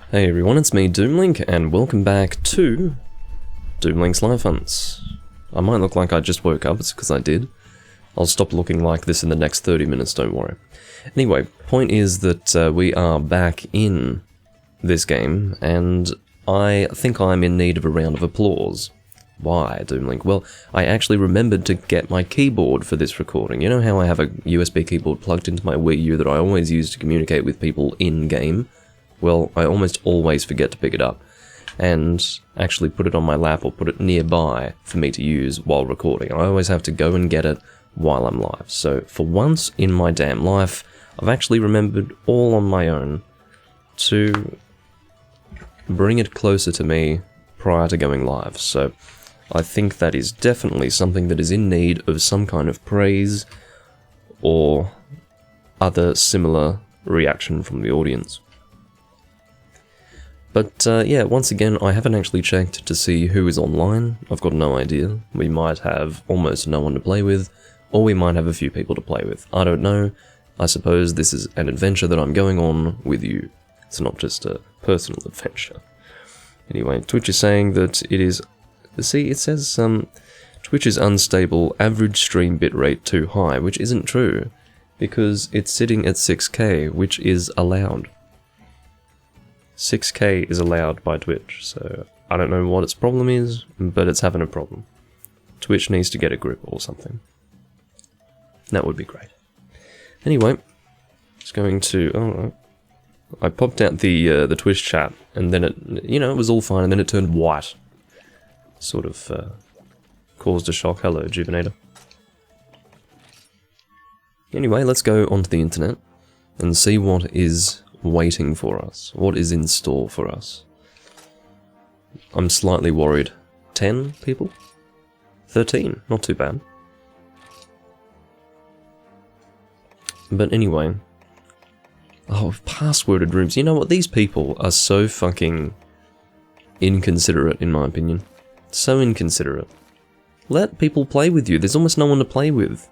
Hey everyone, it's me, Doomlink, and welcome back to Doomlink's Live Hunts. I might look like I just woke up, it's because I did. I'll stop looking like this in the next 30 minutes, don't worry. Anyway, point is that we are back in this game, and I think I'm in need of a round of applause. Why, Doomlink? Well, I actually remembered to get my keyboard for this recording. You know how I have a USB keyboard plugged into my Wii U that I always use to communicate with people in-game? Well, I almost always forget to pick it up, and actually put it on my lap or put it nearby for me to use while recording. I always have to go and get it while I'm live. So for once in my damn life, I've actually remembered all on my own to bring it closer to me prior to going live. So I think that is definitely something that is in need of some kind of praise or other similar reaction from the audience. But yeah, once again, I haven't actually checked to see who is online. I've got no idea. We might have almost no one to play with, or we might have a few people to play with. I don't know. I suppose this is an adventure that I'm going on with you. It's not just a personal adventure. Anyway, Twitch is saying that it is... See, it says Twitch is unstable, average stream bitrate too high, which isn't true, because it's sitting at 6K, which is allowed. 6K is allowed by Twitch, so I don't know what its problem is, but it's having a problem. Twitch needs to get a grip or something. That would be great. Anyway, it's going to... Oh, I popped out the Twitch chat, and then it, you know, it was all fine, and then it turned white. Sort of caused a shock. Hello, Juvenator. Anyway, let's go onto the internet and see what is waiting for us. What is in store for us? I'm slightly worried. 10 people? 13, not too bad. But anyway. Oh, passworded rooms. You know what? These people are so fucking inconsiderate, in my opinion. So inconsiderate. Let people play with you. There's almost no one to play with.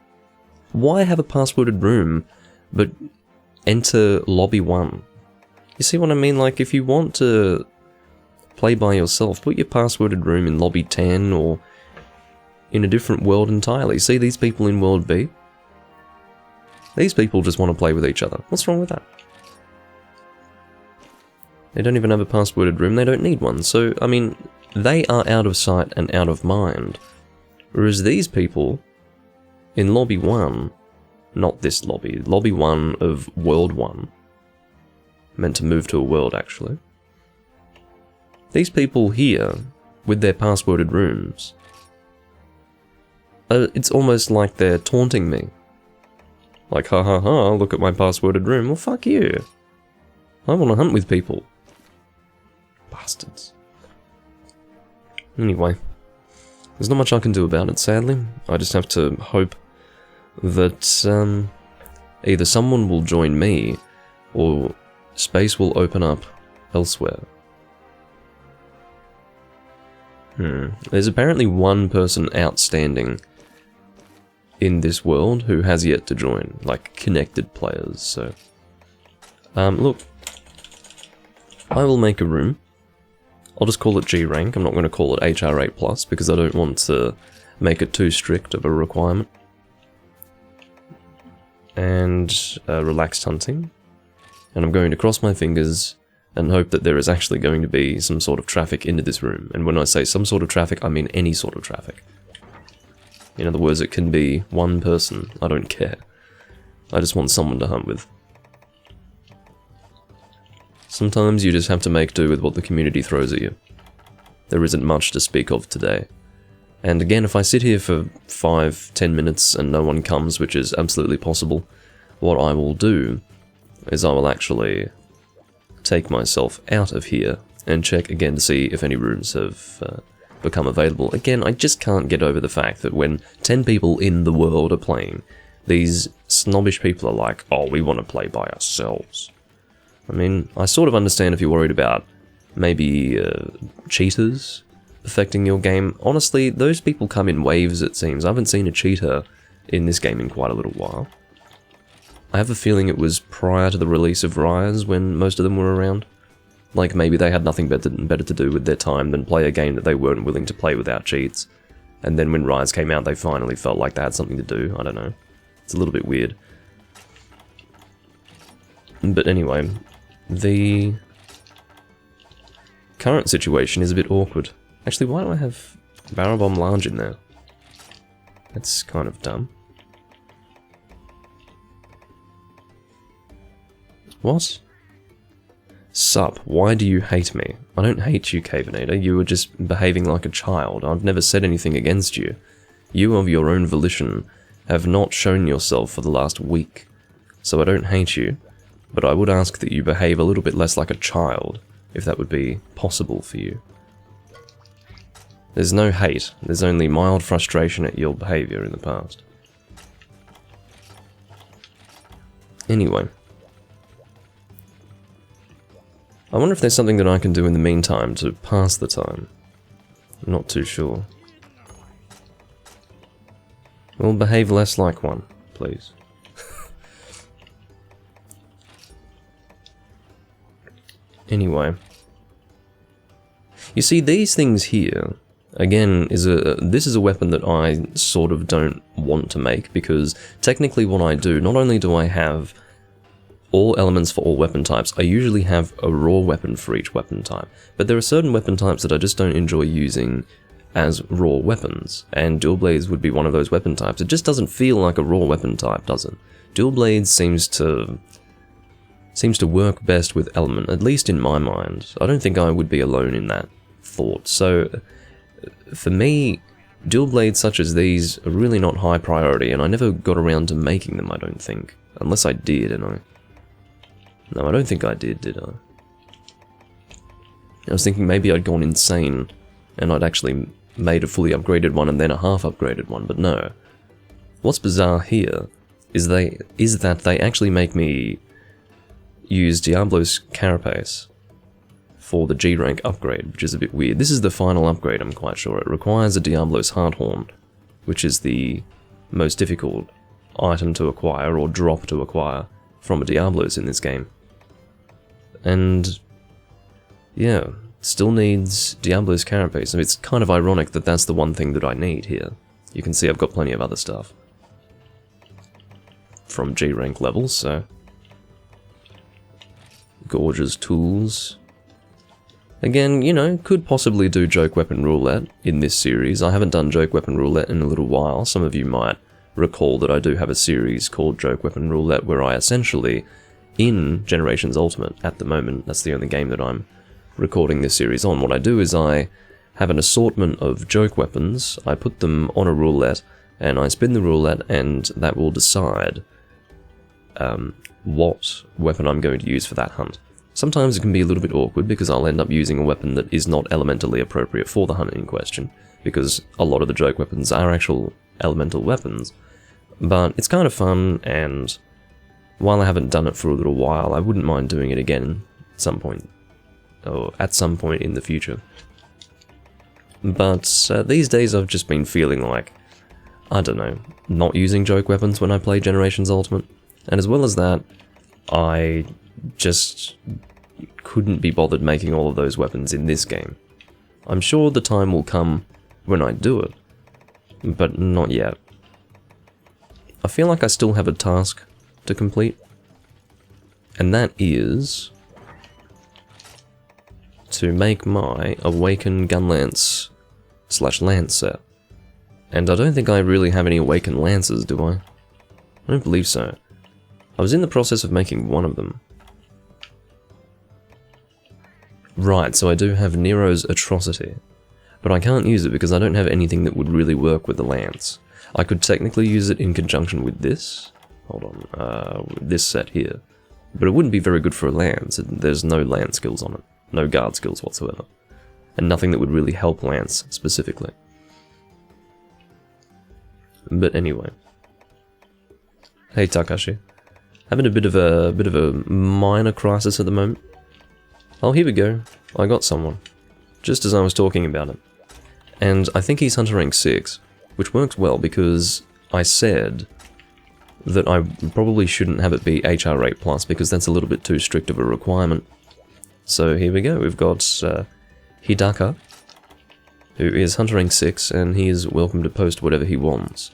Why have a passworded room, but enter lobby 1? You see what I mean? Like, if you want to play by yourself, put your passworded room in lobby 10 or in a different world entirely. See these people in world B? These people just want to play with each other. What's wrong with that? They don't even have a passworded room. They don't need one. So, I mean, they are out of sight and out of mind. Whereas these people in lobby 1, not this lobby, lobby 1 of world 1, meant to move to a world actually. These people here, with their passworded rooms, it's almost like they're taunting me. Like, ha ha ha, look at my passworded room. Well, fuck you. I want to hunt with people. Bastards. Anyway, there's not much I can do about it, sadly. I just have to hope that either someone will join me, or space will open up elsewhere. There's apparently one person outstanding in this world who has yet to join, like connected players, so... look, I will make a room. I'll just call it G rank. I'm not going to call it HR8+, because I don't want to make it too strict of a requirement. And relaxed hunting. And I'm going to cross my fingers and hope that there is actually going to be some sort of traffic into this room. And when I say some sort of traffic, I mean any sort of traffic. In other words, it can be one person. I don't care. I just want someone to hunt with. Sometimes you just have to make do with what the community throws at you. There isn't much to speak of today. And again, if I sit here for 5-10 minutes and no one comes, which is absolutely possible, what I will do is I will actually take myself out of here and check again to see if any rooms have become available. Again, I just can't get over the fact that when 10 people in the world are playing, these snobbish people are like, oh, we want to play by ourselves. I mean, I sort of understand if you're worried about maybe cheaters affecting your game. Honestly, those people come in waves, it seems. I haven't seen a cheater in this game in quite a little while. I have a feeling it was prior to the release of Rise when most of them were around. Like, maybe they had nothing better to do with their time than play a game that they weren't willing to play without cheats. And then when Rise came out, they finally felt like they had something to do. I don't know. It's a little bit weird. But anyway, the current situation is a bit awkward. Actually, why do I have Barrel Bomb Large in there? That's kind of dumb. What? Sup, why do you hate me? I don't hate you, Cavenator. You were just behaving like a child. I've never said anything against you. You, of your own volition, have not shown yourself for the last week. So I don't hate you, but I would ask that you behave a little bit less like a child, if that would be possible for you. There's no hate, there's only mild frustration at your behaviour in the past. Anyway. I wonder if there's something that I can do in the meantime to pass the time. I'm not too sure. Well, behave less like one, please. Anyway. You see, these things here, again, this is a weapon that I sort of don't want to make, because technically what I do, not only do I have all elements for all weapon types, I usually have a raw weapon for each weapon type, but there are certain weapon types that I just don't enjoy using as raw weapons, and dual blades would be one of those weapon types. It just doesn't feel like a raw weapon type, does it? Dual blades seems to work best with element, at least in my mind. I don't think I would be alone in that thought. So for me, dual blades such as these are really not high priority, and I never got around to making them, I don't think. Unless I did, and no, I don't think I did I? I was thinking maybe I'd gone insane, and I'd actually made a fully upgraded one and then a half upgraded one, but no. What's bizarre here is that they actually make me use Diablo's Carapace for the G rank upgrade, which is a bit weird. This is the final upgrade, I'm quite sure. It requires a Diablo's Hearthorn, which is the most difficult item to acquire, or drop to acquire, from a Diablo's in this game. And yeah, still needs Diablo's Carapace. So it's kind of ironic that that's the one thing that I need here. You can see I've got plenty of other stuff from G rank levels, so gorgeous tools. Again, you know, could possibly do Joke Weapon Roulette in this series. I haven't done Joke Weapon Roulette in a little while. Some of you might recall that I do have a series called Joke Weapon Roulette where I essentially, in Generations Ultimate at the moment, that's the only game that I'm recording this series on, what I do is I have an assortment of joke weapons, I put them on a roulette, and I spin the roulette, and that will decide what weapon I'm going to use for that hunt. Sometimes it can be a little bit awkward because I'll end up using a weapon that is not elementally appropriate for the hunt in question, because a lot of the joke weapons are actual elemental weapons. But it's kind of fun, and while I haven't done it for a little while, I wouldn't mind doing it again at some point, or at some point in the future. But these days I've just been feeling like, I don't know, not using joke weapons when I play Generations Ultimate, and as well as that, I just couldn't be bothered making all of those weapons in this game. I'm sure the time will come when I do it, but not yet. I feel like I still have a task to complete, and that is to make my Awaken Gunlance / Lance set. And I don't think I really have any Awaken Lances, do I? I don't believe so. I was in the process of making one of them. Right, so I do have Nero's Atrocity, but I can't use it because I don't have anything that would really work with the lance. I could technically use it in conjunction with this. Hold on, this set here. But it wouldn't be very good for a lance. There's no lance skills on it. No guard skills whatsoever. And nothing that would really help lance specifically. But anyway. Hey Takashi. Having a bit of a minor crisis at the moment. Oh, here we go. I got someone. Just as I was talking about it. And I think he's Hunter rank 6, which works well because I said that I probably shouldn't have it be HR 8+, because that's a little bit too strict of a requirement. So here we go, we've got Hidaka, who is Hunter rank 6, and he is welcome to post whatever he wants.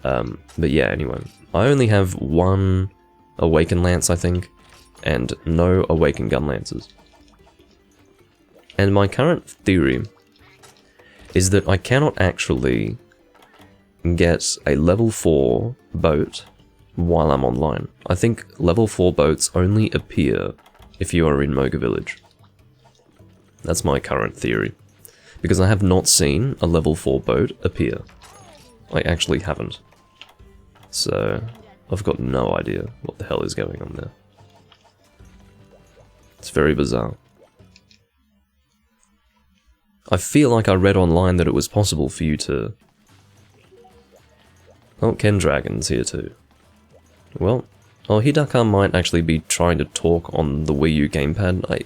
But yeah, anyway, I only have one Awakened Lance, I think, and no Awakened Gun Lances. And my current theory is that I cannot actually get a level 4 boat while I'm online. I think level 4 boats only appear if you are in Moga Village. That's my current theory. Because I have not seen a level 4 boat appear. I actually haven't. So, I've got no idea what the hell is going on there. It's very bizarre. I feel like I read online that it was possible for you to... Oh, Ken Dragon's here too. Well, Hidaka might actually be trying to talk on the Wii U gamepad.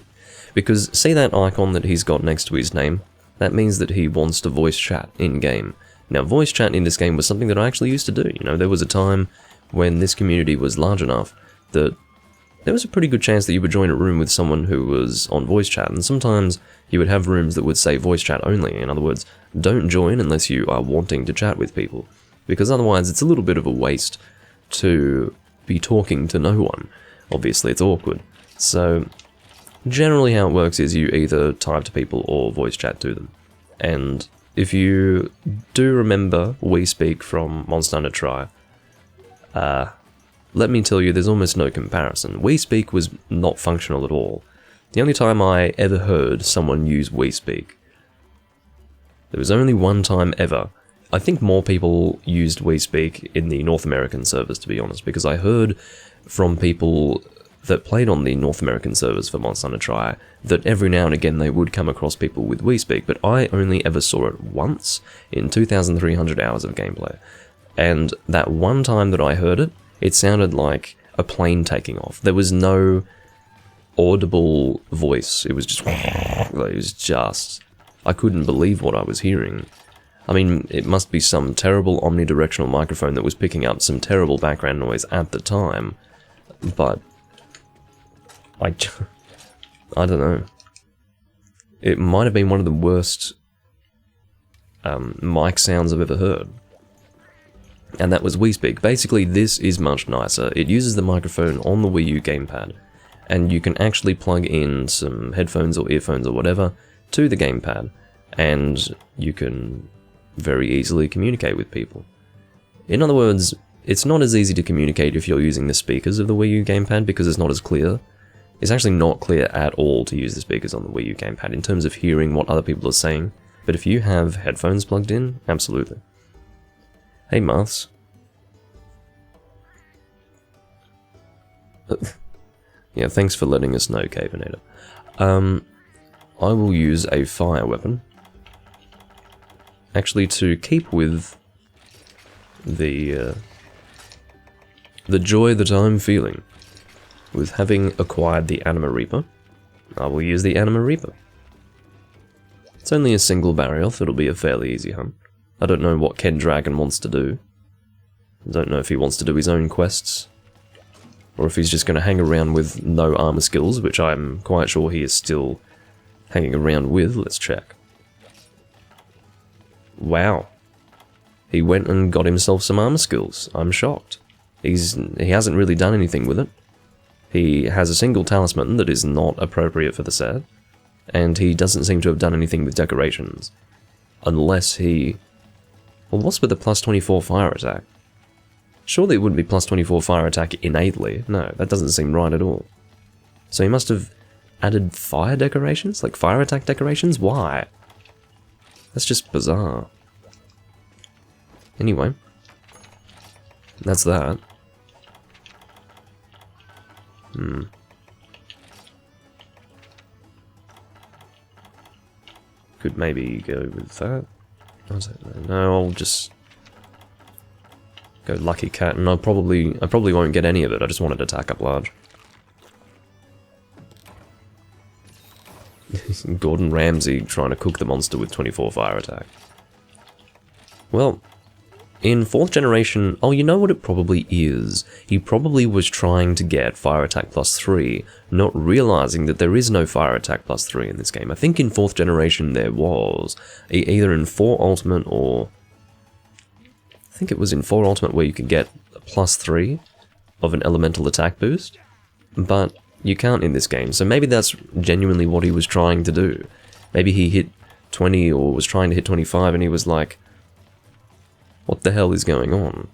Because see that icon that he's got next to his name? That means that he wants to voice chat in-game. Now, voice chat in this game was something that I actually used to do. You know, there was a time when this community was large enough that there was a pretty good chance that you would join a room with someone who was on voice chat, and sometimes you would have rooms that would say voice chat only. In other words, don't join unless you are wanting to chat with people, because otherwise it's a little bit of a waste to be talking to no one. Obviously, it's awkward. So, generally how it works is you either type to people or voice chat to them. And if you do remember We Speak from Monster Hunter Tri, let me tell you, there's almost no comparison. We Speak was not functional at all. The only time I ever heard someone use We Speak, there was only one time ever. I think more people used We Speak in the North American servers, to be honest, because I heard from people that played on the North American servers for Monster Hunter Tri that every now and again they would come across people with We Speak, but I only ever saw it once in 2,300 hours of gameplay. And that one time that I heard it, it sounded like a plane taking off. There was no audible voice. It was just... I couldn't believe what I was hearing. I mean, it must be some terrible omnidirectional microphone that was picking up some terrible background noise at the time, but I don't know. It might have been one of the worst mic sounds I've ever heard. And that was We Speak. Basically, this is much nicer. It uses the microphone on the Wii U gamepad, and you can actually plug in some headphones or earphones or whatever to the gamepad, and you can very easily communicate with people. In other words, it's not as easy to communicate if you're using the speakers of the Wii U gamepad because it's not as clear. It's actually not clear at all to use the speakers on the Wii U gamepad in terms of hearing what other people are saying, but if you have headphones plugged in, absolutely. Hey, Marths. Yeah, thanks for letting us know, Cavenator. I will use a fire weapon. Actually, to keep with the joy that I'm feeling with having acquired the Anima Reaper, I will use the Anima Reaper. It's only a single Barioth, it'll be a fairly easy hunt. I don't know what Ken Dragon wants to do. I don't know if he wants to do his own quests, or if he's just going to hang around with no armor skills, which I'm quite sure he is still hanging around with. Let's check. Wow. He went and got himself some armor skills. I'm shocked. He hasn't really done anything with it. He has a single talisman that is not appropriate for the set, and he doesn't seem to have done anything with decorations. Unless he... Well, what's with the plus 24 fire attack? Surely it wouldn't be plus 24 fire attack innately. No, that doesn't seem right at all. So he must have added fire decorations? Like fire attack decorations? Why? That's just bizarre. Anyway. That's that. Could maybe go with that. I don't know. No, I'll just go Lucky Cat, and I probably won't get any of it. I just wanted to attack up large. Gordon Ramsay trying to cook the monster with 24 fire attack. Well, In 4th generation, oh, you know what it probably is? He probably was trying to get fire attack +3, not realizing that there is no fire attack +3 in this game. I think in 4th generation there was, either in 4 Ultimate or... I think it was in 4 Ultimate where you could get a +3 of an elemental attack boost, but you can't in this game, so maybe that's genuinely what he was trying to do. Maybe he hit 20 or was trying to hit 25 and he was like, what the hell is going on?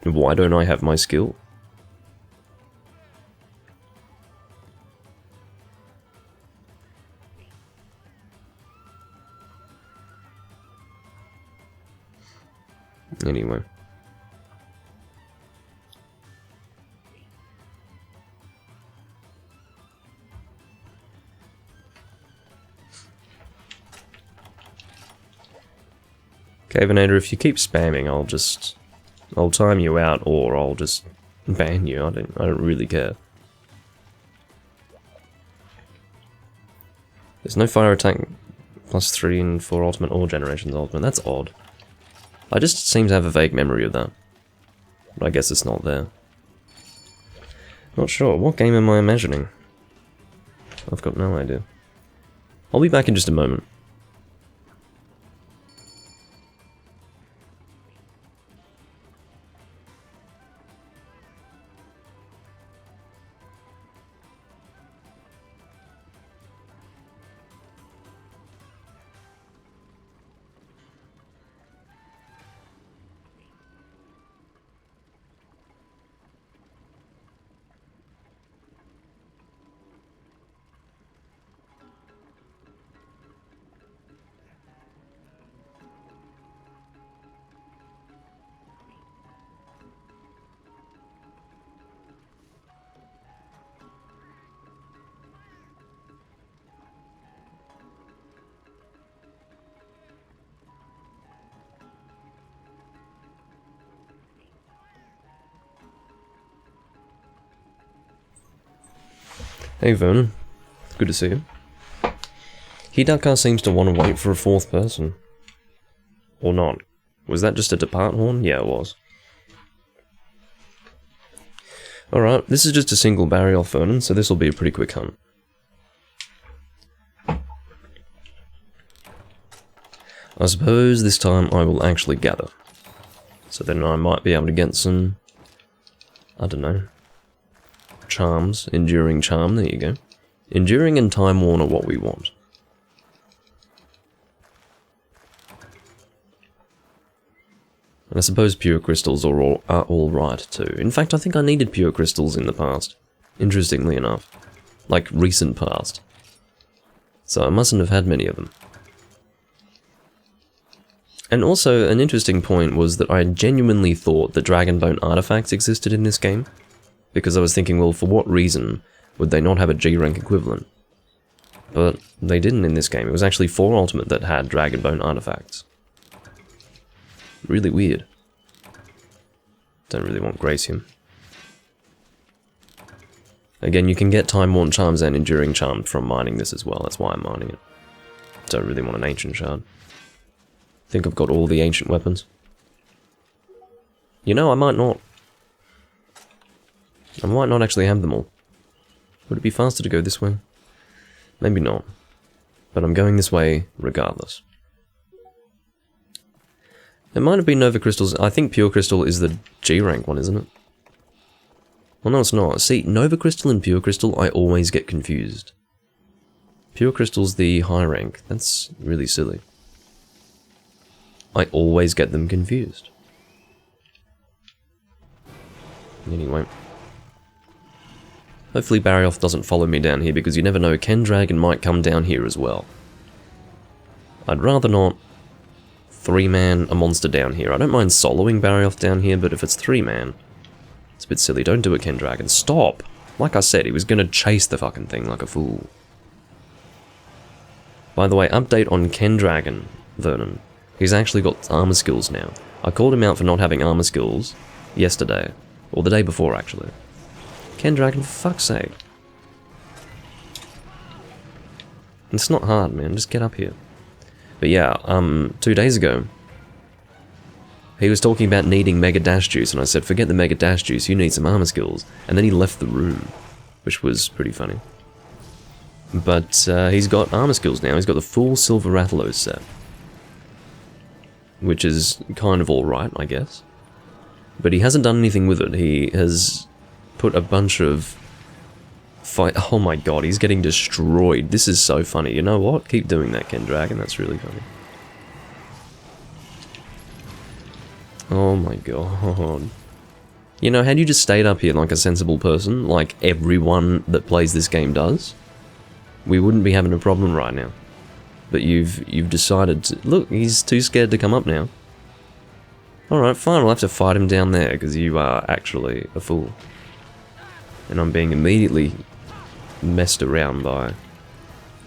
Why don't I have my skill? Anyway. Cavenator, if you keep spamming, I'll time you out, or I'll just ban you. I don't really care. There's no fire attack +3 in 4 Ultimate or Generations Ultimate. That's odd. I just seem to have a vague memory of that. But I guess it's not there. Not sure. What game am I imagining? I've got no idea. I'll be back in just a moment. Hey Vernon, good to see you. Hidaka seems to want to wait for a 4th person. Or not. Was that just a depart horn? Yeah, it was. Alright, this is just a single barrier off Vernon, so this will be a pretty quick hunt. I suppose this time I will actually gather. So then I might be able to get some... I don't know... charms, enduring charm, there you go. Enduring and time worn are what we want. And I suppose pure crystals are all right too. In fact, I think I needed pure crystals in the past. Interestingly enough. Like, recent past. So I mustn't have had many of them. And also, an interesting point was that I genuinely thought that Dragonbone artifacts existed in this game. Because I was thinking, well, for what reason would they not have a G rank equivalent? But they didn't in this game. It was actually 4 Ultimate that had Dragonbone artifacts. Really weird. Don't really want Gracium. Again, you can get Time-Worn Charms and Enduring Charms from mining this as well. That's why I'm mining it. Don't really want an Ancient Shard. Think I've got all the Ancient weapons. You know, I might not. I might not actually have them all. Would it be faster to go this way? Maybe not. But I'm going this way regardless. It might have been Nova Crystals. I think Pure Crystal is the G rank one, isn't it? Well, no, it's not. See, Nova Crystal and Pure Crystal, I always get confused. Pure Crystal's the high rank. That's really silly. I always get them confused. Anyway. Hopefully Barioth doesn't follow me down here, because you never know, Kendragon might come down here as well. I'd rather not 3-man a monster down here. I don't mind soloing Barioth down here, but if it's 3-man, it's a bit silly. Don't do it, Kendragon. Stop! Like I said, he was gonna chase the fucking thing like a fool. By the way, update on Kendragon, Vernon. He's actually got armor skills now. I called him out for not having armor skills yesterday. Or the day before, actually. Kendragon, for fuck's sake. It's not hard, man. Just get up here. But yeah, 2 days ago, He was talking about needing Mega Dash Juice, and I said, forget the Mega Dash Juice, you need some armor skills. And then he left the room, which was pretty funny. But he's got armor skills now. He's got the full Silver Rathalos set. Which is kind of alright, I guess. But he hasn't done anything with it. He has put a bunch of oh my god, he's getting destroyed. This is so funny. You know what? Keep doing that, Kendragon. That's really funny. Oh my god. You know, had you just stayed up here like a sensible person, like everyone that plays this game does, we wouldn't be having a problem right now. But you've decided to... Look, he's too scared to come up now. Alright, fine, I'll have to fight him down there, because you are actually a fool. And I'm being immediately messed around by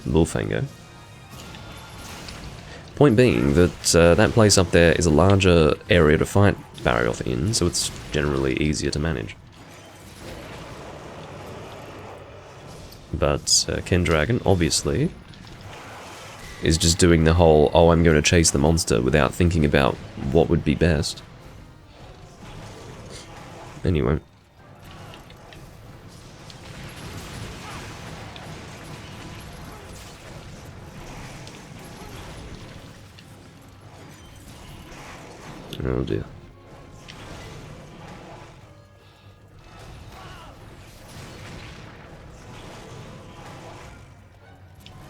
Bullfango. Point being that that place up there is a larger area to fight Barioth in, so it's generally easier to manage. But Kendragon, obviously, is just doing the whole, oh, I'm going to chase the monster without thinking about what would be best. Anyway. Oh dear.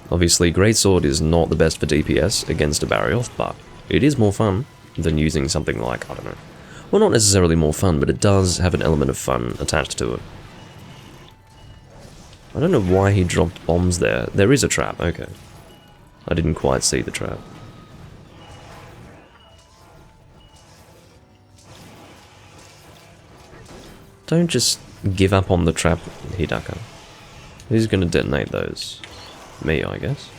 Obviously, Greatsword is not the best for DPS against a Barioth, but it is more fun than using something like, I don't know. Well, not necessarily more fun, but it does have an element of fun attached to it. I don't know why he dropped bombs there. There is a trap, okay. I didn't quite see the trap. Don't just give up on the trap, Hidaka. Who's going to detonate those? Me, I guess.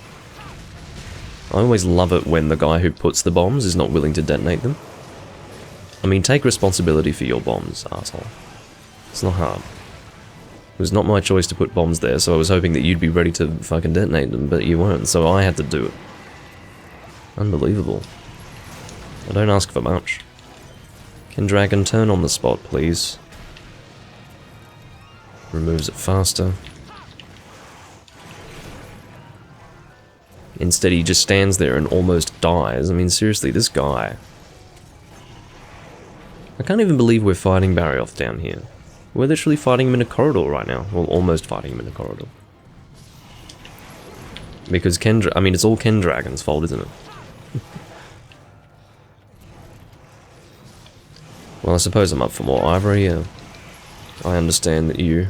I always love it when the guy who puts the bombs is not willing to detonate them. I mean, take responsibility for your bombs, asshole. It's not hard. It was not my choice to put bombs there, so I was hoping that you'd be ready to fucking detonate them, but you weren't, so I had to do it. Unbelievable. I don't ask for much. Kendragon, turn on the spot, please. Removes it faster. Instead he just stands there and almost dies. I mean, seriously, this guy. I can't even believe we're fighting Barioth down here. We're literally fighting him in a corridor right now. Well, almost fighting him in a corridor. Because I mean, it's all Kendragon's fault, isn't it? Well, I suppose I'm up for more ivory, yeah. I understand that you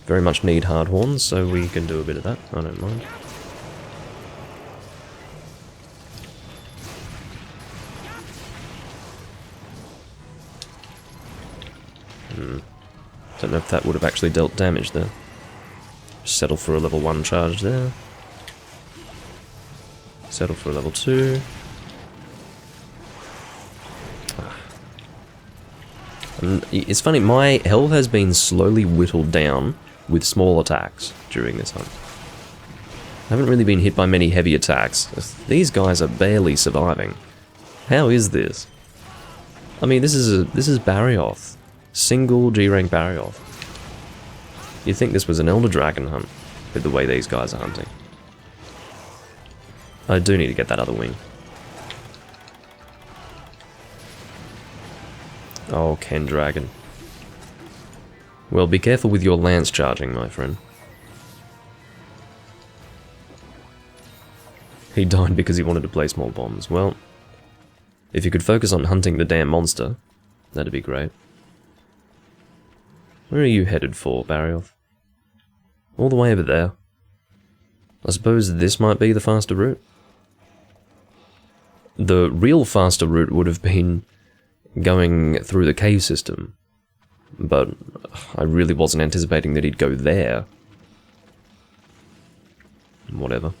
very much need hard horns, so we can do a bit of that. I don't mind. Don't know if that would have actually dealt damage there. Settle for a level 1 charge there. Settle for a level 2. And it's funny, my health has been slowly whittled down with small attacks during this hunt. I haven't really been hit by many heavy attacks. These guys are barely surviving. How is this? I mean, this is Barioth. Single G-rank Barioth. You'd think this was an Elder Dragon hunt, with the way these guys are hunting. I do need to get that other wing. Oh, Kendragon. Well, be careful with your lance charging, my friend. He died because he wanted to place more bombs. Well, if you could focus on hunting the damn monster, that'd be great. Where are you headed for, Barioth? All the way over there. I suppose this might be the faster route. The real faster route would have been going through the cave system, but I really wasn't anticipating that he'd go there. Whatever.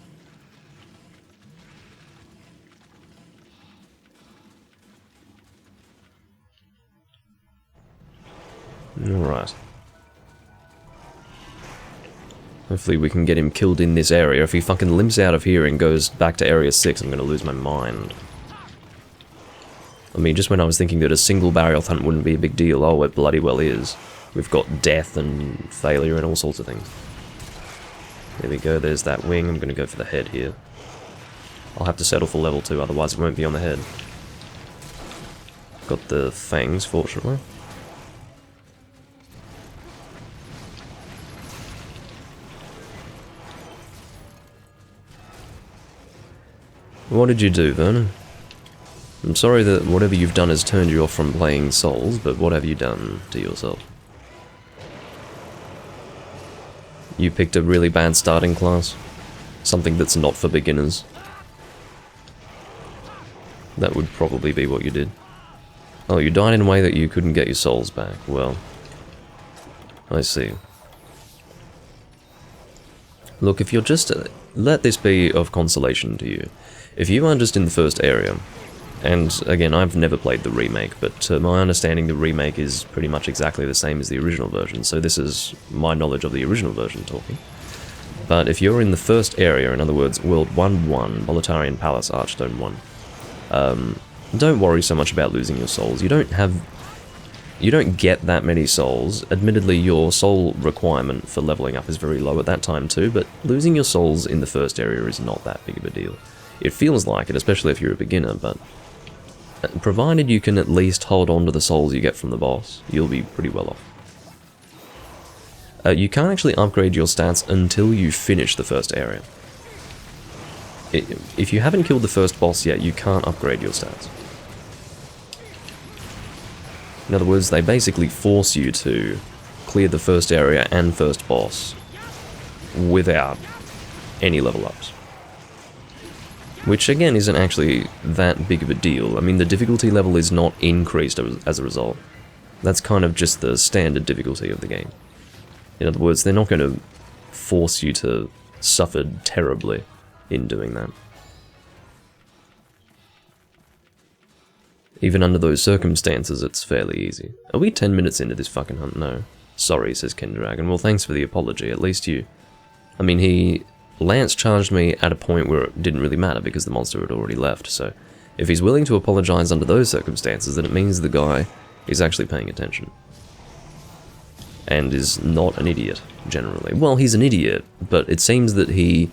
Alright. Hopefully we can get him killed in this area. If he fucking limps out of here and goes back to Area 6, I'm gonna lose my mind. I mean, just when I was thinking that a single Barioth hunt wouldn't be a big deal, oh, it bloody well is. We've got death and failure and all sorts of things. There we go, there's that wing. I'm going to go for the head here. I'll have to settle for level 2, otherwise it won't be on the head. Got the fangs, fortunately. What did you do, Vernon? I'm sorry that whatever you've done has turned you off from playing Souls, but what have you done to yourself? You picked a really bad starting class? Something that's not for beginners? That would probably be what you did. Oh, you died in a way that you couldn't get your souls back. Well, I see. Look, if you're just... let this be of consolation to you. If you are just in the first area, and again, I've never played the remake, but to my understanding the remake is pretty much exactly the same as the original version, so this is my knowledge of the original version talking. But if you're in the first area, in other words, World 1-1, Bolitarian Palace, Archstone 1, don't worry so much about losing your souls. You don't get that many souls. Admittedly, your soul requirement for leveling up is very low at that time too, but losing your souls in the first area is not that big of a deal. It feels like it, especially if you're a beginner, but provided you can at least hold on to the souls you get from the boss, you'll be pretty well off. You can't actually upgrade your stats until you finish the first area. If you haven't killed the first boss yet, you can't upgrade your stats. In other words, they basically force you to clear the first area and first boss without any level ups. Which again isn't actually that big of a deal. I mean, the difficulty level is not increased as a result. That's kind of just the standard difficulty of the game. In other words, they're not going to force you to suffer terribly in doing that. Even under those circumstances, it's fairly easy. Are we 10 minutes into this fucking hunt? No. Sorry, says Kendragon. Well, thanks for the apology. At least you... I mean, he... Lance charged me at a point where it didn't really matter because the monster had already left, so... If he's willing to apologize under those circumstances, then it means the guy is actually paying attention. And is not an idiot, generally. Well, he's an idiot, but it seems that he...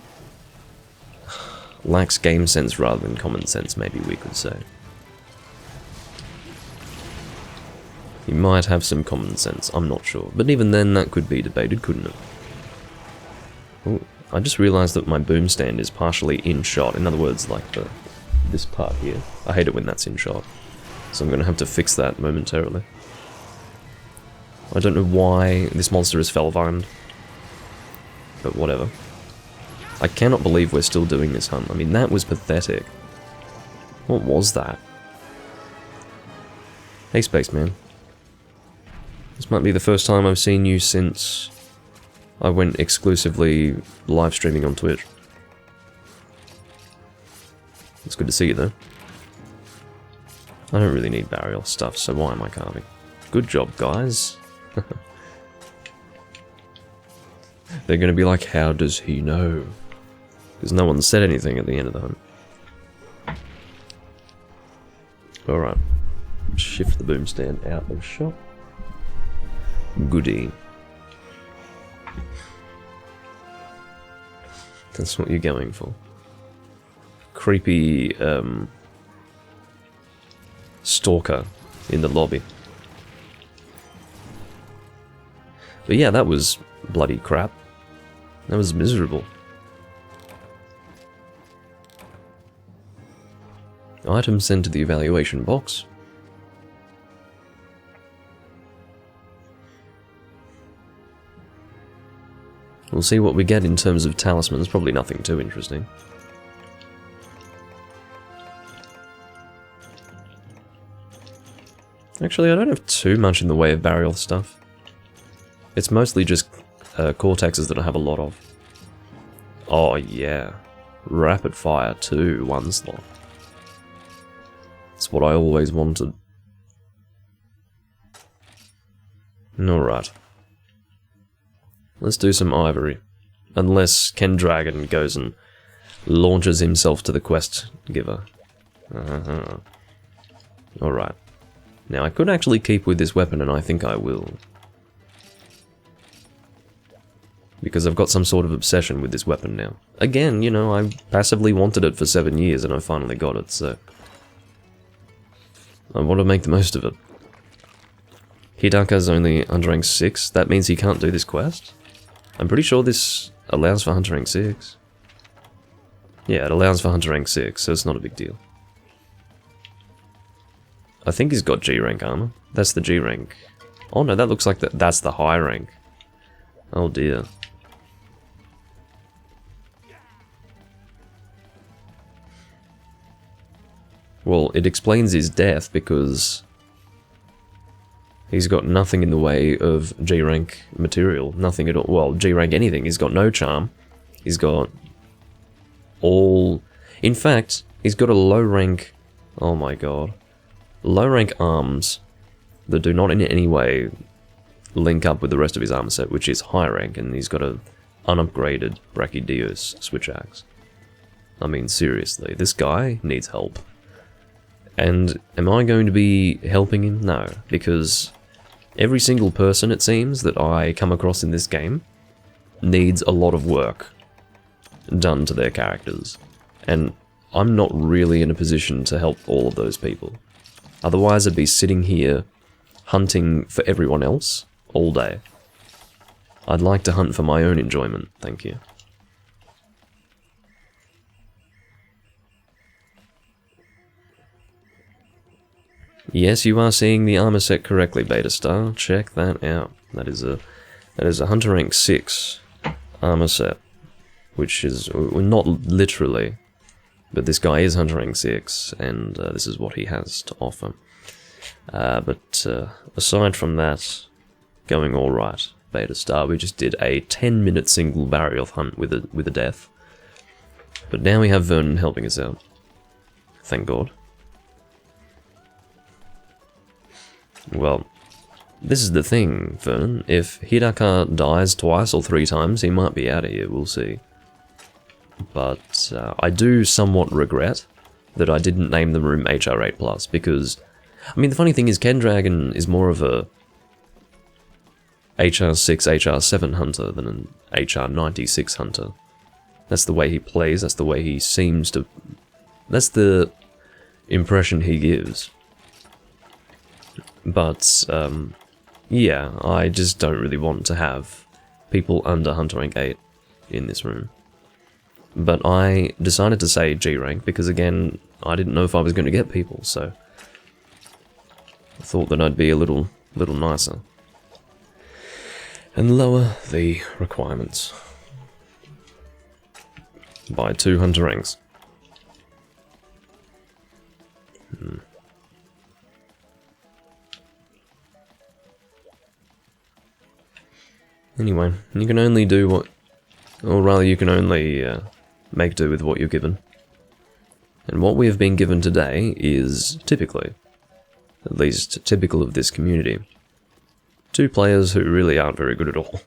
lacks game sense rather than common sense, maybe we could say. He might have some common sense, I'm not sure. But even then, that could be debated, couldn't it? Ooh, I just realised that my boom stand is partially in shot. In other words, like this part here. I hate it when that's in shot. So I'm going to have to fix that momentarily. I don't know why this monster is Felvine. But whatever. I cannot believe we're still doing this hunt. I mean, that was pathetic. What was that? Hey, Spaceman. This might be the first time I've seen you since I went exclusively live streaming on Twitch. It's good to see you though. I don't really need burial stuff, so why am I carving? Good job, guys. They're gonna be like, how does he know? Because no one said anything at the end of the hunt. Alright. Shift the boom stand out of shot. Goody. That's what you're going for. Creepy, stalker in the lobby. But yeah, that was bloody crap. That was miserable. Item sent to the evaluation box. We'll see what we get in terms of talismans, probably nothing too interesting. Actually, I don't have too much in the way of burial stuff. It's mostly just cortexes that I have a lot of. Oh yeah, rapid fire too, 1 slot. It's what I always wanted. Alright. Let's do some ivory. Unless Kendragon goes and launches himself to the quest giver. Alright. Now, I could actually keep with this weapon, and I think I will. Because I've got some sort of obsession with this weapon now. Again, you know, I passively wanted it for 7 years, and I finally got it, so... I want to make the most of it. Hidaka's only under rank 6, that means he can't do this quest? I'm pretty sure this allows for hunter rank 6. Yeah, it allows for hunter rank 6, so it's not a big deal. I think he's got G rank armor. That's the G rank. Oh no, that looks like that's the high rank. Oh dear. Well, it explains his death because he's got nothing in the way of G rank material. Nothing at all. Well, G rank anything. He's got no charm. He's got all... In fact, he's got a low rank... Oh my god. Low rank arms that do not in any way link up with the rest of his armor set, which is high rank, and he's got a unupgraded Brachydios switch axe. I mean, seriously, this guy needs help. And am I going to be helping him? No, because every single person, it seems, that I come across in this game needs a lot of work done to their characters. And I'm not really in a position to help all of those people. Otherwise, I'd be sitting here hunting for everyone else all day. I'd like to hunt for my own enjoyment, thank you. Yes, you are seeing the armor set correctly, Beta Star. Check that out. That is a hunter rank 6 armor set, which is not literally, but this guy is hunter rank 6, and this is what he has to offer. But aside from that, going all right, Beta Star. We just did a 10-minute single Barioth hunt with a death, but now we have Vernon helping us out. Thank God. Well, this is the thing, Vernon. If Hidaka dies twice or 3 times, he might be out of here, we'll see. But I do somewhat regret that I didn't name the room HR8+, because, I mean, the funny thing is, Kendragon is more of a HR6, HR7 hunter than an HR96 hunter. That's the way he plays, that's the way he seems to... That's the impression he gives. But, yeah, I just don't really want to have people under Hunter Rank 8 in this room. But I decided to say G rank because, again, I didn't know if I was going to get people, so I thought that I'd be a little nicer. And lower the requirements by 2 Hunter ranks. Anyway, you can only do what... Or rather, you can only make do with what you're given. And what we have been given today is typically, at least typical of this community, 2 players who really aren't very good at all.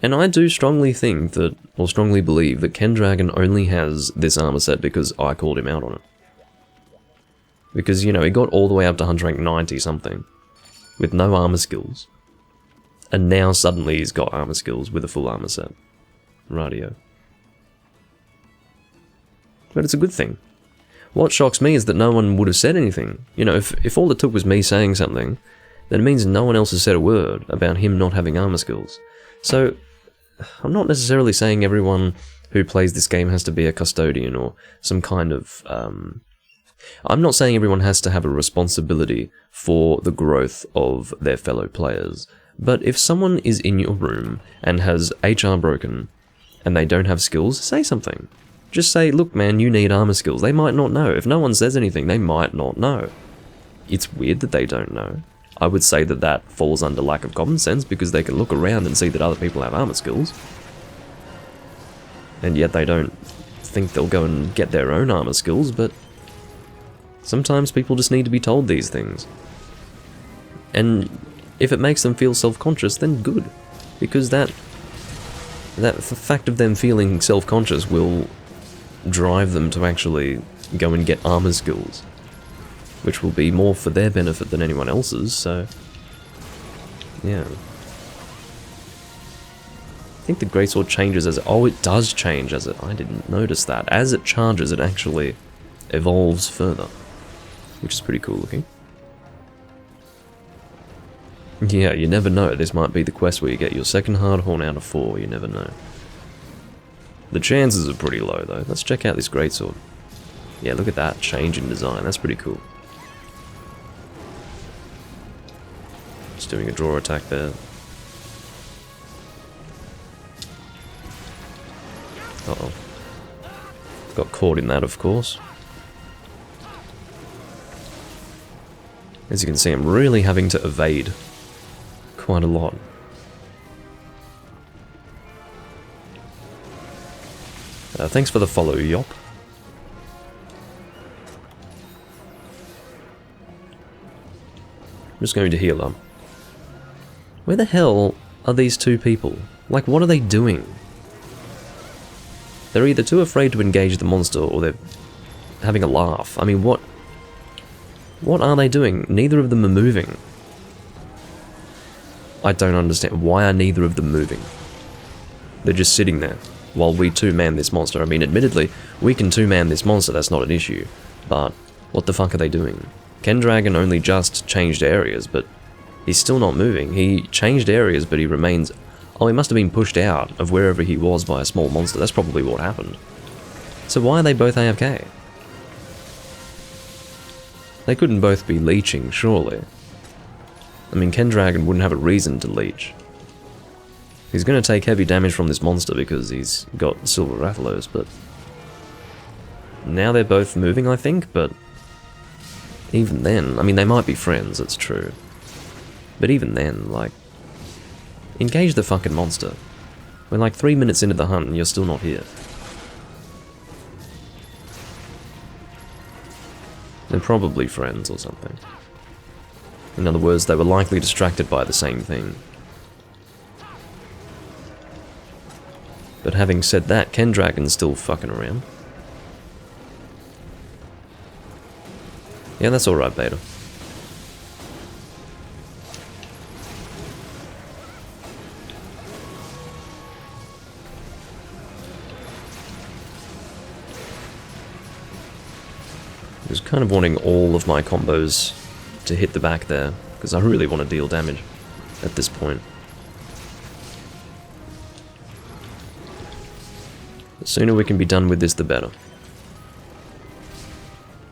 And I do strongly think that, or strongly believe, that Kendragon only has this armor set because I called him out on it. Because, you know, he got all the way up to Hunter Rank 90 something, with no armor skills. And now suddenly he's got armor skills with a full armor set. Rightio. But it's a good thing. What shocks me is that no one would have said anything. You know, if all it took was me saying something, then it means no one else has said a word about him not having armor skills. So, I'm not necessarily saying everyone who plays this game has to be a custodian or some kind of... I'm not saying everyone has to have a responsibility for the growth of their fellow players. But if someone is in your room and has HR broken and they don't have skills, say something. Just say, look man, you need armor skills. They might not know. If no one says anything, they might not know. It's weird that they don't know. I would say that that falls under lack of common sense because they can look around and see that other people have armor skills. And yet they don't think they'll go and get their own armor skills, but sometimes people just need to be told these things. And if it makes them feel self-conscious, then good. Because that fact of them feeling self-conscious will drive them to actually go and get armor skills. which will be more for their benefit than anyone else's, so yeah. I think the greatsword changes as it... Oh, it does change as it... I didn't notice that. As it charges, it actually evolves further, which is pretty cool looking. Yeah, you never know. This might be the quest where you get your second hardhorn out of 4. You never know. The chances are pretty low, though. Let's check out this greatsword. Yeah, look at that change in design. That's pretty cool. Just doing a draw attack there. Uh-oh. Got caught in that, of course. As you can see, I'm really having to evade quite a lot. Thanks for the follow, Yop. I'm just going to heal them. Where the hell are these two people? Like, what are they doing? They're either too afraid to engage the monster, or they're having a laugh. I mean, what are they doing? Neither of them are moving. I don't understand. Why are neither of them moving? They're just sitting there, while we two-man this monster. I mean, admittedly, we can two-man this monster, that's not an issue. But, what the fuck are they doing? Kendragon only just changed areas, but he's still not moving. He changed areas, but he remains... Oh, he must have been pushed out of wherever he was by a small monster. That's probably what happened. So why are they both AFK? They couldn't both be leeching, surely. I mean, Kendragon wouldn't have a reason to leech. He's going to take heavy damage from this monster because he's got Silver Rathalos, but... Now they're both moving, I think, but... Even then, I mean, they might be friends, it's true. But even then, like... Engage the fucking monster. We're like 3 minutes into the hunt and you're still not here. They're probably friends or something. In other words, they were likely distracted by the same thing. But having said that, Kendragon's still fucking around. Yeah, that's alright, Beta. I was kind of wanting all of my combos to hit the back there, because I really want to deal damage at this point. The sooner we can be done with this, the better.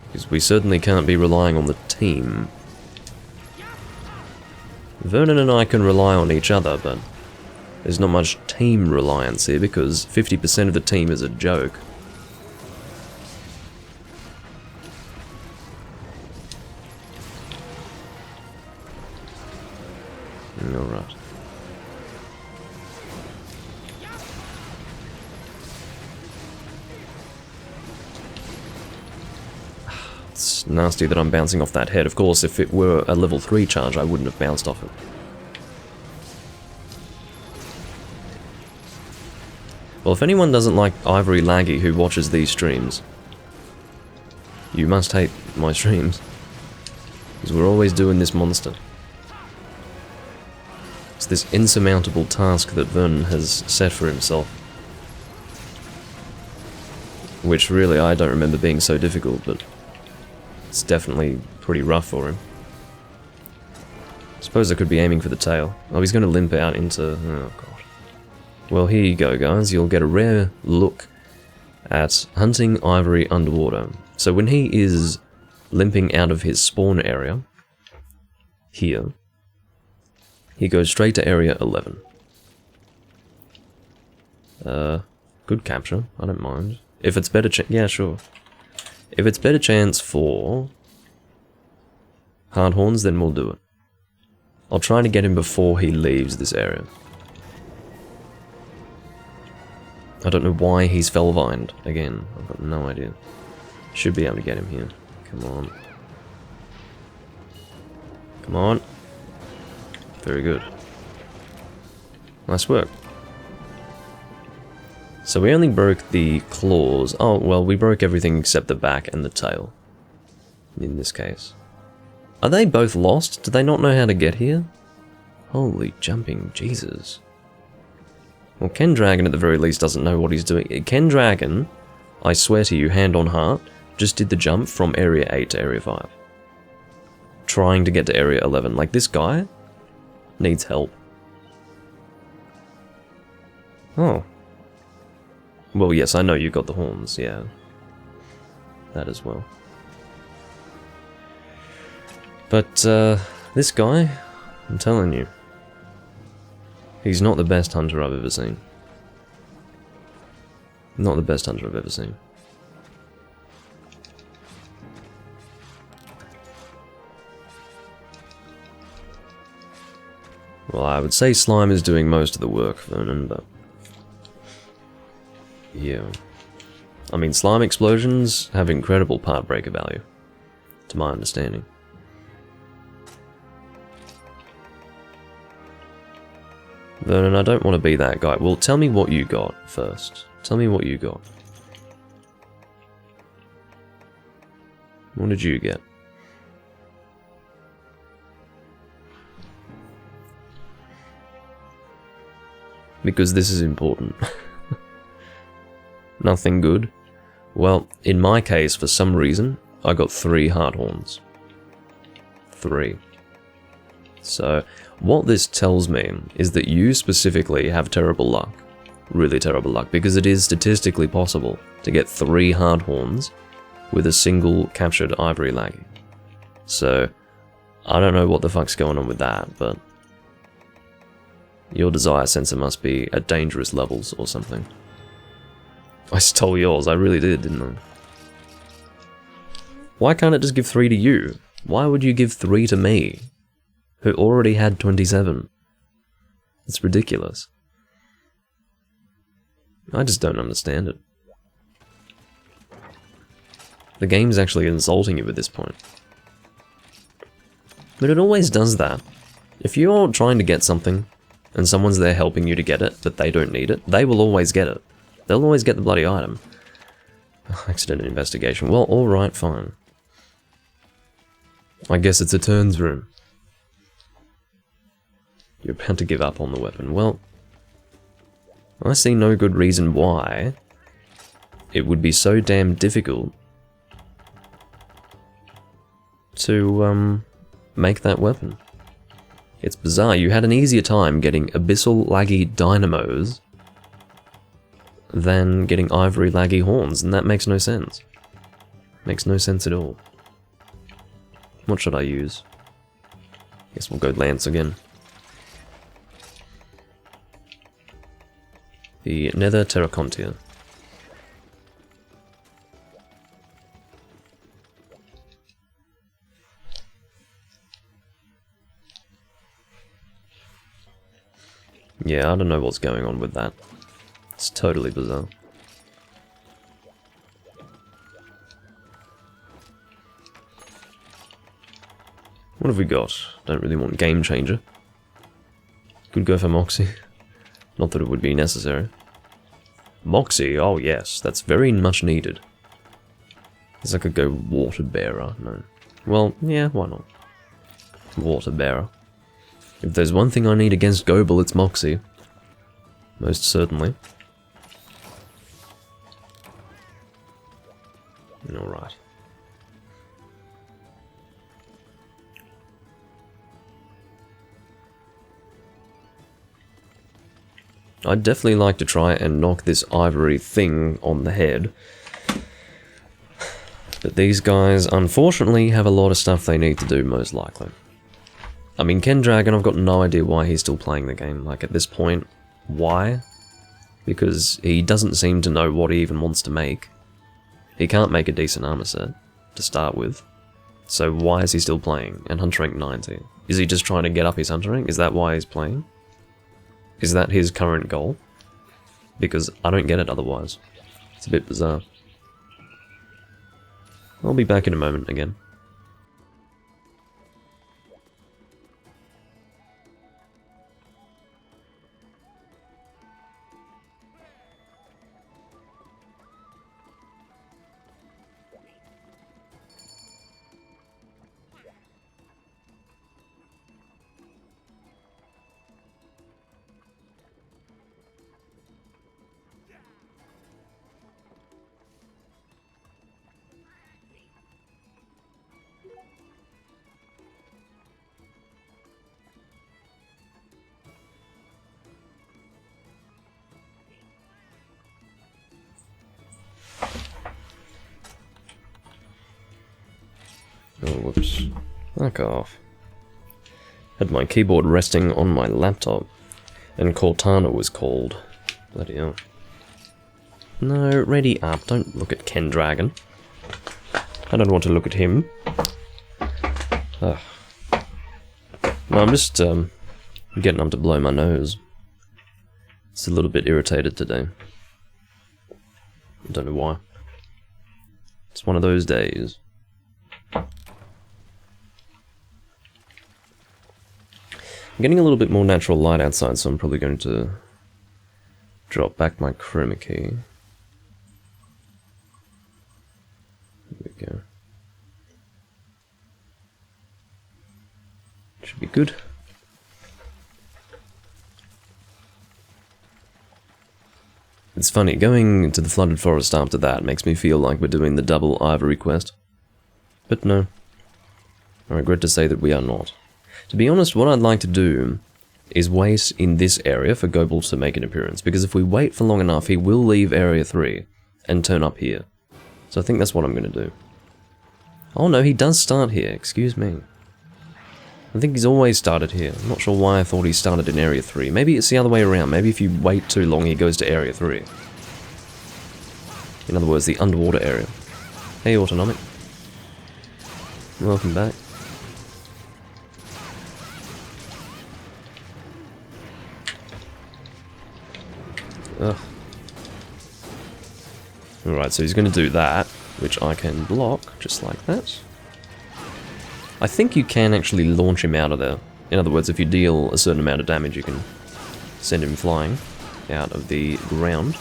Because we certainly can't be relying on the team. Vernon and I can rely on each other, but there's not much team reliance here, because 50% of the team is a joke. Alright. It's nasty that I'm bouncing off that head. Of course, if it were a level 3 charge, I wouldn't have bounced off it. Well, if anyone doesn't like Ivory Laggy who watches these streams, you must hate my streams. Because we're always doing this monster. It's this insurmountable task that Vernon has set for himself. Which really I don't remember being so difficult, but it's definitely pretty rough for him. Suppose I could be aiming for the tail. Oh, he's going to limp out into... Oh, God. Well, here you go, guys. You'll get a rare look at hunting Ivory underwater. So when he is limping out of his spawn area, here, he goes straight to area 11. Good capture. I don't mind. If it's better yeah, sure. If it's better chance for hardhorns, then we'll do it. I'll try to get him before he leaves this area. I don't know why he's fellvined. Again, I've got no idea. Should be able to get him here. Come on. Come on. Very good. Nice work. So we only broke the claws. Oh, well, we broke everything except the back and the tail. In this case. Are they both lost? Do they not know how to get here? Holy jumping Jesus. Well, Ken Dragon at the very least doesn't know what he's doing. Ken Dragon, I swear to you, hand on heart, just did the jump from Area 8 to Area 5. Trying to get to Area 11. Like, this guy needs help. Oh. Well, yes, I know you got the horns, yeah. That as well. But, this guy, I'm telling you, he's not the best hunter I've ever seen. Not the best hunter I've ever seen. Well, I would say Slime is doing most of the work, Vernon, but... yeah. I mean, Slime explosions have incredible part breaker value, to my understanding. Vernon, I don't want to be that guy. Well, tell me what you got first. Tell me what you got. What did you get? Because this is important. Nothing good? Well, in my case, for some reason, I got 3 heart horns. 3. So, what this tells me is that you specifically have terrible luck. Really terrible luck, because it is statistically possible to get 3 hard horns with a single captured ivory laggy. So, I don't know what the fuck's going on with that, but your desire sensor must be at dangerous levels or something. I stole yours, I really did, didn't I? Why can't it just give 3 to you? Why would you give 3 to me, who already had 27? It's ridiculous. I just don't understand it. The game's actually insulting you at this point. But it always does that. If you're trying to get something, and someone's there helping you to get it, but they don't need it, they will always get it. They'll always get the bloody item. Accident investigation. Well, alright, fine. I guess it's a turns room. You're about to give up on the weapon. Well, I see no good reason why it would be so damn difficult to, make that weapon. It's bizarre. You had an easier time getting abyssal laggy dynamos than getting ivory laggy horns, and that makes no sense. Makes no sense at all. What should I use? Guess we'll go Lance again. The Nether Terracontia. Yeah, I don't know what's going on with that. It's totally bizarre. What have we got? Don't really want Game Changer. Could go for Moxie. Not that it would be necessary. Moxie, oh yes, that's very much needed. Guess I could go Water Bearer, no. Well, yeah, why not? Water Bearer. If there's one thing I need against Goebel, it's Moxie. Most certainly. Alright. I'd definitely like to try and knock this ivory thing on the head. But these guys, unfortunately, have a lot of stuff they need to do, most likely. I mean, Ken Dragon, I've got no idea why he's still playing the game. Like, at this point, why? Because he doesn't seem to know what he even wants to make. He can't make a decent armor set, to start with. So why is he still playing? And Hunter Rank 90? Is he just trying to get up his Hunter Rank? Is that why he's playing? Is that his current goal? Because I don't get it otherwise. It's a bit bizarre. I'll be back in a moment again. Oh, whoops. Fuck off. Had my keyboard resting on my laptop, and Cortana was called. Bloody hell. No, ready up. Don't look at Ken Dragon. I don't want to look at him. Ugh. No, I'm just getting up to blow my nose. It's a little bit irritated today. I don't know why. It's one of those days. I'm getting a little bit more natural light outside, so I'm probably going to drop back my chroma key. There we go. Should be good. It's funny, going to the flooded forest after that makes me feel like we're doing the double ivory quest. But no. I regret to say that we are not. To be honest, what I'd like to do is wait in this area for Goebel to make an appearance, because if we wait for long enough, he will leave Area 3 and turn up here. So I think that's what I'm going to do. Oh no, he does start here, excuse me. I think he's always started here. I'm not sure why I thought he started in Area 3. Maybe it's the other way around. Maybe if you wait too long, he goes to Area 3. In other words, the underwater area. Hey, Autonomic. Welcome back. Ugh. Alright, so he's going to do that, which I can block, just like that. I think you can actually launch him out of there. In other words, if you deal a certain amount of damage, you can send him flying out of the ground.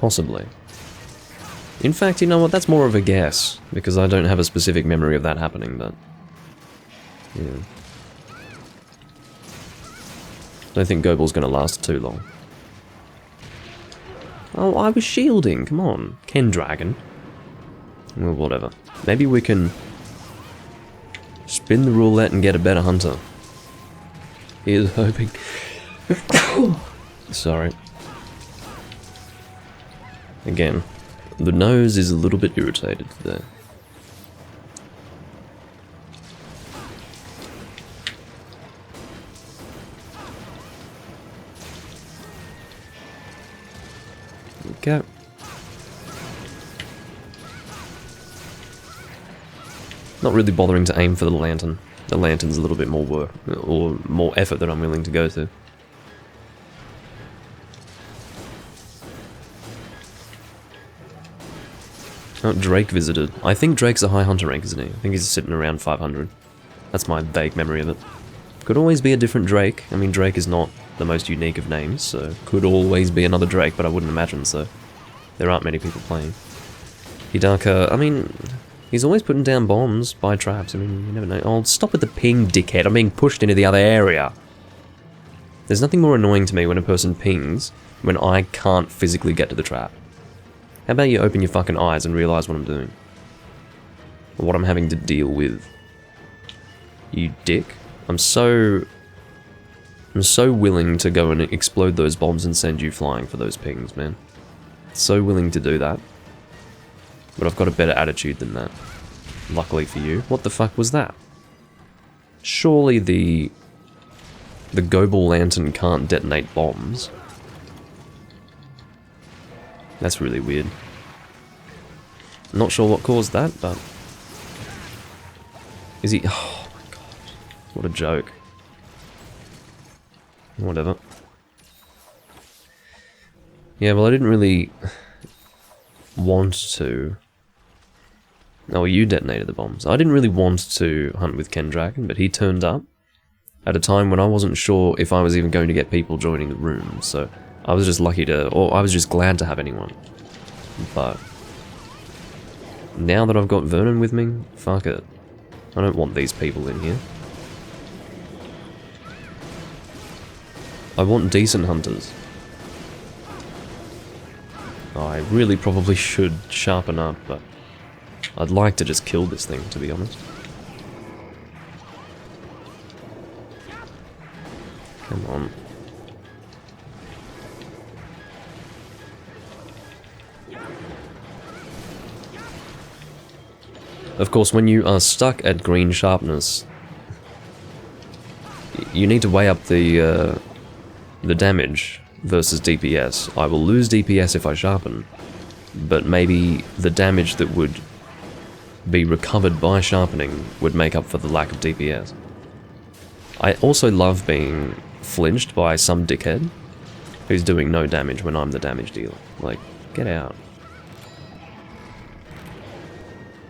Possibly. In fact, you know what, that's more of a guess, because I don't have a specific memory of that happening, but... yeah. Don't think Goebel's going to last too long. Oh, I was shielding, come on. Ken Dragon. Well, whatever. Maybe we can spin the roulette and get a better hunter. Here's hoping. Sorry. Again, the nose is a little bit irritated today. Go. Not really bothering to aim for the lantern. The lantern's a little bit more work, or more effort than I'm willing to go to. Oh, Drake visited. I think Drake's a high hunter rank, isn't he? I think he's sitting around 500. That's my vague memory of it. Could always be a different Drake. I mean, Drake is not the most unique of names, so could always be another Drake, but I wouldn't imagine so. There aren't many people playing. Hidaka, I mean, he's always putting down bombs by traps. I mean, you never know. Oh, stop with the ping, dickhead. I'm being pushed into the other area. There's nothing more annoying to me when a person pings when I can't physically get to the trap. How about you open your fucking eyes and realize what I'm doing? Or what I'm having to deal with. You dick. I'm so willing to go and explode those bombs and send you flying for those pings, man. So willing to do that. But I've got a better attitude than that. Luckily for you. What the fuck was that? Surely the Goebel lantern can't detonate bombs. That's really weird. Not sure what caused that, but... is he... oh my god. What a joke. Whatever. Yeah, well I didn't really want to... oh, you detonated the bombs. I didn't really want to hunt with Ken Dragon, but he turned up at a time when I wasn't sure if I was even going to get people joining the room, so I was just lucky to... or I was just glad to have anyone. But now that I've got Vernon with me, fuck it. I don't want these people in here. I want decent hunters. I really probably should sharpen up, but I'd like to just kill this thing, to be honest. Come on. Of course, when you are stuck at green sharpness, you need to weigh up the damage versus DPS. I will lose DPS if I sharpen, but maybe the damage that would be recovered by sharpening would make up for the lack of DPS. I also love being flinched by some dickhead who's doing no damage when I'm the damage dealer. Like, get out.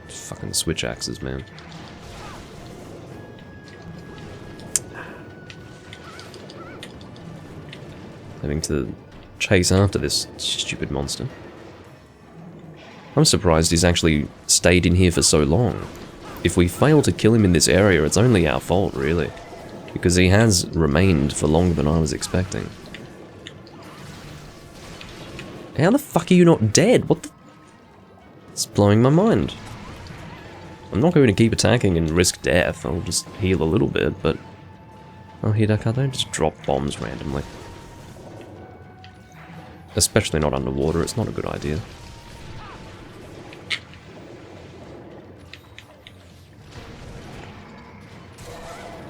Fucking switch axes, man. Having to chase after this stupid monster. I'm surprised he's actually stayed in here for so long. If we fail to kill him in this area, it's only our fault, really. Because he has remained for longer than I was expecting. How the fuck are you not dead? What the... It's blowing my mind. I'm not going to keep attacking and risk death. I'll just heal a little bit, but... Oh, Hidaka, don't just drop bombs randomly. Especially not underwater, it's not a good idea.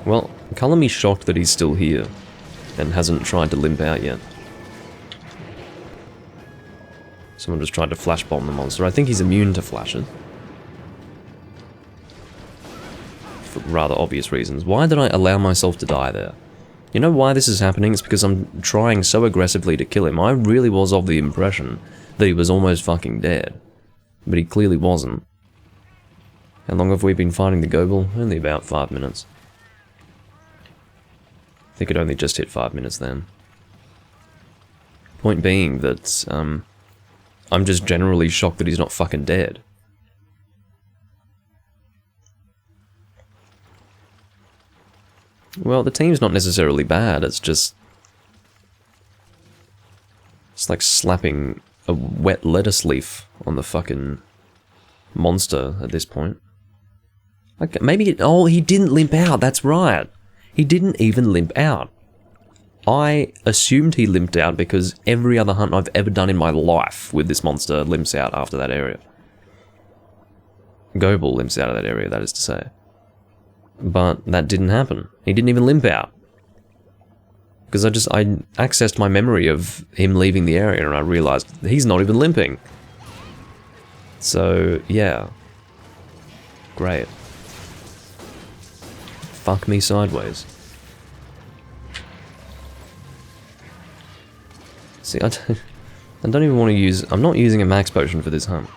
Well, colour me shocked that he's still here, and hasn't tried to limp out yet. Someone just tried to flash bomb the monster. I think he's immune to flashes. For rather obvious reasons. Why did I allow myself to die there? You know why this is happening? It's because I'm trying so aggressively to kill him. I really was of the impression that he was almost fucking dead. But he clearly wasn't. How long have we been fighting the Goebel? Only about 5 minutes. I think it only just hit 5 minutes then. Point being that, I'm just generally shocked that he's not fucking dead. Well, the team's not necessarily bad, it's just... It's like slapping a wet lettuce leaf on the fucking monster at this point. Okay, maybe... Oh, he didn't limp out, that's right. He didn't even limp out. I assumed he limped out because every other hunt I've ever done in my life with this monster limps out after that area. Goebel limps out of that area, that is to say. But that didn't happen. He didn't even limp out. Because I accessed my memory of him leaving the area and I realized he's not even limping. So, yeah. Great. Fuck me sideways. See, I don't even want to use... I'm not using a max potion for this hunt.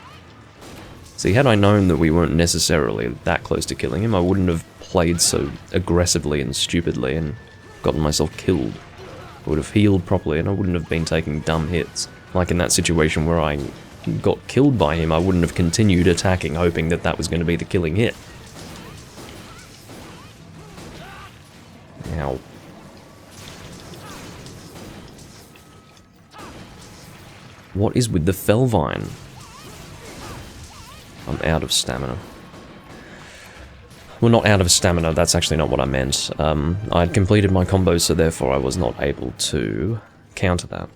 See, had I known that we weren't necessarily that close to killing him, I wouldn't have played so aggressively and stupidly and gotten myself killed. I would have healed properly and I wouldn't have been taking dumb hits. Like in that situation where I got killed by him, I wouldn't have continued attacking hoping that that was going to be the killing hit. Ow. What is with the Felvine? I'm out of stamina. Well, not out of stamina, that's actually not what I meant. I'd completed my combo, so therefore I was not able to counter that.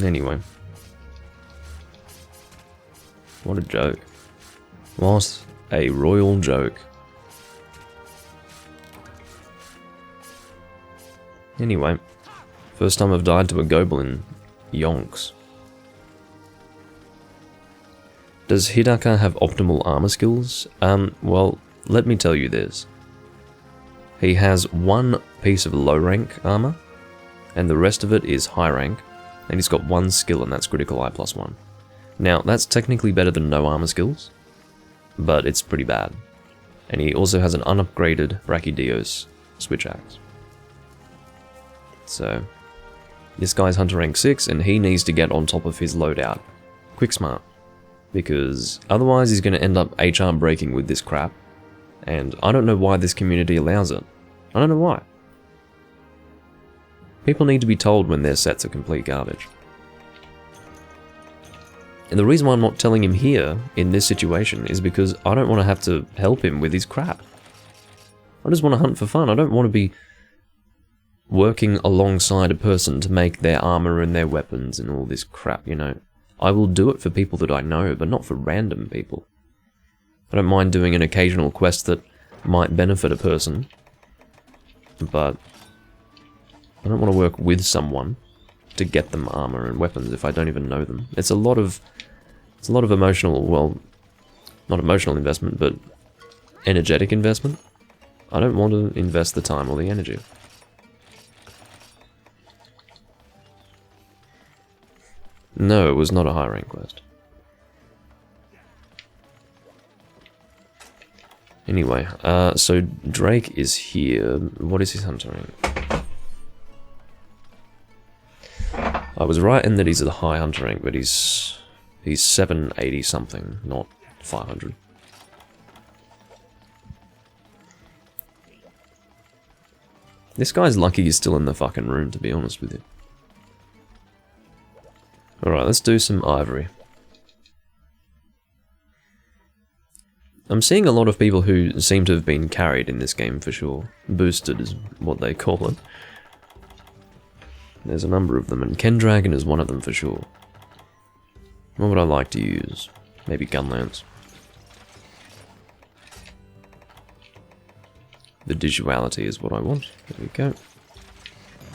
Anyway. What a joke. What a royal joke. Anyway. First time I've died to a Goebel in yonks. Does Hidaka have optimal armor skills? Well, let me tell you this. He has one piece of low rank armor, and the rest of it is high rank, and he's got one skill and that's critical eye +1. Now, that's technically better than no armor skills, but it's pretty bad. And he also has an unupgraded Brachydios switch axe. So, this guy's Hunter rank 6 and he needs to get on top of his loadout. Quick smart. Because otherwise he's going to end up HR breaking with this crap. And I don't know why this community allows it. I don't know why. People need to be told when their sets are complete garbage. And the reason why I'm not telling him here, in this situation, is because I don't want to have to help him with his crap. I just want to hunt for fun. I don't want to be working alongside a person to make their armor and their weapons and all this crap, you know. I will do it for people that I know, but not for random people. I don't mind doing an occasional quest that might benefit a person, but I don't want to work with someone to get them armor and weapons if I don't even know them. It's a lot of emotional, well, not emotional investment, but energetic investment. I don't want to invest the time or the energy. No, it was not a high rank quest. Anyway, so Drake is here. What is his hunter rank? I was right in that he's at a high hunter rank, but he's 780 something, not 500. This guy's lucky he's still in the fucking room, to be honest with you. Alright, let's do some ivory. I'm seeing a lot of people who seem to have been carried in this game for sure. Boosted is what they call it. There's a number of them, and Kendragon is one of them for sure. What would I like to use? Maybe Gunlance. The visuality is what I want. There we go.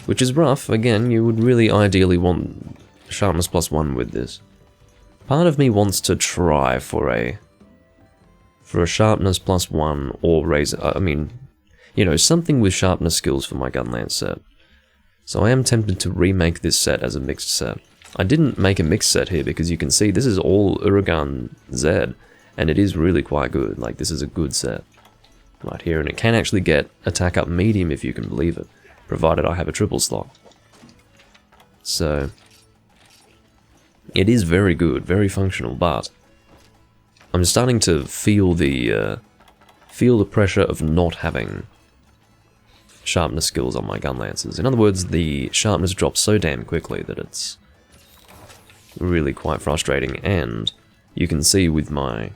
Which is rough. Again, you would really ideally want sharpness +1 with this. Part of me wants to try for a sharpness +1 or razor. I mean, you know, something with sharpness skills for my Gunlance set. So I am tempted to remake this set as a mixed set. I didn't make a mixed set here because you can see this is all Uragan Z, and it is really quite good. Like, this is a good set right here, and it can actually get attack up medium if you can believe it, provided I have a triple slot. So it is very good, very functional, but I'm starting to feel the pressure of not having sharpness skills on my Gunlances. In other words, the sharpness drops so damn quickly that it's really quite frustrating, and you can see with my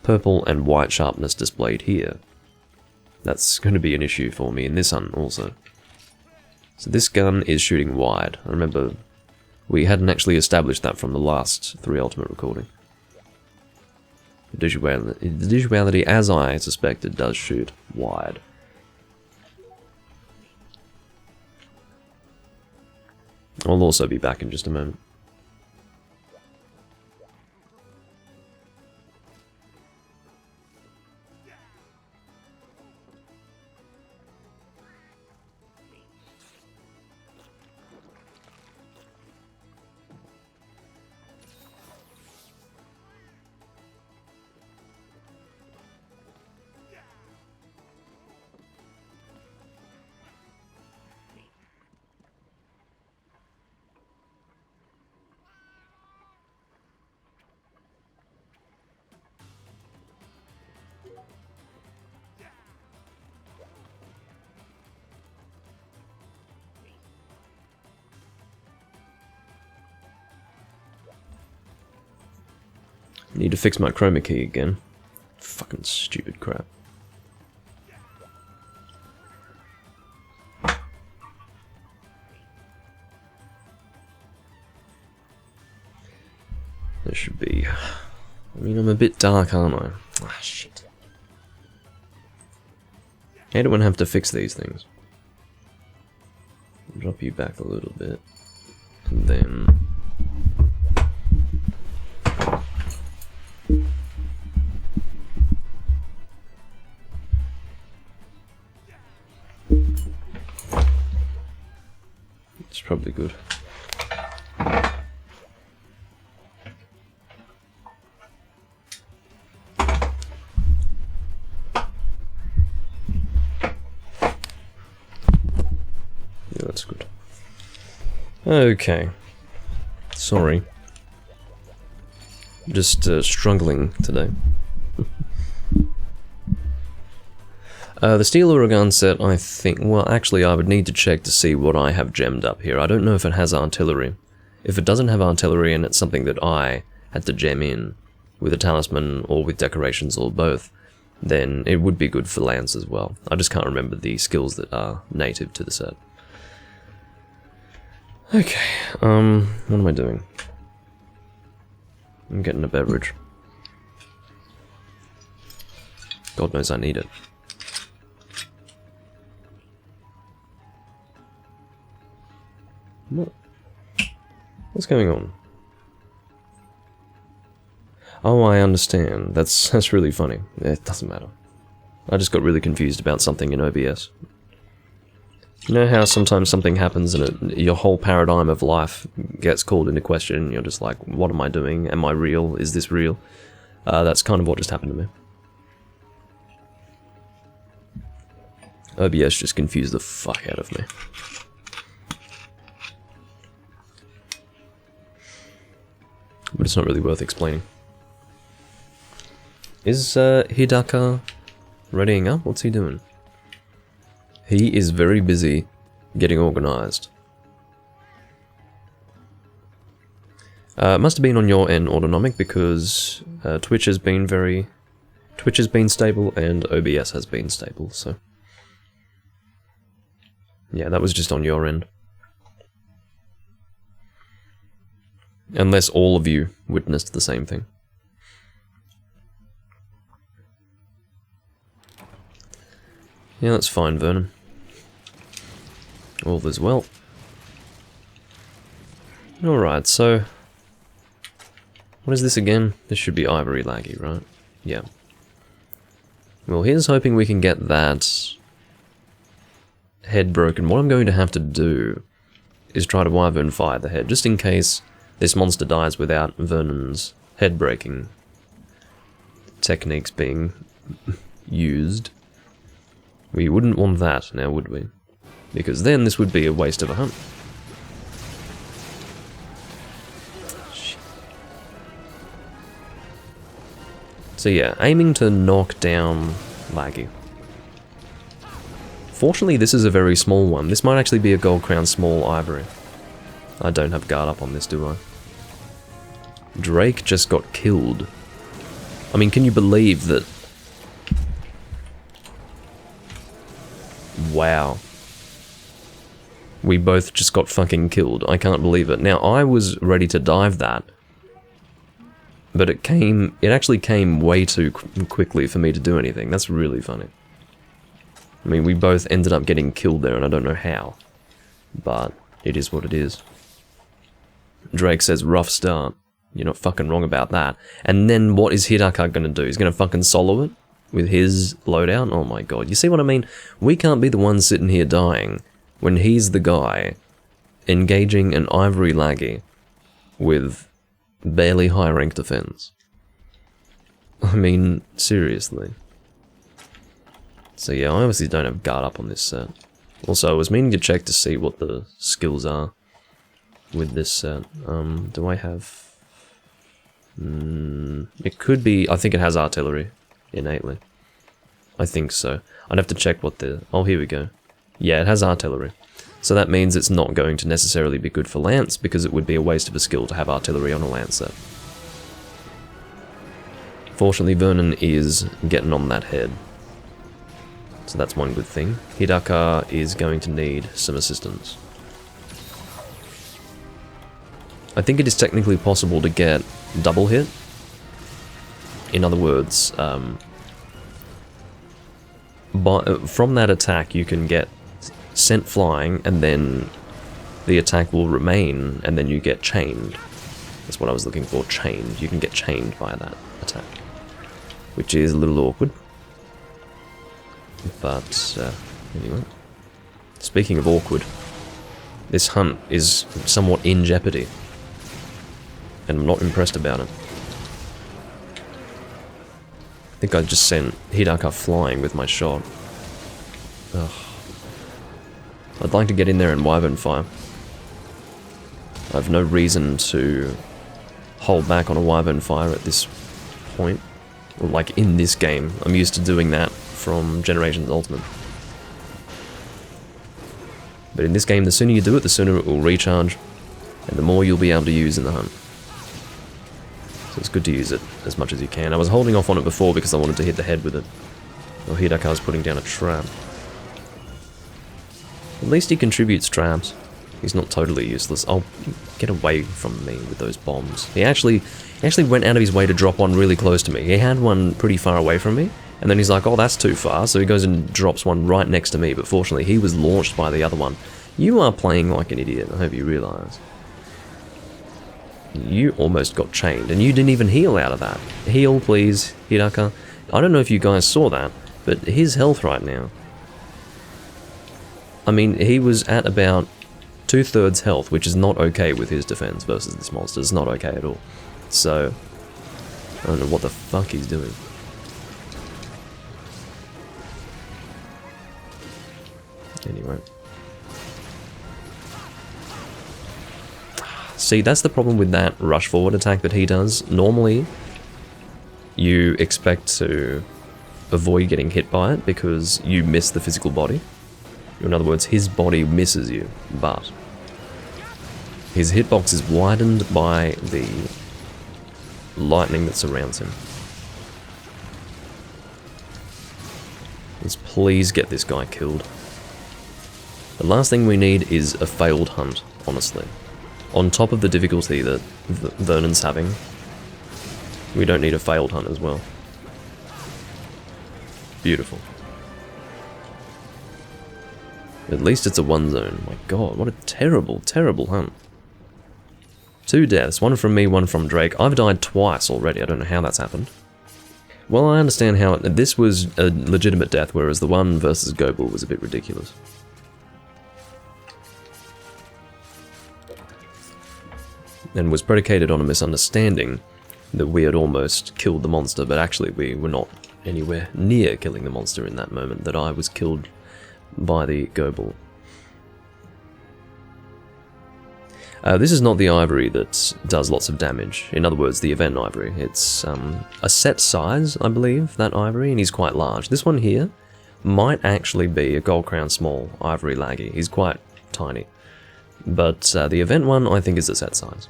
purple and white sharpness displayed here, that's going to be an issue for me in this hunt also. So this gun is shooting wide. I remember we hadn't actually established that from the last 3 Ultimate recording. The visuality, as I suspected, does shoot wide. I'll also be back in just a moment. Need to fix my chroma key again. Fucking stupid crap. There should be... I mean, I'm a bit dark, aren't I? Ah, shit. I hate it when I have to fix these things. Drop you back a little bit. And then... it's probably good. Yeah, that's good. Okay. Sorry. Just struggling today. The Steel Uragan set, I think... well, actually, I would need to check to see what I have gemmed up here. I don't know if it has artillery. If it doesn't have artillery and it's something that I had to gem in with a talisman or with decorations or both, then it would be good for Lance as well. I just can't remember the skills that are native to the set. Okay, what am I doing? I'm getting a beverage. God knows I need it. What's going on? Oh, I understand. That's really funny. It doesn't matter. I just got really confused about something in OBS. You know how sometimes something happens and your whole paradigm of life gets called into question and you're just like, what am I doing? Am I real? Is this real? That's kind of what just happened to me. OBS just confused the fuck out of me. But it's not really worth explaining. Is Hidaka readying up? What's he doing? He is very busy getting organized. Must have been on your end, Autonomic, because Twitch has been stable and OBS has been stable, so... Yeah, that was just on your end. Unless all of you witnessed the same thing. Yeah, that's fine, Vernon. All is well. Alright, so... What is this again? This should be Ivory Laggy, right? Yeah. Well, here's hoping we can get that head broken. What I'm going to have to do is try to Wyvern fire the head, just in case this monster dies without Vernon's head breaking techniques being used. We wouldn't want that now, would we? Because then this would be a waste of a hunt. Shit. So yeah, aiming to knock down Laggy. Fortunately, this is a very small one. This might actually be a Gold Crown Small Ivory. I don't have guard up on this, do I? Drake just got killed. I mean, can you believe that? Wow. We both just got fucking killed. I can't believe it. Now, I was ready to dive that, but it actually came way too quickly for me to do anything. That's really funny. I mean, we both ended up getting killed there, and I don't know how. But it is what it is. Drake says, rough start. You're not fucking wrong about that. And then what is Hidaka gonna do? He's gonna fucking solo it with his loadout? Oh my god. You see what I mean? We can't be the ones sitting here dying when he's the guy engaging an Ivory Laggy with barely high rank defense. I mean, seriously. So yeah, I obviously don't have guard up on this set. Also, I was meaning to check to see what the skills are with this set. Do I have... it could be... I think it has artillery, innately. I think so. I'd have to check what the... Oh, here we go. Yeah, it has artillery. So that means it's not going to necessarily be good for Lance, because it would be a waste of a skill to have artillery on a Lance set. Fortunately, Vernon is getting on that head. So that's one good thing. Hidaka is going to need some assistance. I think it is technically possible to get double hit. In other words, from that attack you can get sent flying and then the attack will remain and then you get chained. That's what I was looking for, chained. You can get chained by that attack, which is a little awkward. But, anyway. Speaking of awkward, this hunt is somewhat in jeopardy. And I'm not impressed about it. I think I just sent Hidaka flying with my shot. Ugh. I'd like to get in there and Wyvern fire. I have no reason to hold back on a Wyvern fire at this point. Or like in this game. I'm used to doing that from Generations Ultimate. But in this game, the sooner you do it, the sooner it will recharge, and the more you'll be able to use in the hunt. So it's good to use it as much as you can. I was holding off on it before because I wanted to hit the head with it. Or Hidaka's putting down a trap. At least he contributes traps. He's not totally useless. Oh, get away from me with those bombs. He actually went out of his way to drop one really close to me. He had one pretty far away from me, and then he's like, oh, that's too far, so he goes and drops one right next to me, but fortunately he was launched by the other one. You are playing like an idiot, I hope you realise. You almost got chained, and you didn't even heal out of that. Heal, please, Hidaka. I don't know if you guys saw that, but his health right now. I mean, he was at about 2/3 health, which is not okay with his defense versus this monster. It's not okay at all. So, I don't know what the fuck he's doing. Anyway. See, that's the problem with that rush forward attack that he does. Normally, you expect to avoid getting hit by it because you miss the physical body. In other words, his body misses you, but his hitbox is widened by the lightning that surrounds him. Let's please get this guy killed. The last thing we need is a failed hunt, honestly. On top of the difficulty that Vernon's having, we don't need a failed hunt as well. Beautiful. At least it's a one zone. My god, what a terrible, terrible hunt. 2 deaths, one from me, one from Drake. I've died twice already, I don't know how that's happened. Well, I understand how this was a legitimate death, whereas the one versus Goebel was a bit ridiculous. And was predicated on a misunderstanding that we had almost killed the monster, but actually we were not anywhere near killing the monster in that moment, that I was killed by the Goebel. This is not the ivory that does lots of damage. In other words, the event ivory. It's a set size, I believe, that ivory, and he's quite large. This one here might actually be a Gold Crown Small ivory laggy. He's quite tiny. But the event one, I think, is a set size.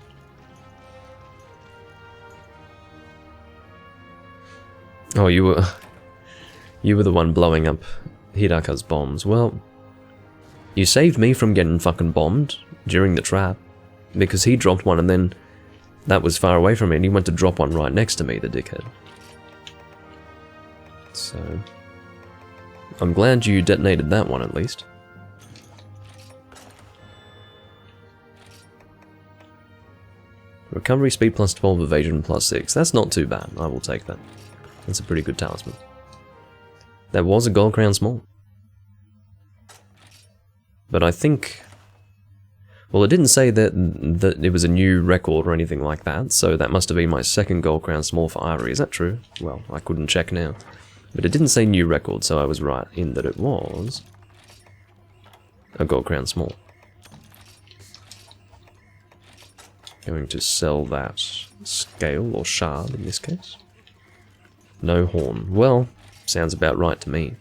Oh, you were the one blowing up Hidaka's bombs. Well, you saved me from getting fucking bombed during the trap, because he dropped one and then that was far away from me and he went to drop one right next to me, the dickhead. So, I'm glad you detonated that one at least. Recovery speed plus 12, evasion plus 6. That's not too bad, I will take that. That's a pretty good talisman. That was a Gold Crown Small. But I think... well, it didn't say that it was a new record or anything like that, so that must have been my second Gold Crown Small for Ivory. Is that true? Well, I couldn't check now. But it didn't say new record, so I was right in that it was a Gold Crown Small. Going to sell that scale, or shard in this case. No horn. Well, sounds about right to me.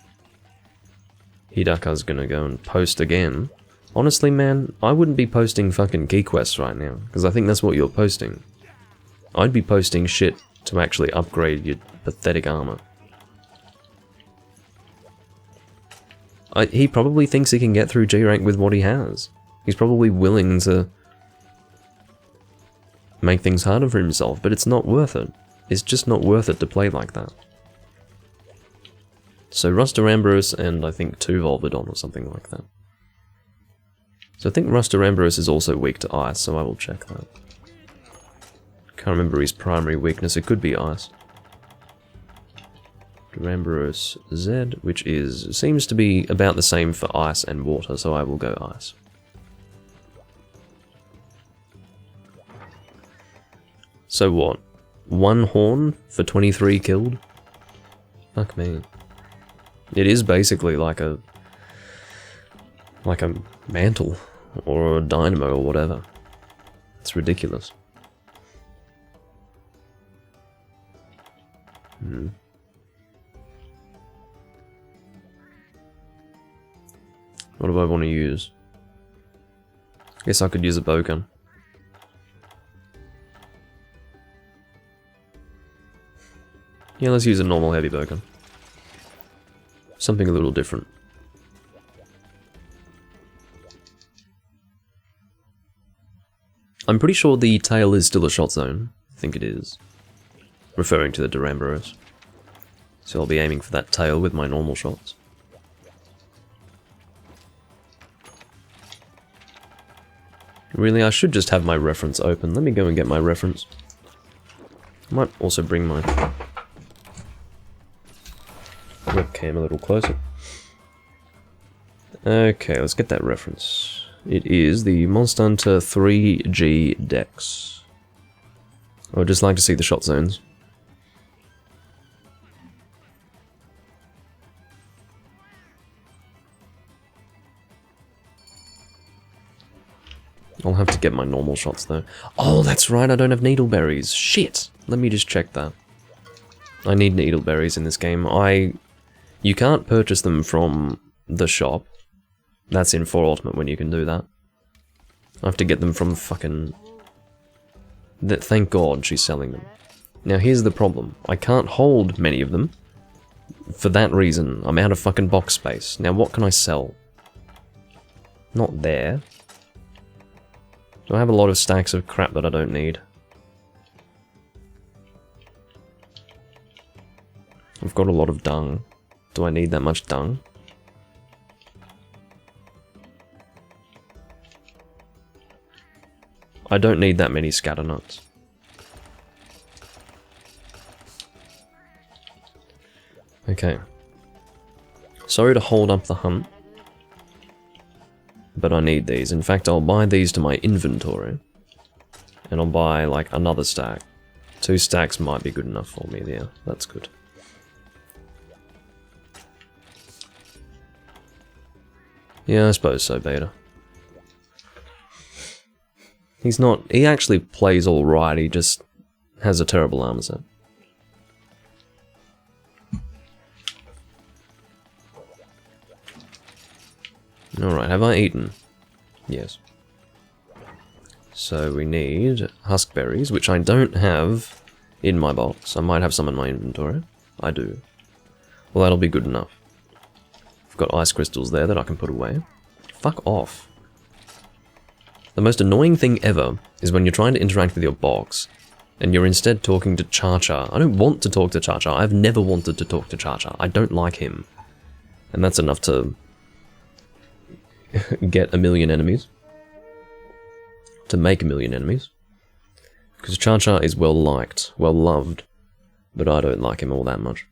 Hidaka's gonna go and post again. Honestly, man, I wouldn't be posting fucking key quests right now, because I think that's what you're posting. I'd be posting shit to actually upgrade your pathetic armor. He probably thinks he can get through G-Rank with what he has. He's probably willing to make things harder for himself, but it's not worth it. It's just not worth it to play like that. So Ruster-Ambrose and I think 2 Volvidon or something like that. So I think Ruster-Ambrose is also weak to ice, so I will check that. Can't remember his primary weakness, it could be ice. Ambrose Z, which seems to be about the same for ice and water, so I will go ice. So what? 1 horn for 23 killed? Fuck me. It is basically like a mantle or a dynamo or whatever. It's ridiculous. What do I want to use? Guess I could use a bowgun. Yeah, let's use a normal heavy bowgun. Something a little different. I'm pretty sure the tail is still a shot zone. I think it is. Referring to the Duramboros. So I'll be aiming for that tail with my normal shots. Really, I should just have my reference open. Let me go and get my reference. I might also bring my webcam a little closer. Okay, let's get that reference. It is the Monster Hunter 3G Dex. I would just like to see the shot zones. I'll have to get my normal shots though. Oh, that's right, I don't have needleberries. Shit! Let me just check that. I need needleberries in this game. You can't purchase them from the shop. That's in 4 Ultimate when you can do that. I have to get them from fucking... Thank God she's selling them. Now here's the problem. I can't hold many of them. For that reason, I'm out of fucking box space. Now what can I sell? Not there. Do I have a lot of stacks of crap that I don't need? I've got a lot of dung. Do I need that much dung? I don't need that many scatter nuts. Okay. Sorry to hold up the hunt, but I need these. In fact, I'll buy these to my inventory, and I'll buy like another stack. 2 stacks might be good enough for me. Yeah, that's good. Yeah, I suppose so, Beta. He actually plays alright, he just has a terrible armor set. Alright, have I eaten? Yes. So we need huskberries, which I don't have in my box. I might have some in my inventory. I do. Well, that'll be good enough. I've got ice crystals there that I can put away. Fuck off. The most annoying thing ever is when you're trying to interact with your box, and you're instead talking to Cha-Cha. I don't want to talk to Cha-Cha. I've never wanted to talk to Cha-Cha. I don't like him. And that's enough to get 1,000,000 enemies. To make 1,000,000 enemies. Because Cha-Cha is well liked, well loved, but I don't like him all that much.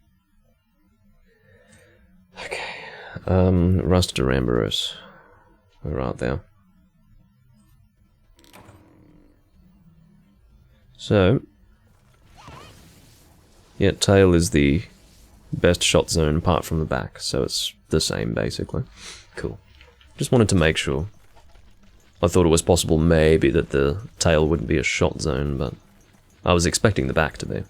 Okay. Rust Duramboros. We're out there. So, yeah, tail is the best shot zone apart from the back, so it's the same basically. Cool. Just wanted to make sure. I thought it was possible maybe that the tail wouldn't be a shot zone, but I was expecting the back to be.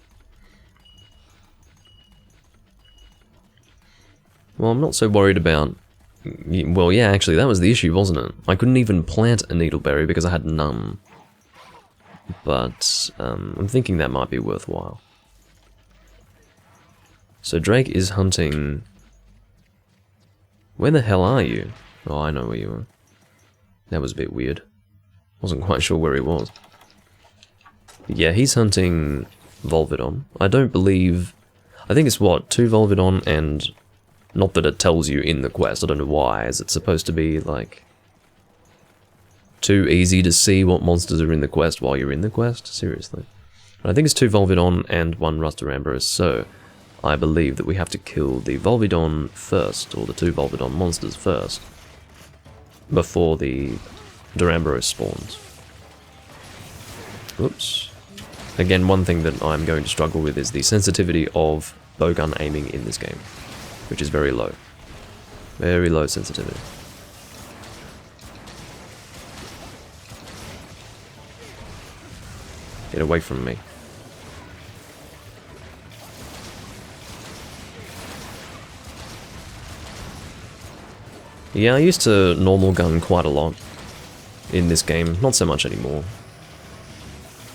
Well, I'm not so worried about... Well, yeah, actually, that was the issue, wasn't it? I couldn't even plant a needleberry because I had none. But I'm thinking that might be worthwhile. So Drake is hunting... Where the hell are you? Oh, I know where you are. That was a bit weird. Wasn't quite sure where he was. But yeah, he's hunting Volvidon. I don't believe... I think it's what, 2 Volvidon and... Not that it tells you in the quest, I don't know why. Is it supposed to be like... too easy to see what monsters are in the quest while you're in the quest? Seriously. But I think it's 2 Volvidon and 1 Rust Duramboros, so I believe that we have to kill the Volvidon first, or the 2 Volvidon monsters first, before the Duramboros spawns. Oops. Again, one thing that I'm going to struggle with is the sensitivity of bowgun aiming in this game, which is very low. Very low sensitivity. Get away from me. Yeah, I used to normal gun quite a lot in this game, not so much anymore.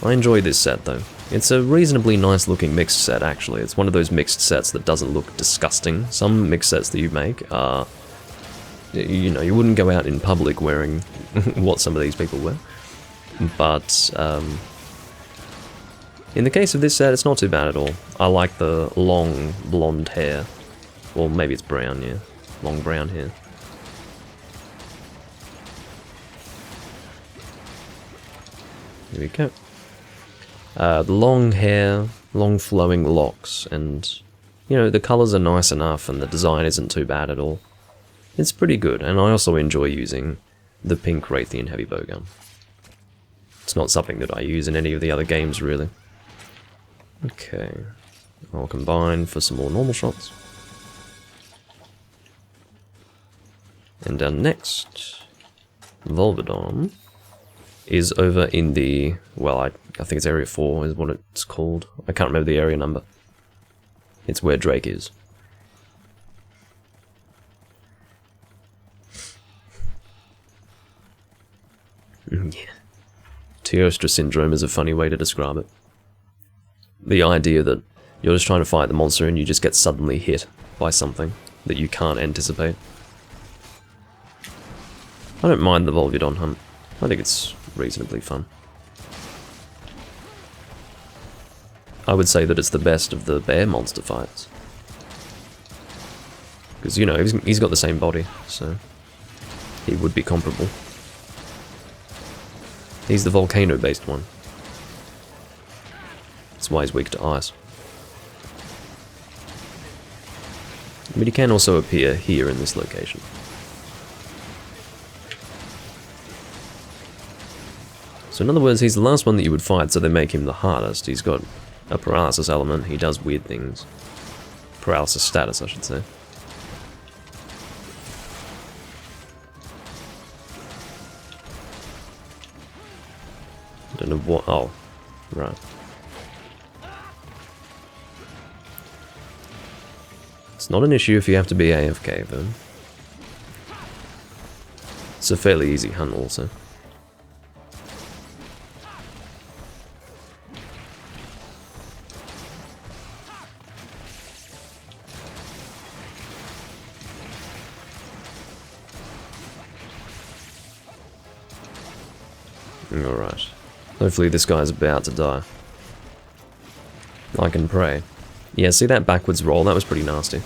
I enjoy this set though. It's a reasonably nice looking mixed set, actually. It's one of those mixed sets that doesn't look disgusting. Some mixed sets that you make are, you know, you wouldn't go out in public wearing what some of these people wear. But in the case of this set, it's not too bad at all. I like the long blonde hair. Or maybe it's brown, yeah. Long brown hair. Here we go. The long hair, long flowing locks, and, you know, the colours are nice enough and the design isn't too bad at all. It's pretty good, and I also enjoy using the pink Raytheon heavy bowgun. It's not something that I use in any of the other games, really. Okay, I'll combine for some more normal shots. And our next Volvidon is over in the, well, I think it's Area 4 is what it's called. I can't remember the area number. It's where Drake is. Yeah. Teostra syndrome is a funny way to describe it. The idea that you're just trying to fight the monster and you just get suddenly hit by something that you can't anticipate. I don't mind the Volvidon hunt. I think it's reasonably fun. I would say that it's the best of the bear monster fights. Because, you know, he's got the same body, so he would be comparable. He's the volcano-based one. That's why he's weak to ice. But he can also appear here in this location. So in other words, he's the last one that you would fight, so they make him the hardest. He's got a paralysis element, he does weird things. Paralysis status, I should say. I don't know what... oh, right. It's not an issue if you have to be AFK, though. It's a fairly easy hunt, also. Alright. Hopefully this guy's about to die. I can pray. Yeah, see that backwards roll? That was pretty nasty.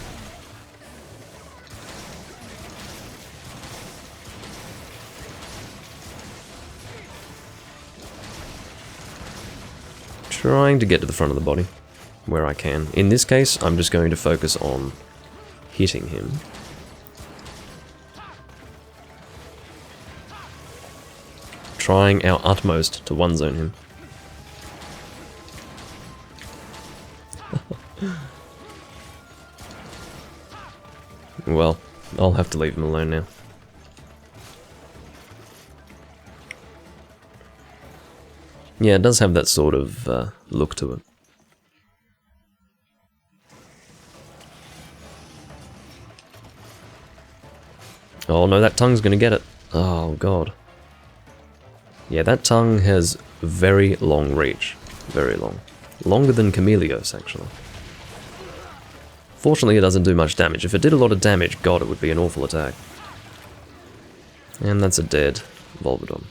Trying to get to the front of the body, where I can. In this case, I'm just going to focus on hitting him. Trying our utmost to one-zone him. Well, I'll have to leave him alone now. Yeah, it does have that sort of look to it. Oh no, that tongue's gonna get it. Oh god. Yeah, that tongue has very long reach. Very long. Longer than Chameleos, actually. Fortunately, it doesn't do much damage. If it did a lot of damage, god, it would be an awful attack. And that's a dead Volvidon.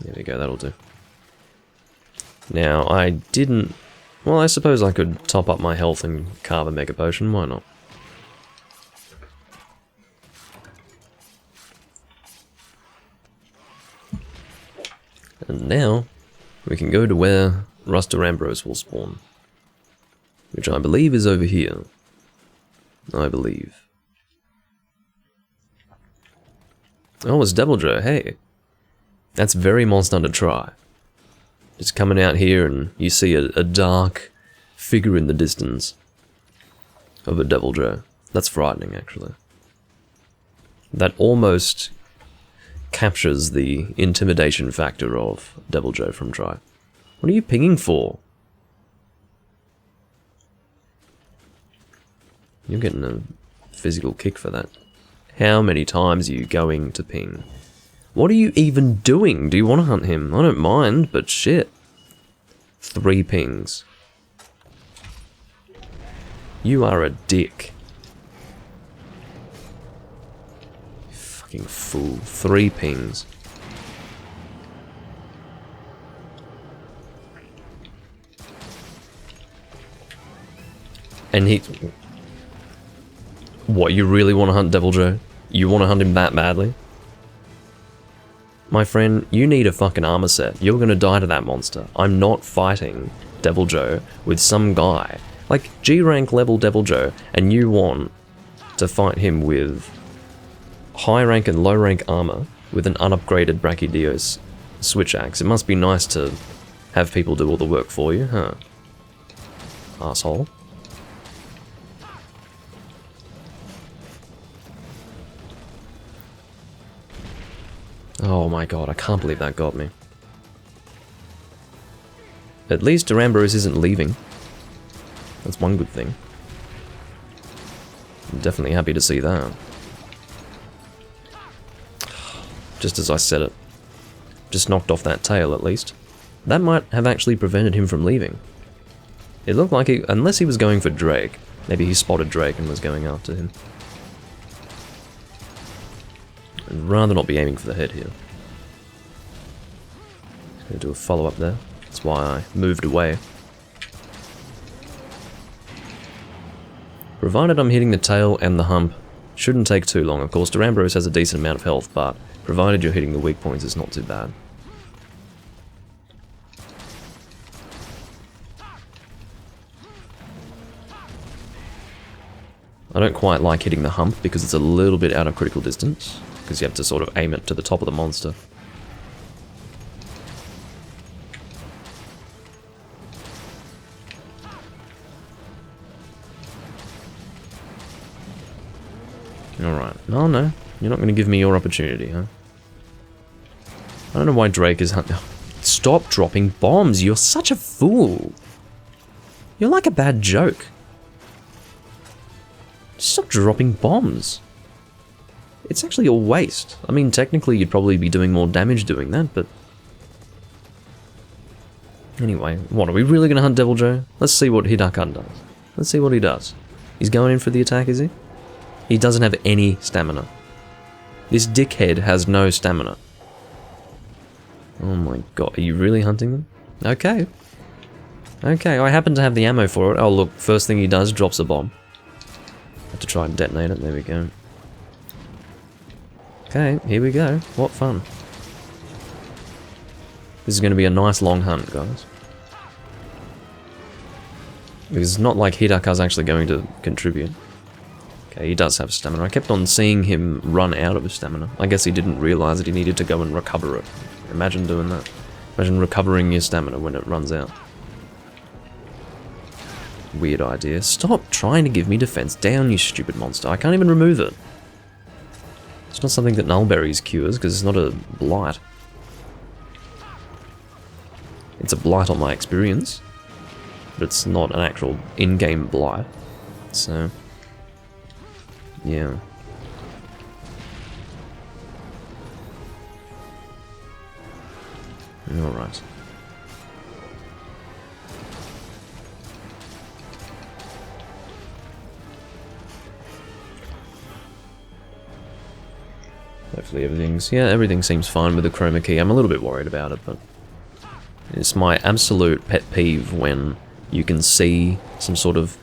There we go, that'll do. Now, I didn't... well, I suppose I could top up my health and carve a Mega Potion, why not? And now, we can go to where Rustarambros will spawn. Which I believe is over here. I believe. Oh, it's Deviljho, hey! That's very Monster Hunter Tri. Just coming out here and you see a dark figure in the distance of a Deviljho. That's frightening, actually. That almost captures the intimidation factor of Deviljho from Tri. What are you pinging for? You're getting a physical kick for that. How many times are you going to ping? What are you even doing? Do you want to hunt him? I don't mind, but shit. 3 pings. You are a dick. You fucking fool. 3 pings. And he... What, you really want to hunt Devil Joe? You want to hunt him that badly? My friend, you need a fucking armor set. You're gonna die to that monster. I'm not fighting Devil Joe with some guy. Like, G rank level Devil Joe, and you want to fight him with high rank and low rank armor with an unupgraded Brachydios switch axe. It must be nice to have people do all the work for you, huh? Asshole. Oh my god, I can't believe that got me. At least Duramboros isn't leaving. That's one good thing. I'm definitely happy to see that. Just as I said it. Just knocked off that tail, at least. That might have actually prevented him from leaving. It looked like he... Unless he was going for Drake. Maybe he spotted Drake and was going after him. I'd rather not be aiming for the head here. Gonna do a follow-up there. That's why I moved away. Provided I'm hitting the tail and the hump, shouldn't take too long. Of course, Duramboros has a decent amount of health, but provided you're hitting the weak points, it's not too bad. I don't quite like hitting the hump because it's a little bit out of critical distance, because you have to sort of aim it to the top of the monster. Alright. Oh no, you're not going to give me your opportunity, huh? I don't know why Drake is hunting. Stop dropping bombs, you're such a fool. You're like a bad joke. Stop dropping bombs. It's actually a waste. I mean, technically you'd probably be doing more damage doing that, but... Anyway, what, are we really going to hunt Devil Joe? Let's see what Hidakan does. Let's see what he does. He's going in for the attack, is he? He doesn't have any stamina. This dickhead has no stamina. Oh my god, are you really hunting them? Okay. Okay, I happen to have the ammo for it. Oh look, first thing he does, drops a bomb. Have to try and detonate it, there we go. Okay, here we go. What fun. This is going to be a nice long hunt, guys. Because it's not like Hidaka's actually going to contribute. Okay, he does have stamina. I kept on seeing him run out of his stamina. I guess he didn't realize that he needed to go and recover it. Imagine doing that. Imagine recovering your stamina when it runs out. Weird idea. Stop trying to give me defense down, you stupid monster. I can't even remove it. It's not something that Nullberries cures, because it's not a blight. It's a blight on my experience. But it's not an actual in-game blight. So... yeah. Alright. Hopefully everything seems fine with the chroma key. I'm a little bit worried about it, but it's my absolute pet peeve when you can see some sort of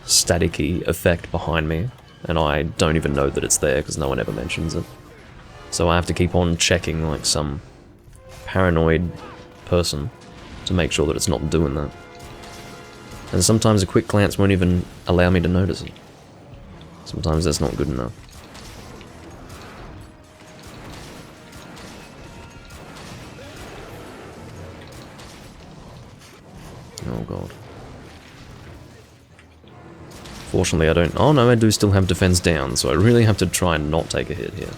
staticky effect behind me, and I don't even know that it's there because no one ever mentions it. So I have to keep on checking like some paranoid person to make sure that it's not doing that. And sometimes a quick glance won't even allow me to notice it. Sometimes that's not good enough. Oh god. Fortunately I don't... oh no, I do still have defense down, so I really have to try and not take a hit here.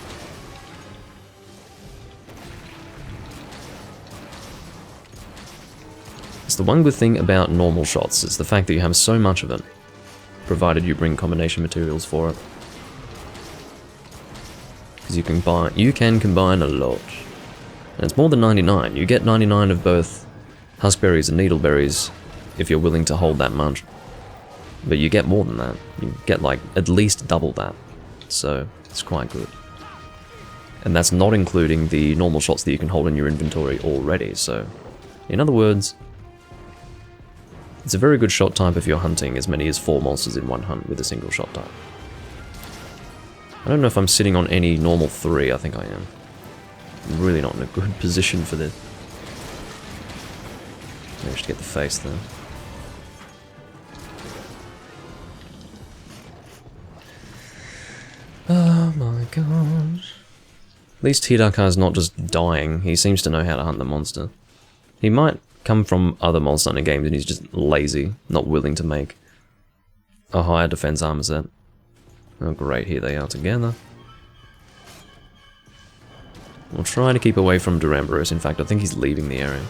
It's the one good thing about normal shots, is the fact that you have so much of it, provided you bring combination materials for it. Because you can combine a lot. And it's more than 99. You get 99 of both huskberries and needleberries if you're willing to hold that much. But you get more than that. You get like at least double that. So it's quite good. And that's not including the normal shots that you can hold in your inventory already. So in other words, it's a very good shot type if you're hunting as many as 4 monsters in one hunt with a single shot type. I don't know if I'm sitting on any normal 3, I think I am. I'm really not in a good position for this. Managed to get the face though. Oh my gosh. At least Hidaka's not just dying, he seems to know how to hunt the monster. He might come from other monster hunter games and he's just lazy, not willing to make a higher defense armor set. Oh great, here they are together. We'll try to keep away from Duramboros, in fact I think he's leaving the area.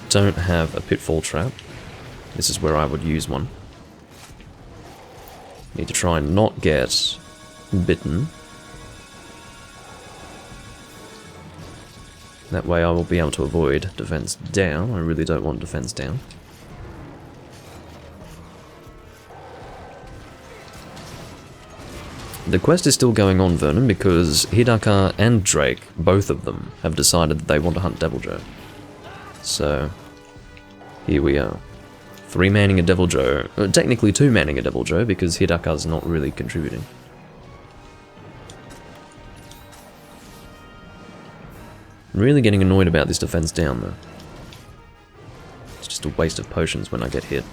Don't have a pitfall trap. This is where I would use one. Need to try and not get bitten. That way I will be able to avoid defense down. I really don't want defense down. The quest is still going on, Vernon, because Hidaka and Drake, both of them, have decided that they want to hunt Deviljho. So, here we are. 3-manning a Deviljho, technically 2-manning a Deviljho, because Hidaka's not really contributing. I'm really getting annoyed about this defense down, though. It's just a waste of potions when I get hit.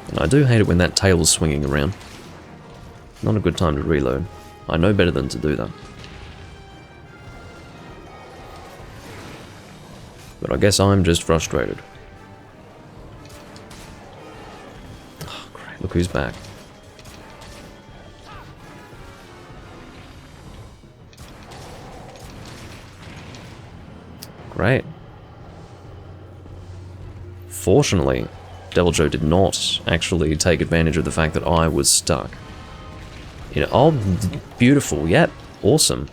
And I do hate it when that tail is swinging around. Not a good time to reload. I know better than to do that. But I guess I'm just frustrated. Oh, great. Look who's back. Great. Fortunately, Deviljho did not actually take advantage of the fact that I was stuck. You know, oh, beautiful, yep, awesome.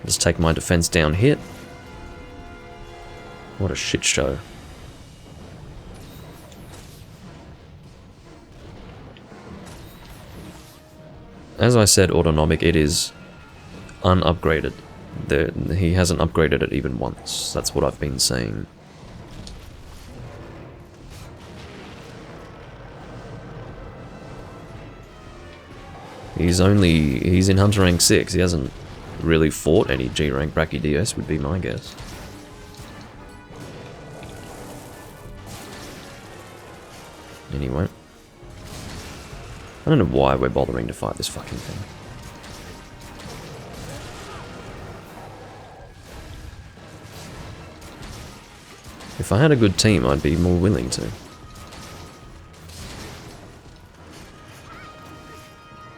Just take my defense down hit. What a shit show. As I said, Autonomic, it is unupgraded. He hasn't upgraded it even once. That's what I've been saying. He's in Hunter rank 6, he hasn't really fought any G rank Brachydios, would be my guess. Anyway. I don't know why we're bothering to fight this fucking thing. If I had a good team, I'd be more willing to.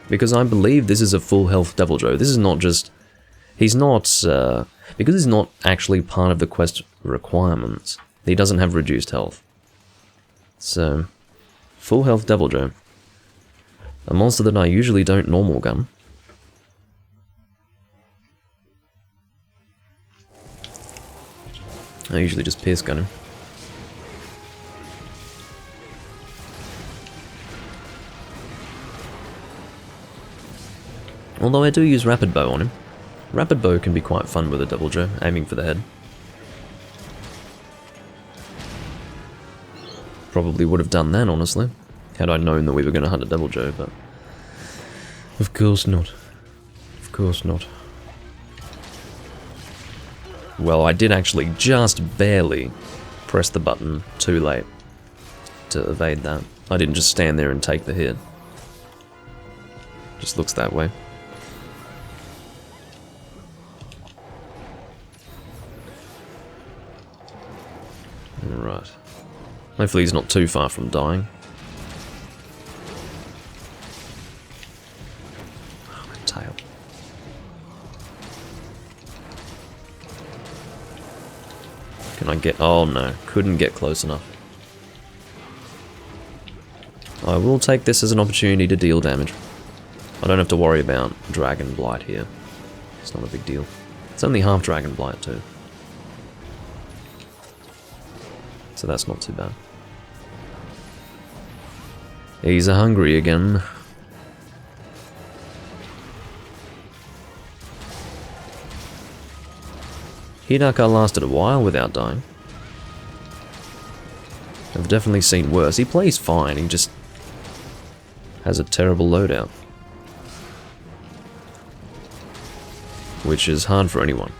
Because I believe this is a full health Deviljho. This is not just... He's not... because he's not actually part of the quest requirements, he doesn't have reduced health. So... Full health Deviljho. A monster that I usually don't normal gun. I usually just pierce gun him. Although I do use Rapid Bow on him. Rapid Bow can be quite fun with a Deviljho, aiming for the head. Probably would have done that, honestly, had I known that we were going to hunt a Deviljho, but... Of course not. Of course not. Well, I did actually just barely press the button too late to evade that. I didn't just stand there and take the hit. Just looks that way. Right. Hopefully he's not too far from dying. Oh, my tail. Can I get... Oh no, couldn't get close enough. I will take this as an opportunity to deal damage. I don't have to worry about Dragon Blight here. It's not a big deal. It's only half Dragon Blight too. So that's not too bad. He's hungry again. Hidaka lasted a while without dying. I've definitely seen worse. He plays fine, he just has a terrible loadout. Which is hard for anyone.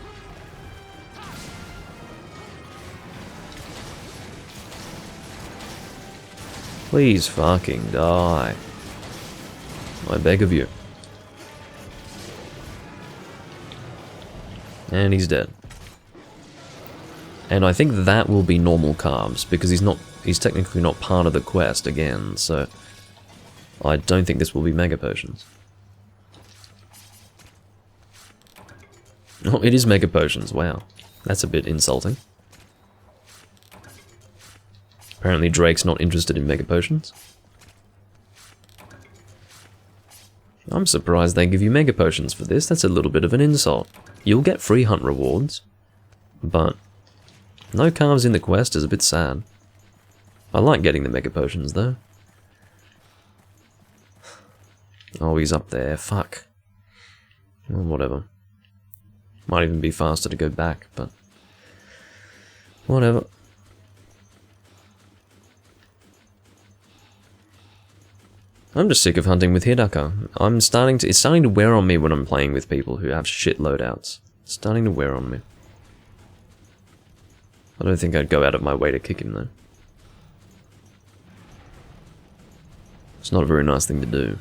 Please fucking die. I beg of you. And he's dead. And I think that will be normal carbs, because he's technically not part of the quest again, so I don't think this will be Mega Potions. Oh, it is Mega Potions, wow. That's a bit insulting. Apparently Drake's not interested in Mega Potions. I'm surprised they give you Mega Potions for this, that's a little bit of an insult. You'll get free hunt rewards, but no carves in the quest is a bit sad. I like getting the Mega Potions though. Oh, he's up there, fuck. Well, whatever. Might even be faster to go back, but whatever. I'm just sick of hunting with Hidaka. It's starting to wear on me when I'm playing with people who have shit loadouts. It's starting to wear on me. I don't think I'd go out of my way to kick him though. It's not a very nice thing to do.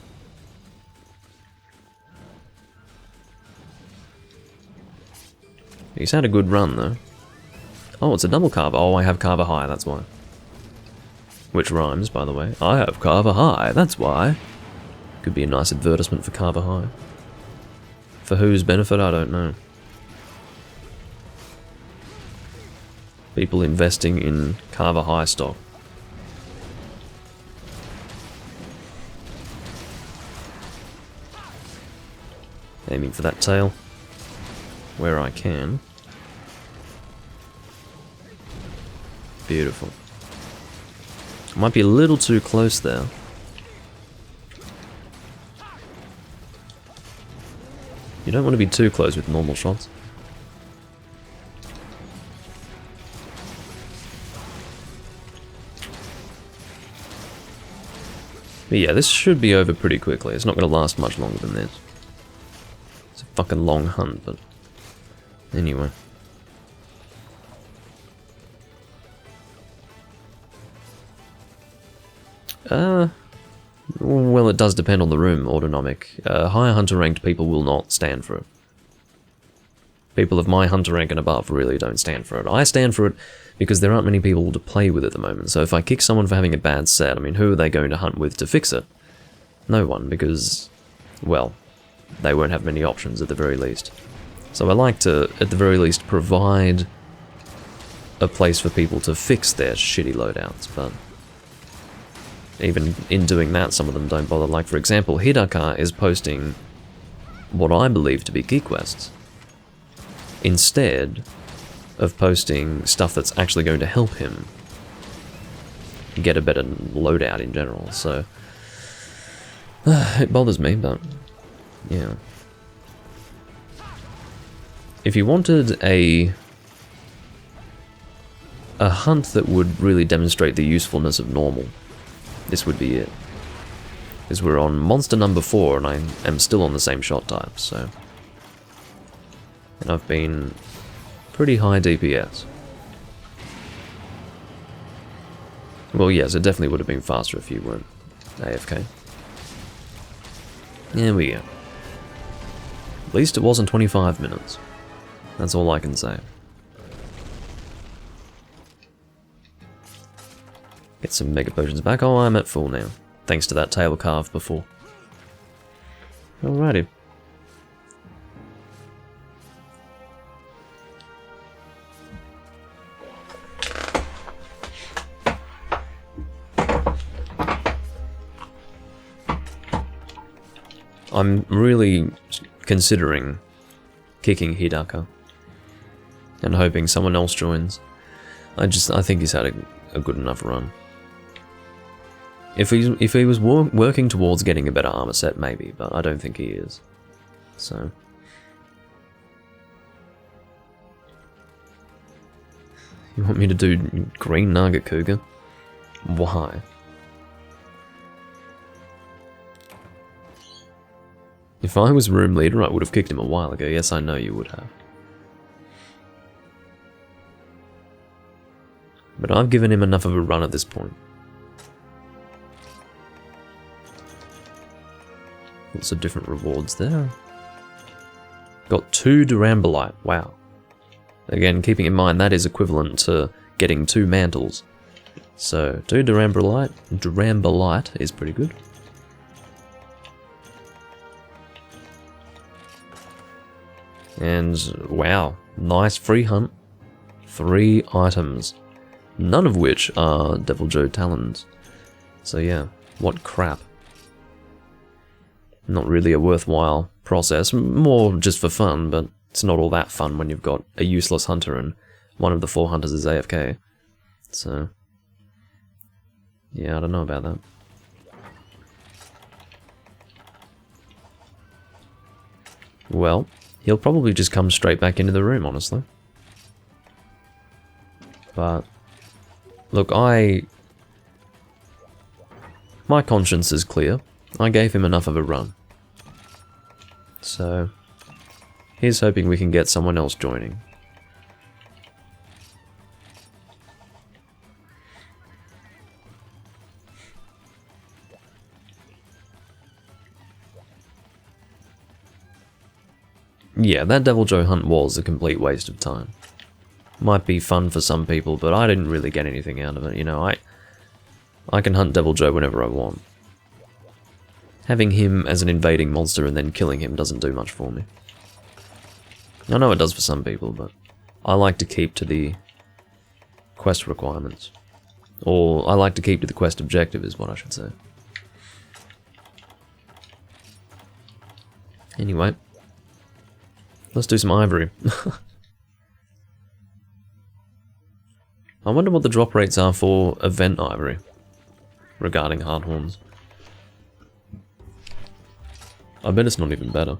He's had a good run though. Oh, it's a double carver. Oh, I have carver high, that's why. Which rhymes, by the way. I have carver high, that's why. Could be a nice advertisement for carver high. For whose benefit, I don't know. People investing in carver high stock. Aiming for that tail. Where I can. Beautiful. Might be a little too close there. You don't want to be too close with normal shots. But yeah, this should be over pretty quickly. It's not going to last much longer than this. It's a fucking long hunt, but anyway. Well, it does depend on the room, autonomic. Higher hunter ranked people will not stand for it. People of my hunter rank and above really don't stand for it. I stand for it because there aren't many people to play with at the moment. So if I kick someone for having a bad set, I mean, who are they going to hunt with to fix it? No one, because, well, they won't have many options at the very least. So I like to, at the very least, provide a place for people to fix their shitty loadouts, but even in doing that, some of them don't bother. Like, for example, Hidaka is posting what I believe to be key quests, instead of posting stuff that's actually going to help him get a better loadout in general, so it bothers me, but yeah. If you wanted a hunt that would really demonstrate the usefulness of normal, this would be it. Because we're on monster number 4 and I am still on the same shot type, so. And I've been pretty high DPS. Well, yes, it definitely would have been faster if you weren't AFK. There we go. At least it wasn't 25 minutes. That's all I can say. Get some Mega Potions back. Oh, I'm at full now. Thanks to that tail carve before. Alrighty. I'm really considering kicking Hidaka and hoping someone else joins. I think he's had a good enough run. If he was working towards getting a better armor set, maybe, but I don't think he is. So you want me to do Green Nugget Cougar? Why? If I was room leader, I would have kicked him a while ago. Yes, I know you would have. But I've given him enough of a run at this point. Lots of different rewards there. Got 2 Durambolite. Wow. Again, keeping in mind that is equivalent to getting 2 mantles. So 2 Durambolite is pretty good. And wow, nice free hunt. 3 items. None of which are Devil Joe Talons. So yeah, what crap. Not really a worthwhile process, more just for fun, but it's not all that fun when you've got a useless hunter and one of the 4 hunters is AFK. So yeah, I don't know about that. Well, he'll probably just come straight back into the room, honestly. But look, my conscience is clear. I gave him enough of a run. So here's hoping we can get someone else joining. Yeah, that Devil Joe hunt was a complete waste of time. Might be fun for some people, but I didn't really get anything out of it, you know. I can hunt Devil Joe whenever I want. Having him as an invading monster and then killing him doesn't do much for me. I know it does for some people, but I like to keep to the quest requirements. Or I like to keep to the quest objective is what I should say. Anyway, let's do some ivory. I wonder what the drop rates are for event ivory regarding hardhorns. I bet it's not even better.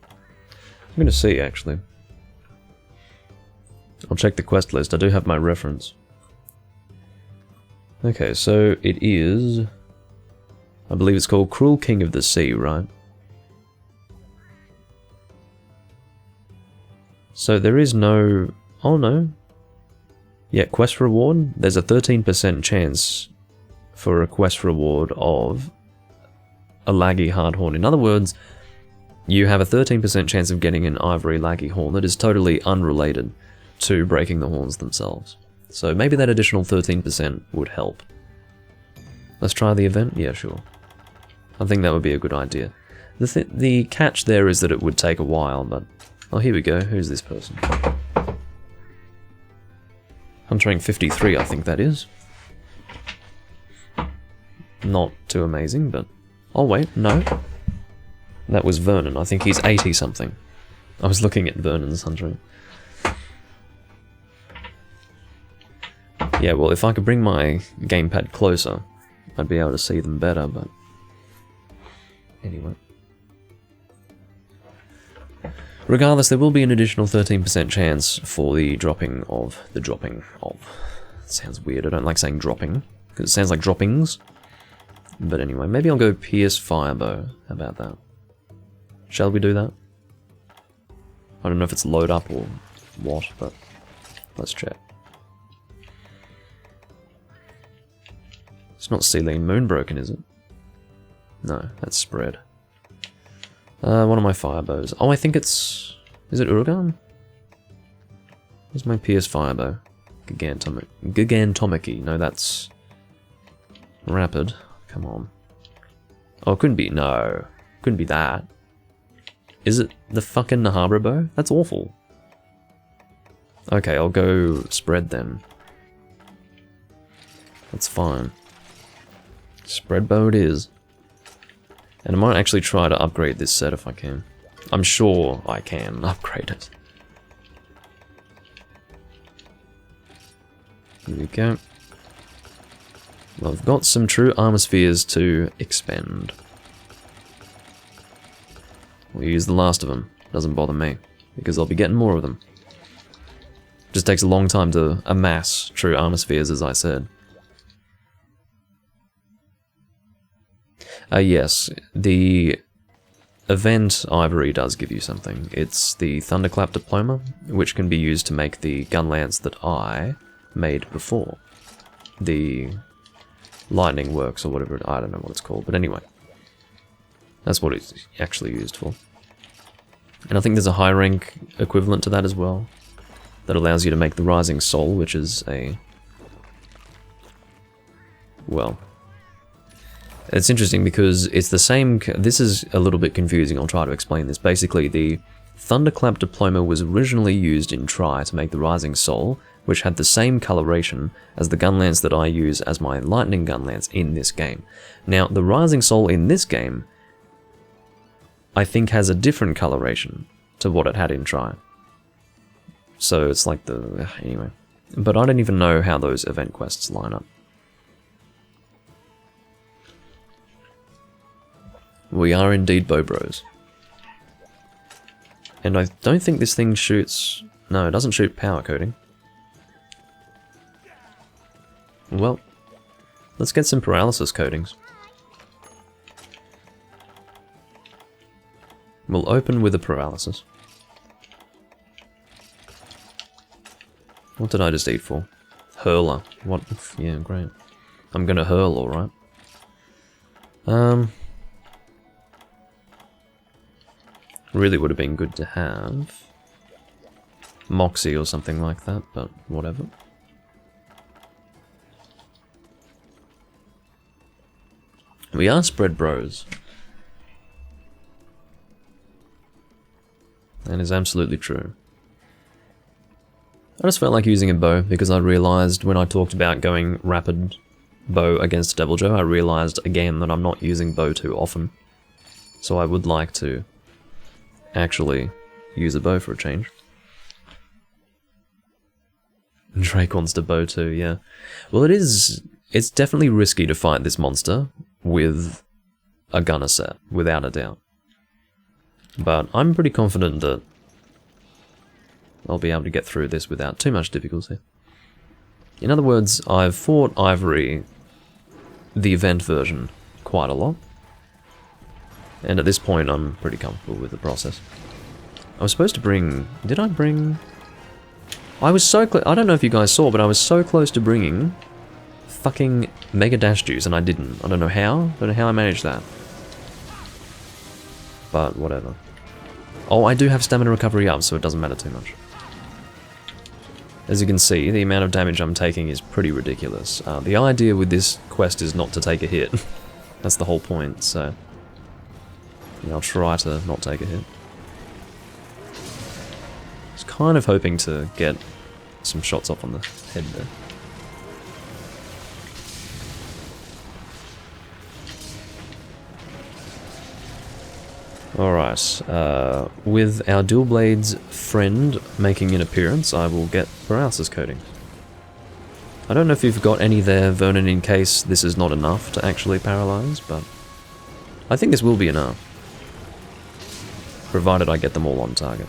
I'm gonna see, actually. I'll check the quest list. I do have my reference. Okay, so it is... I believe it's called Cruel King of the Sea, right? So there is no... Oh no. Yeah, quest reward. There's a 13% chance for a quest reward of a laggy hard horn. In other words, you have a 13% chance of getting an ivory laggy horn that is totally unrelated to breaking the horns themselves. So maybe that additional 13% would help. Let's try the event? Yeah, sure. I think that would be a good idea. The catch there is that it would take a while, but... Oh, here we go. Who's this person? Hunter rank 53, I think that is. Not too amazing, but... Oh wait, no. That was Vernon. I think he's 80 something. I was looking at Vernon's hunter rank. Yeah, well, if I could bring my gamepad closer, I'd be able to see them better, but... Anyway. Regardless, there will be an additional 13% chance for the dropping of... It sounds weird, I don't like saying dropping, because it sounds like droppings. But anyway, maybe I'll go Pierce Firebow. How about that? Shall we do that? I don't know if it's load up or what, but let's check. It's not Celine Moonbroken, is it? No, that's Spread. One of my Firebows. Oh, I think it's... Is it Uragan? Where's my Pierce Firebow? Gigantomicky. No, that's... Rapid. Come on. Oh, it couldn't be... No. Couldn't be that. Is it the fucking Nahabra bow? That's awful. Okay, I'll go Spread then. That's fine. Spread bow it is. And I might actually try to upgrade this set if I can. I'm sure I can upgrade it. Here we go. Well, I've got some true armor spheres to expend. We'll use the last of them. Doesn't bother me, because I'll be getting more of them. Just takes a long time to amass true armor spheres, as I said. Yes, the event Ivory does give you something. It's the Thunderclap Diploma, which can be used to make the gun lance that I made before. The Lightning Works, or whatever, I don't know what it's called, but anyway. That's what it's actually used for. And I think there's a high rank equivalent to that as well, that allows you to make the Rising Soul, which is a... well... it's interesting because it's the same... this is a little bit confusing, I'll try to explain this. Basically, the Thunderclap Diploma was originally used in Tri to make the Rising Soul, which had the same coloration as the gun lance that I use as my Lightning gun lance in this game. Now, the Rising Soul in this game, I think has a different coloration to what it had in Tri. So it's like the... anyway. But I don't even know how those event quests line up. We are indeed bow bros. And I don't think this thing shoots... no, it doesn't shoot power coating. Well, let's get some paralysis coatings. We'll open with a paralysis. What did I just eat for? Hurler. What? Yeah, great. I'm gonna hurl, alright. Really would have been good to have Moxie or something like that, but whatever. We are spread bros. That is absolutely true. I just felt like using a bow because I realized when I talked about going rapid bow against Devil Joe, I realized again that I'm not using bow too often. So I would like to actually use a bow for a change. Drake wants to bow too, yeah. Well, it's definitely risky to fight this monster with a gunner set, without a doubt. But I'm pretty confident that I'll be able to get through this without too much difficulty. In other words, I've fought Ivory, the event version, quite a lot. And at this point, I'm pretty comfortable with the process. I was supposed to bring... did I bring... I was so close... I don't know if you guys saw, but I was so close to bringing fucking Mega Dash Juice, and I didn't. I don't know how. I don't know how I managed that. But whatever. Oh, I do have stamina recovery up, so it doesn't matter too much. As you can see, the amount of damage I'm taking is pretty ridiculous. The idea with this quest is not to take a hit. That's the whole point, so... I'll try to not take a hit. I was kind of hoping to get some shots off on the head there. Alright, with our Dual Blades friend making an appearance, I will get paralysis coating. I don't know if you've got any there, Vernon, in case this is not enough to actually paralyze, but I think this will be enough. Provided I get them all on target.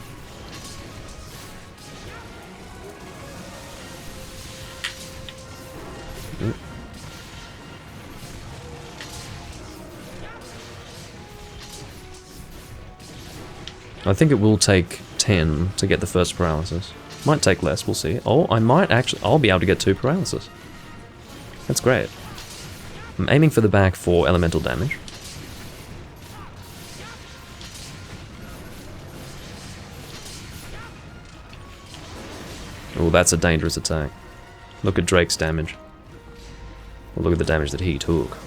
I think it will take 10 to get the first paralysis. Might take less, we'll see. Oh, I might actually... I'll be able to get 2 paralysis. That's great. I'm aiming for the back for elemental damage. Oh, that's a dangerous attack. Look at Drake's damage. Well, look at the damage that he took.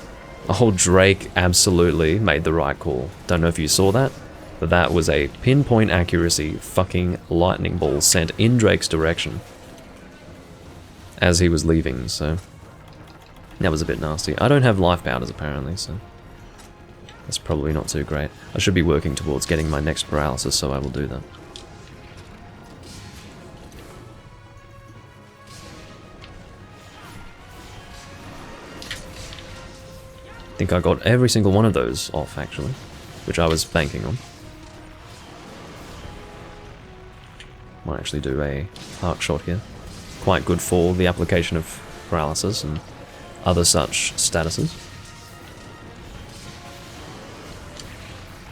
Oh, Drake absolutely made the right call. Don't know if you saw that, but that was a pinpoint accuracy fucking lightning ball sent in Drake's direction as he was leaving, so that was a bit nasty. I don't have life powders apparently, so That's probably not too great. I should be working towards getting my next paralysis, so I will do that. I think I got every single one of those off, actually, which I was banking on. Might actually do a arc shot here. Quite good for the application of paralysis and other such statuses.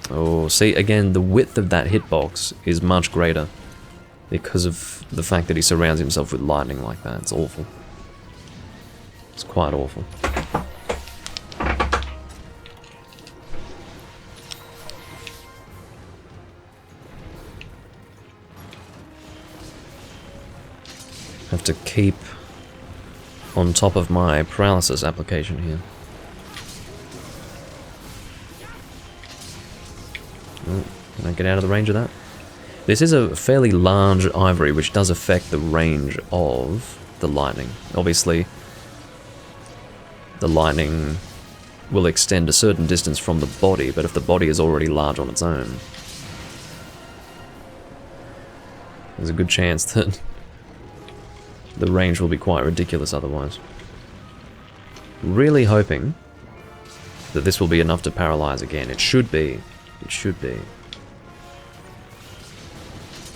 Oh, see, again, the width of that hitbox is much greater because of the fact that he surrounds himself with lightning like that. It's awful. It's quite awful. Have to keep on top of my paralysis application here. Oh, can I get out of the range of that? This is a fairly large ivory, which does affect the range of the lightning. Obviously, the lightning will extend a certain distance from the body, but if the body is already large on its own, there's a good chance that the range will be quite ridiculous otherwise. Really hoping that this will be enough to paralyze again. It should be. It should be.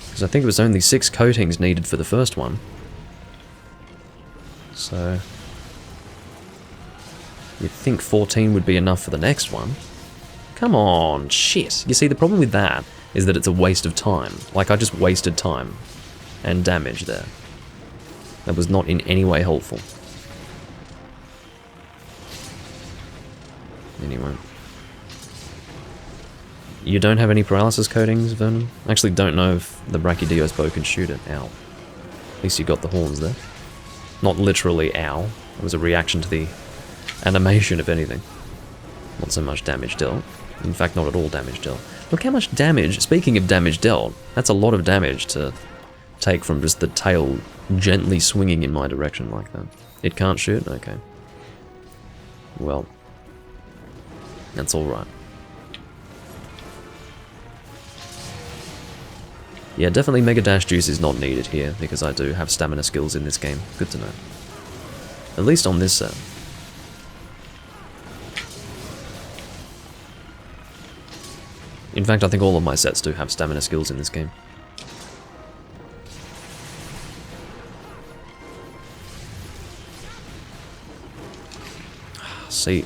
Because I think it was only 6 coatings needed for the first one. So you'd think 14 would be enough for the next one. Come on, shit. You see, the problem with that is that it's a waste of time. Like, I just wasted time and damage there. That was not in any way helpful. Anyway. You don't have any paralysis coatings, Vernon? I actually don't know if the Brachydios bow can shoot it. Ow. At least you got the horns there. Not literally ow. It was a reaction to the animation, if anything. Not so much damage dealt. In fact, not at all damage dealt. Look how much damage, speaking of damage dealt, that's a lot of damage to take from just the tail gently swinging in my direction like that. It can't shoot? Okay. Well, that's alright. Yeah, definitely Mega Dash Juice is not needed here, because I do have stamina skills in this game. Good to know. At least on this set. In fact, I think all of my sets do have stamina skills in this game. See,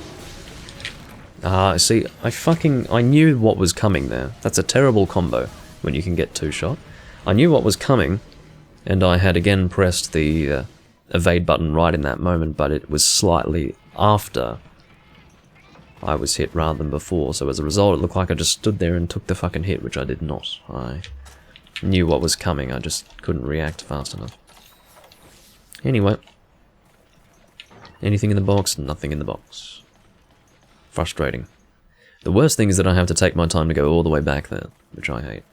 I knew what was coming there. That's a terrible combo when you can get 2-shot. I knew what was coming, and I had again pressed the evade button right in that moment, but it was slightly after I was hit rather than before, so as a result it looked like I just stood there and took the fucking hit, which I did not. I knew what was coming, I just couldn't react fast enough. Anyway. Anything in the box? Nothing in the box. Frustrating. The worst thing is that I have to take my time to go all the way back there, which I hate.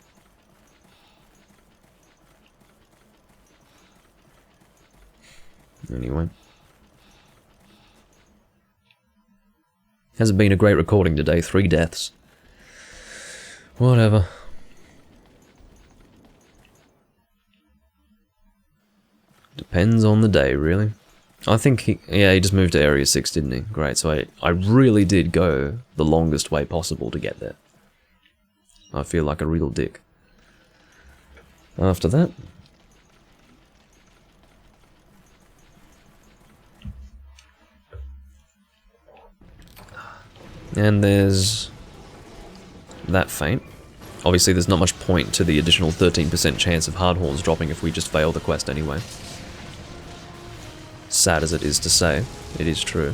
Anyway. Hasn't been a great recording today, 3 deaths. Whatever. Depends on the day, really. I think he just moved to Area 6, didn't he? Great, so I really did go the longest way possible to get there. I feel like a real dick. After that... and there's that feint. Obviously there's not much point to the additional 13% chance of Hardhorns dropping if we just fail the quest anyway. Sad as it is to say, it is true.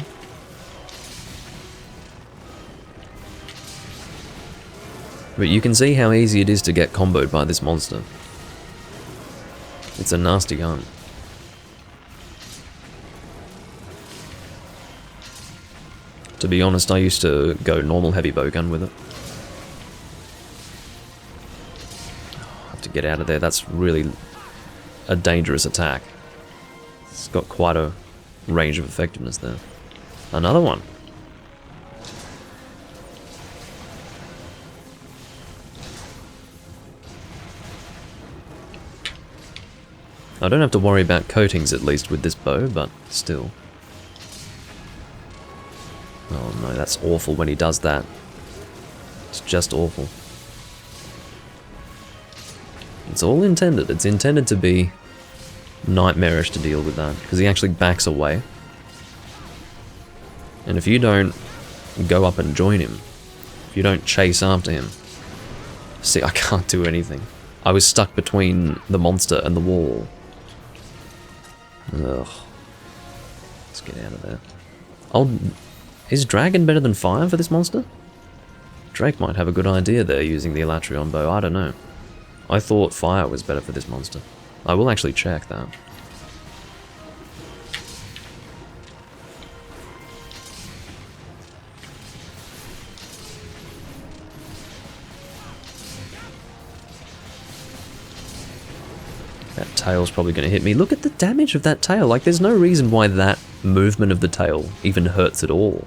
But you can see how easy it is to get comboed by this monster. It's a nasty hunt. To be honest, I used to go normal heavy bowgun with it. I have to get out of there, that's really a dangerous attack. It's got quite a range of effectiveness there. Another one. I don't have to worry about coatings at least with this bow, but still. Oh no, that's awful when he does that. It's just awful. It's all intended. It's intended to be nightmarish to deal with that, because he actually backs away. And if you don't go up and join him, if you don't chase after him... See, I can't do anything. I was stuck between the monster and the wall. Ugh. Let's get out of there. Oh, is Dragon better than Fire for this monster? Drake might have a good idea there using the Elatrion bow, I don't know. I thought Fire was better for this monster. I will actually check that. That tail's probably going to hit me. Look at the damage of that tail. Like, there's no reason why that movement of the tail even hurts at all.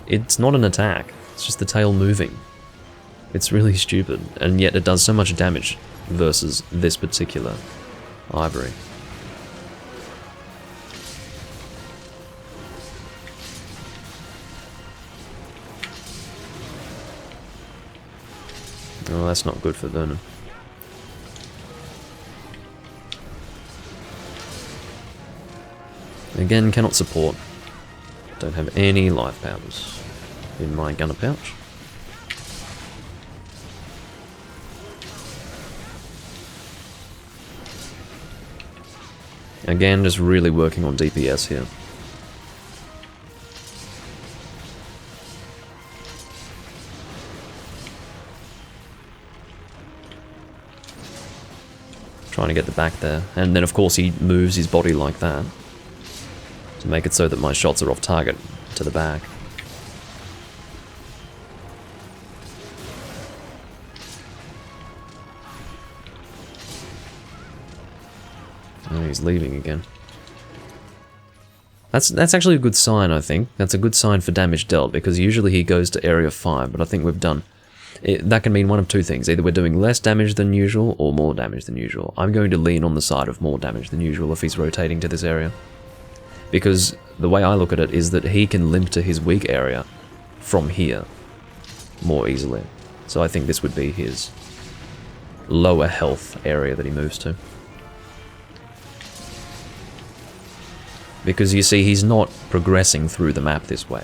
It's not an attack. It's just the tail moving. It's really stupid. And yet it does so much damage versus this particular Ivory. Oh, that's not good for Vernon. Again, cannot support. Don't have any life powders in my gunner pouch. Again, just really working on DPS here. Trying to get the back there. And then of course he moves his body like that to make it so that my shots are off target to the back. Oh, he's leaving again. That's actually a good sign, I think. That's a good sign for damage dealt, because usually he goes to area 5, but I think we've done... that can mean one of two things. Either we're doing less damage than usual, or more damage than usual. I'm going to lean on the side of more damage than usual if he's rotating to this area. Because the way I look at it is that he can limp to his weak area from here more easily. So I think this would be his lower health area that he moves to. Because you see, he's not progressing through the map this way.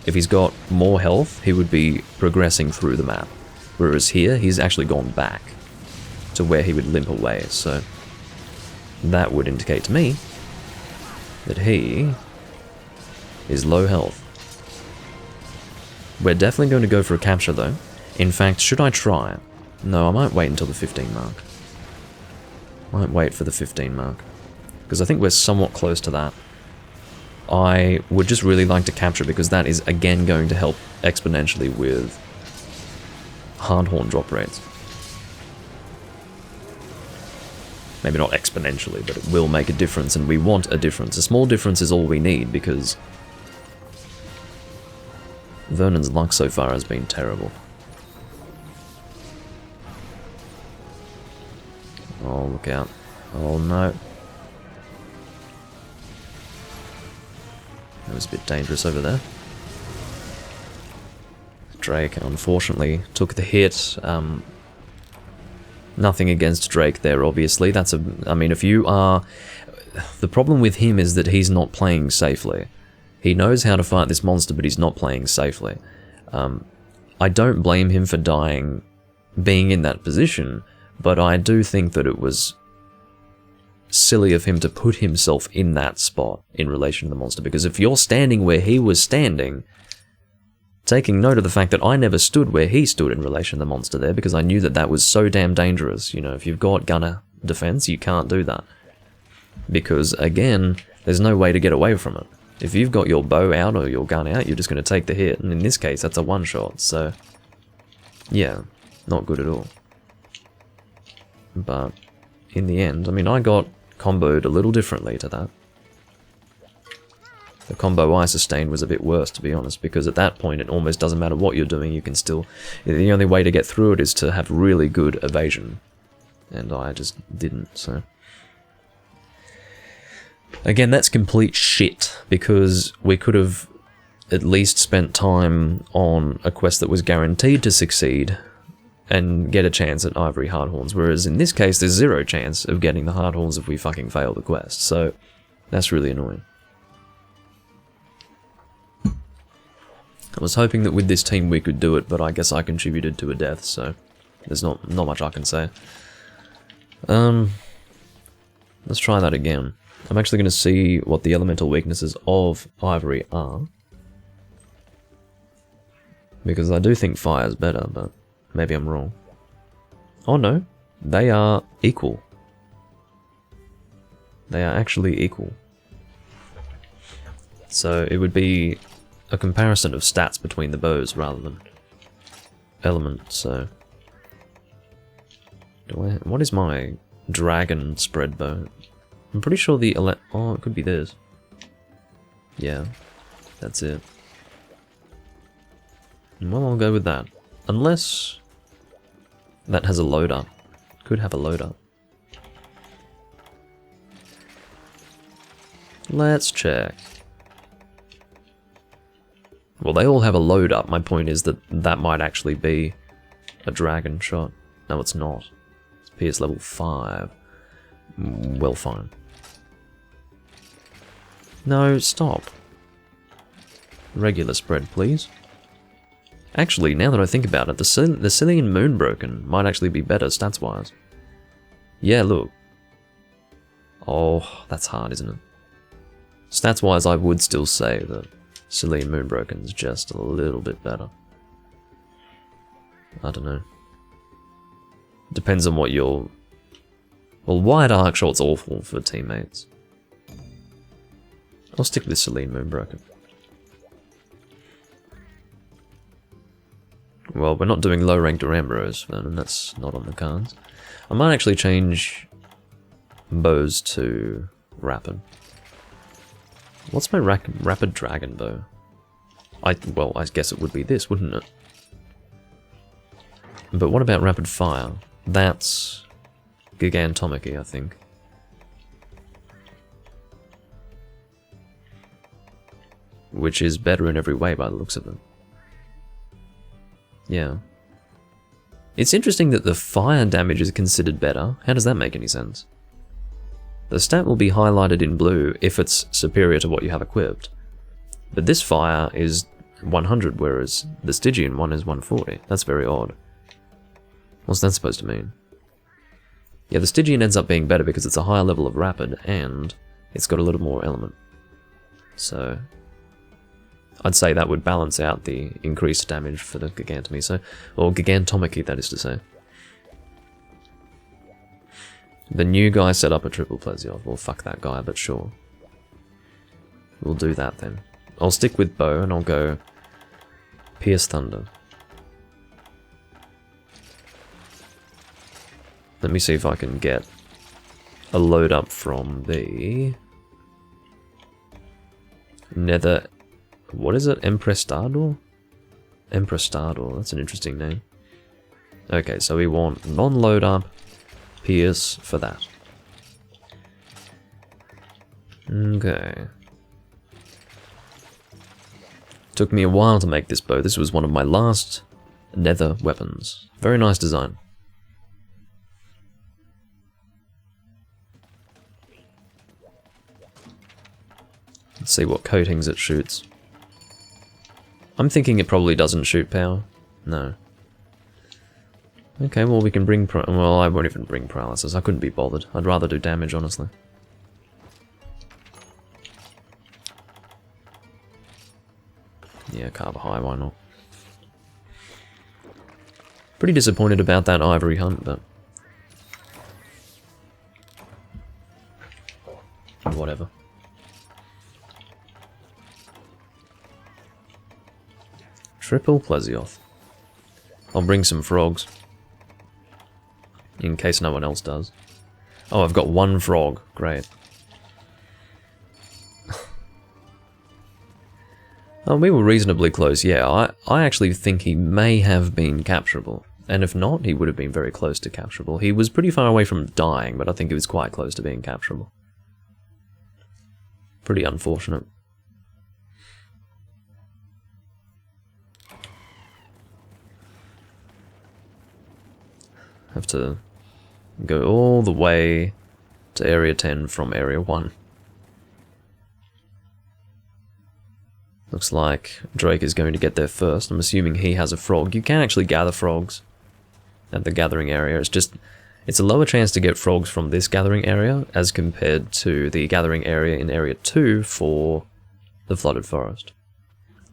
If he's got more health, he would be progressing through the map. Whereas here, he's actually gone back to where he would limp away, so that would indicate to me that he is low health. We're definitely going to go for a capture though. In fact, should I try? No, I might wait until the 15 mark. Might wait for the 15 mark. Because I think we're somewhat close to that. I would just really like to capture, because that is again going to help exponentially with Hardhorn drop rates. Maybe not exponentially, but it will make a difference, and we want a difference. A small difference is all we need, because Vernon's luck so far has been terrible. Oh, look out. Oh no. That was a bit dangerous over there. Drake, unfortunately, took the hit. Nothing against Drake there, obviously. That's a... I mean, if you are... The problem with him is that he's not playing safely. He knows how to fight this monster, but he's not playing safely. I don't blame him for dying, being in that position, but I do think that it was silly of him to put himself in that spot in relation to the monster, because if you're standing where he was standing, taking note of the fact that I never stood where he stood in relation to the monster there, because I knew that that was so damn dangerous. You know, if you've got gunner defense, you can't do that. Because, again, there's no way to get away from it. If you've got your bow out or your gun out, you're just going to take the hit, and in this case, that's a one-shot, so... yeah, not good at all. But, in the end, I mean, I got comboed a little differently to that. The combo I sustained was a bit worse, to be honest, because at that point it almost doesn't matter what you're doing, you can still... The only way to get through it is to have really good evasion. And I just didn't, so... Again, that's complete shit, because we could have at least spent time on a quest that was guaranteed to succeed and get a chance at Ivory Hardhorns, whereas in this case there's zero chance of getting the Hardhorns if we fucking fail the quest, so that's really annoying. I was hoping that with this team we could do it, but I guess I contributed to a death, so there's not much I can say. Let's try that again. I'm actually going to see what the elemental weaknesses of Ivory are, because I do think fire is better, but maybe I'm wrong. Oh no, they are equal. They are actually equal. So it would be a comparison of stats between the bows rather than element, so... What is my dragon spread bow? I'm pretty sure the oh, it could be this. Yeah, that's it. Well, I'll go with that. Unless that has a load up. Could have a load up. Let's check. Well, they all have a load up. My point is that that might actually be a dragon shot. No, it's not. It's PS level 5. Well, fine. No, stop. Regular spread, please. Actually, now that I think about it, the Cillian Moonbroken might actually be better stats-wise. Yeah, look. Oh, that's hard, isn't it? Stats-wise, I would still say that Cillian Moonbroken's just a little bit better. I don't know. Depends on what your... Well, Wide Arc Shot's awful for teammates. I'll stick with Cillian Moonbroken. Well, we're not doing low-ranked Duramboros, and that's not on the cards. I might actually change bows to Rapid. What's my Rapid Dragon bow? Well, I guess it would be this, wouldn't it? But what about Rapid Fire? That's Gigantomachy, I think. Which is better in every way by the looks of them. Yeah. It's interesting that the fire damage is considered better. How does that make any sense? The stat will be highlighted in blue if it's superior to what you have equipped. But this fire is 100, whereas the Stygian one is 140. That's very odd. What's that supposed to mean? Yeah, the Stygian ends up being better because it's a higher level of rapid, and it's got a little more element. So I'd say that would balance out the increased damage for the Gigantomy, so, or Gigantomachy, that is to say. The new guy set up a triple Plesioth. Well, fuck that guy, but sure. We'll do that then. I'll stick with bow and I'll go Pierce Thunder. Let me see if I can get a load up from the Nether... What is it? Emprestador? Emprestador, that's an interesting name. Okay, so we want non-load up, Pierce for that. Okay. Took me a while to make this bow. This was one of my last nether weapons. Very nice design. Let's see what coatings it shoots. I'm thinking it probably doesn't shoot power. No. Okay, well we can bring well, I won't even bring paralysis. I couldn't be bothered. I'd rather do damage, honestly. Yeah, carve high, why not? Pretty disappointed about that ivory hunt, but whatever. Triple Plesioth. I'll bring some frogs. In case no one else does. Oh, I've got one frog. Great. Oh, we were reasonably close, yeah. I actually think he may have been capturable. And if not, he would have been very close to capturable. He was pretty far away from dying, but I think he was quite close to being capturable. Pretty unfortunate. Have to go all the way to Area 10 from Area 1. Looks like Drake is going to get there first. I'm assuming he has a frog. You can actually gather frogs at the gathering area. It's a lower chance to get frogs from this gathering area as compared to the gathering area in Area 2 for the Flooded Forest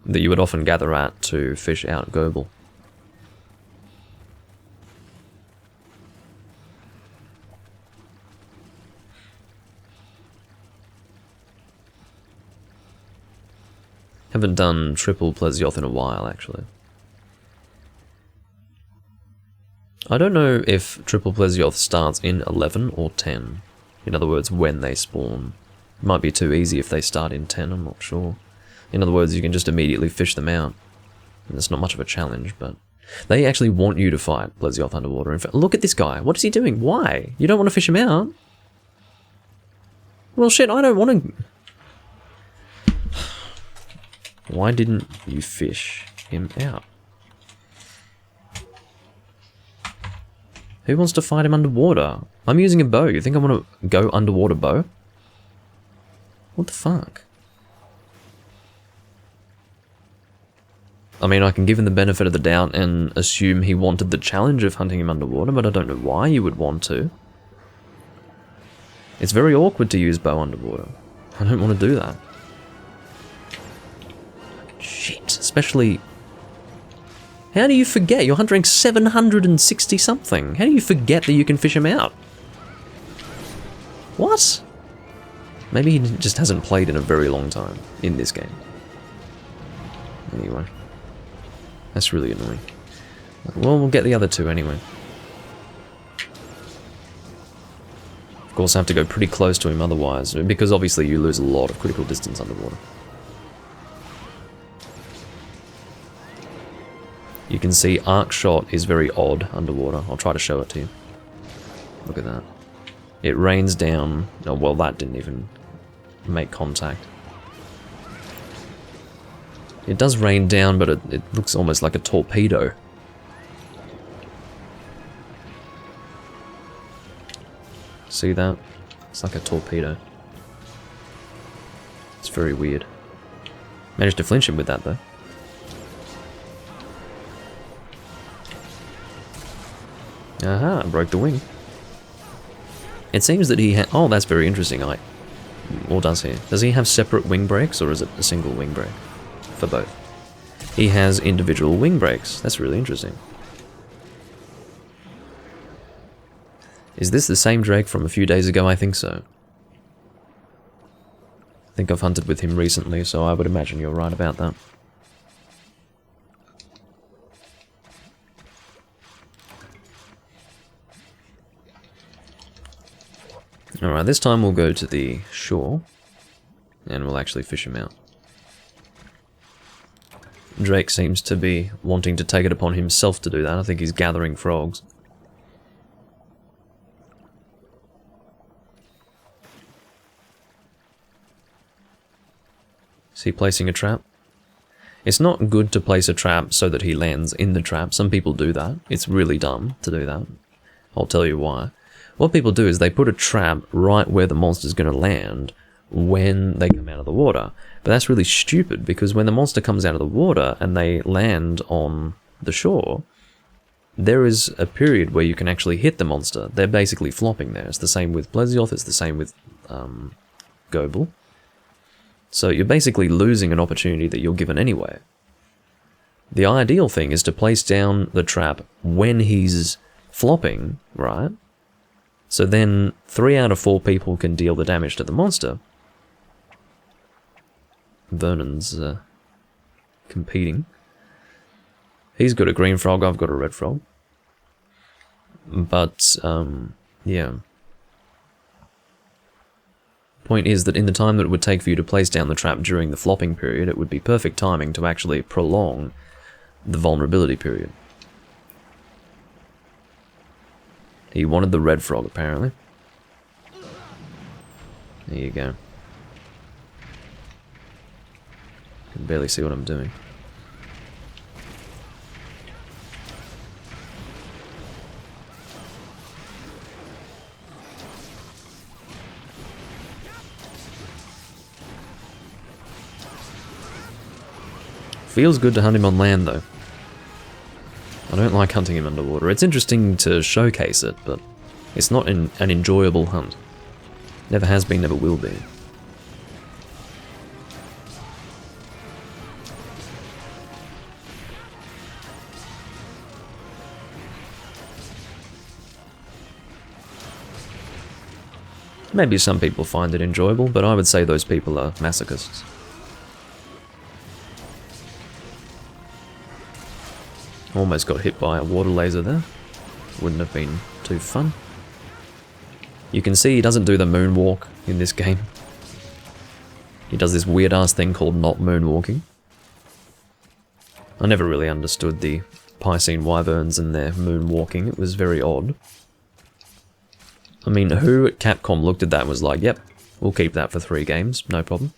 that you would often gather at to fish out Goble. Haven't done triple Plesioth in a while, actually. I don't know if triple Plesioth starts in 11 or 10. In other words, when they spawn. It might be too easy if they start in 10, I'm not sure. In other words, you can just immediately fish them out. And it's not much of a challenge, but... They actually want you to fight Plesioth underwater. In fact, look at this guy. What is he doing? Why? You don't want to fish him out? Well, shit, I don't want to... Why didn't you fish him out? Who wants to fight him underwater? I'm using a bow. You think I want to go underwater bow? What the fuck? I mean, I can give him the benefit of the doubt and assume he wanted the challenge of hunting him underwater, but I don't know why you would want to. It's very awkward to use bow underwater. I don't want to do that. Shit, especially... How do you forget? Your hunter rank's 760 something. How do you forget that you can fish him out? What? Maybe he just hasn't played in a very long time in this game. Anyway. That's really annoying. Well, we'll get the other two anyway. Of course, I have to go pretty close to him otherwise, because obviously you lose a lot of critical distance underwater. You can see arc shot is very odd underwater. I'll try to show it to you. Look at that. It rains down. Oh, well, that didn't even make contact. It does rain down, but it looks almost like a torpedo. See that? It's like a torpedo. It's very weird. Managed to flinch him with that, though. Aha, broke the wing. It seems that he oh, that's very interesting. Or does he? Does he have separate wing breaks, or is it a single wing break? For both. He has individual wing breaks. That's really interesting. Is this the same Drake from a few days ago? I think so. I think I've hunted with him recently, so I would imagine you're right about that. Alright, this time we'll go to the shore, and we'll actually fish him out. Drake seems to be wanting to take it upon himself to do that. I think he's gathering frogs. Is he placing a trap? It's not good to place a trap so that he lands in the trap. Some people do that. It's really dumb to do that. I'll tell you why. What people do is they put a trap right where the monster's going to land when they come out of the water. But that's really stupid, because when the monster comes out of the water and they land on the shore, there is a period where you can actually hit the monster. They're basically flopping there. It's the same with Plesioth, it's the same with Goble. So you're basically losing an opportunity that you're given anyway. The ideal thing is to place down the trap when he's flopping, right? So then 3 out of 4 people can deal the damage to the monster. Vernon's competing. He's got a green frog, I've got a red frog. But, yeah. Point is that in the time that it would take for you to place down the trap during the flopping period, it would be perfect timing to actually prolong the vulnerability period. He wanted the red frog, apparently. There you go. can barely see what I'm doing. Feels good to hunt him on land, though. I don't like hunting him underwater. It's interesting to showcase it, but it's not an enjoyable hunt. Never has been, never will be. Maybe some people find it enjoyable, but I would say those people are masochists. Almost got hit by a water laser there. Wouldn't have been too fun. You can see he doesn't do the moonwalk in this game. He does this weird ass thing called not moonwalking. I never really understood the Piscine wyverns and their moonwalking. It was very odd. I mean, who at Capcom looked at that and was like, yep, we'll keep that for 3 games, no problem.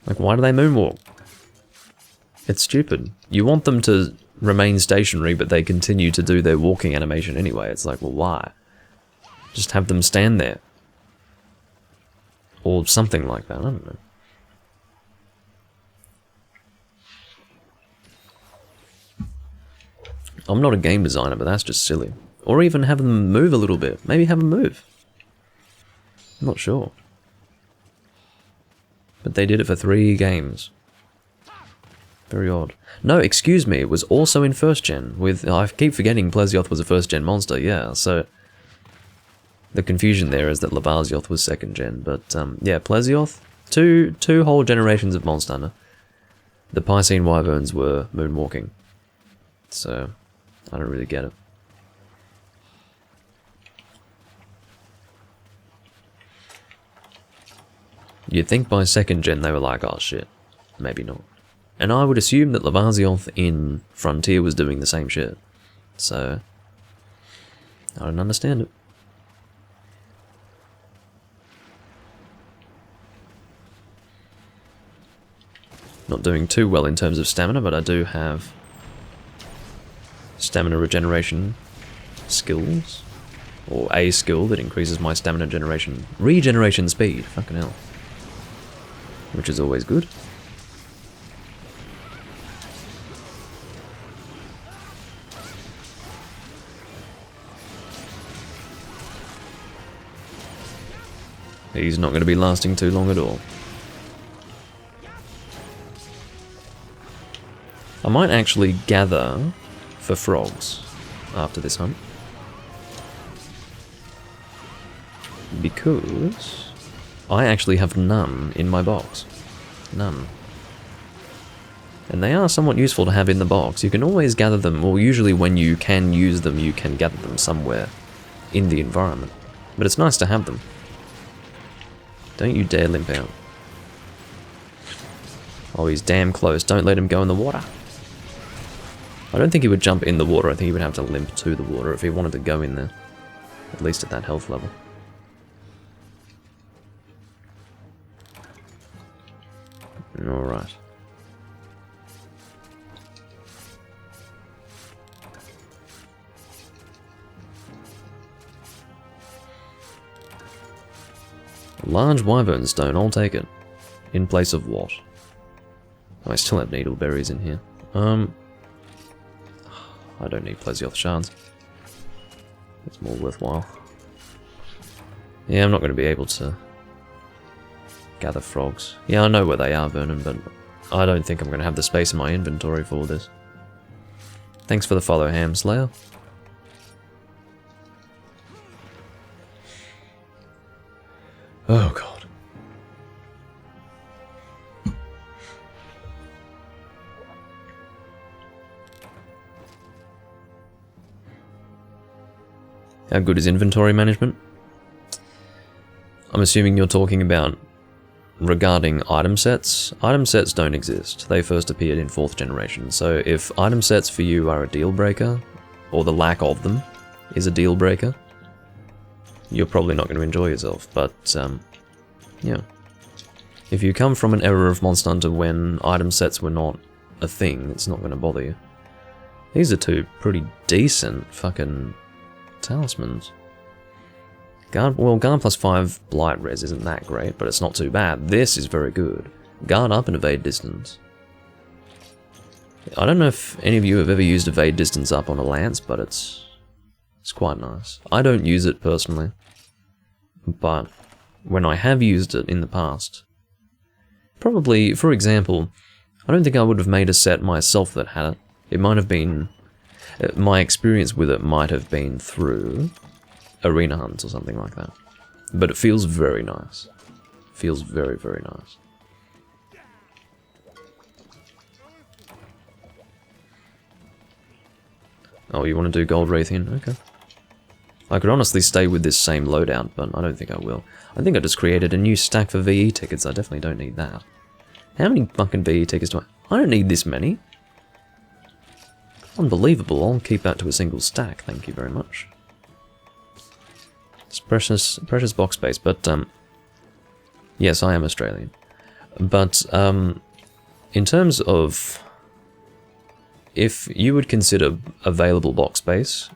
Like, why do they moonwalk? It's stupid. You want them to remain stationary, but they continue to do their walking animation anyway. It's like, well, why? Just have them stand there. Or something like that, I don't know. I'm not a game designer, but that's just silly. Or even have them move a little bit. Maybe have them move. I'm not sure. But they did it for 3 games. Very odd. No, excuse me, it was also in 1st gen. With I keep forgetting Plesioth was a 1st gen monster, yeah, so... The confusion there is that Lavazioth was 2nd gen, but yeah, Plesioth, two whole generations of Monster Hunter. The Piscine wyverns were moonwalking. So, I don't really get it. You'd think by 2nd gen they were like, oh shit, maybe not. And I would assume that Lavazioth in Frontier was doing the same shit. So, I don't understand it. Not doing too well in terms of stamina, but I do have stamina regeneration skills. Or a skill that increases my stamina regeneration speed. Fucking hell. Which is always good. He's not going to be lasting too long at all. I might actually gather for frogs after this hunt. Because I actually have none in my box. None. And they are somewhat useful to have in the box. You can always gather them, or usually when you can use them, you can gather them somewhere in the environment. But it's nice to have them. Don't you dare limp out. Oh, he's damn close. Don't let him go in the water. I don't think he would jump in the water. I think he would have to limp to the water if he wanted to go in there. At least at that health level. Alright. Large wyvern stone, I'll take it. In place of what? Oh, I still have needleberries in here. I don't need Plesioth shards. It's more worthwhile. Yeah, I'm not going to be able to gather frogs. Yeah, I know where they are, Vernon, but I don't think I'm going to have the space in my inventory for this. Thanks for the follow, Ham Slayer. Oh, God. How good is inventory management? I'm assuming you're talking about regarding item sets. Item sets don't exist. They first appeared in 4th generation. So if item sets for you are a deal breaker, or the lack of them is a deal breaker, you're probably not going to enjoy yourself. But, yeah. If you come from an era of Monster Hunter when item sets were not a thing, it's not going to bother you. These are two pretty decent fucking talismans. Guard plus 5 Blight Res isn't that great, but it's not too bad. This is very good. Guard up and evade distance. I don't know if any of you have ever used evade distance up on a lance, but it's quite nice. I don't use it personally, but when I have used it in the past, probably, for example, I don't think I would have made a set myself that had it. It might have been, my experience with it might have been through arena hunts or something like that. But it feels very nice. Feels very, very nice. Oh, you want to do Gold Raytheon? Okay. I could honestly stay with this same loadout, but I don't think I will. I think I just created a new stack for VE tickets. I definitely don't need that. How many fucking VE tickets do I... I don't need this many. Unbelievable. I'll keep that to a single stack. Thank you very much. It's precious box space, but, yes, I am Australian. But, in terms of... if you would consider available box space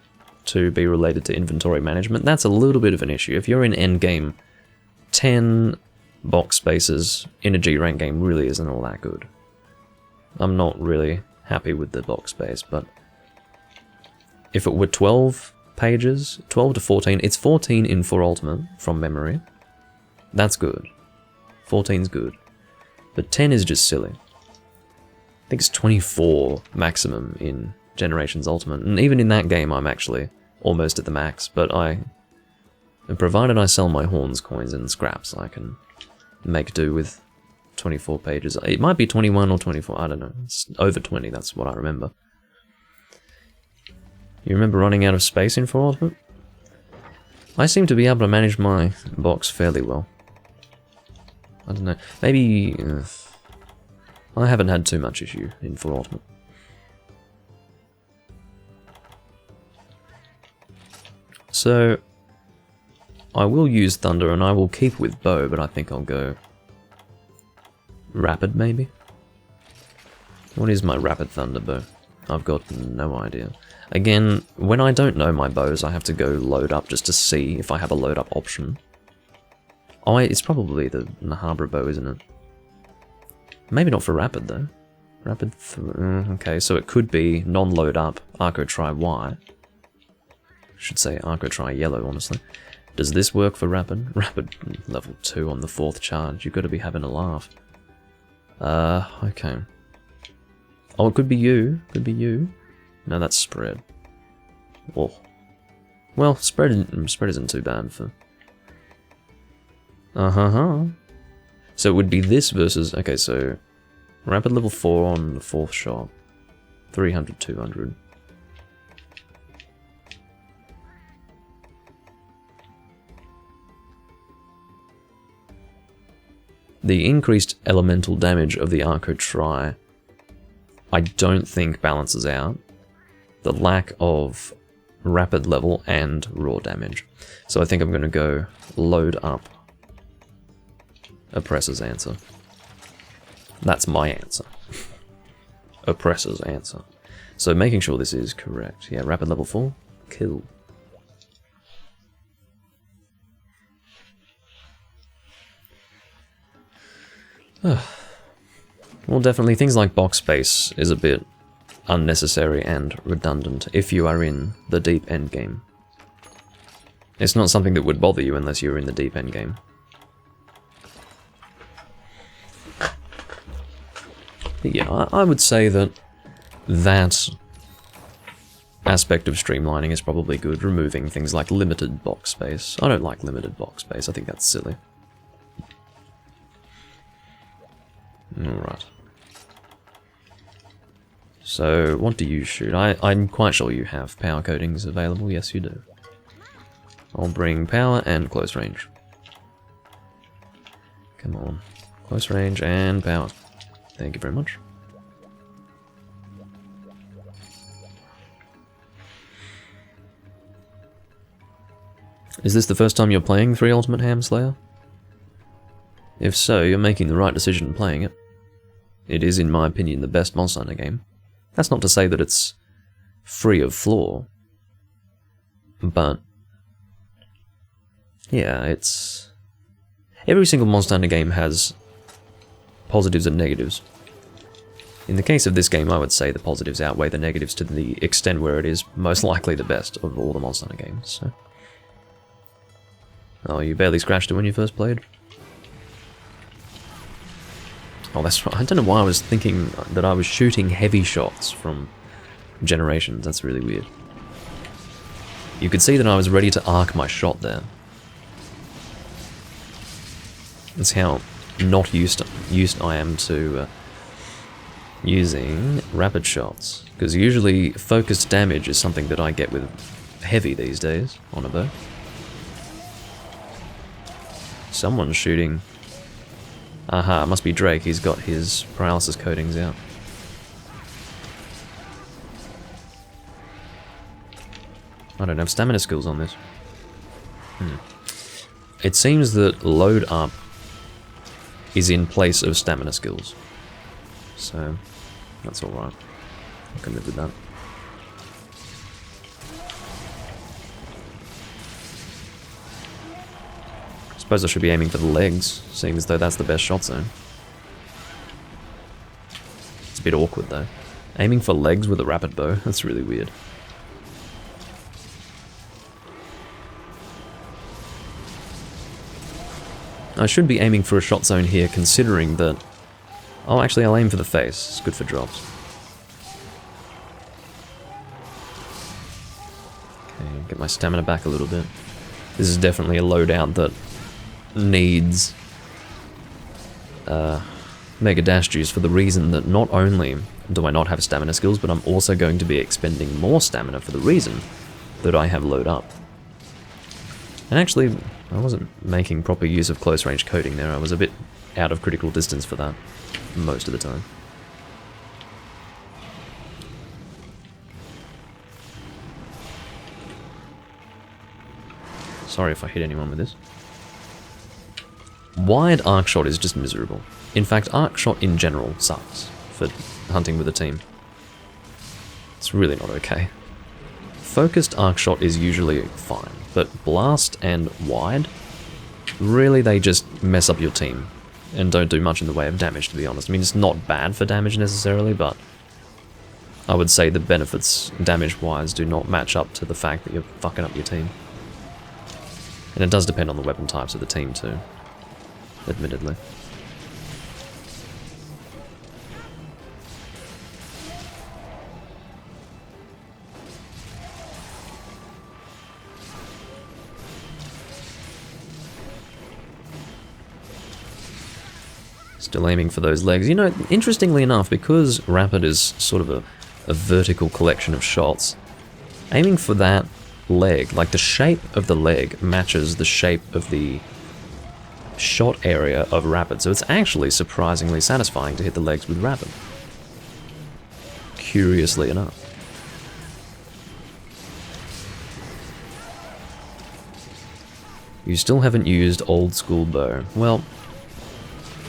to be related to inventory management, that's a little bit of an issue. If you're in endgame, 10 box spaces in a G rank game really isn't all that good. I'm not really happy with the box space, but if it were 12 pages, 12 to 14, it's 14 in 4 Ultimate from memory. That's good. 14's good. But 10 is just silly. I think it's 24 maximum in Generations Ultimate, and even in that game I'm actually almost at the max, but provided I sell my Horns coins and scraps, I can make do with 24 pages. It might be 21 or 24, I don't know. It's over 20, that's what I remember. You remember running out of space in 4 Ultimate? I seem to be able to manage my box fairly well. I don't know, maybe... I haven't had too much issue in 4 Ultimate. So, I will use Thunder and I will keep with Bow, but I think I'll go Rapid maybe? What is my Rapid Thunder bow? I've got no idea. Again, when I don't know my bows, I have to go load up just to see if I have a load up option. Oh, it's probably the Nahabra bow, isn't it? Maybe not for Rapid, though. Rapid... okay, so it could be non-load up, Arco Tri Y. Should say Arco Tri Yellow, honestly. Does this work for Rapid? Rapid level 2 on the 4th charge. You've got to be having a laugh. Okay. Oh, it could be you. Could be you. No, that's Spread. Oh. Well, Spread isn't too bad for... So it would be this versus... Okay, so... Rapid level 4 on the 4th shot. 300, 200. The increased elemental damage of the Arco Tri, I don't think balances out the lack of rapid level and raw damage. So I think I'm going to go load up Oppressor's answer. That's my answer. Oppressor's answer. So making sure this is correct. Yeah, rapid level 4, kill. Well, definitely things like box space is a bit unnecessary and redundant if you are in the deep end game. It's not something that would bother you unless you're in the deep end game. Yeah, I would say that aspect of streamlining is probably good, removing things like limited box space. I don't like limited box space, I think that's silly. Alright. So, what do you shoot? I'm quite sure you have power coatings available, yes you do. I'll bring power and close range. Come on. Close range and power. Thank you very much. Is this the first time you're playing 3 Ultimate Ham Slayer? If so, you're making the right decision playing it. It is, in my opinion, the best Monster Hunter game. That's not to say that it's free of flaw, but yeah, it's... Every single Monster Hunter game has positives and negatives. In the case of this game, I would say the positives outweigh the negatives to the extent where it is most likely the best of all the Monster Hunter games, so... Oh, you barely scratched it when you first played? Oh, that's right. I don't know why I was thinking that I was shooting heavy shots from Generations. That's really weird. You could see that I was ready to arc my shot there. That's how not used I am to using rapid shots. Because usually focused damage is something that I get with heavy these days on a bow. Someone's shooting. Aha, it must be Drake. He's got his paralysis coatings out. I don't have stamina skills on this. It seems that load up is in place of stamina skills. So, that's alright. I can live with that. I suppose I should be aiming for the legs, seeing as though that's the best shot zone. It's a bit awkward though. Aiming for legs with a rapid bow, that's really weird. I should be aiming for a shot zone here, considering that... Oh, actually, I'll aim for the face. It's good for drops. Okay, get my stamina back a little bit. This is definitely a loadout that needs Mega Dash Juice for the reason that not only do I not have stamina skills, but I'm also going to be expending more stamina for the reason that I have load up. And actually, I wasn't making proper use of close range coating there. I was a bit out of critical distance for that most of the time. Sorry if I hit anyone with this. Wide arc shot is just miserable. In fact, arc shot in general sucks for hunting with a team. It's really not okay. Focused arc shot is usually fine, but blast and wide, really they just mess up your team and don't do much in the way of damage, to be honest. I mean, it's not bad for damage necessarily, but I would say the benefits damage-wise do not match up to the fact that you're fucking up your team. And it does depend on the weapon types of the team too, admittedly. Still aiming for those legs. You know, interestingly enough, because Rapid is sort of a vertical collection of shots, aiming for that leg, like the shape of the leg matches the shape of the shot area of Rapid, so it's actually surprisingly satisfying to hit the legs with Rapid. Curiously enough. You still haven't used old school bow. Well,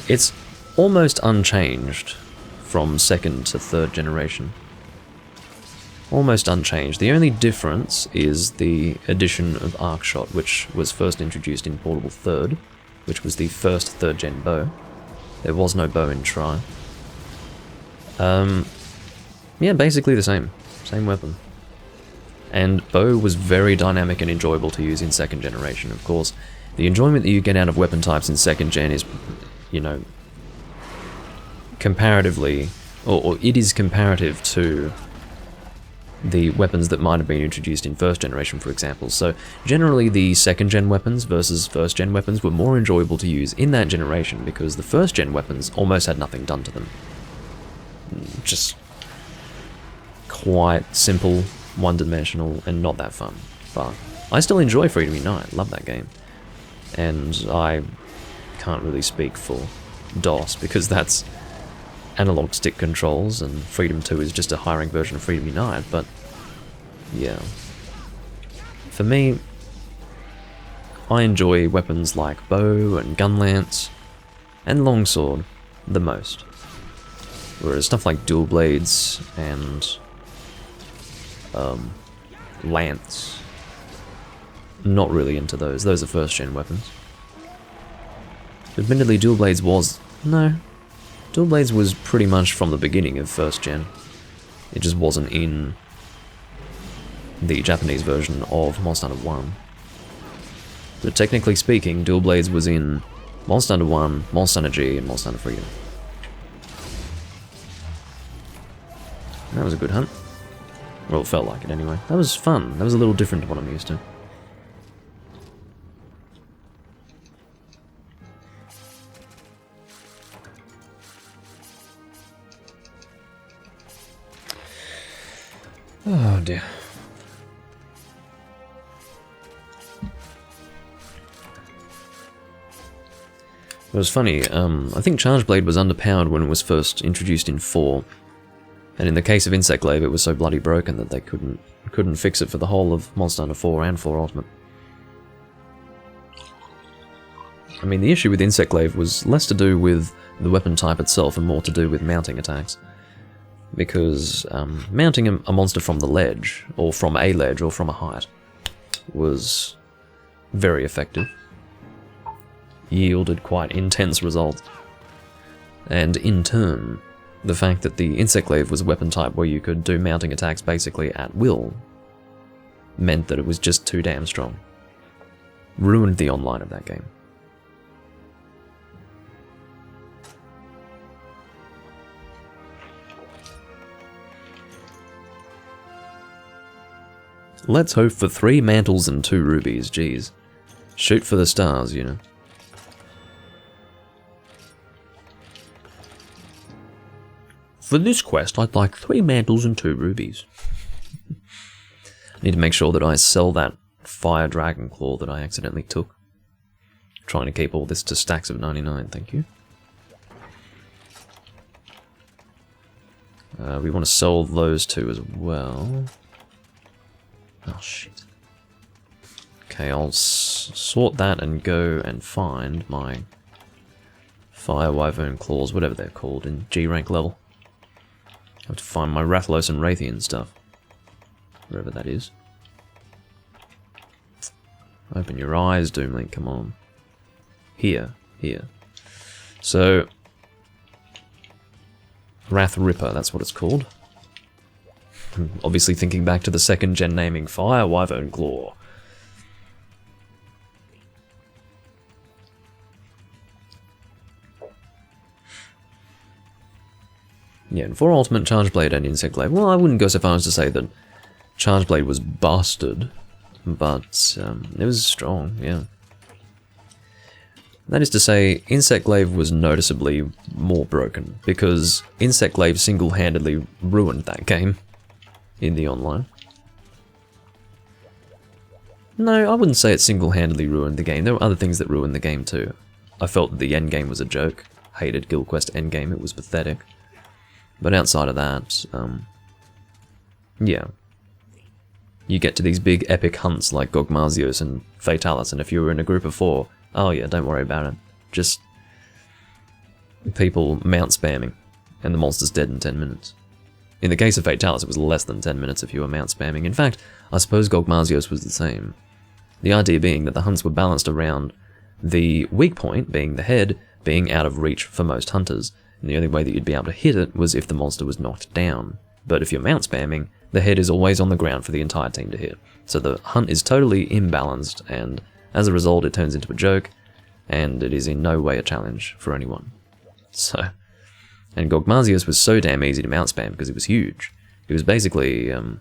it's almost unchanged from 2nd to 3rd generation. Almost unchanged. The only difference is the addition of arc shot, which was first introduced in Portable 3rd, which was the first 3rd gen bow. There was no bow in Tri. Yeah, basically the same. Same weapon. And bow was very dynamic and enjoyable to use in 2nd generation, of course. The enjoyment that you get out of weapon types in 2nd gen is, you know, comparatively, or it is comparative to the weapons that might have been introduced in 1st generation, for example. So generally the 2nd gen weapons versus 1st gen weapons were more enjoyable to use in that generation because the 1st gen weapons almost had nothing done to them. Just quite simple, one-dimensional, and not that fun. But I still enjoy Freedom Unite, love that game. And I can't really speak for DOS because that's analog stick controls, and Freedom 2 is just a high-rank version of Freedom Unite, but yeah. For me, I enjoy weapons like bow and gun lance, and longsword the most. Whereas stuff like dual blades and lance, not really into those. Those are first gen weapons. Admittedly, dual blades was pretty much from the beginning of first gen. It just wasn't in the Japanese version of Monster Hunter 1. But technically speaking, dual blades was in Monster Hunter 1, Monster Hunter G, and Monster Hunter Freedom. That was a good hunt. Well, it felt like it anyway. That was fun. That was a little different to what I'm used to. Oh dear. It was funny, I think Charge Blade was underpowered when it was first introduced in 4. And in the case of Insect Glaive, it was so bloody broken that they couldn't fix it for the whole of Monster Hunter 4 and 4 Ultimate. I mean, the issue with Insect Glaive was less to do with the weapon type itself and more to do with mounting attacks. Because mounting a monster from the ledge, or from a ledge, or from a height, was very effective. Yielded quite intense results. And in turn, the fact that the Insect Glaive was a weapon type where you could do mounting attacks basically at will meant that it was just too damn strong. Ruined the online of that game. Let's hope for 3 mantles and 2 rubies, geez. Shoot for the stars, you know. For this quest, I'd like 3 mantles and 2 rubies. Need to make sure that I sell that fire dragon claw that I accidentally took. Trying to keep all this to stacks of 99, thank you. We want to sell those 2 as well. Oh shit. Okay, I'll sort that and go and find my Fire Wyvern Claws, whatever they're called, in G rank level. I have to find my Rathalos and Raytheon stuff. Wherever that is. Open your eyes, Doomlink, come on. Here. So, Wrath Ripper, that's what it's called. I'm obviously thinking back to the 2nd gen naming, Fire Wyvern Claw. Yeah, and for Ultimate, Charge Blade and Insect Glaive, well, I wouldn't go so far as to say that Charge Blade was busted, but it was strong, yeah. That is to say, Insect Glaive was noticeably more broken, because Insect Glaive single-handedly ruined that game in the online. No, I wouldn't say it single-handedly ruined the game. There were other things that ruined the game too. I felt that the endgame was a joke. Hated Guild Quest endgame, it was pathetic. But outside of that, yeah. You get to these big epic hunts like Gogmazios and Fatalis, and if you were in a group of 4, oh yeah, don't worry about it. Just people mount spamming, and the monster's dead in 10 minutes. In the case of Fatalis, it was less than 10 minutes if you were mount spamming. In fact, I suppose Gogmazios was the same. The idea being that the hunts were balanced around the weak point, being the head, being out of reach for most hunters, and the only way that you'd be able to hit it was if the monster was knocked down. But if you're mount spamming, the head is always on the ground for the entire team to hit. So the hunt is totally imbalanced, and as a result it turns into a joke, and it is in no way a challenge for anyone. So, and Gogmazios was so damn easy to mount spam because he was huge. He was basically, well,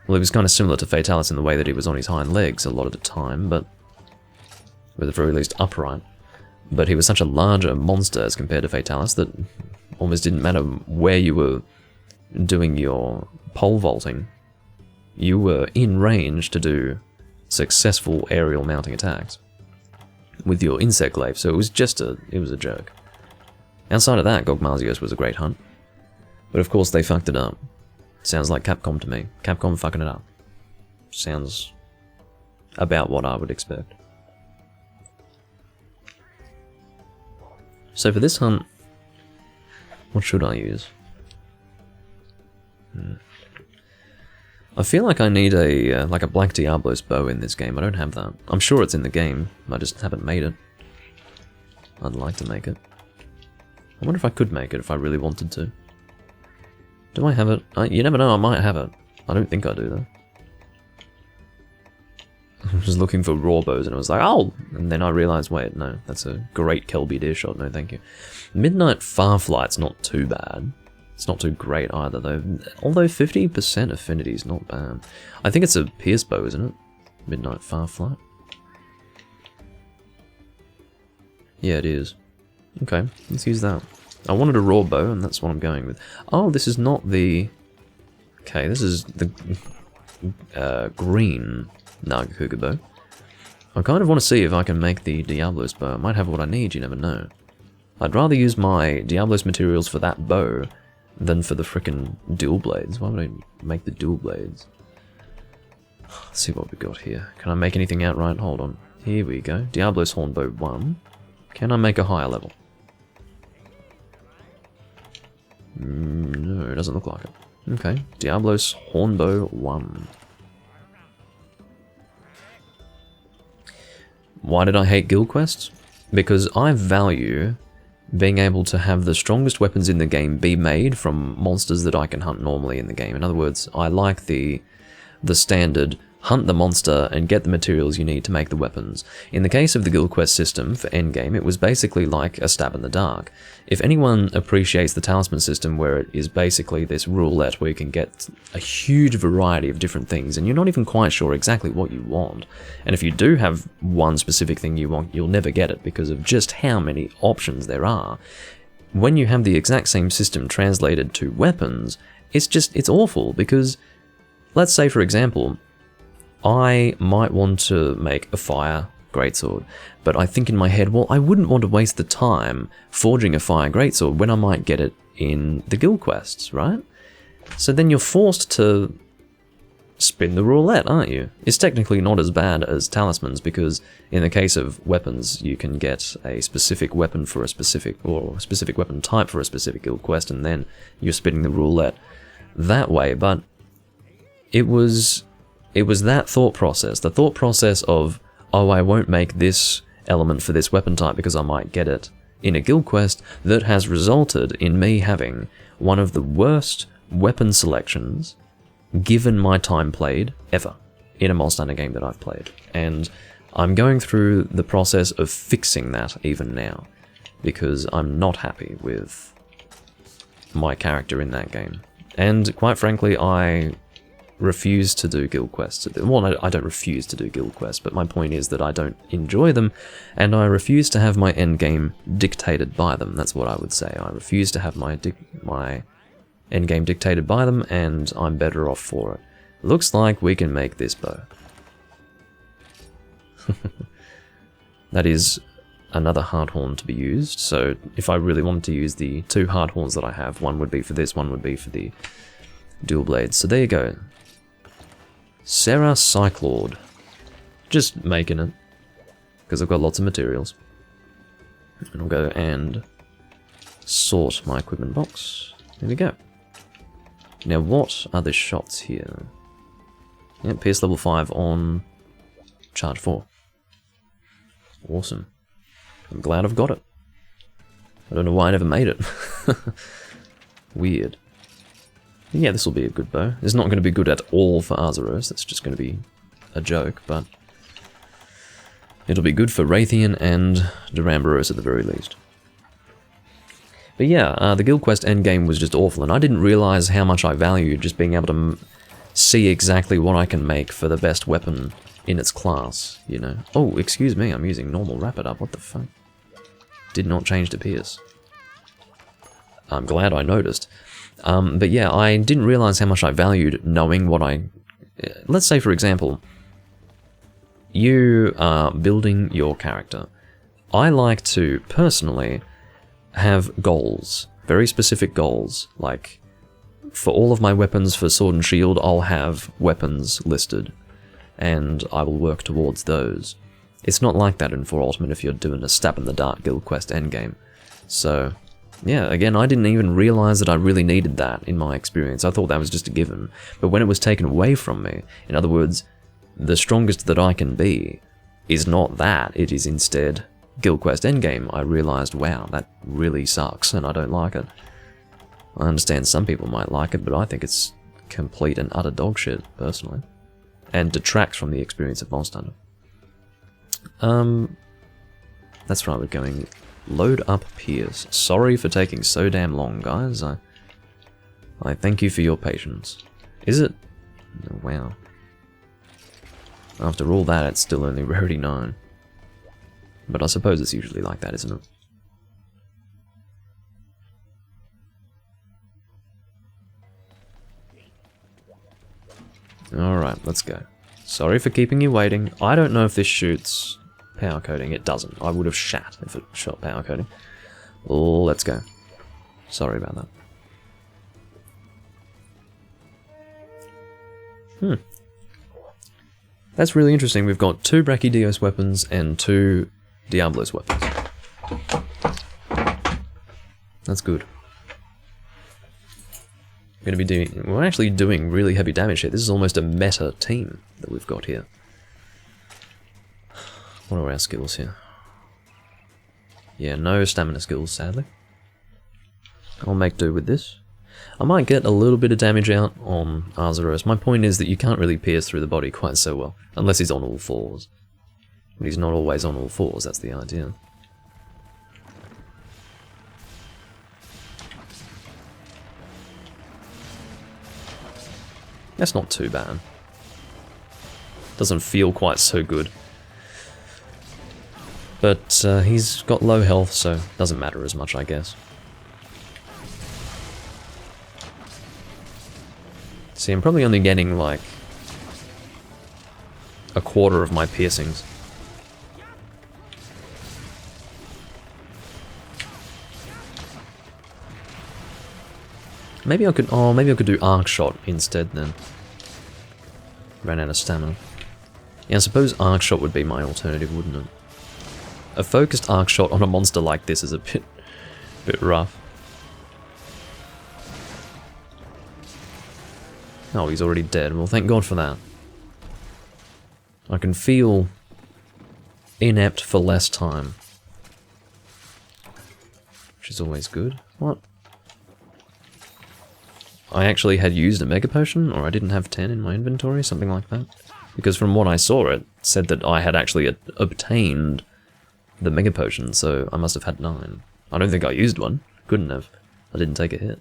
it was kind of similar to Fatalis in the way that he was on his hind legs a lot of the time, but at the very least upright. But he was such a larger monster as compared to Fatalis that almost didn't matter where you were doing your pole vaulting. You were in range to do successful aerial mounting attacks with your Insect Glaive, so it was a joke. Outside of that, Gogmazios was a great hunt. But of course they fucked it up. Sounds like Capcom to me. Capcom fucking it up. Sounds about what I would expect. So for this hunt, what should I use? I feel like I need a like a Black Diablos bow in this game. I don't have that. I'm sure it's in the game. I just haven't made it. I'd like to make it. I wonder if I could make it if I really wanted to. Do I have it? You never know, I might have it. I don't think I do though. I was looking for raw bows and I was like, oh! And then I realised, wait, no, that's a great Kelby deer shot, no thank you. Midnight Farflight's not too bad. It's not too great either though, although 50% affinity is not bad. I think it's a pierce bow, isn't it? Midnight Farflight. Yeah, it is. Okay, let's use that. I wanted a raw bow and that's what I'm going with. Oh, this is not the... Okay, this is the green Nagakuga bow. I kind of want to see if I can make the Diablos bow. I might have what I need, you never know. I'd rather use my Diablos materials for that bow than for the frickin' dual blades. Why would I make the dual blades? Let's see what we got here. Can I make anything outright? Hold on. Here we go. Diablos Hornbow 1. Can I make a higher level? No, it doesn't look like it. Okay. Diablos Hornbow 1. Why did I hate guild quests? Because I value being able to have the strongest weapons in the game be made from monsters that I can hunt normally in the game. In other words, I like the standard hunt the monster and get the materials you need to make the weapons. In the case of the guild quest system for endgame, it was basically like a stab in the dark. If anyone appreciates the talisman system where it is basically this roulette where you can get a huge variety of different things and you're not even quite sure exactly what you want, and if you do have one specific thing you want, you'll never get it because of just how many options there are. When you have the exact same system translated to weapons, it's awful because, let's say for example, I might want to make a fire greatsword, but I think in my head, well, I wouldn't want to waste the time forging a fire greatsword when I might get it in the guild quests, right? So then you're forced to spin the roulette, aren't you? It's technically not as bad as talismans because in the case of weapons, you can get a specific weapon for a specific, or a specific weapon type for a specific guild quest, and then you're spinning the roulette that way, but it was that thought process, the thought process of, oh, I won't make this element for this weapon type because I might get it in a guild quest, that has resulted in me having one of the worst weapon selections given my time played ever in a Monster Hunter game that I've played. And I'm going through the process of fixing that even now because I'm not happy with my character in that game. And quite frankly, I refuse to do guild quests. Well, I don't refuse to do guild quests, but my point is that I don't enjoy them, and I refuse to have my endgame dictated by them. That's what I would say. I refuse to have my endgame dictated by them, and I'm better off for it. Looks like we can make this bow. That is another hard horn to be used, so if I really wanted to use the two hard horns that I have, one would be for this, one would be for the dual blades. So there you go. Sarah Cyclord. Just making it, because I've got lots of materials. And I'll go and sort my equipment box. There we go. Now what are the shots here? Yeah, Pierce level 5 on charge 4. Awesome. I'm glad I've got it. I don't know why I never made it. Weird. Yeah, this will be a good bow. It's not going to be good at all for Azeroth, that's just going to be a joke, but it'll be good for Raytheon and Duramboros at the very least. But yeah, the guild quest endgame was just awful, and I didn't realise how much I valued just being able to see exactly what I can make for the best weapon in its class, you know. Oh, excuse me, I'm using normal Rapid Up, what the fuck? Did not change to Pierce. I'm glad I noticed. But yeah, I didn't realise how much I valued knowing what I... Let's say, for example, you are building your character. I like to, personally, have goals. Very specific goals. Like, for all of my weapons for Sword and Shield, I'll have weapons listed. And I will work towards those. It's not like that in For Ultimate if you're doing a stab-in-the-dark guild quest endgame. So, yeah, again, I didn't even realize that I really needed that in my experience. I thought that was just a given. But when it was taken away from me, in other words, the strongest that I can be is not that, it is instead Guild Quest Endgame, I realized, wow, that really sucks and I don't like it. I understand some people might like it, but I think it's complete and utter dog shit, personally. And detracts from the experience of Monster Hunter. That's right, we're going load up Piers. Sorry for taking so damn long, guys. I thank you for your patience. Is it? Oh, wow. After all that, it's still only rarity 9. But I suppose it's usually like that, isn't it? Alright, let's go. Sorry for keeping you waiting. I don't know if this shoots power coating. It doesn't. I would have shat if it shot power coating. Let's go. Sorry about that. That's really interesting. We've got 2 Brachydios weapons and 2 Diablos weapons. That's good. We're actually doing really heavy damage here. This is almost a meta team that we've got here. What are our skills here? Yeah, no stamina skills, sadly. I'll make do with this. I might get a little bit of damage out on Arzuros. My point is that you can't really pierce through the body quite so well, unless he's on all 4s. But he's not always on all 4s, that's the idea. That's not too bad. Doesn't feel quite so good. But he's got low health, so doesn't matter as much, I guess. See, I'm probably only getting like a quarter of my piercings. Maybe I could do arc shot instead then. Ran out of stamina. Yeah, I suppose arc shot would be my alternative, wouldn't it? A focused arc shot on a monster like this is a bit rough. Oh, he's already dead. Well, thank God for that. I can feel inept for less time. Which is always good. What? I actually had used a Mega Potion, or I didn't have 10 in my inventory, something like that. Because from what I saw, it said that I had actually obtained the Mega Potion, so I must have had 9. I don't think I used one. Couldn't have. I didn't take a hit.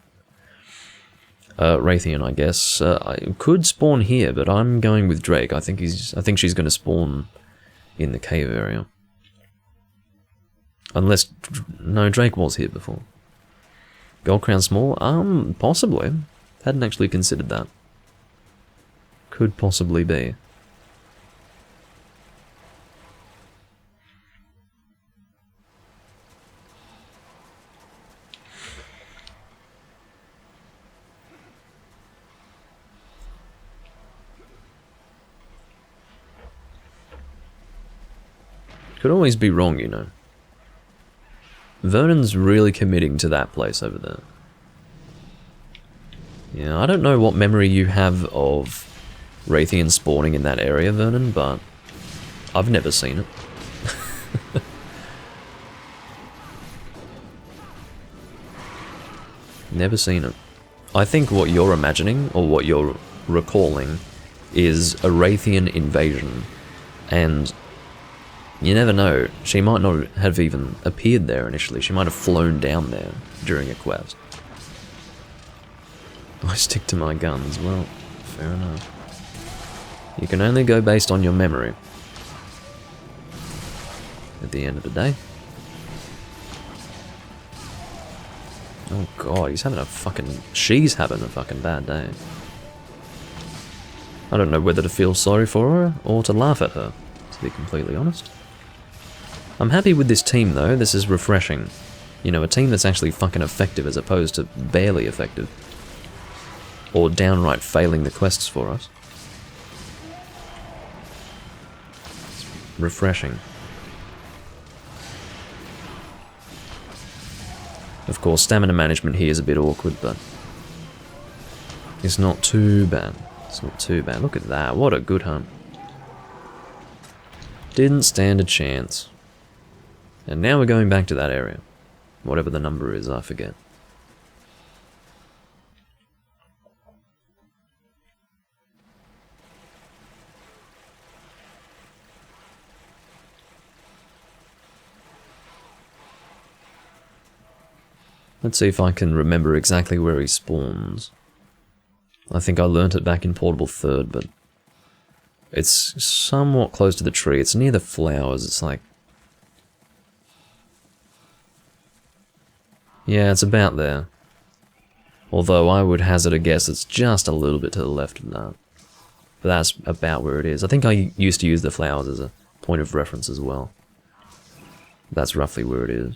Raytheon, I guess. I could spawn here, but I'm going with Drake. I think she's going to spawn in the cave area. Unless... No, Drake was here before. Gold Crown Small? Possibly. Hadn't actually considered that. Could possibly be. Could always be wrong, you know. Vernon's really committing to that place over there. Yeah, I don't know what memory you have of Raytheon spawning in that area, Vernon, but I've never seen it. Never seen it. I think what you're imagining, or what you're recalling, is a Raytheon invasion, and you never know, she might not have even appeared there initially, she might have flown down there during a quest. I stick to my guns, well, fair enough. You can only go based on your memory. At the end of the day. Oh god, she's having a fucking bad day. I don't know whether to feel sorry for her, or to laugh at her, to be completely honest. I'm happy with this team though, this is refreshing. You know, a team that's actually fucking effective as opposed to barely effective. Or downright failing the quests for us. It's refreshing. Of course, stamina management here is a bit awkward, but it's not too bad. It's not too bad. Look at that. What a good hunt. Didn't stand a chance. And now we're going back to that area. Whatever the number is, I forget. Let's see if I can remember exactly where he spawns. I think I learnt it back in Portable Third, but it's somewhat close to the tree. It's near the flowers. It's like... yeah, it's about there. Although I would hazard a guess it's just a little bit to the left of that. But that's about where it is. I think I used to use the flowers as a point of reference as well. That's roughly where it is.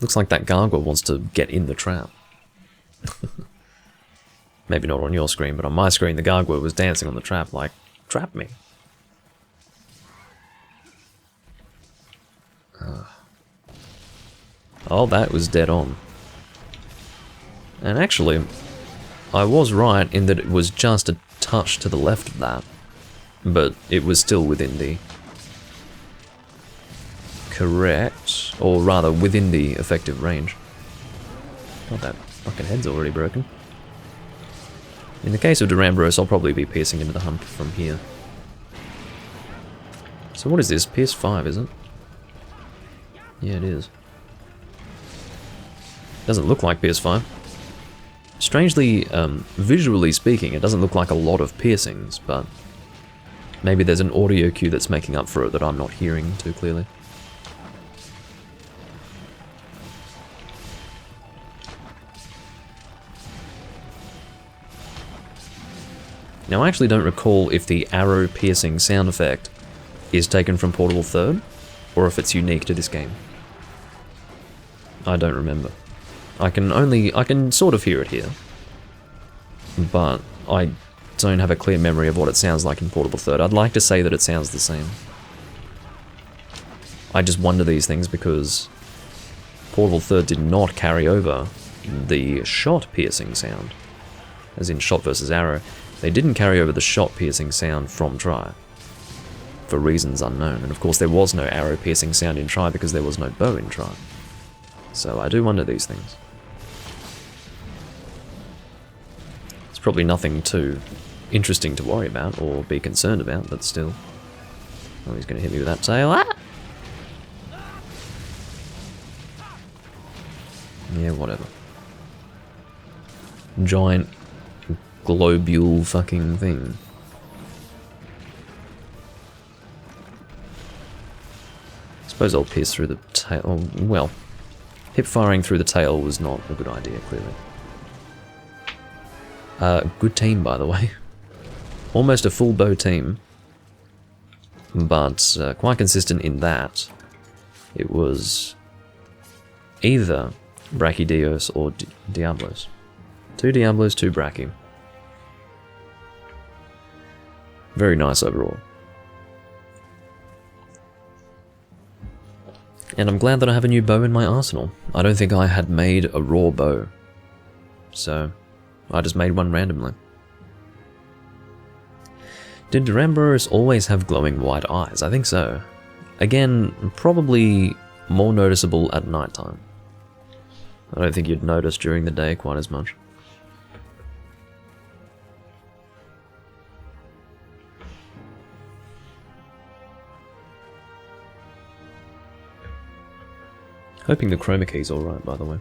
Looks like that gargoyle wants to get in the trap. Maybe not on your screen, but on my screen the gargoyle was dancing on the trap like, trap me. Oh, that was dead on. And actually, I was right in that it was just a touch to the left of that. But it was still within the... correct, or rather within the effective range. God, that fucking head's already broken. In the case of Duramboros, I'll probably be piercing into the hump from here. So what is this? Pierce 5, is it? Yeah, it is. Doesn't look like Pierce 5. Strangely, visually speaking, it doesn't look like a lot of piercings, but maybe there's an audio cue that's making up for it that I'm not hearing too clearly. Now, I actually don't recall if the arrow piercing sound effect is taken from Portable Third, or if it's unique to this game. I don't remember. I can sort of hear it here, but I don't have a clear memory of what it sounds like in Portable Third. I'd like to say that it sounds the same. I just wonder these things because Portable Third did not carry over the shot piercing sound, as in shot versus arrow. They didn't carry over the shot piercing sound from Try, for reasons unknown, and of course there was no arrow piercing sound in Try because there was no bow in Try. So I do wonder these things. It's probably nothing too interesting to worry about or be concerned about, but still. Oh, he's going to hit me with that tail. Ah! Yeah, whatever. Giant globule fucking thing. I suppose I'll pierce through the tail. Oh, well, hip firing through the tail was not a good idea, clearly. Good team, by the way. Almost a full bow team, but quite consistent in that it was either Brachydios or Diablos. 2 Diablos, 2 Brachy. Very nice overall. And I'm glad that I have a new bow in my arsenal. I don't think I had made a raw bow, so I just made one randomly. Did Duramboros always have glowing white eyes? I think so. Again, probably more noticeable at nighttime. I don't think you'd notice during the day quite as much. Hoping the chroma key's alright, by the way.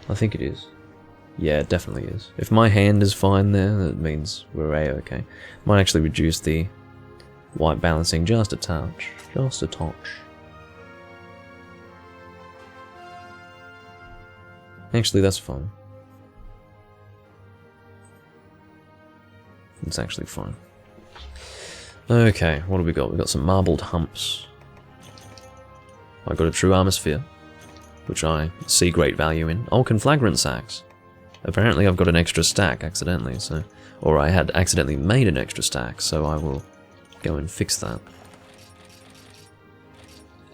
I think it is. Yeah, it definitely is. If my hand is fine there, that means we're A-okay. Might actually reduce the white balancing just a touch. Just a touch. Actually, that's fine. It's actually fine. Okay, what do we got? We've got some marbled humps. I got a true armor sphere, which I see great value in. Oh, conflagrant sacks. Apparently I've got an extra stack accidentally, so... Or I had accidentally made an extra stack, so I will go and fix that.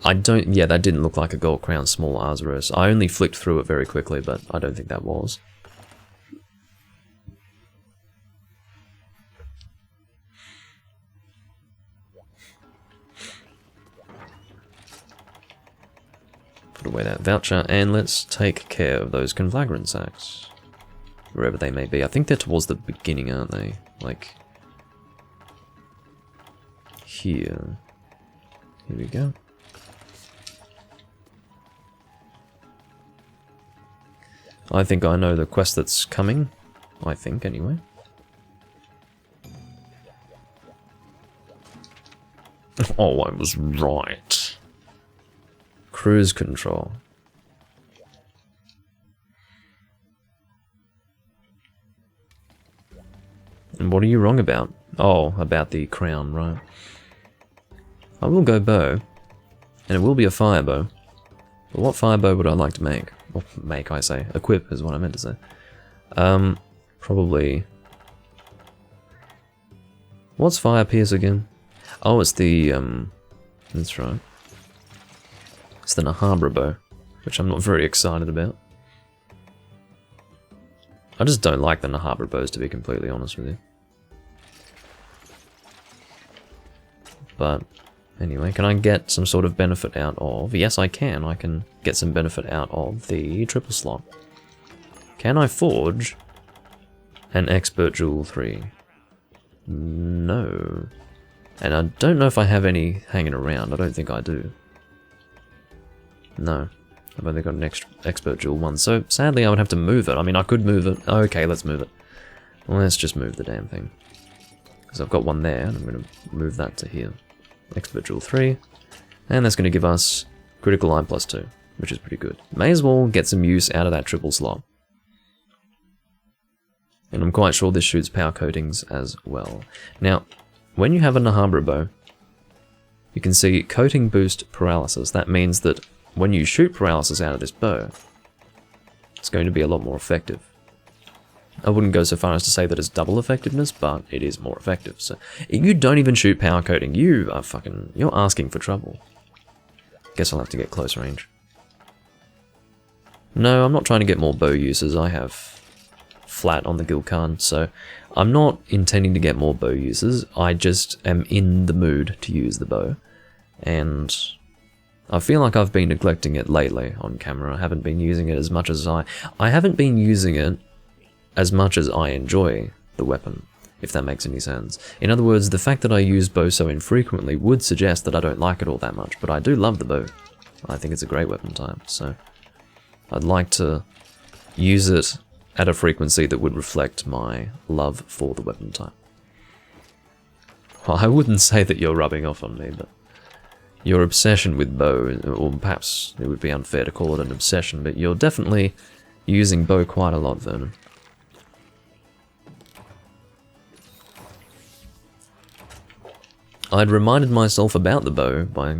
Yeah, that didn't look like a gold crown small Arzuros. I only flicked through it very quickly, but I don't think that was. Put away that voucher, and let's take care of those conflagrant sacks. Wherever they may be. I think they're towards the beginning, aren't they? Like... here. Here we go. I think I know the quest that's coming. I think, anyway. Oh, I was right. Cruise control. And what are you wrong about? Oh, about the crown, right. I will go bow. And it will be a fire bow. But what fire bow would I like to make? Or make, I say. Equip is what I meant to say. Probably... What's fire pierce again? Oh, it's the, that's right. It's the Nahabra bow, which I'm not very excited about. I just don't like the Nahabra bows, to be completely honest with you. But, anyway, can I get some sort of benefit out of... Yes, I can. I can get some benefit out of the triple slot. Can I forge an Expert Jewel 3? No. And I don't know if I have any hanging around. I don't think I do. No. I've only got an Expert Jewel 1, so sadly I would have to move it. I mean, I could move it. Okay, let's move it. Well, let's just move the damn thing. Because I've got one there, and I'm going to move that to here. Expert Jewel 3. And that's going to give us Critical Eye +2, which is pretty good. May as well get some use out of that triple slot. And I'm quite sure this shoots power coatings as well. Now, when you have a Nahabra bow, you can see coating boost paralysis. That means that when you shoot paralysis out of this bow, it's going to be a lot more effective. I wouldn't go so far as to say that it's double effectiveness, but it is more effective. So, if you don't even shoot power coating, you are you're asking for trouble. Guess I'll have to get close range. No, I'm not trying to get more bow uses. I have flat on the guild card, so I'm not intending to get more bow uses. I just am in the mood to use the bow. And I feel like I've been neglecting it lately on camera. I haven't been using it as much as I haven't been using it as much as I enjoy the weapon, if that makes any sense. In other words, the fact that I use bow so infrequently would suggest that I don't like it all that much, but I do love the bow. I think it's a great weapon type, so I'd like to use it at a frequency that would reflect my love for the weapon type. Well, I wouldn't say that you're rubbing off on me, but your obsession with bow, or perhaps it would be unfair to call it an obsession, but you're definitely using bow quite a lot, Vernon. I'd reminded myself about the bow by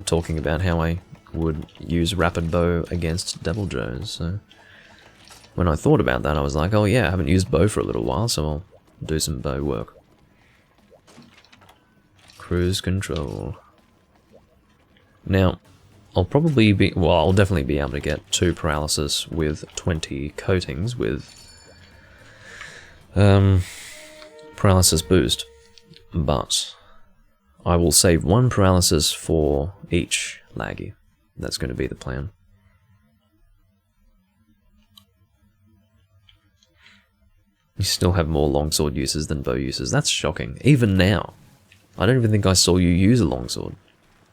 talking about how I would use rapid bow against Devil Joes, so when I thought about that I was like, oh yeah, I haven't used bow for a little while, so I'll do some bow work. Cruise control. Now, I'll definitely be able to get 2 paralysis with 20 coatings with paralysis boost, but I will save 1 paralysis for each laggy. That's going to be the plan. You still have more longsword uses than bow uses. That's shocking. Even now. I don't even think I saw you use a longsword.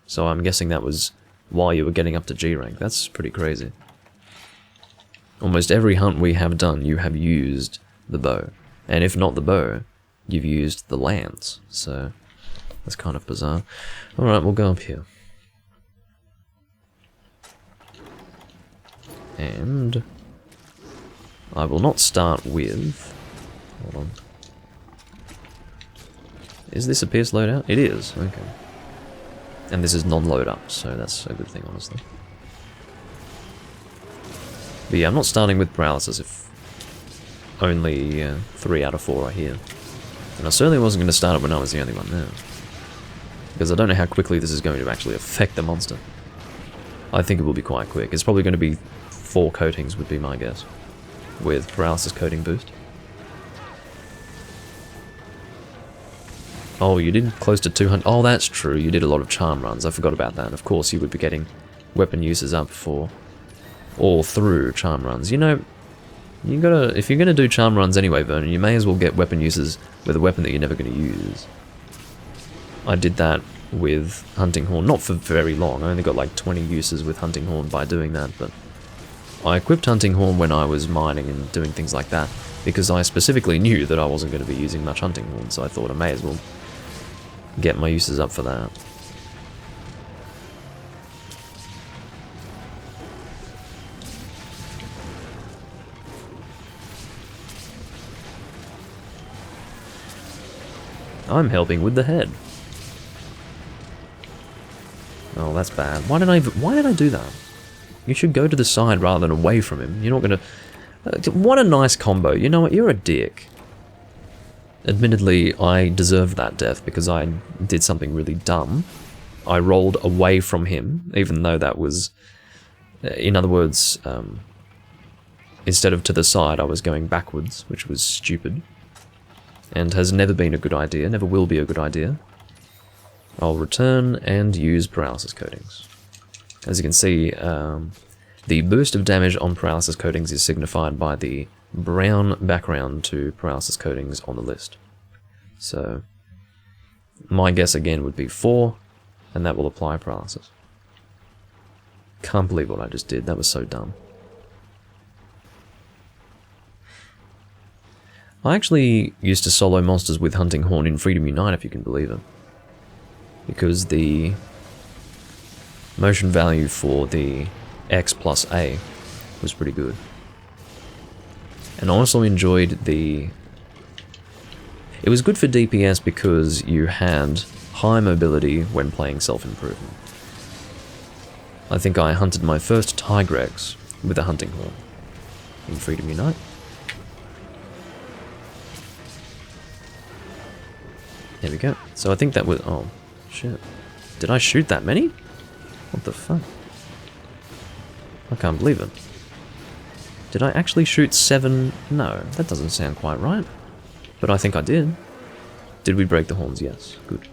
So I'm guessing that was while you were getting up to G rank. That's pretty crazy. Almost every hunt we have done, you have used the bow. And if not the bow, you've used the lance. So that's kind of bizarre. Alright, we'll go up here. And I will not start with... Hold on. Is this a pierce loadout? It is, okay. And this is non-load up, so that's a good thing, honestly. But yeah, I'm not starting with paralysis only 3 out of 4 are here. And I certainly wasn't going to start it when I was the only one there. Because I don't know how quickly this is going to actually affect the monster. I think it will be quite quick. It's probably going to be 4 coatings would be my guess. With paralysis coating boost. Oh, you did close to 200. Oh, that's true. You did a lot of charm runs. I forgot about that. Of course, you would be getting weapon uses up for all through charm runs. You know, you gotta, if you're gonna do charm runs anyway, Vernon, you may as well get weapon uses with a weapon that you're never gonna use. I did that with Hunting Horn, not for very long. I only got like 20 uses with Hunting Horn by doing that, but I equipped Hunting Horn when I was mining and doing things like that, because I specifically knew that I wasn't going to be using much Hunting Horn, so I thought I may as well get my uses up for that. I'm helping with the head. Oh, that's bad. Why did I do that? You should go to the side rather than away from him. You're not gonna... what a nice combo. You know what? You're a dick. Admittedly, I deserved that death because I did something really dumb. I rolled away from him, even though that was... in other words, instead of to the side, I was going backwards, which was stupid. And has never been a good idea, never will be a good idea. I'll return and use paralysis coatings. As you can see, the boost of damage on paralysis coatings is signified by the brown background to paralysis coatings on the list. So, my guess again would be 4, and that will apply paralysis. Can't believe what I just did, that was so dumb. I actually used to solo monsters with Hunting Horn in Freedom Unite, if you can believe it. Because the motion value for the X plus A was pretty good. And I also enjoyed the... it was good for DPS because you had high mobility when playing self-improvement. I think I hunted my first Tigrex with a Hunting Horn in Freedom Unite. There we go. So I think that was... oh, shit. Did I shoot that many? What the fuck? I can't believe it. Did I actually shoot 7? No, that doesn't sound quite right. But I think I did. Did we break the horns? Yes. Good.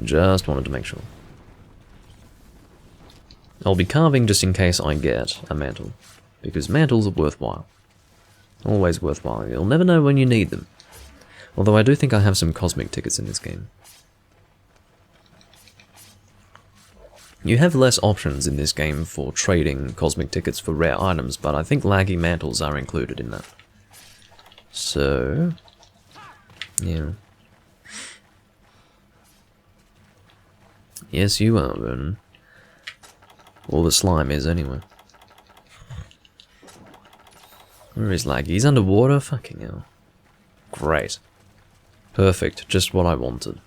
Just wanted to make sure. I'll be carving just in case I get a mantle. Because mantles are worthwhile. Always worthwhile. You'll never know when you need them. Although I do think I have some cosmic tickets in this game. You have less options in this game for trading cosmic tickets for rare items, but I think laggy mantles are included in that. So... yeah. Yes, you are, Vernon. All the slime is, anyway. Where is Laggy? He's underwater? Fucking hell. Great. Perfect, just what I wanted.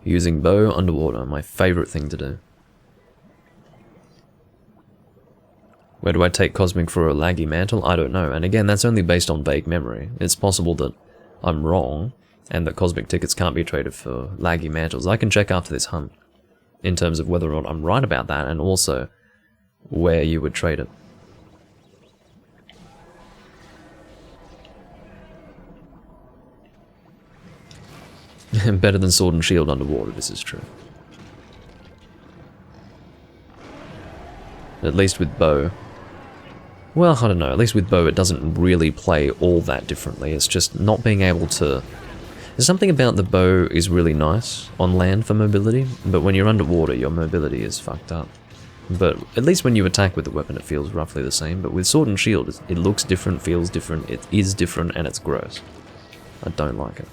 Using bow underwater, my favourite thing to do. Where do I take Cosmic for a laggy mantle? I don't know, and again, that's only based on vague memory. It's possible that I'm wrong, and that Cosmic tickets can't be traded for laggy mantles. I can check after this hunt, in terms of whether or not I'm right about that, and also where you would trade it. Better than Sword and Shield underwater, this is true. At least with bow. Well, I don't know, at least with bow it doesn't really play all that differently. It's just not being able to... there's something about the bow is really nice on land for mobility, but when you're underwater your mobility is fucked up. But at least when you attack with the weapon it feels roughly the same, but with Sword and Shield it looks different, feels different, it is different, and it's gross. I don't like it.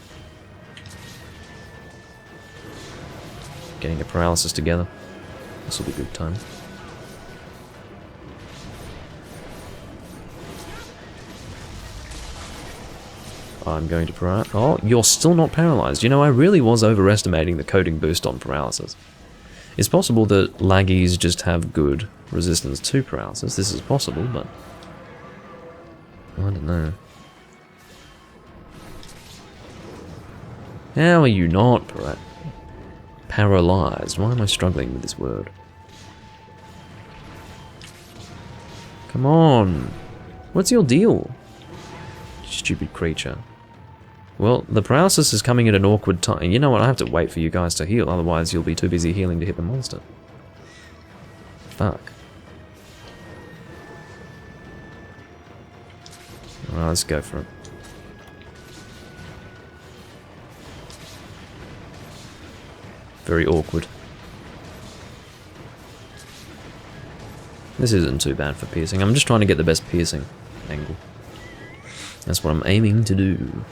Getting a paralysis together. This will be good time. I'm going to paralyze. Oh, you're still not paralyzed. You know, I really was overestimating the coating boost on paralysis. It's possible that laggies just have good resistance to paralysis. This is possible, but I don't know. How are you not paralyzed? Why am I struggling with this word? Come on. What's your deal? Stupid creature. Well, the paralysis is coming at an awkward time. You know what? I have to wait for you guys to heal, otherwise you'll be too busy healing to hit the monster. Fuck. Alright, let's go for it. Very awkward. This isn't too bad for piercing. I'm just trying to get the best piercing angle. That's what I'm aiming to do.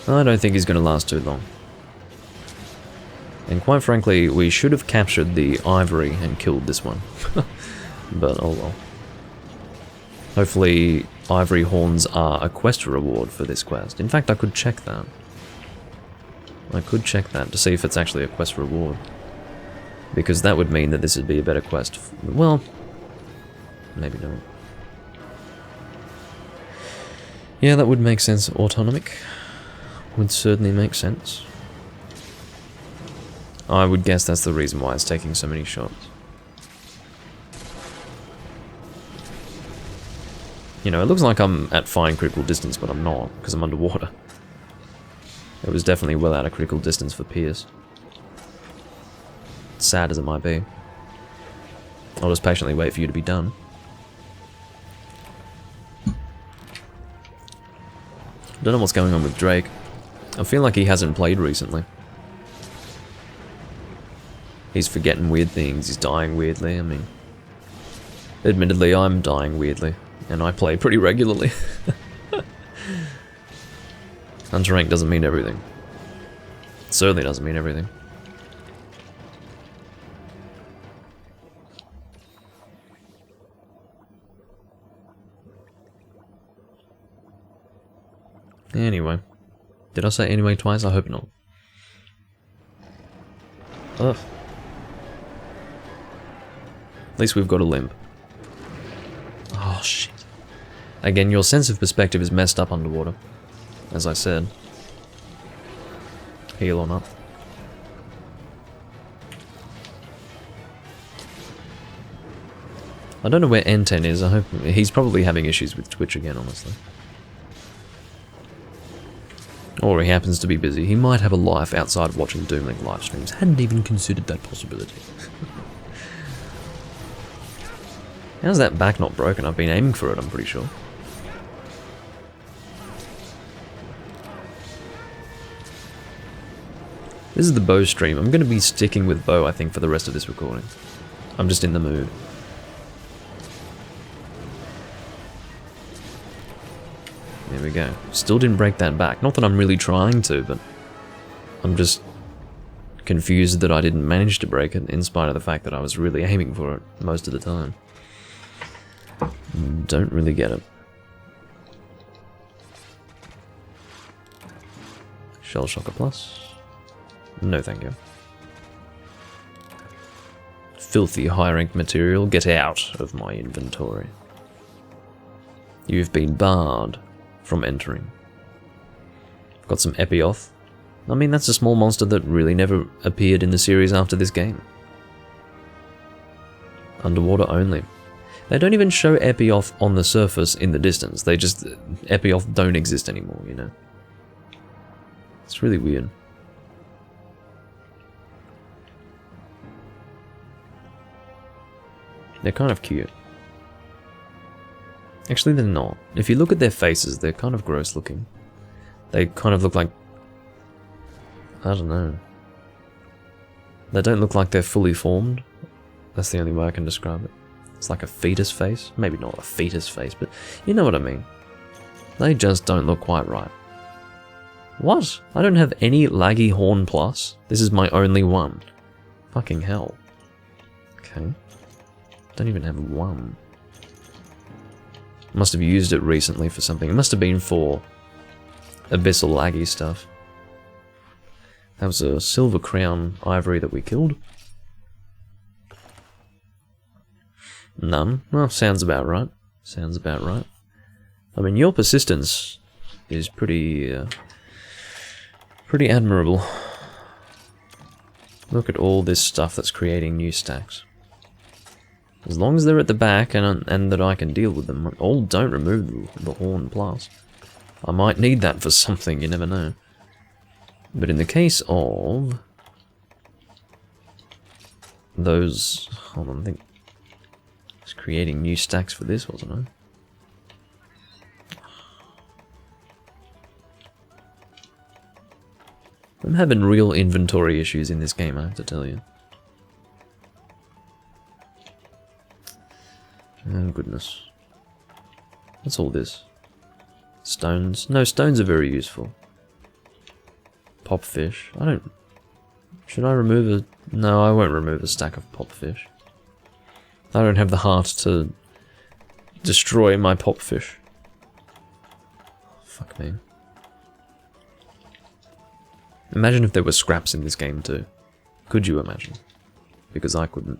I don't think he's going to last too long. And quite frankly, we should have captured the ivory and killed this one. But oh well. Hopefully ivory horns are a quest reward for this quest. In fact, I could check that. I could check that to see if it's actually a quest reward. Because that would mean that this would be a better quest. Well, maybe not. Yeah, that would make sense. Autonomic would certainly make sense. I would guess that's the reason why it's taking so many shots. You know, it looks like I'm at fine critical distance, but I'm not, because I'm underwater. It was definitely well out of critical distance for Pierce. Sad as it might be. I'll just patiently wait for you to be done. Don't know what's going on with Drake. I feel like he hasn't played recently. He's forgetting weird things, he's dying weirdly, I mean... Admittedly, I'm dying weirdly, and I play pretty regularly. Hunter rank doesn't mean everything. It certainly doesn't mean everything. Anyway. Did I say anyway twice? I hope not. Ugh. At least we've got a limp. Oh, shit. Again, your sense of perspective is messed up underwater. As I said. Heal on up. I don't know where N10 is. I hope he's probably having issues with Twitch again, honestly. Or he happens to be busy. He might have a life outside of watching Doomlink live streams. Hadn't even considered that possibility. How's that back not broken? I've been aiming for it, I'm pretty sure. This is the bow stream. I'm going to be sticking with bow, I think, for the rest of this recording. I'm just in the mood. There we go. Still didn't break that back. Not that I'm really trying to, but I'm just confused that I didn't manage to break it, in spite of the fact that I was really aiming for it most of the time. Don't really get it. Shell Shocker Plus. No thank you. Filthy high-ranked material, get out of my inventory. You've been barred from entering. Got some Epioth. I mean, that's a small monster that really never appeared in the series after this game. Underwater only. They don't even show Epioth on the surface in the distance. They just... Epioth don't exist anymore, you know. It's really weird. They're kind of cute. Actually, they're not. If you look at their faces, they're kind of gross looking. They kind of look like... I don't know. They don't look like they're fully formed. That's the only way I can describe it. It's like a fetus face. Maybe not a fetus face, but you know what I mean. They just don't look quite right. What? I don't have any laggy horn plus. This is my only one. Fucking hell. Okay. Don't even have one. Must have used it recently for something. It must have been for abyssal laggy stuff. That was a silver crown ivory that we killed. None. Well, sounds about right. Sounds about right. I mean, your persistence is pretty admirable. Look at all this stuff that's creating new stacks. As long as they're at the back and that I can deal with them. Oh, don't remove the horn plus. I might need that for something, you never know. But in the case of those... Hold on, I think I was creating new stacks for this, wasn't I? I'm having real inventory issues in this game, I have to tell you. Oh goodness. What's all this? Stones? No, stones are very useful. Pop fish. I don't... Should I remove a... No, I won't remove a stack of pop fish. I don't have the heart to destroy my pop fish. Fuck me. Imagine if there were scraps in this game too. Could you imagine? Because I couldn't.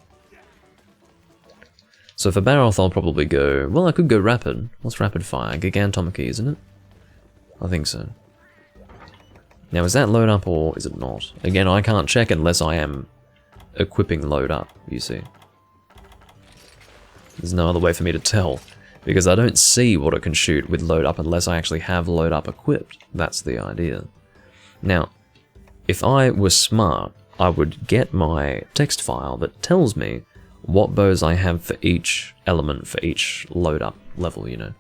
So for Baroth I'll probably go... Well, I could go rapid. What's rapid fire? Gigantomachy, isn't it? I think so. Now is that load up or is it not? Again, I can't check unless I am equipping load up, you see. There's no other way for me to tell. Because I don't see what it can shoot with load up unless I actually have load up equipped. That's the idea. Now, if I was smart, I would get my text file that tells me what bows I have for each element, for each load up level, you know.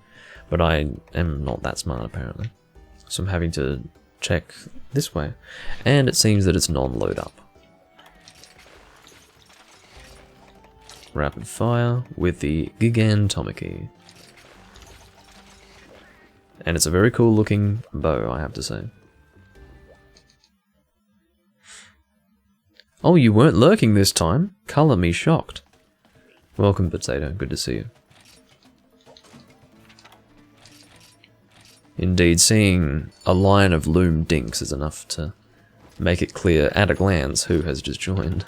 But I am not that smart, apparently. So I'm having to check this way. And it seems that it's non-load up. Rapid fire with the Gigantomachy. And it's a very cool looking bow, I have to say. Oh, you weren't lurking this time? Colour me shocked. Welcome, Potato. Good to see you. Indeed, seeing a line of loom dinks is enough to make it clear at a glance who has just joined.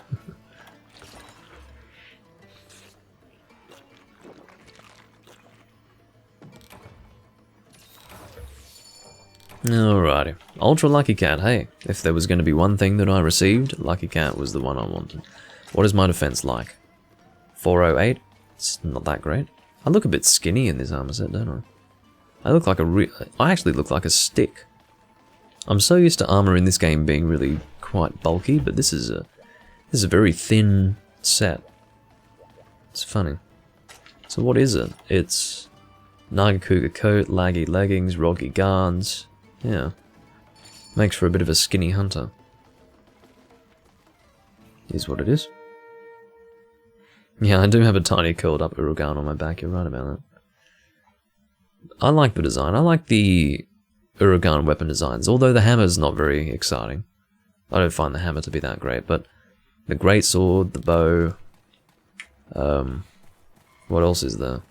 Alrighty. Ultra Lucky Cat, hey. If there was going to be one thing that I received, Lucky Cat was the one I wanted. What is my defense like? 408? It's not that great. I look a bit skinny in this armor set, don't I? I look like I actually look like a stick. I'm so used to armor in this game being really quite bulky, but this is a very thin set. It's funny. So what is it? It's Nagakuga coat, laggy leggings, roggy guards. Yeah. Makes for a bit of a skinny hunter. Is what it is. Yeah, I do have a tiny curled up Urugan on my back, you're right about that. I like the design. I like the Urugan weapon designs, although the hammer's not very exciting. I don't find the hammer to be that great, but the greatsword, the bow, what else is there?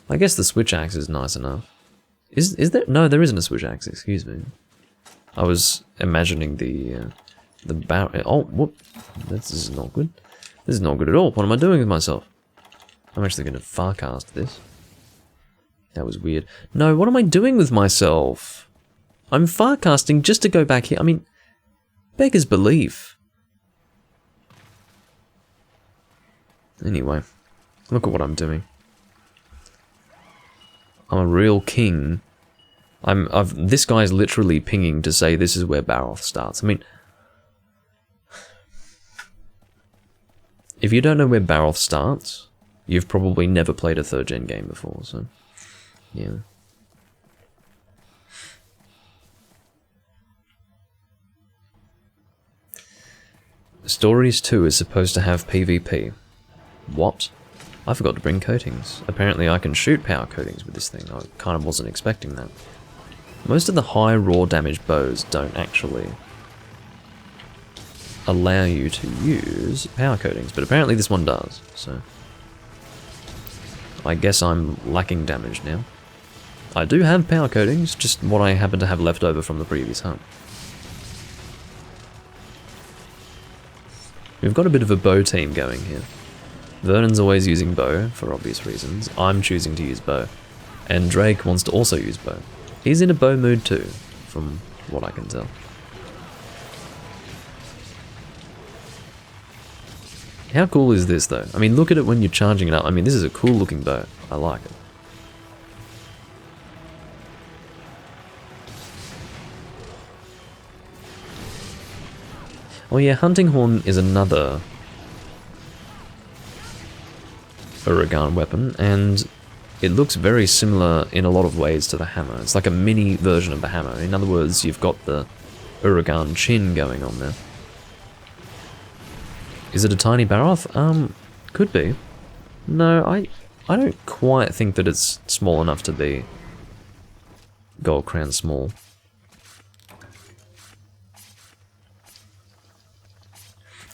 I guess the switch axe is nice enough. Is there? No, there isn't a switch axe, excuse me. I was imagining the barrel. Oh, whoop. This is not good. This is not good at all. What am I doing with myself? I'm actually going to farcast this. That was weird. No, what am I doing with myself? I'm farcasting just to go back here. I mean, beggars belief. Anyway, look at what I'm doing. I'm a real king. This guy's literally pinging to say this is where Baroth starts. I mean, if you don't know where Baroth starts, you've probably never played a 3rd gen game before, so, yeah. Stories 2 is supposed to have PvP. What? I forgot to bring coatings. Apparently I can shoot power coatings with this thing. I kind of wasn't expecting that. Most of the high raw damage bows don't actually allow you to use power coatings, but apparently this one does, so I guess I'm lacking damage now. I do have power coatings, just what I happen to have left over from the previous hunt. We've got a bit of a bow team going here. Vernon's always using bow, for obvious reasons. I'm choosing to use bow. And Drake wants to also use bow. He's in a bow mood too, from what I can tell. How cool is this though? I mean, look at it when you're charging it up. I mean, this is a cool looking bow. I like it. Oh yeah, Hunting Horn is another Uragan weapon, and it looks very similar in a lot of ways to the hammer. It's like a mini version of the hammer. In other words, you've got the Uragan chin going on there. Is it a tiny Baroth? Could be. No, I don't quite think that it's small enough to be Gold Crown small.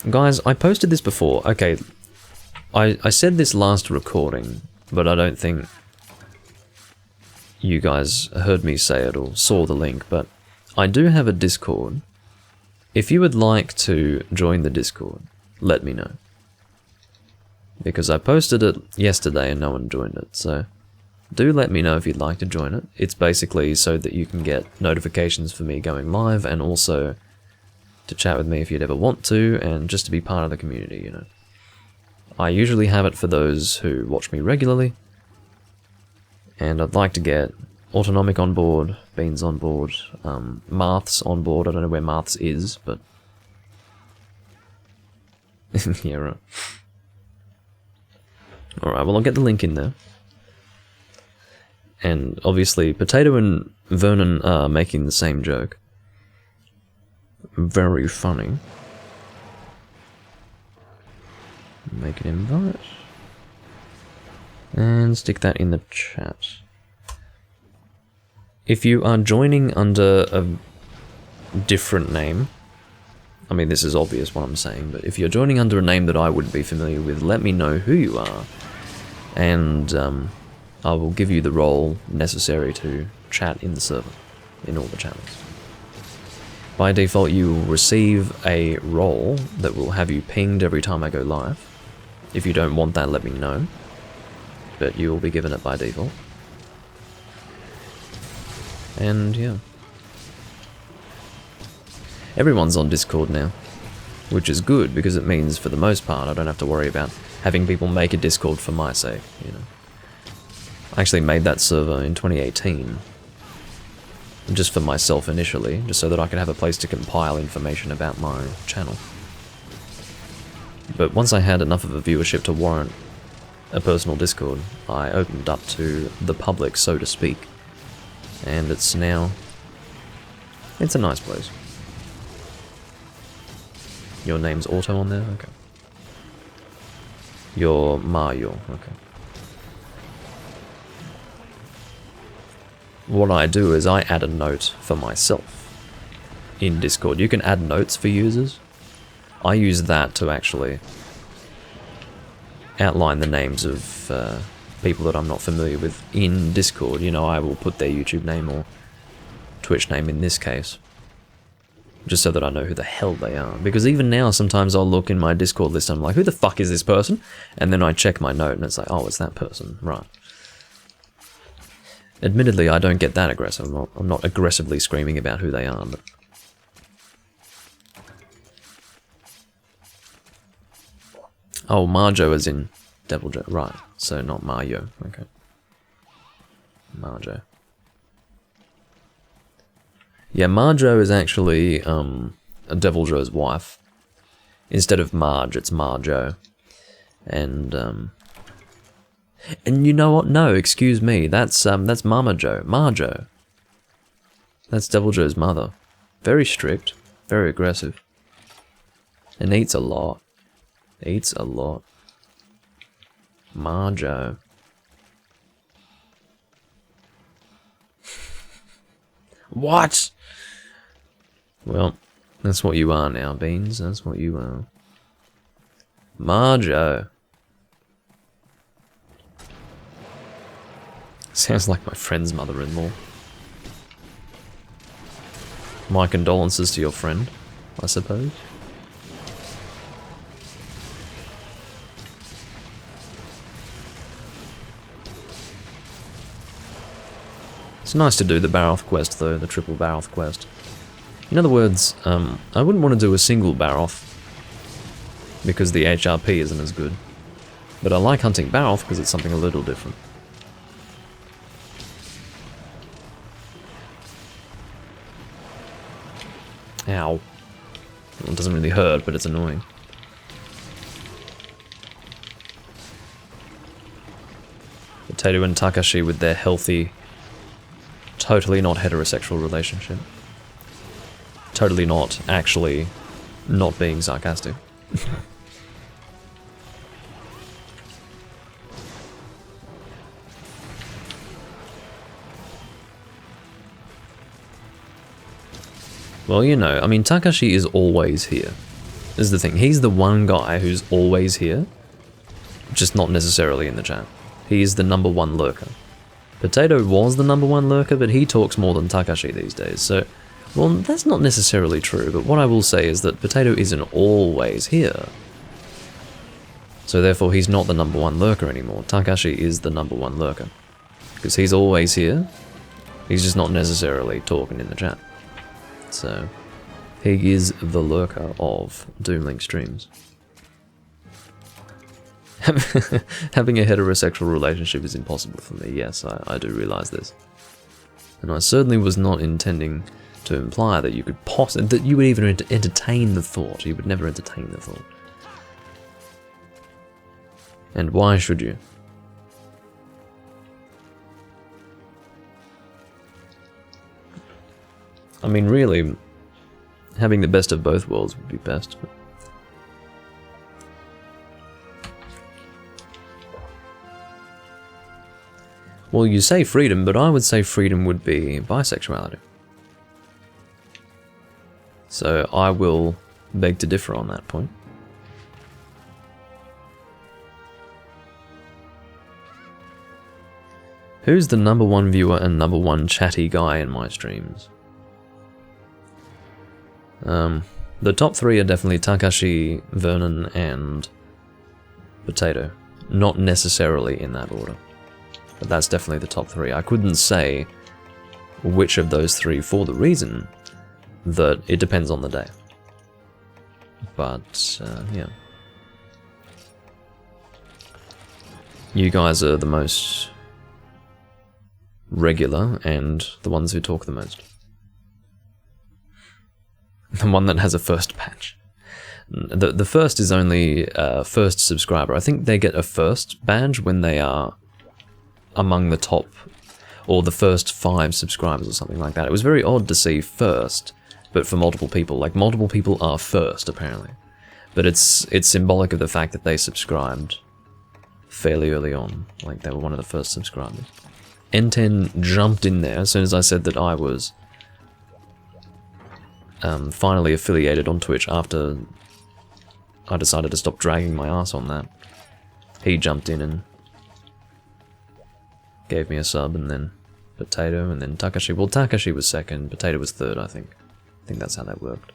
Guys, I posted this before. Okay, I said this last recording, but I don't think you guys heard me say it or saw the link, but I do have a Discord. If you would like to join the Discord, let me know. Because I posted it yesterday and no one joined it, so do let me know if you'd like to join it. It's basically so that you can get notifications for me going live, and also to chat with me if you'd ever want to, and just to be part of the community, you know. I usually have it for those who watch me regularly, and I'd like to get Autonomic on board, Beans on board, Marth's on board. I don't know where Marth's is, but yeah, right. Alright, well I'll get the link in there. And obviously, Potato and Vernon are making the same joke. Very funny. Make an invite. And stick that in the chat. If you are joining under a different name, I mean this is obvious what I'm saying, but if you're joining under a name that I wouldn't be familiar with, let me know who you are, and I will give you the role necessary to chat in the server, in all the channels. By default, you will receive a role that will have you pinged every time I go live. If you don't want that, let me know, but you will be given it by default. And yeah. Everyone's on Discord now, which is good because it means for the most part I don't have to worry about having people make a Discord for my sake, you know. I actually made that server in 2018, just for myself initially, just so that I could have a place to compile information about my channel. But once I had enough of a viewership to warrant a personal Discord, I opened up to the public, so to speak, and it's now, it's a nice place. Your name's Auto on there? Okay. You're Mario, okay. What I do is I add a note for myself in Discord. You can add notes for users. I use that to actually outline the names of people that I'm not familiar with in Discord. You know, I will put their YouTube name or Twitch name in this case, just so that I know who the hell they are. Because even now, sometimes I'll look in my Discord list and I'm like, who the fuck is this person? And then I check my note and it's like, oh, it's that person, right. Admittedly, I don't get that aggressive. I'm not aggressively screaming about who they are, but... Oh, Marjo is in Devil Joe, right. So not Mario, okay. Marjo. Yeah, Marjo is actually Devil Joe's wife. Instead of Marge, it's Marjo. And you know what? No, excuse me. That's Mama Jo. Marjo. That's Devil Joe's mother. Very strict, very aggressive. And eats a lot. Eats a lot. Marjo. What? Well, that's what you are now, Beans. That's what you are. Marjo. Sounds like my friend's mother-in-law. My condolences to your friend, I suppose. It's nice to do the Baroth quest though, the triple Baroth quest. In other words, I wouldn't want to do a single Baroth because the HRP isn't as good. But I like hunting Baroth because it's something a little different. Ow. It doesn't really hurt, but it's annoying. Potato and Takashi with their healthy, totally not heterosexual relationship. Totally not actually not being sarcastic. Well, you know, I mean, Takashi is always here. This is the thing. He's the one guy who's always here, just not necessarily in the chat. He is the #1 lurker. Potato was the #1 lurker, but he talks more than Takashi these days, so... Well, that's not necessarily true, but what I will say is that Potato isn't always here. So therefore he's not the #1 lurker anymore. Takashi is the #1 lurker. Because he's always here, he's just not necessarily talking in the chat. So, he is the lurker of Doomlink streams. Having a heterosexual relationship is impossible for me, yes, I do realise this. And I certainly was not intending to imply that you could that you would even entertain the thought. You would never entertain the thought. And why should you? I mean, really, having the best of both worlds would be best. But... Well, you say freedom, but I would say freedom would be bisexuality. So I will beg to differ on that point. Who's the #1 viewer and #1 chatty guy in my streams? The top 3 are definitely Takashi, Vernon, and Potato. Not necessarily in that order. But that's definitely the top 3. I couldn't say which of those 3 for the reason that it depends on the day. But, yeah. You guys are the most regular and the ones who talk the most. The one that has a first badge. The first is only first subscriber. I think they get a first badge when they are among the top, or the first 5 subscribers or something like that. It was very odd to see first, but for multiple people. Like, multiple people are first, apparently. But it's symbolic of the fact that they subscribed fairly early on. Like, they were one of the first subscribers. N10 jumped in there as soon as I said that I was finally affiliated on Twitch after I decided to stop dragging my ass on that. He jumped in and gave me a sub, and then Potato, and then Takashi. Well, Takashi was second, Potato was third, I think. I think that's how that worked.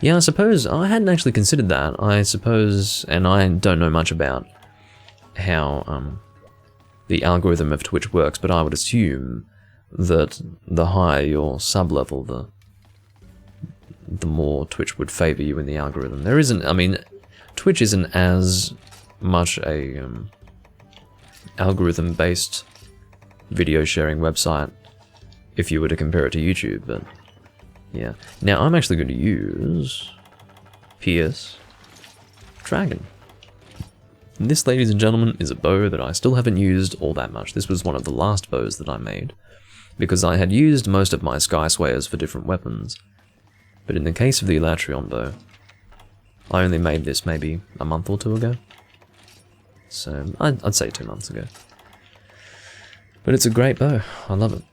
Yeah, I suppose, I hadn't actually considered that. I suppose, and I don't know much about how the algorithm of Twitch works, but I would assume that the higher your sub level, the more Twitch would favour you in the algorithm. There isn't, I mean, Twitch isn't as much a algorithm-based video sharing website if you were to compare it to YouTube, but yeah. Now I'm actually going to use Pierce Dragon. And this, ladies and gentlemen, is a bow that I still haven't used all that much. This was one of the last bows that I made, because I had used most of my Sky Swayers for different weapons. But in the case of the Elatrion bow, I only made this maybe a month or 2 ago. So, I'd say 2 months ago. But it's a great bow. I love it.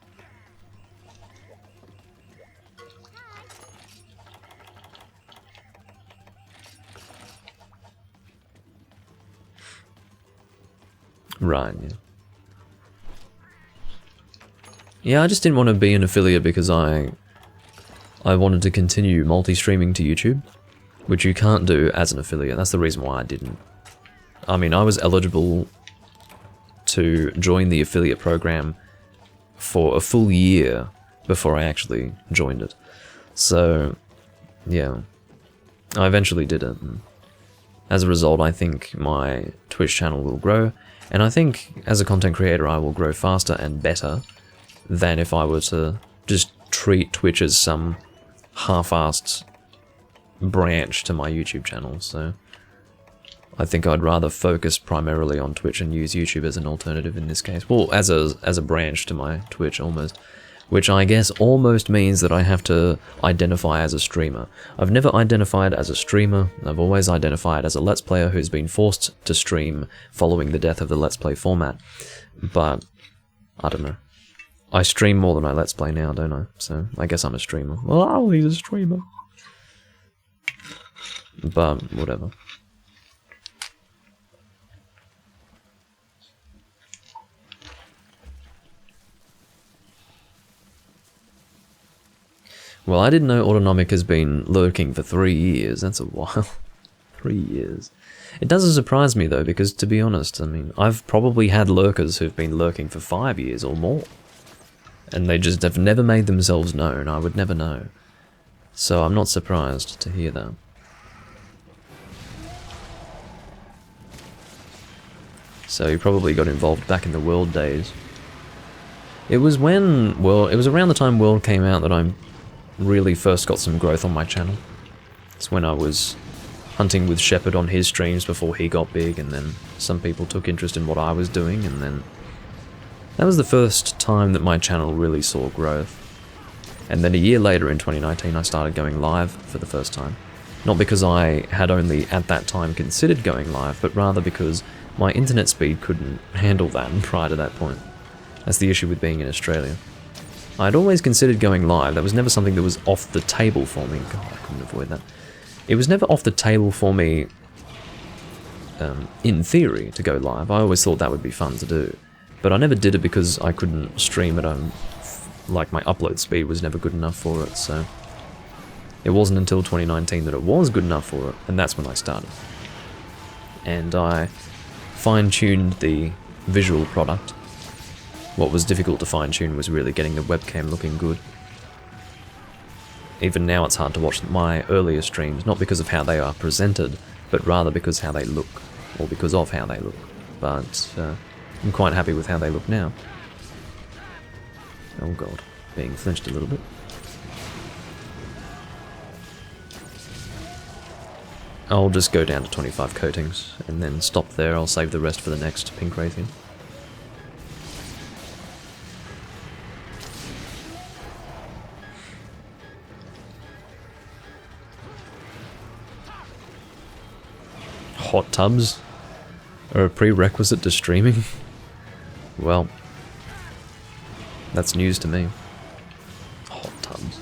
Right, yeah. Yeah, I just didn't want to be an affiliate because I wanted to continue multi-streaming to YouTube, which you can't do as an affiliate. That's the reason why I didn't. I mean, I was eligible to join the affiliate program for a full year before I actually joined it. So, yeah, I eventually did it. And as a result, I think my Twitch channel will grow, and I think as a content creator I will grow faster and better than if I were to just treat Twitch as some half-assed branch to my YouTube channel. So I think I'd rather focus primarily on Twitch and use YouTube as an alternative in this case. Well, as a branch to my Twitch almost. Which I guess almost means that I have to identify as a streamer. I've never identified as a streamer, I've always identified as a Let's Player who's been forced to stream following the death of the Let's Play format. But, I don't know. I stream more than I Let's Play now, don't I? So, I guess I'm a streamer. Oh, he's a streamer. But, whatever. Well, I didn't know Autonomic has been lurking for 3 years. That's a while. 3 years. It doesn't surprise me, though, because, to be honest, I mean, I've probably had lurkers who've been lurking for 5 years or more. And they just have never made themselves known. I would never know. So I'm not surprised to hear that. So he probably got involved back in the World days. It was when, well, it was around the time World came out that I really first got some growth on my channel. It's when I was hunting with Shepard on his streams before he got big, and then some people took interest in what I was doing, and then that was the first time that my channel really saw growth. And then a year later in 2019 I started going live for the first time. Not because I had only at that time considered going live, but rather because my internet speed couldn't handle that prior to that point. That's the issue with being in Australia. I'd always considered going live. That was never something that was off the table for me. God, I couldn't avoid that. It was never off the table for me, in theory, to go live. I always thought that would be fun to do. But I never did it because I couldn't stream at like my upload speed was never good enough for it, so it wasn't until 2019 that it was good enough for it, and that's when I started. And I fine-tuned the visual product. What was difficult to fine-tune was really getting the webcam looking good. Even now it's hard to watch my earlier streams, not because of how they are presented, but rather because how they look, or because of how they look. But I'm quite happy with how they look now. Oh god, being flinched a little bit. I'll just go down to 25 coatings, and then stop there. I'll save the rest for the next pink Raytheon. Hot tubs are a prerequisite to streaming? Well, that's news to me. Hot tubs.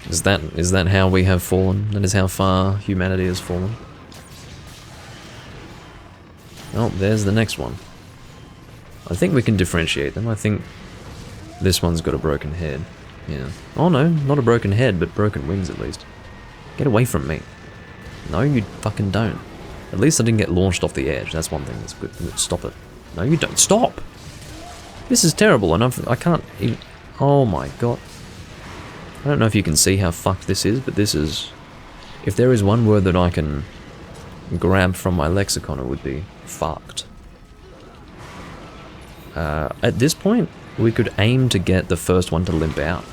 Is that how we have fallen? That is how far humanity has fallen? Oh, there's the next one. I think we can differentiate them. I think this one's got a broken head. Yeah. Oh no, not a broken head, but broken wings at least. Get away from me. No, you fucking don't. At least I didn't get launched off the edge. That's one thing that's good. Stop it. No, you don't. Stop! This is terrible, and I can't even... Oh my god. I don't know if you can see how fucked this is, but this is... If there is one word that I can grab from my lexicon, it would be fucked. At this point, we could aim to get the first one to limp out.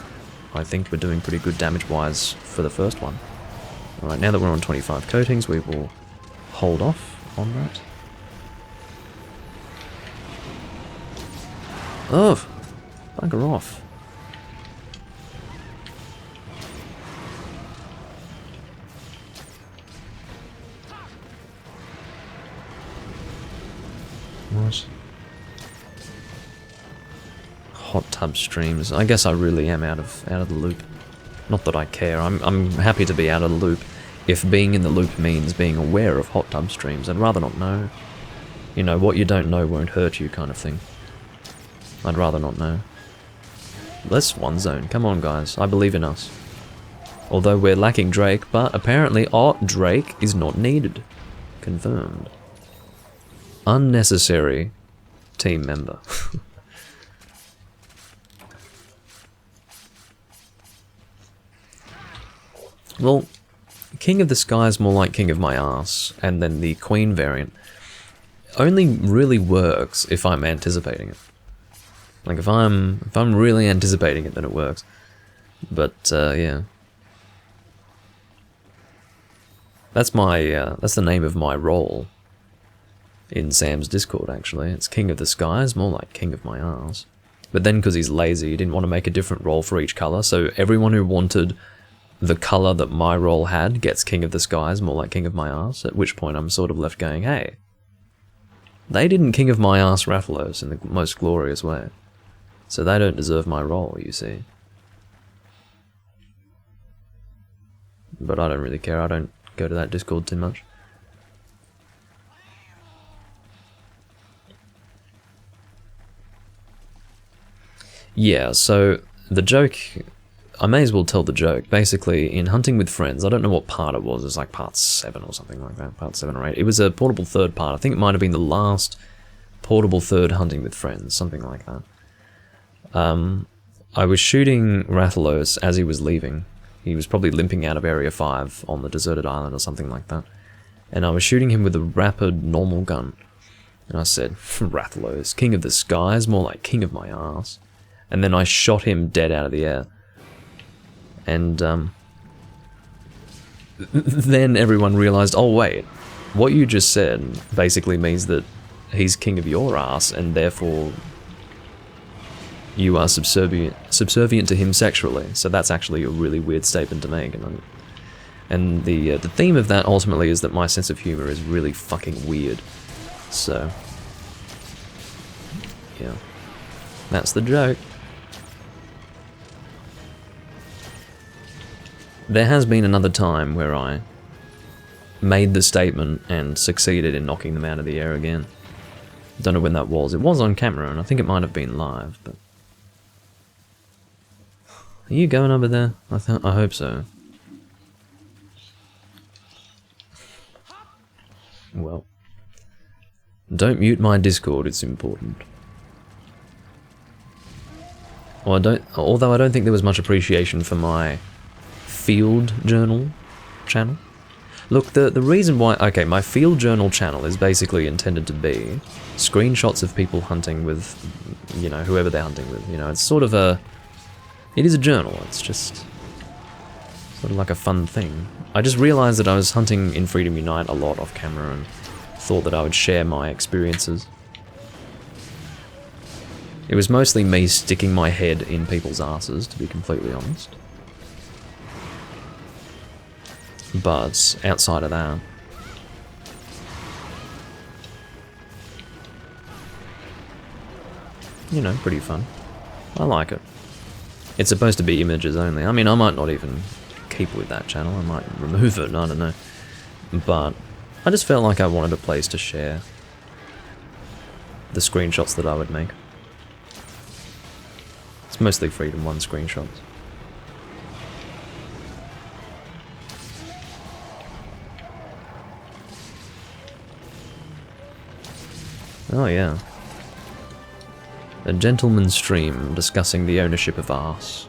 I think we're doing pretty good damage-wise for the first one. Alright, now that we're on 25 coatings, we will hold off on that. Oh! Bugger off. What? Hot tub streams. I guess I really am out of the loop. Not that I care. I'm happy to be out of the loop. If being in the loop means being aware of hot tub streams, I'd rather not know. You know, what you don't know won't hurt you kind of thing. I'd rather not know. Let's one zone. Come on, guys. I believe in us. Although we're lacking Drake, but apparently... Oh, Drake is not needed. Confirmed. Unnecessary team member. Well, King of the Sky is more like King of my ass, and then the Queen variant only really works if I'm anticipating it. Like if I'm really anticipating it, then it works. But yeah, that's the name of my role in Sam's Discord. Actually, it's King of the Skies, more like King of my ass. But then, because he's lazy, he didn't want to make a different role for each color. So everyone who wanted the color that my role had gets King of the Skies, more like King of my ass. At which point, I'm sort of left going, hey, they didn't King of my ass Rathalos in the most glorious way. So they don't deserve my role, you see. But I don't really care, I don't go to that Discord too much. Yeah, so the joke, I may as well tell the joke. Basically, in Hunting with Friends, I don't know what part it was like part 7 or something like that, part 7 or 8. It was a portable third part, I think it might have been the last portable third Hunting with Friends, something like that. I was shooting Rathalos as he was leaving. He was probably limping out of Area 5 on the deserted island or something like that. And I was shooting him with a rapid normal gun. And I said, Rathalos, King of the Skies, more like King of my ass. And then I shot him dead out of the air. And then everyone realized, oh wait, what you just said basically means that he's king of your ass, and therefore you are subservient to him sexually. So that's actually a really weird statement to make. And the theme of that ultimately is that my sense of humor is really fucking weird. So yeah, that's the joke. There has been another time where I made the statement and succeeded in knocking them out of the air again. Don't know when that was. It was on camera, and I think it might have been live, but... Are you going over there? I hope so. Well. Don't mute my Discord, it's important. Well, although I don't think there was much appreciation for my field journal channel. Look, the reason why... Okay, my field journal channel is basically intended to be screenshots of people hunting with, you know, whoever they're hunting with. You know, it's sort of a... It is a journal, it's just sort of like a fun thing. I just realized that I was hunting in Freedom Unite a lot off camera and thought that I would share my experiences. It was mostly me sticking my head in people's asses, to be completely honest. But outside of that, you know, pretty fun. I like it. It's supposed to be images only. I mean, I might not even keep with that channel. I might remove it, I don't know. But I just felt like I wanted a place to share the screenshots that I would make. It's mostly Freedom 1 screenshots. Oh yeah. A gentleman's stream discussing the ownership of arse.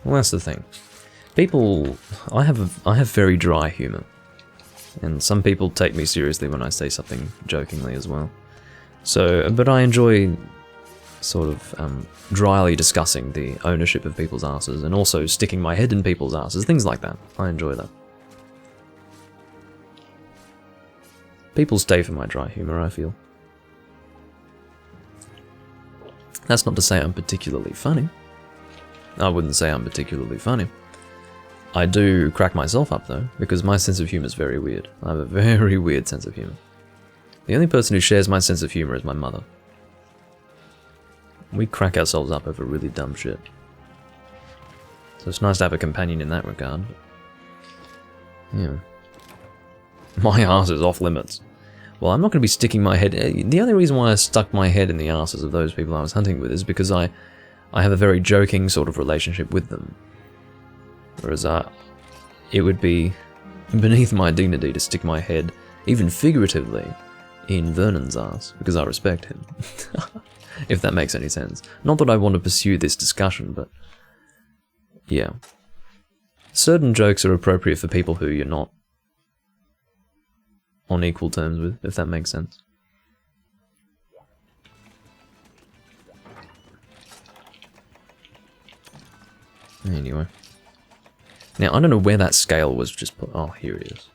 Well, that's the thing. People... I have very dry humour. And some people take me seriously when I say something jokingly as well. So, but I enjoy sort of dryly discussing the ownership of people's asses and also sticking my head in people's asses, things like that. I enjoy that. People stay for my dry humour, I feel. That's not to say I'm particularly funny. I wouldn't say I'm particularly funny. I do crack myself up though, because my sense of humour is very weird. I have a very weird sense of humour. The only person who shares my sense of humour is my mother. We crack ourselves up over really dumb shit. So it's nice to have a companion in that regard. But yeah. My arse is off limits. Well, I'm not going to be sticking my head... The only reason why I stuck my head in the arses of those people I was hunting with is because I have a very joking sort of relationship with them. Whereas it would be beneath my dignity to stick my head, even figuratively, in Vernon's arse, because I respect him. If that makes any sense. Not that I want to pursue this discussion, but... yeah. Certain jokes are appropriate for people who you're not on equal terms with, if that makes sense. Anyway. Now, I don't know where that scale was just put. Oh, here it is.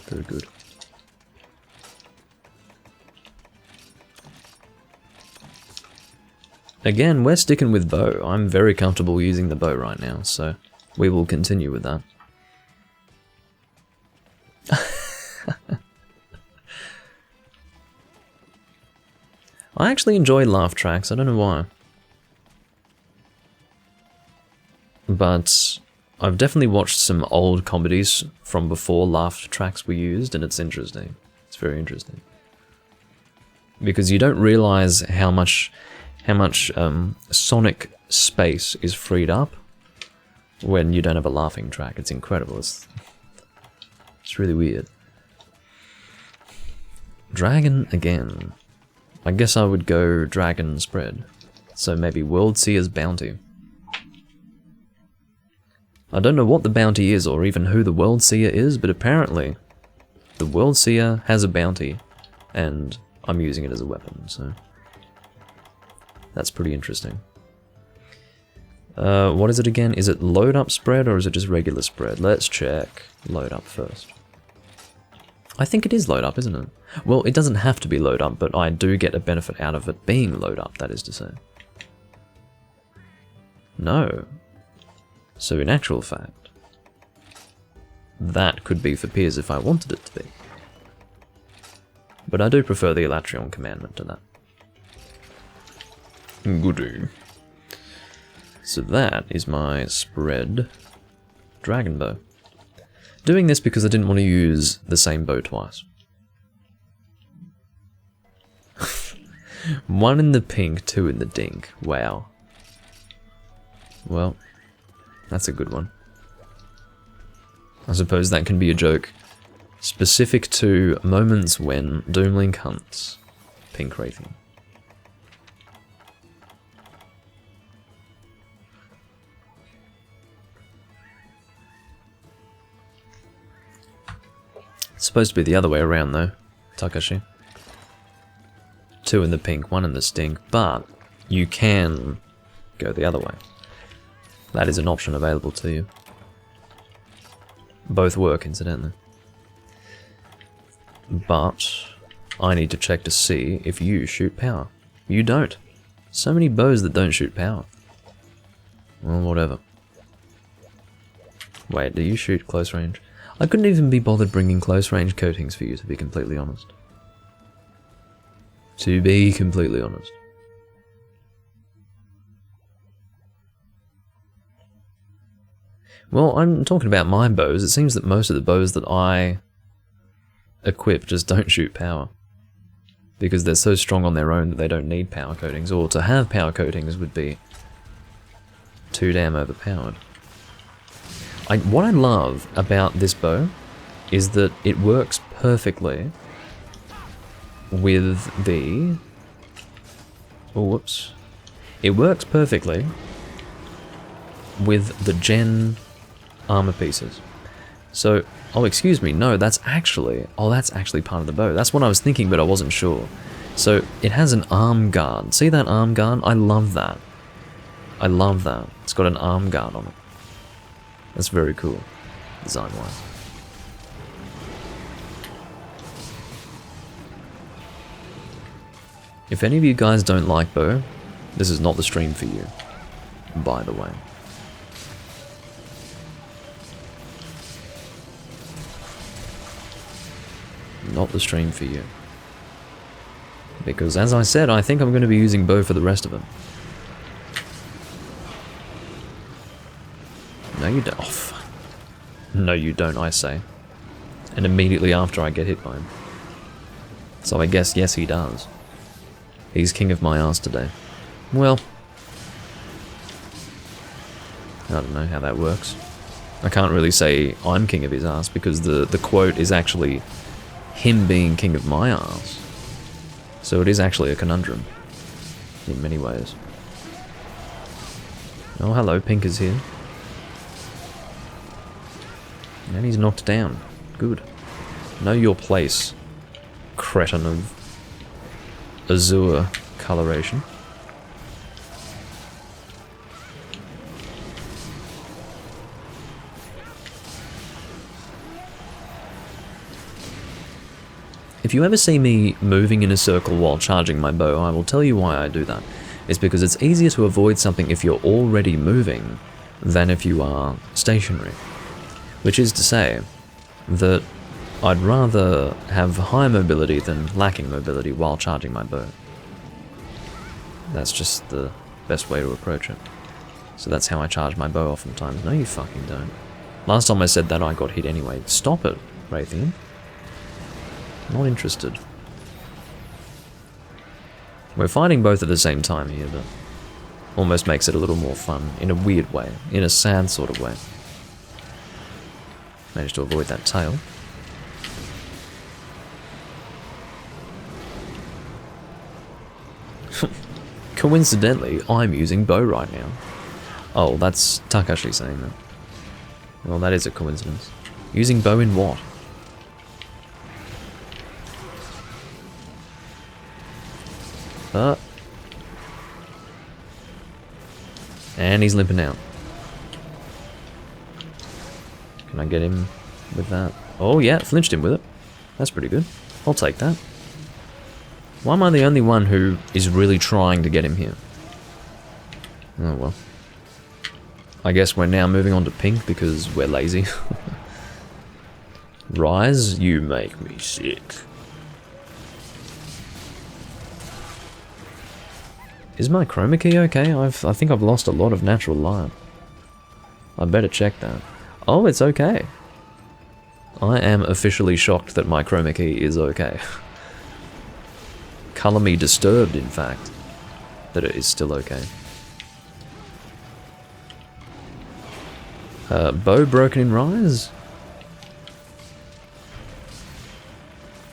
Very good. Again, we're sticking with bow. I'm very comfortable using the bow right now, so we will continue with that. I actually enjoy laugh tracks, I don't know why. But I've definitely watched some old comedies from before laugh tracks were used, and it's interesting. It's very interesting. Because you don't realize how much sonic space is freed up when you don't have a laughing track. It's incredible. It's really weird. Dragon again. I guess I would go dragon spread. So maybe World Seer's Bounty. I don't know what the bounty is or even who the World Seer is, but apparently the World Seer has a bounty and I'm using it as a weapon, so that's pretty interesting. What is it again? Is it load up spread or is it just regular spread? Let's check load up first. I think it is load up, isn't it? Well, it doesn't have to be load up, but I do get a benefit out of it being load up, that is to say. No. So in actual fact, that could be for peers if I wanted it to be. But I do prefer the Elatrion commandment to that. Goody. So that is my spread dragon bow. Doing this because I didn't want to use the same bow twice. One in the pink, two in the dink. Wow. Well, that's a good one. I suppose that can be a joke specific to moments when Doomlink hunts pink wraithing. It's supposed to be the other way around though, Takashi. Two in the pink, one in the stink, but you can go the other way. That is an option available to you. Both work, incidentally. But I need to check to see if you shoot power. You don't. So many bows that don't shoot power. Well, whatever. Wait, do you shoot close range? I couldn't even be bothered bringing close range coatings for you, to be completely honest. To be completely honest. Well, I'm talking about my bows. It seems that most of the bows that I equip just don't shoot power. Because they're so strong on their own that they don't need power coatings, or to have power coatings would be too damn overpowered. What I love about this bow is that it works perfectly with the... oh, whoops. It works perfectly with the gen armor pieces. So, oh, excuse me, no, that's actually part of the bow. That's what I was thinking, but I wasn't sure. So, it has an arm guard. See that arm guard? I love that. I love that. It's got an arm guard on it. That's very cool, design-wise. If any of you guys don't like bow, this is not the stream for you, by the way. Not the stream for you. Because as I said, I think I'm going to be using bow for the rest of them. you don't. Oh, fuck. No, you don't, I say. And immediately after I get hit by him. So I guess, yes, he does. He's king of my ass today. Well, I don't know how that works. I can't really say I'm king of his ass because the quote is actually him being king of my ass. So it is actually a conundrum in many ways. Oh, hello, Pink is here. And he's knocked down. Good. Know your place, cretin of azure coloration. If you ever see me moving in a circle while charging my bow, I will tell you why I do that. It's because it's easier to avoid something if you're already moving than if you are stationary. Which is to say that I'd rather have high mobility than lacking mobility while charging my bow. That's just the best way to approach it. So that's how I charge my bow oftentimes. No, you fucking don't. Last time I said that, I got hit anyway. Stop it, Raytheon. Not interested. We're fighting both at the same time here, but almost makes it a little more fun, in a weird way, in a sad sort of way. Managed to avoid that tail. Coincidentally, I'm using bow right now. Oh, that's Takashi saying that. Well, that is a coincidence. Using bow in what? And he's limping out. Can I get him with that? Oh yeah, flinched him with it. That's pretty good. I'll take that. Why am I the only one who is really trying to get him here? Oh well. I guess we're now moving on to Pink because we're lazy. Rise, you make me sick. Is my chroma key okay? I think I've lost a lot of natural light. I better check that. Oh, it's okay. I am officially shocked that my chroma key is okay. Color me disturbed, in fact, that it is still okay. Bow broken in Rise?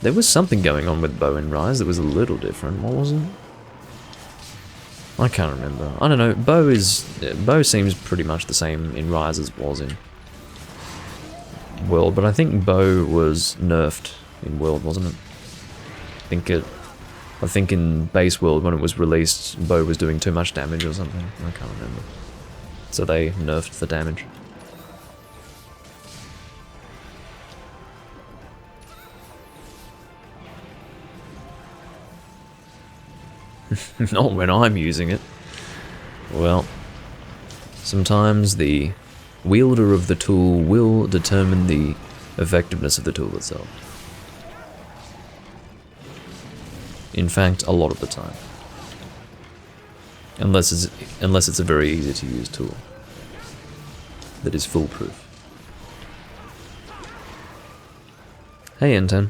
There was something going on with bow in Rise that was a little different. What was it? I can't remember. I don't know. Bow seems pretty much the same in Rise as was in World, but I think bow was nerfed in World, wasn't it? I think in base World when it was released, bow was doing too much damage or something. I can't remember. So they nerfed the damage. Not when I'm using it. Well, sometimes the wielder of the tool will determine the effectiveness of the tool itself. In fact, a lot of the time. Unless it's a very easy to use tool that is foolproof. Hey N10.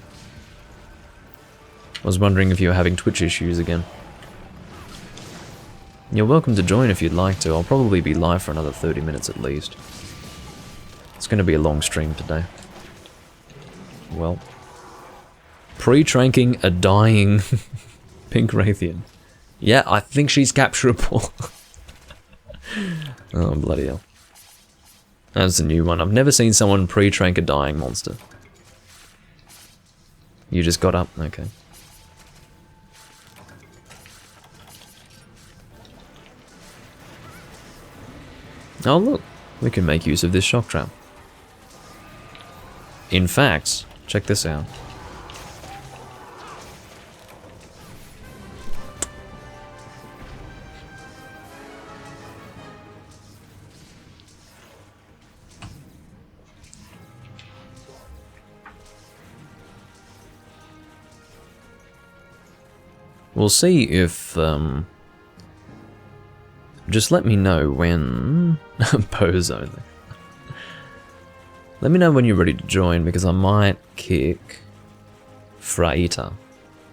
I was wondering if you were having Twitch issues again. You're welcome to join if you'd like to. I'll probably be live for another 30 minutes at least. It's going to be a long stream today. Well. Pre-tranking a dying Pink Raytheon. Yeah, I think she's capturable. Oh, bloody hell. That's a new one. I've never seen someone pre-trank a dying monster. You just got up? Okay. Oh look, we can make use of this shock trap. In fact, check this out. We'll see if, just let me know when... Pose only. Let me know when you're ready to join, because I might kick Fraita.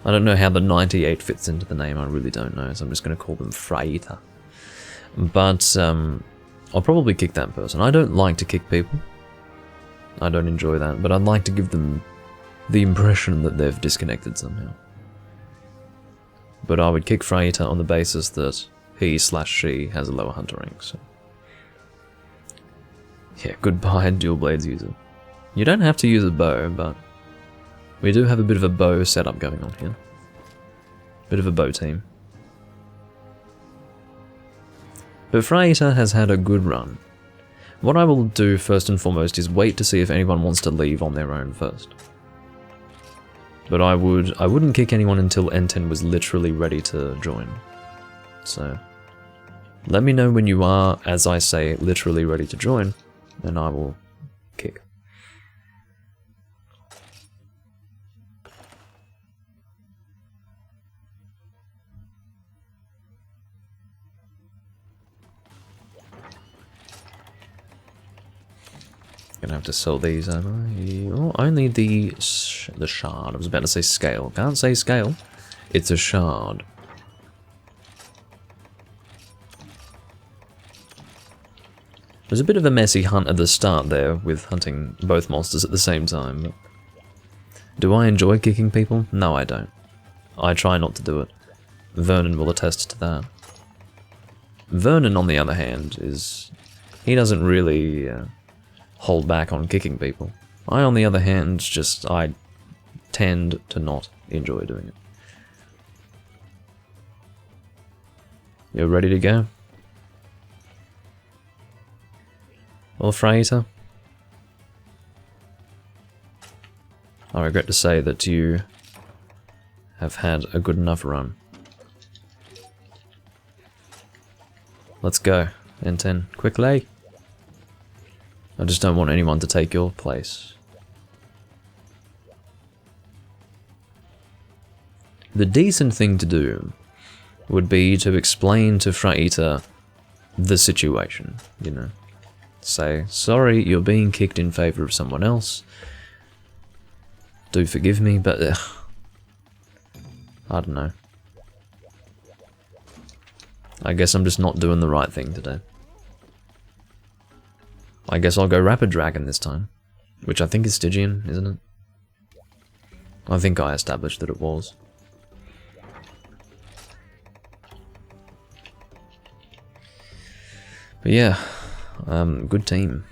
I don't know how the 98 fits into the name, I really don't know, so I'm just going to call them Fraita. But I'll probably kick that person. I don't like to kick people. I don't enjoy that, but I'd like to give them the impression that they've disconnected somehow. But I would kick Fraita on the basis that he/she has a lower hunter rank, so... Yeah, goodbye, dual blades user. You don't have to use a bow, but we do have a bit of a bow setup going on here. Bit of a bow team. But Fraita has had a good run. What I will do first and foremost is wait to see if anyone wants to leave on their own first. But I wouldn't kick anyone until N10 was literally ready to join. So, let me know when you are, as I say, literally ready to join, and I will kick. Gonna have to sell these, am I? Oh, only the shard. I was about to say scale. Can't say scale. It's a shard. It was a bit of a messy hunt at the start there, with hunting both monsters at the same time. But do I enjoy kicking people? No, I don't. I try not to do it. Vernon will attest to that. Vernon, on the other hand, he doesn't really hold back on kicking people. I, on the other hand, I tend to not enjoy doing it. You're ready to go? Well, Fraita, I regret to say that you have had a good enough run. Let's go, N10, quickly. I just don't want anyone to take your place. The decent thing to do would be to explain to Fraita the situation, you know. Say, sorry, you're being kicked in favor of someone else. Do forgive me, but I don't know. I guess I'm just not doing the right thing today. I guess I'll go Rapid Dragon this time, which I think is Stygian, isn't it? I think I established that it was. But yeah, good team.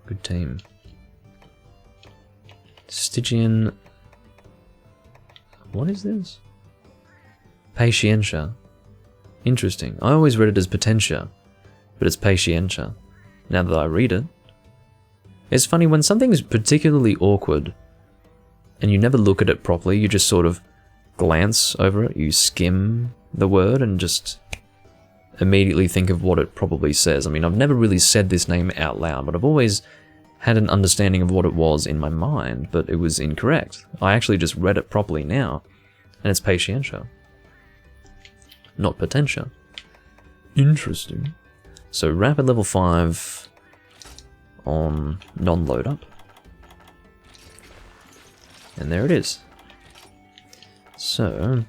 Good team. Stygian... What is this? Patientia. Interesting. I always read it as Potentia, but it's Patientia. Now that I read it. It's funny, when something is particularly awkward, and you never look at it properly, you just sort of glance over it, you skim the word, and just immediately think of what it probably says. I mean, I've never really said this name out loud, but I've always had an understanding of what it was in my mind, but it was incorrect. I actually just read it properly now, and it's Patientia, not Potentia. Interesting. So rapid level 5 on non-load up. And there it is. So,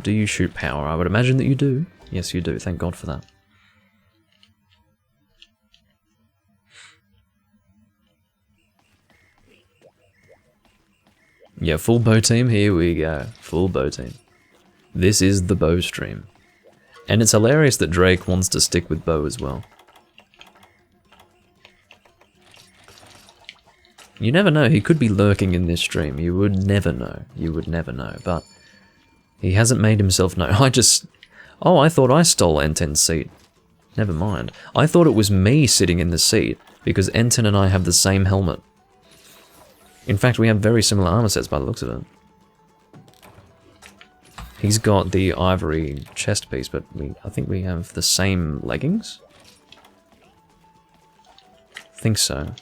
do you shoot power? I would imagine that you do. Yes, you do. Thank God for that. Yeah, full bow team. Here we go. Full bow team. This is the bow stream. And it's hilarious that Drake wants to stick with bow as well. You never know, he could be lurking in this stream. You would never know. You would never know, but he hasn't made himself known. Oh, I thought I stole N10's seat. Never mind. I thought it was me sitting in the seat, because N10 and I have the same helmet. In fact, we have very similar armor sets by the looks of it. He's got the ivory chest piece, but I think we have the same leggings? I think so.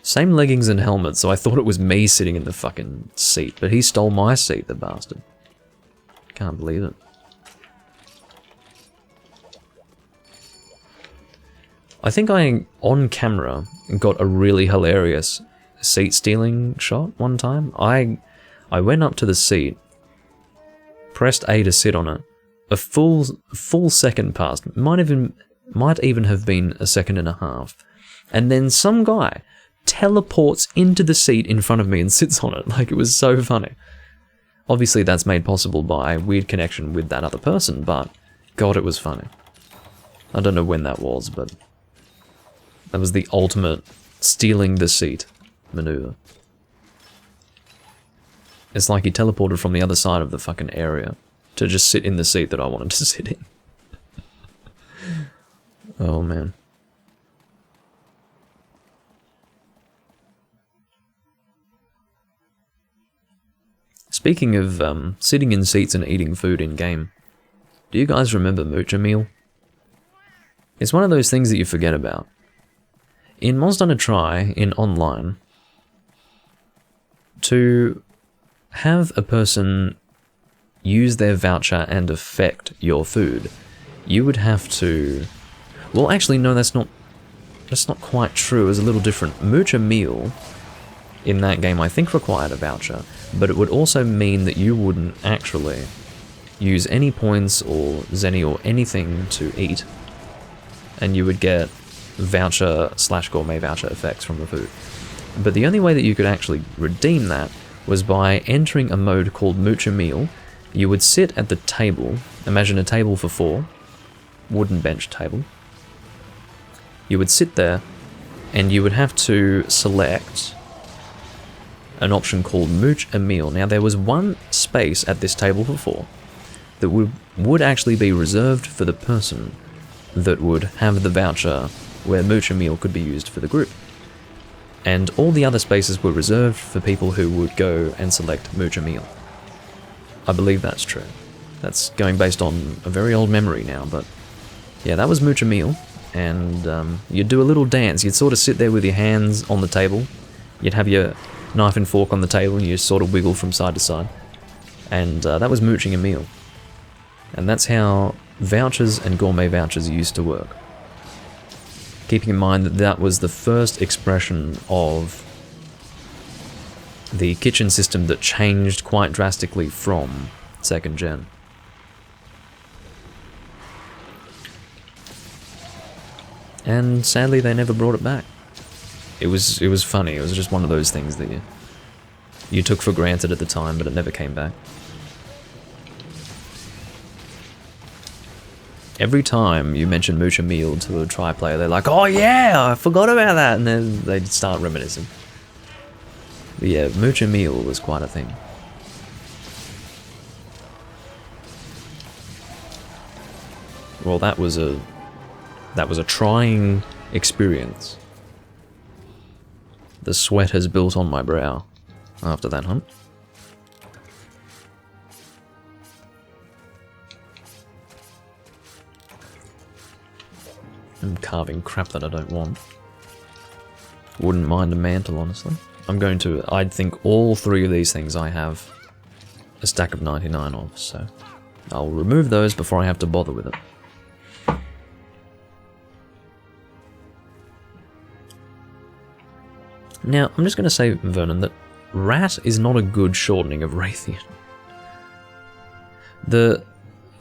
Same leggings and helmet, so I thought it was me sitting in the fucking seat, but he stole my seat, the bastard. Can't believe it. I think I, on camera, got a really hilarious seat stealing shot one time. I went up to the seat, pressed A to sit on it. A full second passed. Might even have been a second and a half. And then some guy teleports into the seat in front of me and sits on it. Like, it was so funny. Obviously, that's made possible by a weird connection with that other person, but God, it was funny. I don't know when that was, but that was the ultimate stealing the seat maneuver. It's like he teleported from the other side of the fucking area to just sit in the seat that I wanted to sit in. Oh, man. Speaking of sitting in seats and eating food in-game, do you guys remember Moocher Meal? It's one of those things that you forget about. In Monster Hunter Tri, in online, to have a person use their voucher and affect your food, you would have to... Well, actually, no, that's not quite true. It was a little different. Moocher Meal, in that game, I think required a voucher, but it would also mean that you wouldn't actually use any points or zenny or anything to eat, and you would get voucher/gourmet voucher effects from the food. But the only way that you could actually redeem that was by entering a mode called Moocher Meal. You would sit at the table, imagine a table for 4, wooden bench table. You would sit there, and you would have to select an option called Mooch a Meal. Now, there was one space at this table for 4 that would actually be reserved for the person that would have the voucher where Mooch a Meal could be used for the group. And all the other spaces were reserved for people who would go and select Mooch a Meal. I believe that's true. That's going based on a very old memory now, but yeah, that was Mooch a Meal. And you'd do a little dance. You'd sort of sit there with your hands on the table. You'd have your knife and fork on the table, and you sort of wiggle from side to side. And that was mooching a meal. And that's how vouchers and gourmet vouchers used to work. Keeping in mind that that was the first expression of the kitchen system that changed quite drastically from 2nd gen. And sadly, they never brought it back. It was funny. It was just one of those things that you took for granted at the time, but it never came back. Every time you mention Moocher Meal to a Tri player, they're like, "Oh yeah, I forgot about that," and then they'd start reminiscing. But yeah, Moocher Meal was quite a thing. Well, that was a trying experience. The sweat has built on my brow after that hunt. I'm carving crap that I don't want. Wouldn't mind a mantle, honestly. I think all 3 of these things I have a stack of 99 of, so I'll remove those before I have to bother with it. Now, I'm just going to say, Vernon, that Rat is not a good shortening of Raytheon. The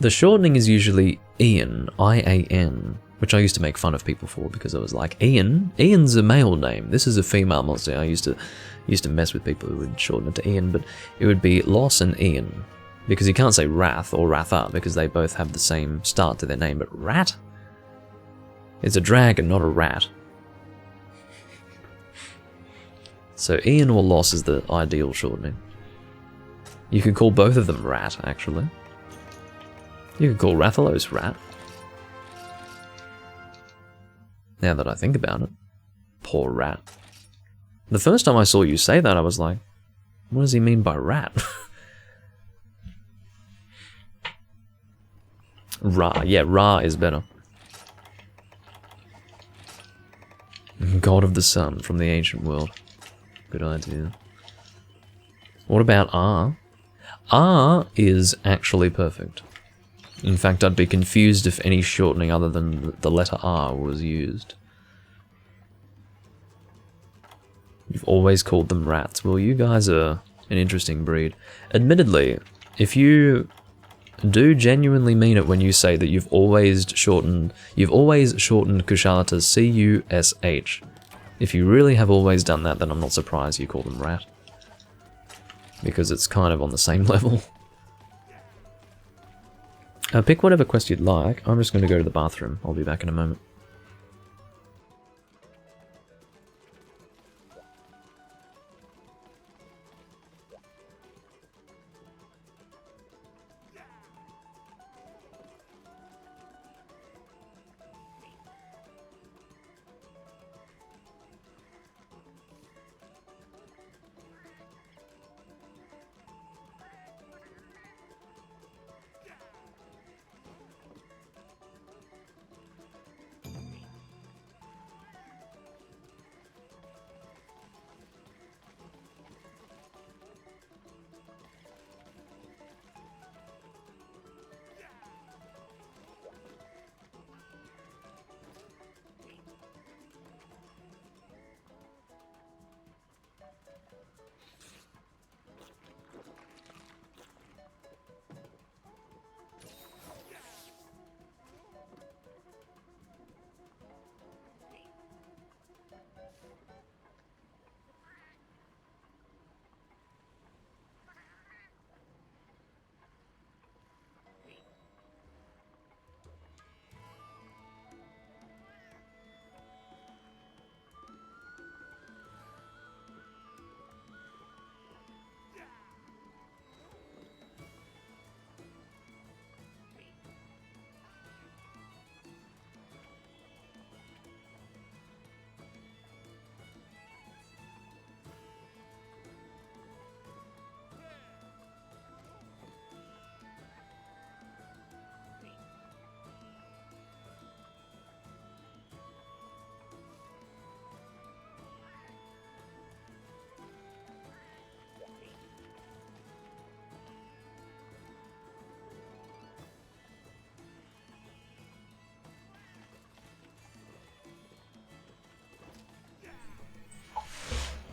shortening is usually Ian, I-A-N, which I used to make fun of people for because I was like, Ian's a male name. This is a female monster. I used to mess with people who would shorten it to Ian, but it would be Loss and Ian, because you can't say Wrath or Ratha because they both have the same start to their name. But Rat, it's a dragon, not a rat. So Ian or Loss is the ideal shortening. You could call both of them Rat, actually. You could call Rathalos Rat. Now that I think about it. Poor Rat. The first time I saw you say that, I was like, what does he mean by rat? Ra. Yeah, Ra is better. God of the Sun from the ancient world. Good idea. What about R? R is actually perfect. In fact, I'd be confused if any shortening other than the letter R was used. You've always called them rats. Well, you guys are an interesting breed. Admittedly, if you do genuinely mean it when you say that you've always shortened Kushala to C-U-S-H. If you really have always done that, then I'm not surprised you call them rat. Because it's kind of on the same level. Pick whatever quest you'd like. I'm just going to go to the bathroom. I'll be back in a moment.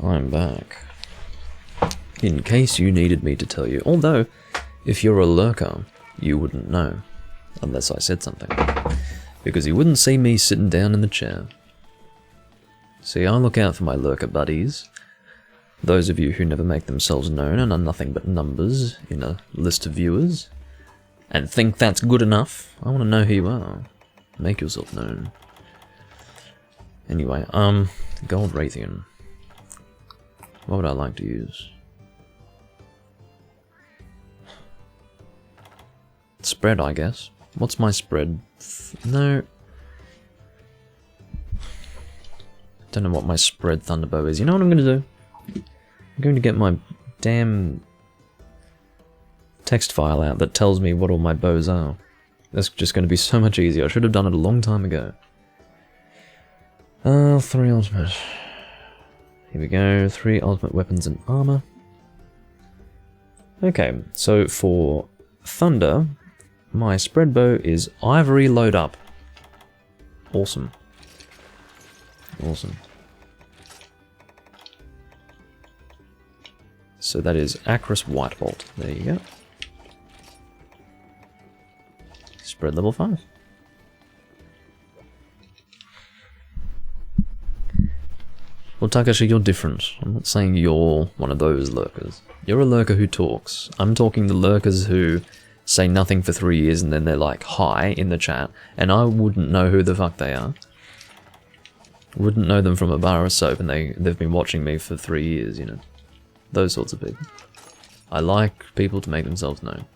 I'm back. In case you needed me to tell you, although, if you're a lurker, you wouldn't know, unless I said something, because you wouldn't see me sitting down in the chair. See, I look out for my lurker buddies, those of you who never make themselves known and are nothing but numbers in a list of viewers, and think that's good enough. I want to know who you are. Make yourself known. Anyway, Gold Raytheon. What would I like to use? Spread, I guess. What's my spread? No. Don't know what my spread Thunderbow is. You know what I'm going to do? I'm going to get my damn text file out that tells me what all my bows are. That's just going to be so much easier. I should have done it a long time ago. 3 ultimate. Here we go, 3 ultimate weapons and armor. Okay, so for Thunder, my spread bow is Ivory Load Up. Awesome. Awesome. So that is Acris White Bolt. There you go. Spread level 5. Well, Takashi, you're different. I'm not saying you're one of those lurkers. You're a lurker who talks. I'm talking the lurkers who say nothing for 3 years and then they're like, hi, in the chat, and I wouldn't know who the fuck they are. Wouldn't know them from a bar of soap and they've been watching me for 3 years, you know. Those sorts of people. I like people to make themselves known.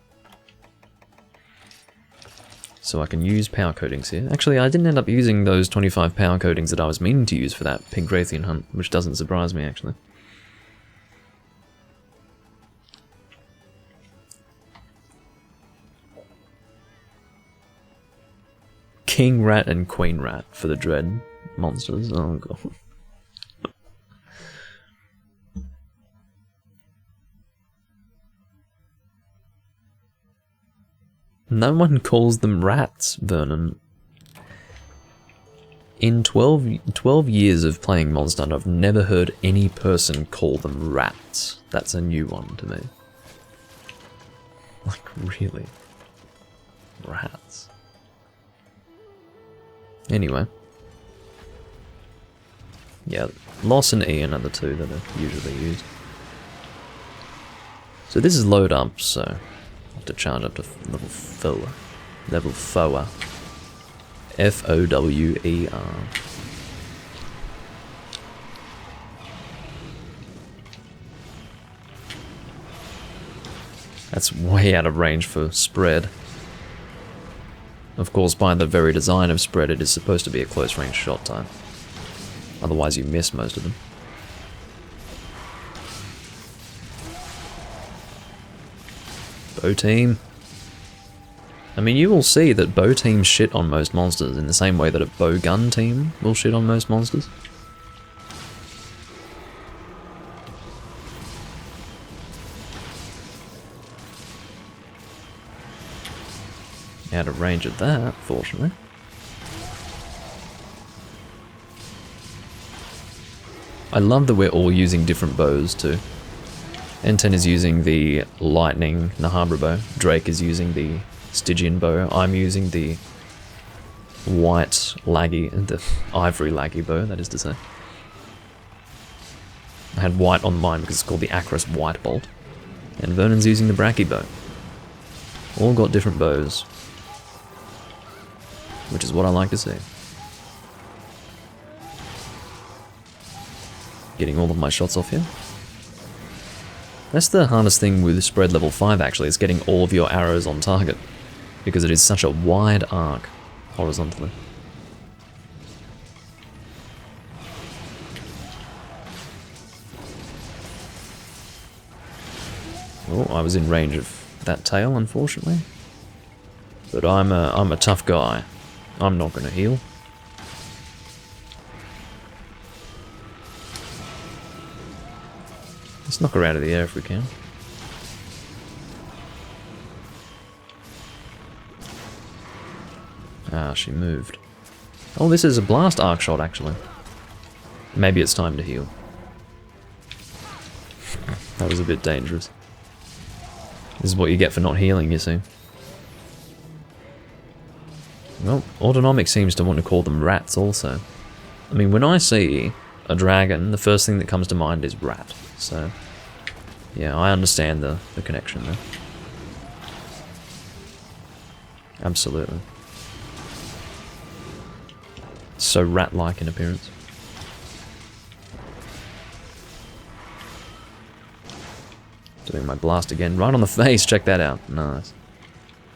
So I can use power coatings here. Actually, I didn't end up using those 25 power coatings that I was meaning to use for that pink Raytheon hunt, which doesn't surprise me, actually. King Rat and Queen Rat for the Dread monsters. Oh god. No one calls them rats, Vernon. In 12 years of playing Monster Hunter, I've never heard any person call them rats. That's a new one to me. Like, really? Rats. Anyway. Yeah, Loss and Ian are the two that are usually used. So this is load up, so I have to charge up to level 4. Level 4. F-O-W-E-R. That's way out of range for spread. Of course, by the very design of spread, it is supposed to be a close range shot time. Otherwise you miss most of them. Bow team. I mean, you will see that bow teams shit on most monsters in the same way that a bow gun team will shit on most monsters. Out of range of that, fortunately. I love that we're all using different bows too. N10 is using the lightning Nahabra bow. Drake is using the Stygian bow. I'm using the white laggy, the ivory laggy bow, that is to say. I had white on mine because it's called the Acros White Bolt. And Vernon's using the Bracky bow. All got different bows. Which is what I like to see. Getting all of my shots off here. That's the hardest thing with spread level 5 actually, is getting all of your arrows on target. Because it is such a wide arc, horizontally. Oh, I was in range of that tail, unfortunately. But I'm a tough guy. I'm not going to heal. Let's knock her out of the air if we can. Ah, she moved. Oh, this is a blast arc shot, actually. Maybe it's time to heal. That was a bit dangerous. This is what you get for not healing, you see. Well, Autonomic seems to want to call them rats also. I mean, when I see a dragon, the first thing that comes to mind is rat. So, yeah, I understand the connection there. Absolutely. So rat-like in appearance. Doing my blast again, right on the face, check that out. Nice.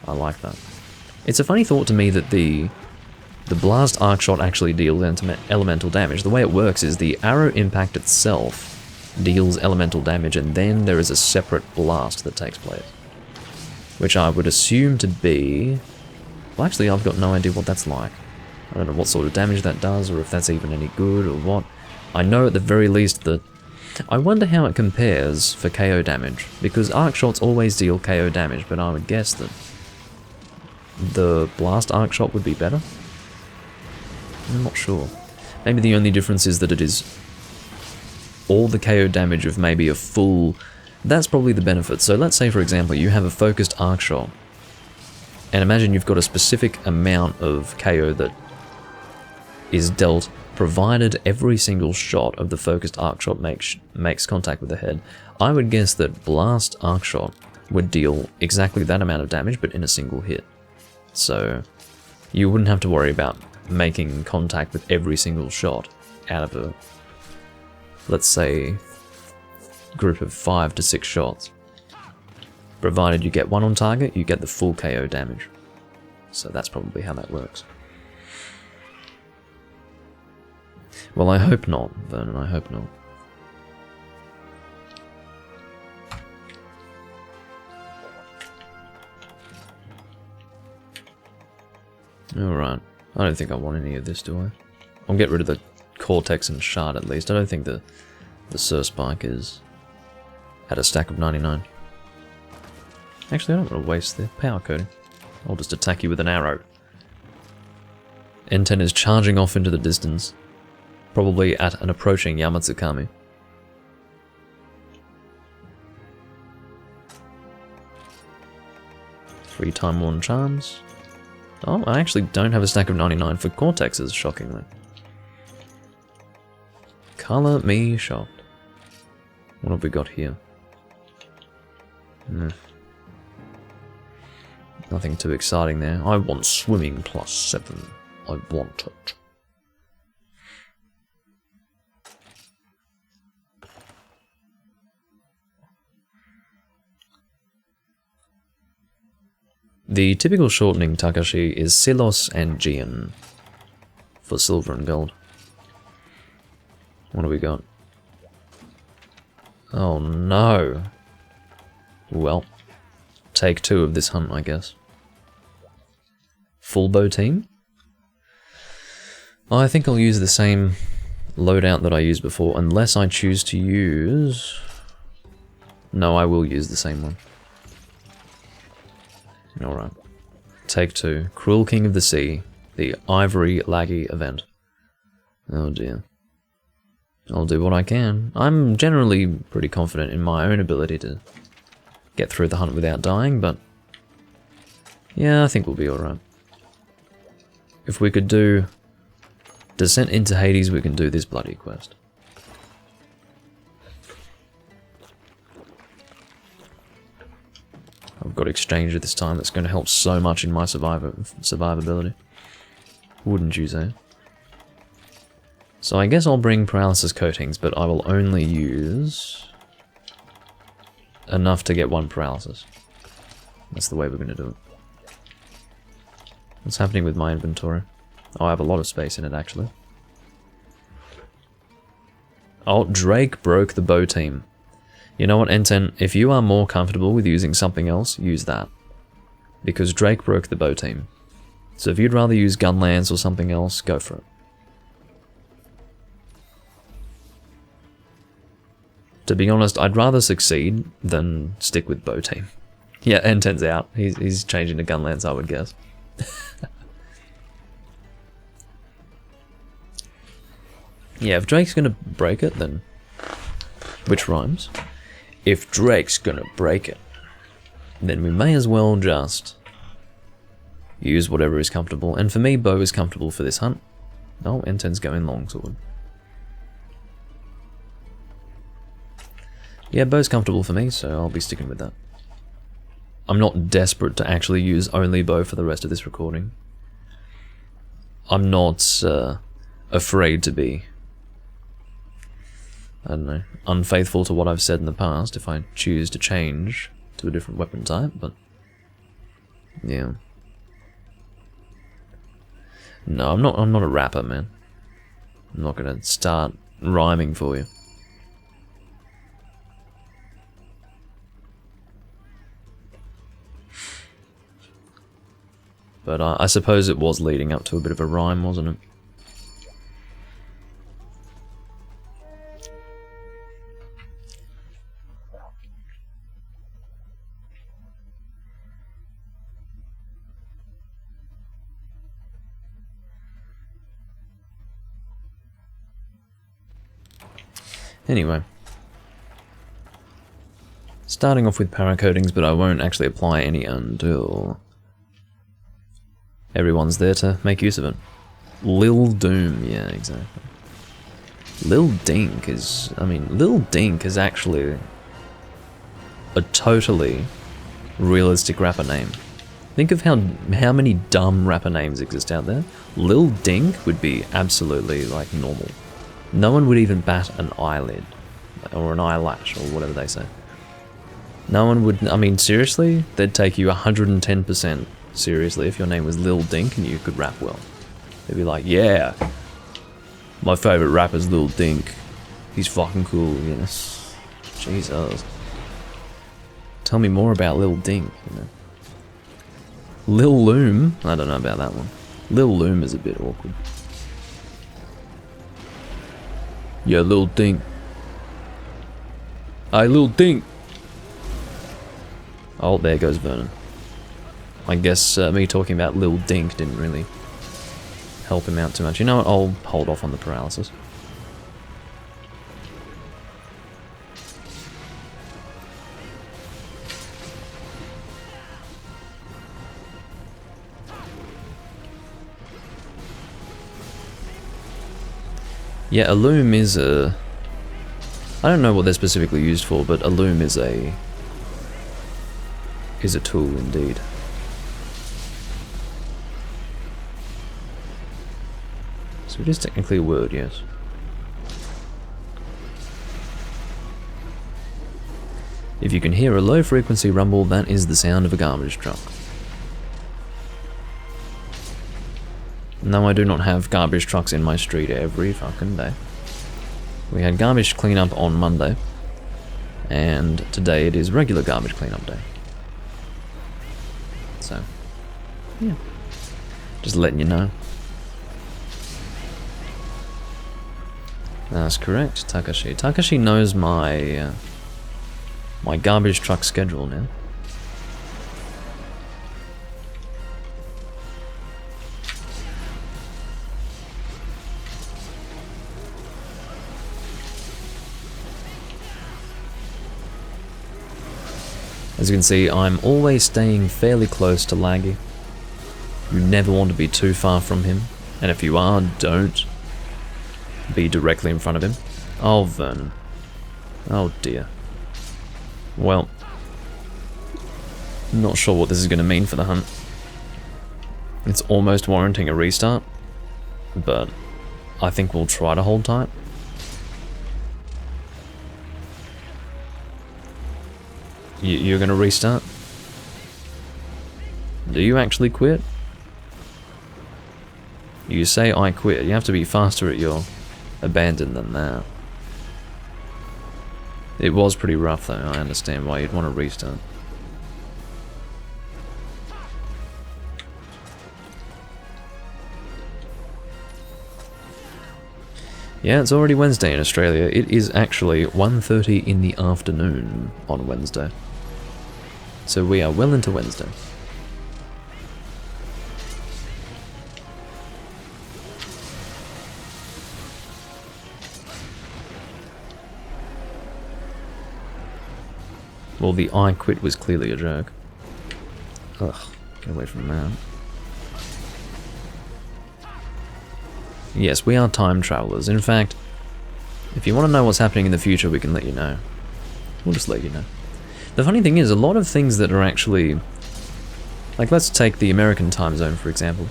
I like that. It's a funny thought to me that the blast arc shot actually deals elemental damage. The way it works is the arrow impact itself deals elemental damage, and then there is a separate blast that takes place. Which I would assume to be... Well, actually, I've got no idea what that's like. I don't know what sort of damage that does, or if that's even any good, or what. I know at the very least that... I wonder how it compares for KO damage, because arc shots always deal KO damage, but I would guess that the blast arc shot would be better? I'm not sure. Maybe the only difference is that it is all the KO damage of maybe a full... That's probably the benefit. So let's say, for example, you have a focused arc shot, and imagine you've got a specific amount of KO that is dealt provided every single shot of the focused arc shot makes contact with the head. I would guess that blast arc shot would deal exactly that amount of damage, but in a single hit. So you wouldn't have to worry about making contact with every single shot out of a, let's say, group of 5 to 6 shots. Provided you get one on target, you get the full KO damage. So that's probably how that works. Well, I hope not, Vernon, I hope not. Alright, I don't think I want any of this, do I? I'll get rid of the Cortex and Shard at least. I don't think the Sur Spike is at a stack of 99. Actually, I don't want to waste the power coating. I'll just attack you with an arrow. N10 is charging off into the distance, probably at an approaching Yamatsukami. Three time worn charms. Oh, I actually don't have a stack of 99 for Cortexes, shockingly. Colour me shocked. What have we got here? Nothing too exciting there. I want swimming +7. I want it. The typical shortening Takashi is Silos and Gian for silver and gold. What do we got? Oh no. Well, take 2 of this hunt, I guess. Full bow team? I think I'll use the same loadout that I used before, unless I choose to use... No, I will use the same one. Alright. Take 2. Cruel King of the Sea. The Ivory Laggy event. Oh dear. I'll do what I can. I'm generally pretty confident in my own ability to get through the hunt without dying, but... yeah, I think we'll be alright. If we could do Descent into Hades, we can do this bloody quest. I've got Exchanger this time, that's going to help so much in my survivability. Wouldn't you say? So I guess I'll bring Paralysis Coatings, but I will only use enough to get 1 Paralysis. That's the way we're going to do it. What's happening with my inventory? Oh, I have a lot of space in it, actually. Oh, Drake broke the bow team. You know what, N10, if you are more comfortable with using something else, use that. Because Drake broke the bow team. So if you'd rather use Gunlance or something else, go for it. To be honest, I'd rather succeed than stick with bow team. Yeah, N10's out. He's changing to Gunlance, I would guess. Yeah, if Drake's gonna break it, then... which rhymes? If Drake's gonna break it, then we may as well just use whatever is comfortable. And for me, bow is comfortable for this hunt. Oh, N10's going longsword. Yeah, bow's comfortable for me, so I'll be sticking with that. I'm not desperate to actually use only bow for the rest of this recording. I'm not afraid to be, I don't know, unfaithful to what I've said in the past if I choose to change to a different weapon type, but yeah. No, I'm not a rapper, man. I'm not gonna start rhyming for you. But I suppose it was leading up to a bit of a rhyme, wasn't it? Anyway. Starting off with paracoatings, but I won't actually apply any until everyone's there to make use of it. Lil Doom, yeah, exactly. Lil Dink is, Lil Dink is actually a totally realistic rapper name. Think of how many dumb rapper names exist out there. Lil Dink would be absolutely, like, normal. No one would even bat an eyelid, or an eyelash, or whatever they say. No one would, seriously, they'd take you 110% seriously if your name was Lil Dink and you could rap well. They'd be like, yeah, my favourite rapper's Lil Dink. He's fucking cool, yes. Jesus. Tell me more about Lil Dink, you know. Lil Loom, I don't know about that one. Lil Loom is a bit awkward. Yeah, Lil Dink. Hey, Lil Dink. Oh, there goes Vernon. I guess me talking about Lil Dink didn't really help him out too much. You know what, I'll hold off on the paralysis. Yeah, a loom is a... I don't know what they're specifically used for, but a loom is a tool indeed. So it is technically a word, yes. If you can hear a low frequency rumble, that is the sound of a garbage truck. No, I do not have garbage trucks in my street every fucking day. We had garbage cleanup on Monday, and today it is regular garbage cleanup day. So, yeah. Just letting you know. That's correct, Takashi. Takashi knows my my garbage truck schedule now. As you can see, I'm always staying fairly close to Laggy. You never want to be too far from him, and if you are, don't be directly in front of him. Oh, Vernon. Oh dear. Well, not sure what this is going to mean for the hunt. It's almost warranting a restart, but I think we'll try to hold tight. You're gonna restart? Do you actually quit? You say I quit. You have to be faster at your abandon than that. It was pretty rough though, I understand why you'd want to restart. Yeah, it's already Wednesday in Australia. It is actually 1:30 in the afternoon on Wednesday. So we are well into Wednesday. Well, the I quit was clearly a joke. Ugh, get away from that. Yes, we are time travelers. In fact, if you want to know what's happening in the future, we can let you know. We'll just let you know. The funny thing is, a lot of things that are actually... Like, let's take the American time zone, for example.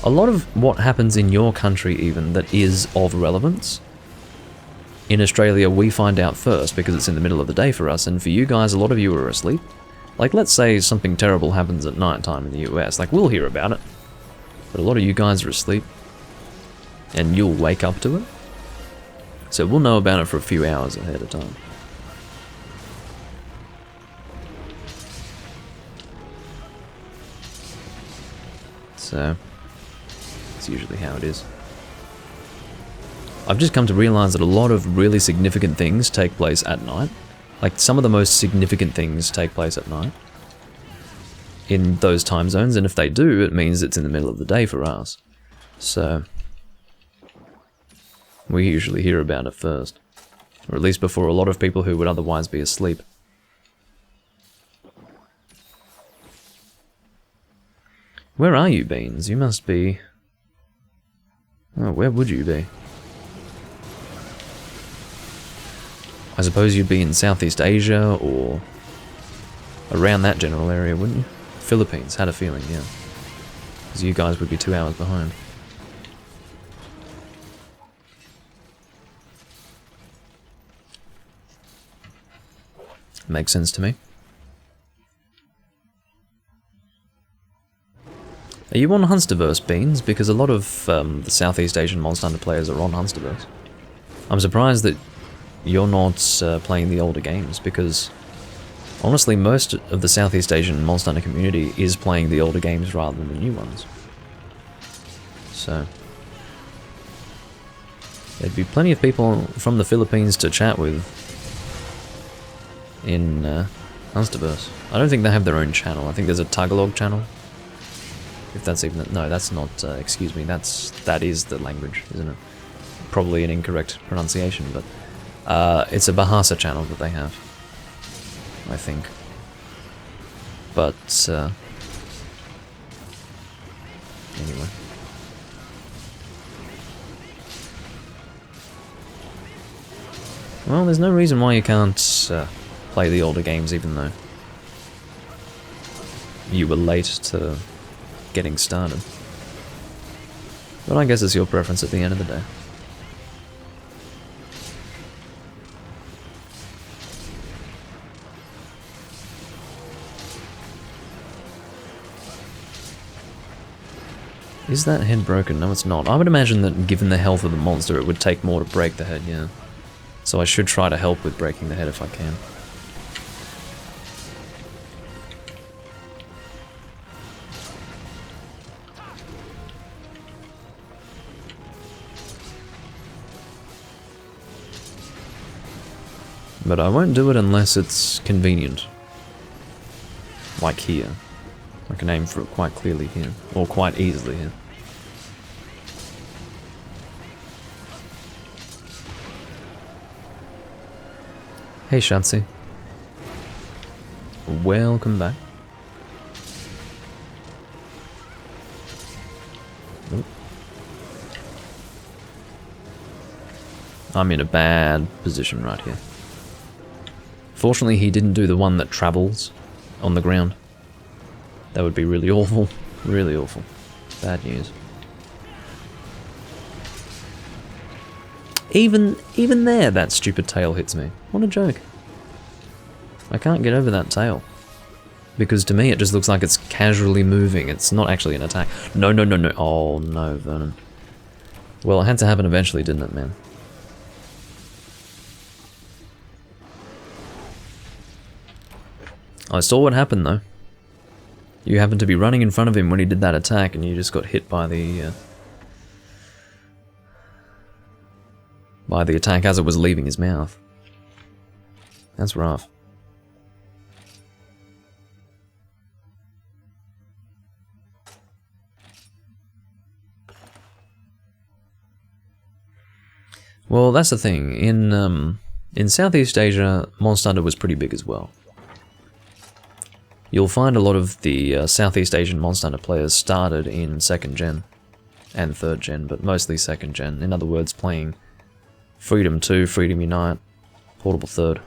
A lot of what happens in your country, even, that is of relevance, in Australia, we find out first, because it's in the middle of the day for us, and for you guys, a lot of you are asleep. Like, let's say something terrible happens at night time in the US. Like, we'll hear about it. But a lot of you guys are asleep. And you'll wake up to it. So we'll know about it for a few hours ahead of time. So, that's usually how it is. I've just come to realize that a lot of really significant things take place at night. Like, some of the most significant things take place at night. In those time zones, and if they do, it means it's in the middle of the day for us. So... we usually hear about it first. Or at least before a lot of people who would otherwise be asleep. Where are you, Beans? You must be... oh, where would you be? I suppose you'd be in Southeast Asia, or... around that general area, wouldn't you? Philippines, had a feeling, yeah. Because you guys would be 2 hours behind. Makes sense to me. Are you on Hunsterverse, Beans? Because a lot of the Southeast Asian Monster Hunter players are on Hunsterverse. I'm surprised that you're not playing the older games, because honestly most of the Southeast Asian Monster Hunter community is playing the older games rather than the new ones. So... there'd be plenty of people from the Philippines to chat with in Hunsterverse. I don't think they have their own channel. I think there's a Tagalog channel. If that's even... No, that's not... excuse me, that is the language, isn't it? Probably an incorrect pronunciation, but... it's a Bahasa channel that they have. I think. But, anyway. Well, there's no reason why you can't play the older games, even though you were late to getting started. But I guess it's your preference at the end of the day. Is that head broken? No, it's not. I would imagine that given the health of the monster, it would take more to break the head, yeah. So I should try to help with breaking the head if I can. But I won't do it unless it's convenient. Like here. I can aim for it quite clearly here. Or quite easily here. Hey Shansi. Welcome back. Oop. I'm in a bad position right here. Fortunately, he didn't do the one that travels on the ground. That would be really awful. Really awful. Bad news. Even there, that stupid tail hits me. What a joke. I can't get over that tail. Because to me, it just looks like it's casually moving. It's not actually an attack. No, no, no, no. Oh, no, Vernon. Well, it had to happen eventually, didn't it, man? I saw what happened, though. You happened to be running in front of him when he did that attack, and you just got hit by the attack as it was leaving his mouth. That's rough. Well, that's the thing. In Southeast Asia, Monster Hunter was pretty big as well. You'll find a lot of the Southeast Asian Monster Hunter players started in 2nd gen and 3rd gen, but mostly 2nd gen. In other words, playing Freedom 2, Freedom Unite, Portable 3rd.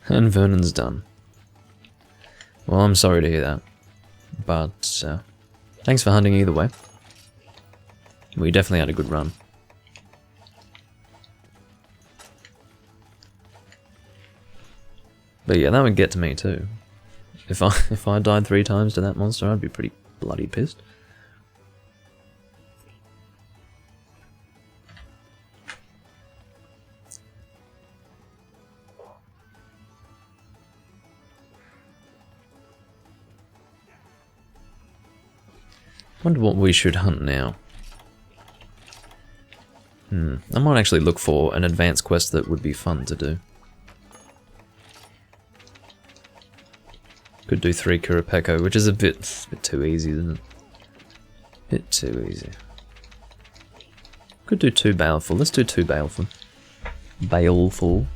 And Vernon's done. Well, I'm sorry to hear that. But, thanks for hunting either way. We definitely had a good run. But yeah, that would get to me too. If I died 3 times to that monster, I'd be pretty bloody pissed. Wonder what we should hunt now. I might actually look for an advanced quest that would be fun to do. Could do 3 Kurapeko, which is a bit too easy, isn't it? Bit too easy. Could do 2 Baleful. Let's do 2 Baleful. Baleful.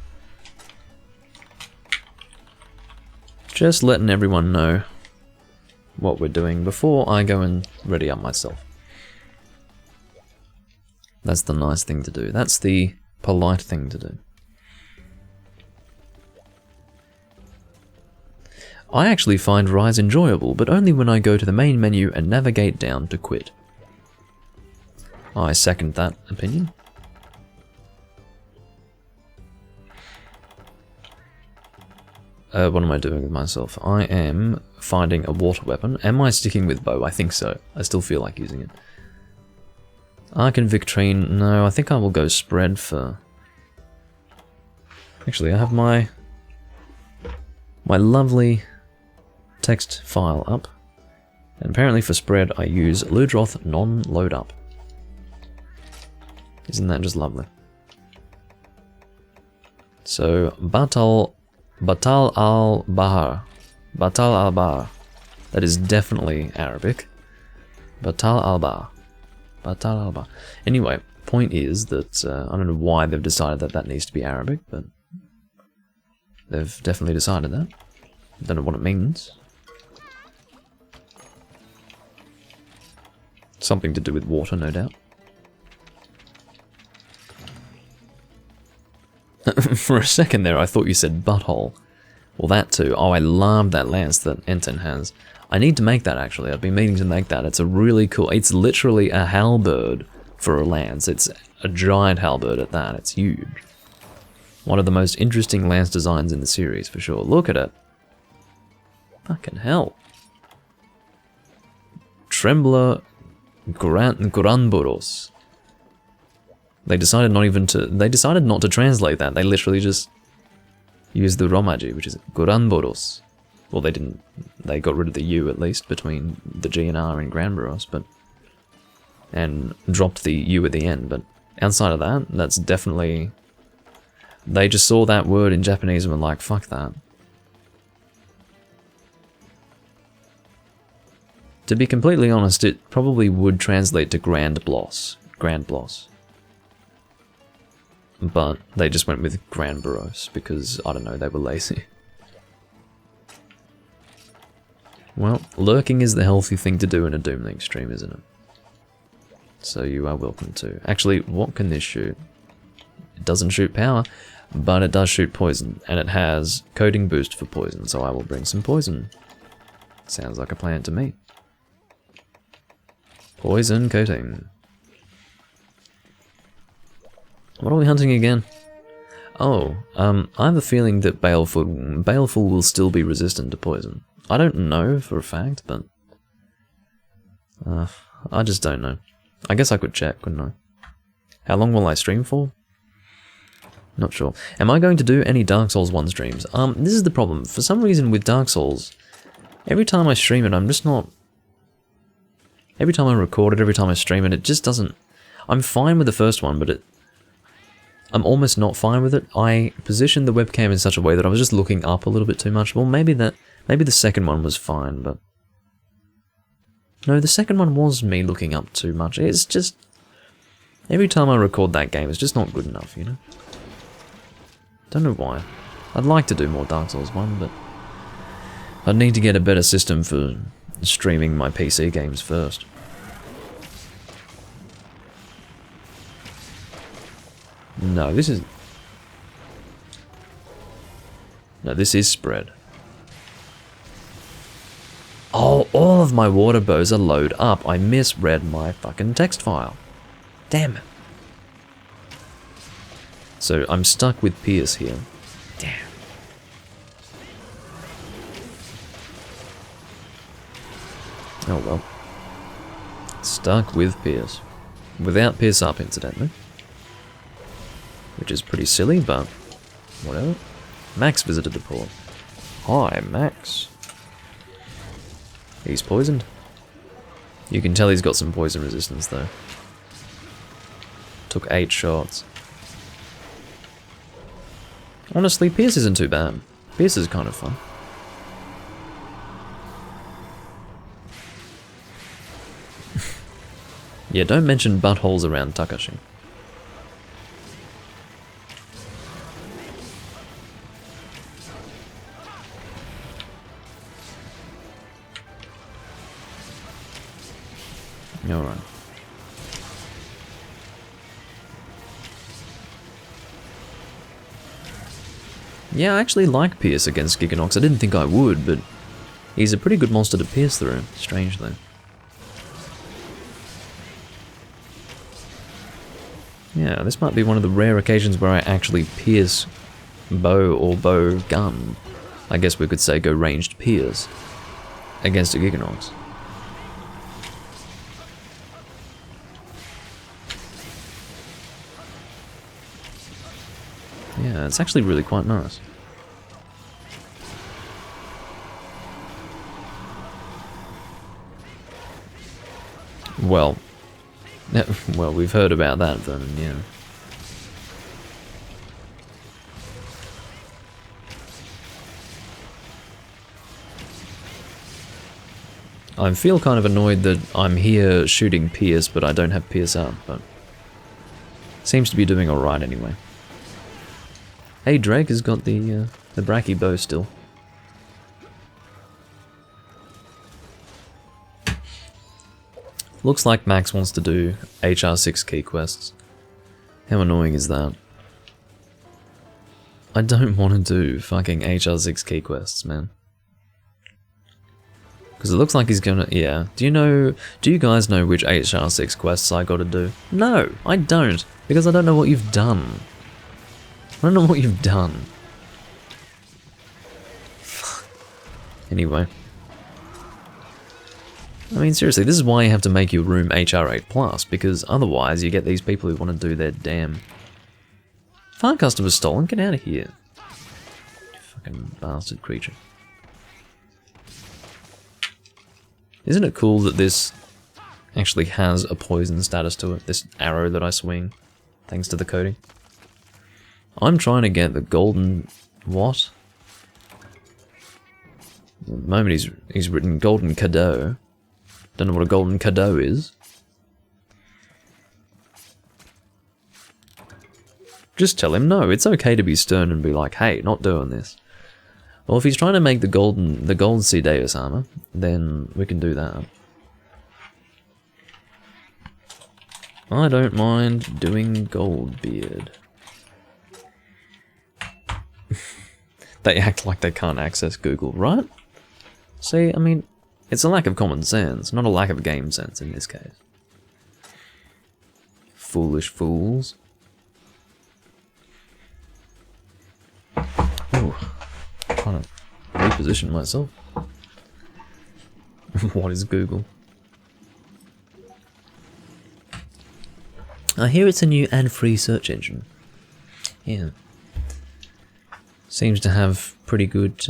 Just letting everyone know what we're doing before I go and ready up myself. That's the nice thing to do. That's the polite thing to do. I actually find Rise enjoyable, but only when I go to the main menu and navigate down to quit. I second that opinion. What am I doing with myself? I am finding a water weapon. Am I sticking with bow? I think so. I still feel like using it. Arc and Victrine. No, I think I will go spread for... Actually, I have my lovely text file up. And apparently for spread, I use Ludroth non-load up. Isn't that just lovely? So, Batal al-Bahar. Batal al-Bar. That is definitely Arabic. Batal al-Bar. Batal al-Bar. Anyway, point is that I don't know why they've decided that that needs to be Arabic, but they've definitely decided that. Don't know what it means. Something to do with water, no doubt. For a second there, I thought you said butthole. Well, that too. Oh, I love that lance that Enten has. I need to make that, actually. I've been meaning to make that. It's a really cool... It's literally a halberd for a lance. It's a giant halberd at that. It's huge. One of the most interesting lance designs in the series, for sure. Look at it. Fucking hell. Trembler Granburos. They decided not to translate that. They literally just used the Romaji, which is Granburos. Well, they didn't. They got rid of the U at least between the G and R in Granburos, and dropped the U at the end. But outside of that, that's definitely. They just saw that word in Japanese and were like, "Fuck that." To be completely honest, it probably would translate to Grand Bloss. Grand Bloss. But they just went with Granburos because, I don't know, they were lazy. Well, lurking is the healthy thing to do in a Doomlink stream, isn't it? So you are welcome to. Actually, what can this shoot? It doesn't shoot power, but it does shoot poison, and it has coating boost for poison, so I will bring some poison. Sounds like a plan to me. Poison coating. What are we hunting again? Oh, I have a feeling that Baleful will still be resistant to poison. I don't know for a fact, but I just don't know. I guess I could check, couldn't I? How long will I stream for? Not sure. Am I going to do any Dark Souls 1 streams? This is the problem. For some reason with Dark Souls, every time I stream it, I'm just not... Every time I record it, every time I stream it, it just doesn't... I'm fine with the first one, but I'm almost not fine with it. I positioned the webcam in such a way that I was just looking up a little bit too much. Well, maybe the second one was fine, but... No, the second one was me looking up too much. It's just... Every time I record that game, it's just not good enough, you know? Don't know why. I'd like to do more Dark Souls 1, but... I'd need to get a better system for streaming my PC games first. No, this is... No, this is spread. Oh, all of my water bows are load up. I misread my fucking text file. Damn it. So I'm stuck with Pierce here. Damn. Oh well. Stuck with Pierce. Without Pierce up, incidentally. Which is pretty silly, but whatever. Max visited the port. Hi, Max. He's poisoned. You can tell he's got some poison resistance, though. Took 8 shots. Honestly, Pierce isn't too bad. Pierce is kind of fun. Yeah, don't mention buttholes around Takashi. Alright. Yeah, I actually like Pierce against Giganox. I didn't think I would, but he's a pretty good monster to pierce through, strangely. Yeah, this might be one of the rare occasions where I actually pierce bow or bow gun. I guess we could say go ranged pierce against a Giganox. Yeah, it's actually really quite nice. Well, we've heard about that, Vernon, yeah. I feel kind of annoyed that I'm here shooting Pierce, but I don't have Pierce up, but seems to be doing alright anyway. Hey, Drake has got the Brachy bow still. Looks like Max wants to do HR6 key quests. How annoying is that? I don't want to do fucking HR6 key quests, man. Because it looks like he's gonna, yeah. Do you guys know which HR6 quests I gotta do? No, I don't. Because I don't know what you've done. I don't know what you've done. Anyway. I mean, seriously, this is why you have to make your room HR8+, because otherwise you get these people who want to do their damn... Fire customer's stolen, get out of here. You fucking bastard creature. Isn't it cool that this actually has a poison status to it, this arrow that I swing, thanks to the coating? I'm trying to get the golden... what? At the moment he's written golden cadeau. Don't know what a golden cadeau is. Just tell him no, it's okay to be stern and be like, hey, not doing this. Well, if he's trying to make the gold C. Davis armor, then we can do that. I don't mind doing Goldbeard. They act like they can't access Google, right? See, I mean, it's a lack of common sense, not a lack of game sense in this case. Foolish fools. Ooh, I'm trying to reposition myself. What is Google? I hear it's a new ad-free search engine. Yeah. Seems to have pretty good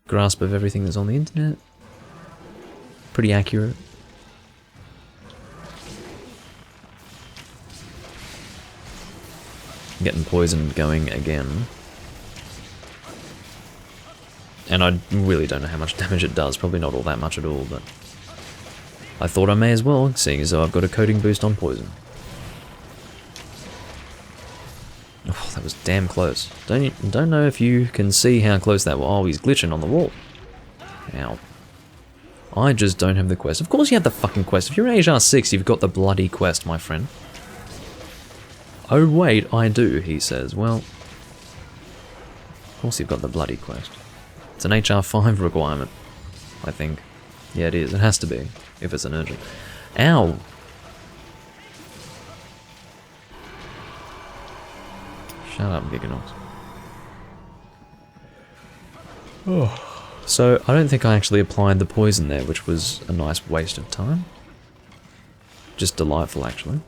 grasp of everything that's on the internet. Pretty accurate. Getting poisoned going again. And I really don't know how much damage it does, probably not all that much at all, but I thought I may as well, seeing as though I've got a coating boost on poison. Oh, that was damn close. Don't know if you can see how close that was. Oh, he's glitching on the wall. Ow. I just don't have the quest. Of course you have the fucking quest. If you're in HR6, you've got the bloody quest, my friend. Oh wait, I do, he says. Well, of course you've got the bloody quest. It's an HR5 requirement, I think. Yeah, it is. It has to be, if it's an urgent. Ow! Shut up, Giganox. Oh. So, I don't think I actually applied the poison there, which was a nice waste of time. Just delightful, actually.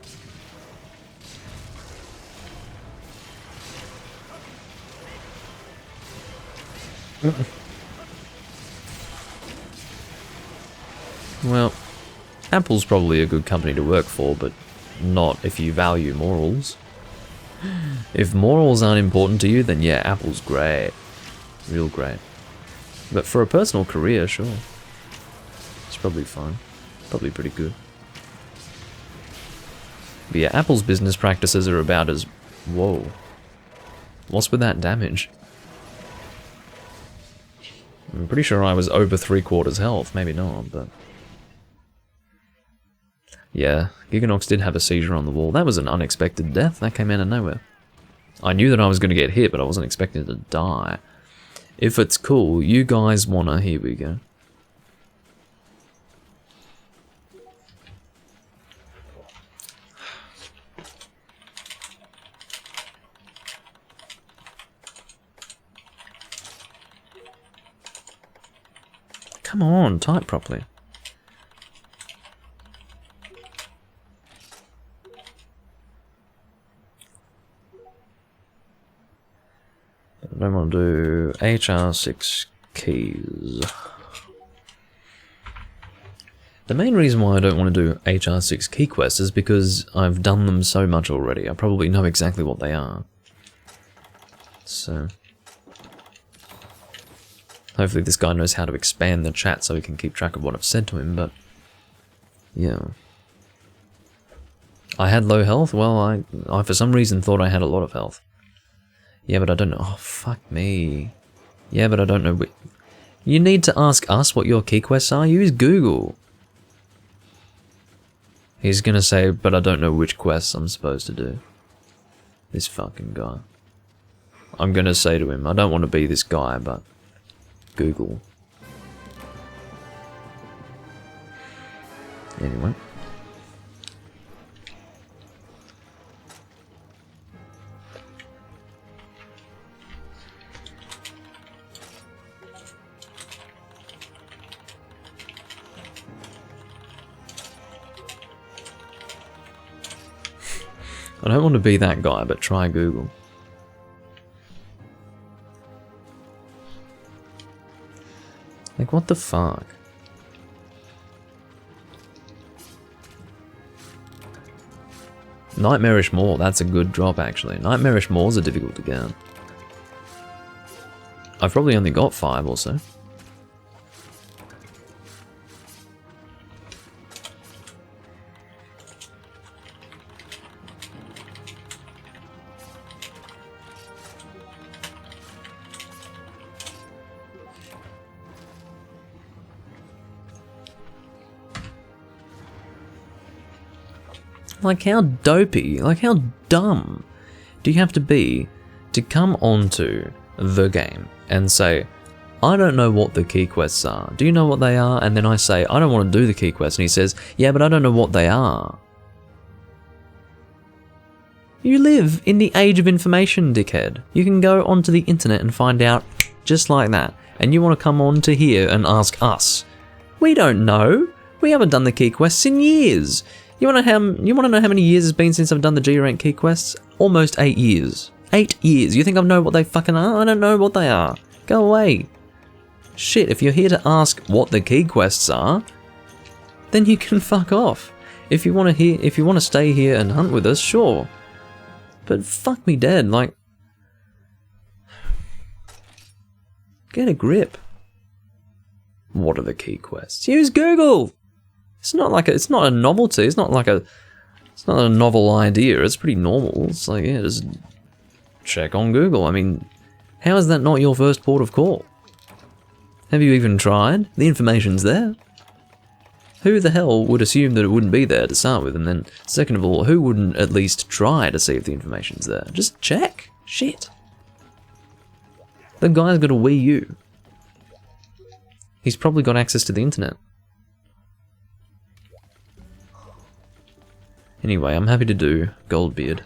Well, Apple's probably a good company to work for, but not if you value morals. If morals aren't important to you, then yeah, Apple's great. Real great. But for a personal career, sure. It's probably fine. Probably pretty good. But yeah, Apple's business practices are about as... Whoa. What's with that damage? I'm pretty sure I was over 3/4 health. Maybe not, but... Yeah, Giganox did have a seizure on the wall. That was an unexpected death. That came out of nowhere. I knew that I was going to get hit, but I wasn't expecting to die. If it's cool, you guys wanna... Here we go. Come on, type properly. I don't want to do HR6 keys. The main reason why I don't want to do HR6 key quests is because I've done them so much already. I probably know exactly what they are. So... Hopefully this guy knows how to expand the chat so he can keep track of what I've said to him, but... yeah. I had low health? Well, I for some reason thought I had a lot of health. Yeah, but I don't know. Oh, fuck me. Yeah, but I don't know. You need to ask us what your key quests are? Use Google. He's gonna say, but I don't know which quests I'm supposed to do. This fucking guy. I'm gonna say to him, I don't want to be this guy, but... Google. Anyway. I don't want to be that guy, but try Google. Like, what the fuck? Nightmarish Maw, that's a good drop actually. Nightmarish Maws are difficult to get. I've probably only got 5 or so. Like, how dopey, like, how dumb do you have to be to come onto the game and say, I don't know what the key quests are. Do you know what they are? And then I say, I don't want to do the key quests. And he says, yeah, but I don't know what they are. You live in the age of information, dickhead. You can go onto the internet and find out just like that. And you want to come on to here and ask us. We don't know. We haven't done the key quests in years. You want to know how many years it's been since I've done the G rank key quests? Almost 8 years. 8 years. You think I know what they fucking are? I don't know what they are. Go away. Shit, if you're here to ask what the key quests are, then you can fuck off. If you want to stay here and hunt with us, sure. But fuck me dead, like, get a grip. What are the key quests? Use Google. It's not a novelty. It's not a novel idea. It's pretty normal. It's like, yeah, just check on Google. I mean, how is that not your first port of call? Have you even tried? The information's there. Who the hell would assume that it wouldn't be there to start with? And then, second of all, who wouldn't at least try to see if the information's there? Just check. Shit. The guy's got a Wii U. He's probably got access to the internet. Anyway, I'm happy to do Goldbeard.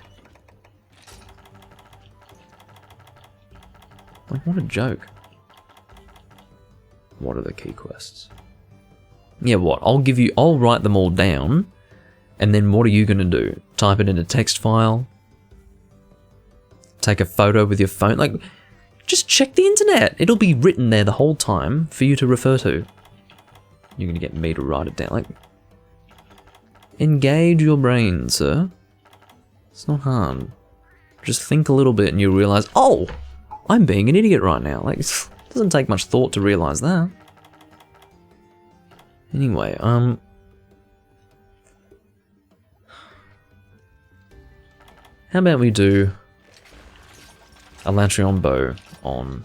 Like, what a joke. What are the key quests? Yeah, what? I'll write them all down, and then what are you gonna do? Type it in a text file? Take a photo with your phone? Like, just check the internet! It'll be written there the whole time for you to refer to. You're gonna get me to write it down, like... Engage your brain, sir. It's not hard. Just think a little bit and you'll realise, oh! I'm being an idiot right now. Like, it doesn't take much thought to realise that. Anyway, how about we do a Latrion bow on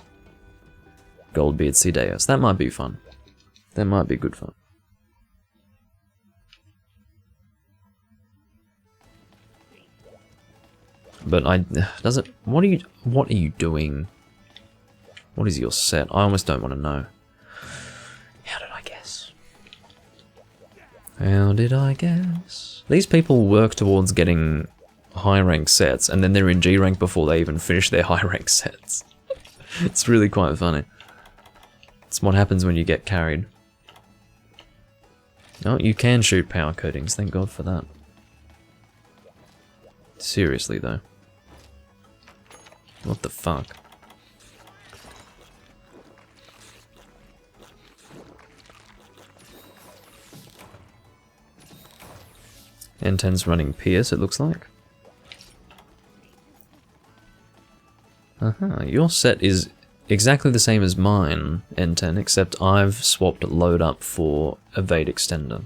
Goldbeard Cedeus? That might be fun. That might be good fun. But what are you doing? What is your set? I almost don't want to know. How did I guess? How did I guess? These people work towards getting high rank sets, and then they're in G rank before they even finish their high rank sets. It's really quite funny. It's what happens when you get carried. Oh, you can shoot power coatings, thank God for that. Seriously though. What the fuck? N10's running Pierce, it looks like. Your set is exactly the same as mine, N10, except I've swapped load up for evade extender.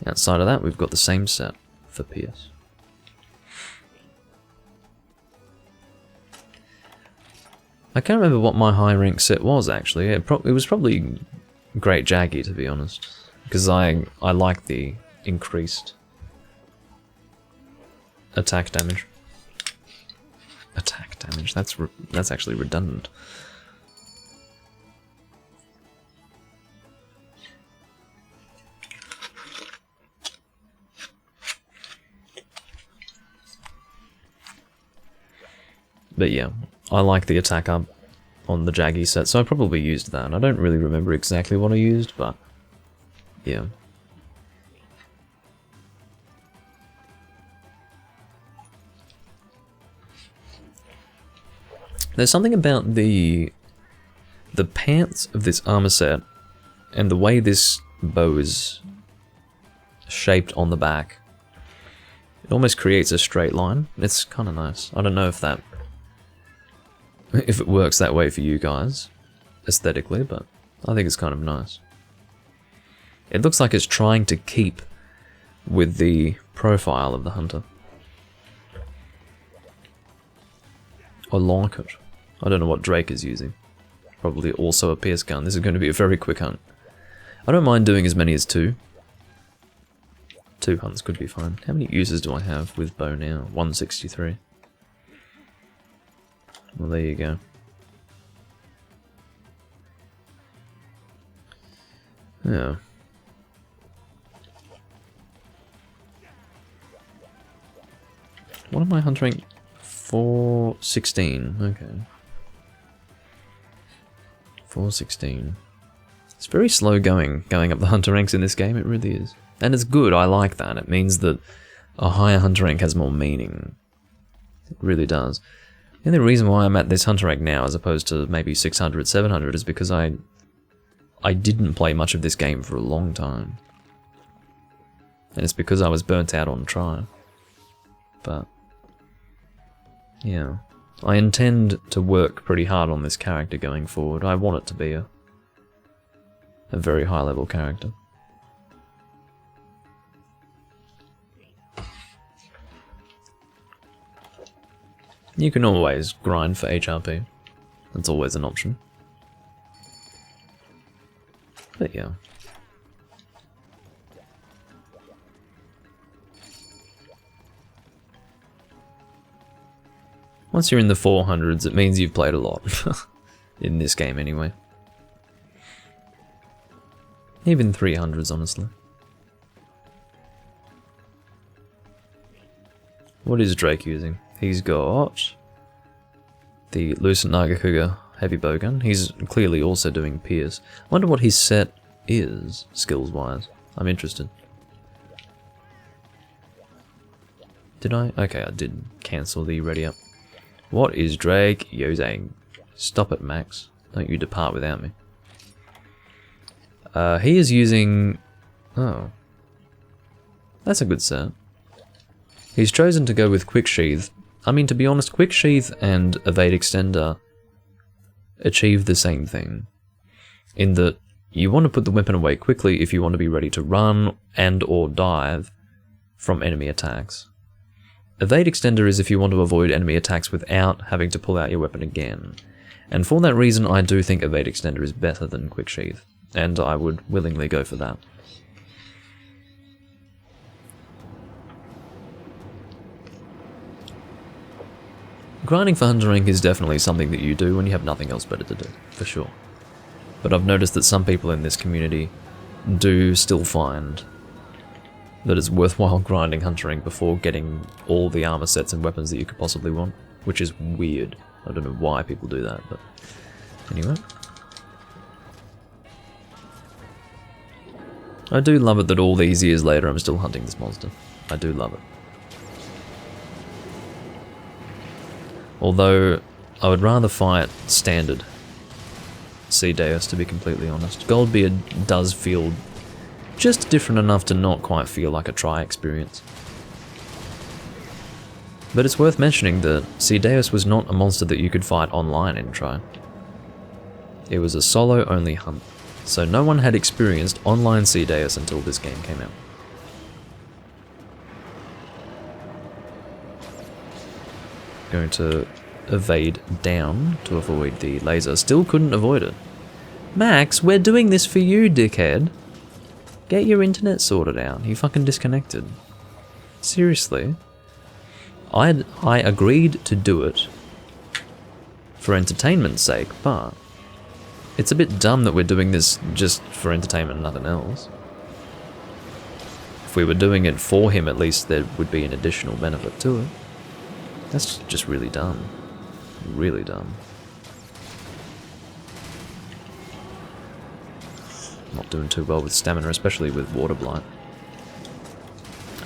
Outside of that, we've got the same set for Pierce. I can't remember what my high rank set was actually. It was probably Great Jaggy, to be honest, because I like the increased attack damage. Attack damage. That's actually redundant. But yeah, I like the attack up on the Jaggy set, so I probably used that. I don't really remember exactly what I used, but yeah. There's something about the pants of this armor set and the way this bow is shaped on the back. It almost creates a straight line. It's kind of nice. I don't know if it works that way for you guys aesthetically, but I think it's kind of nice. It looks like it's trying to keep with the profile of the hunter. I like it. I don't know what Drake is using. Probably also a Pierce gun. This is going to be a very quick hunt. I don't mind doing as many as 2. 2 hunts could be fine. How many uses do I have with bow now? 163. Well, there you go. Yeah. What am I huntering? 416. Okay. 416. It's very slow going up the hunter ranks in this game, it really is. And it's good, I like that. It means that a higher hunter rank has more meaning. It really does. And the reason why I'm at this hunter rank now as opposed to maybe 600, 700 is because I didn't play much of this game for a long time. And it's because I was burnt out on try. But yeah, I intend to work pretty hard on this character going forward. I want it to be a very high level character. You can always grind for HRP. That's always an option. But yeah. Once you're in the 400s, it means you've played a lot. In this game, anyway. Even 300s, honestly. What is Drake using? He's got the Lucent Nagakuga heavy bowgun. He's clearly also doing Pierce. I wonder what his set is, skills-wise. I'm interested. Did I? Okay, I did cancel the ready up. What is Drake using? Stop it, Max. Don't you depart without me. He is using... Oh. That's a good set. He's chosen to go with Quick Sheath. I mean, to be honest, Quick Sheath and Evade Extender achieve the same thing. In that, you want to put the weapon away quickly if you want to be ready to run and or dive from enemy attacks. Evade Extender is if you want to avoid enemy attacks without having to pull out your weapon again. And for that reason, I do think Evade Extender is better than Quick Sheath, and I would willingly go for that. Grinding for Hunter rank is definitely something that you do when you have nothing else better to do, for sure. But I've noticed that some people in this community do still find that it's worthwhile grinding Hunter rank before getting all the armor sets and weapons that you could possibly want, which is weird. I don't know why people do that, but anyway. I do love it that all these years later I'm still hunting this monster. I do love it. Although, I would rather fight standard Sea Deus, to be completely honest. Goldbeard does feel just different enough to not quite feel like a try experience. But it's worth mentioning that Ceadeus was not a monster that you could fight online in Tri. It was a solo-only hunt, so no one had experienced online Ceadeus until this game came out. Going to evade down to avoid the laser. Still couldn't avoid it. Max, we're doing this for you, dickhead. Get your internet sorted out. You fucking disconnected. Seriously. I agreed to do it for entertainment's sake, but it's a bit dumb that we're doing this just for entertainment and nothing else. If we were doing it for him, at least there would be an additional benefit to it. That's just really dumb. Really dumb. Not doing too well with stamina, especially with Water Blight.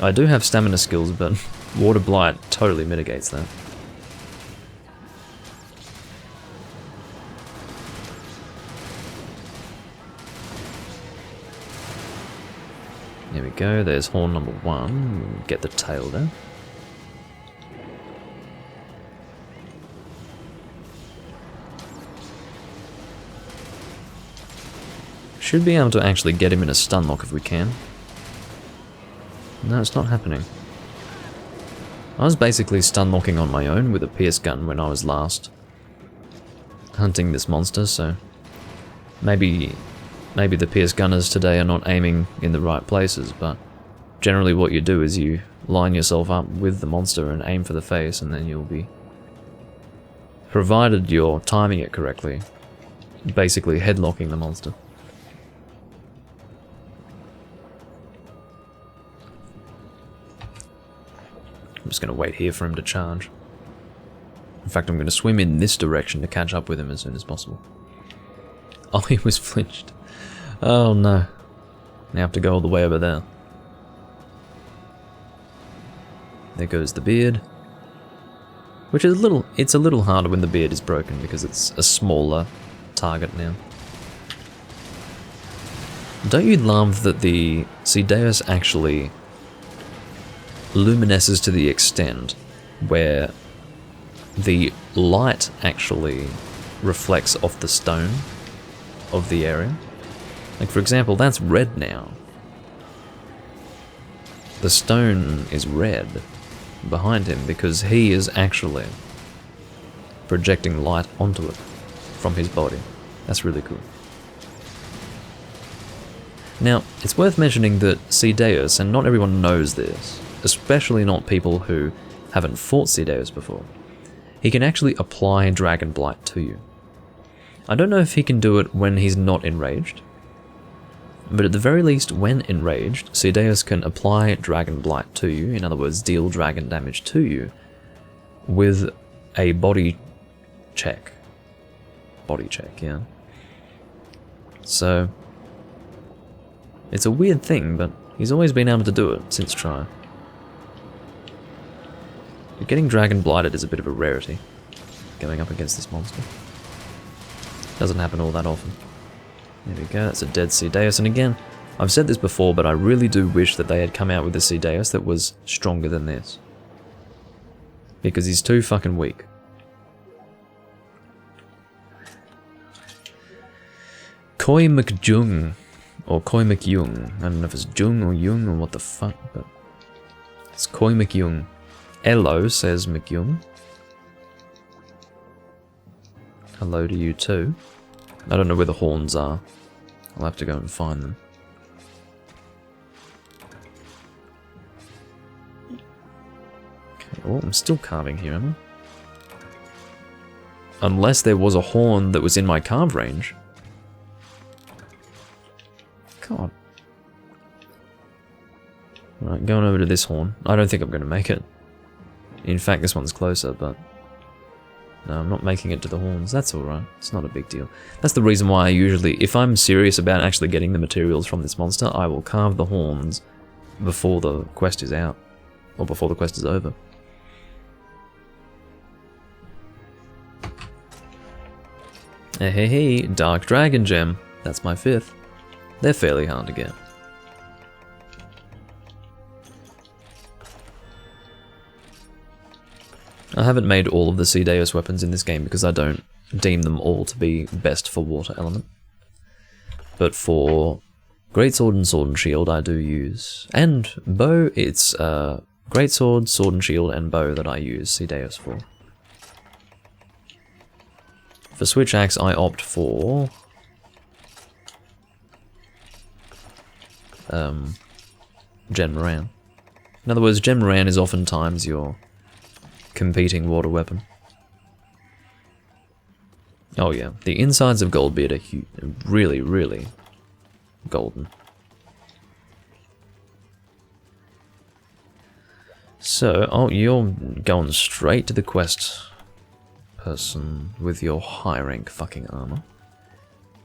I do have stamina skills, but Water Blight totally mitigates that. There we go, there's horn number 1. Get the tail there. Should be able to actually get him in a stun lock if we can. No, it's not happening. I was basically stun locking on my own with a pierce gun when I was last hunting this monster, so maybe the pierce gunners today are not aiming in the right places, but generally what you do is you line yourself up with the monster and aim for the face, and then you'll be, provided you're timing it correctly, basically headlocking the monster. I'm just going to wait here for him to charge. In fact, I'm going to swim in this direction to catch up with him as soon as possible. Oh, he was flinched. Oh no. Now I have to go all the way over there. There goes the beard. Which is it's a little harder when the beard is broken because it's a smaller target now. Don't you love that the Ceadeus actually luminesces to the extent where the light actually reflects off the stone of the area? Like, for example, that's red now. The stone is red behind him because he is actually projecting light onto it from his body. That's really cool. Now, it's worth mentioning that Ceadeus, and not everyone knows this, especially not people who haven't fought Ceadeus before, he can actually apply Dragon Blight to you. I don't know if he can do it when he's not enraged, but at the very least, when enraged, Ceadeus can apply Dragon Blight to you, in other words, deal dragon damage to you, with a body check. Body check, yeah. So, it's a weird thing, but he's always been able to do it since Tri. But getting Dragon Blighted is a bit of a rarity, going up against this monster. Doesn't happen all that often. There we go, that's a dead Ceadeus, and again, I've said this before, but I really do wish that they had come out with a Ceadeus that was stronger than this. Because he's too fucking weak. Koi McJung, or Koi McJung, I don't know if it's Jung or Jung or what the fuck, but it's Koi McJung. Hello, says McJung. Hello to you too. I don't know where the horns are. I'll have to go and find them. Okay, oh, I'm still carving here, am I? Unless there was a horn that was in my carve range. God. Right, going over to this horn. I don't think I'm going to make it. In fact, this one's closer, but no, I'm not making it to the horns. That's alright. It's not a big deal. That's the reason why I usually, if I'm serious about actually getting the materials from this monster, I will carve the horns before the quest is out. Or before the quest is over. Hey, hey, hey, Dark Dragon Gem. That's my 5th. They're fairly hard to get. I haven't made all of the Cedeus weapons in this game because I don't deem them all to be best for water element. But for greatsword and sword and shield I do use, and bow, it's greatsword, sword and shield, and bow that I use Cedeus for. For switch axe I opt for Gen Moran. In other words, Gen Moran is oftentimes your competing water weapon. Oh yeah, the insides of Goldbeard are really, really golden. So, oh, you're going straight to the quest person with your high rank fucking armor.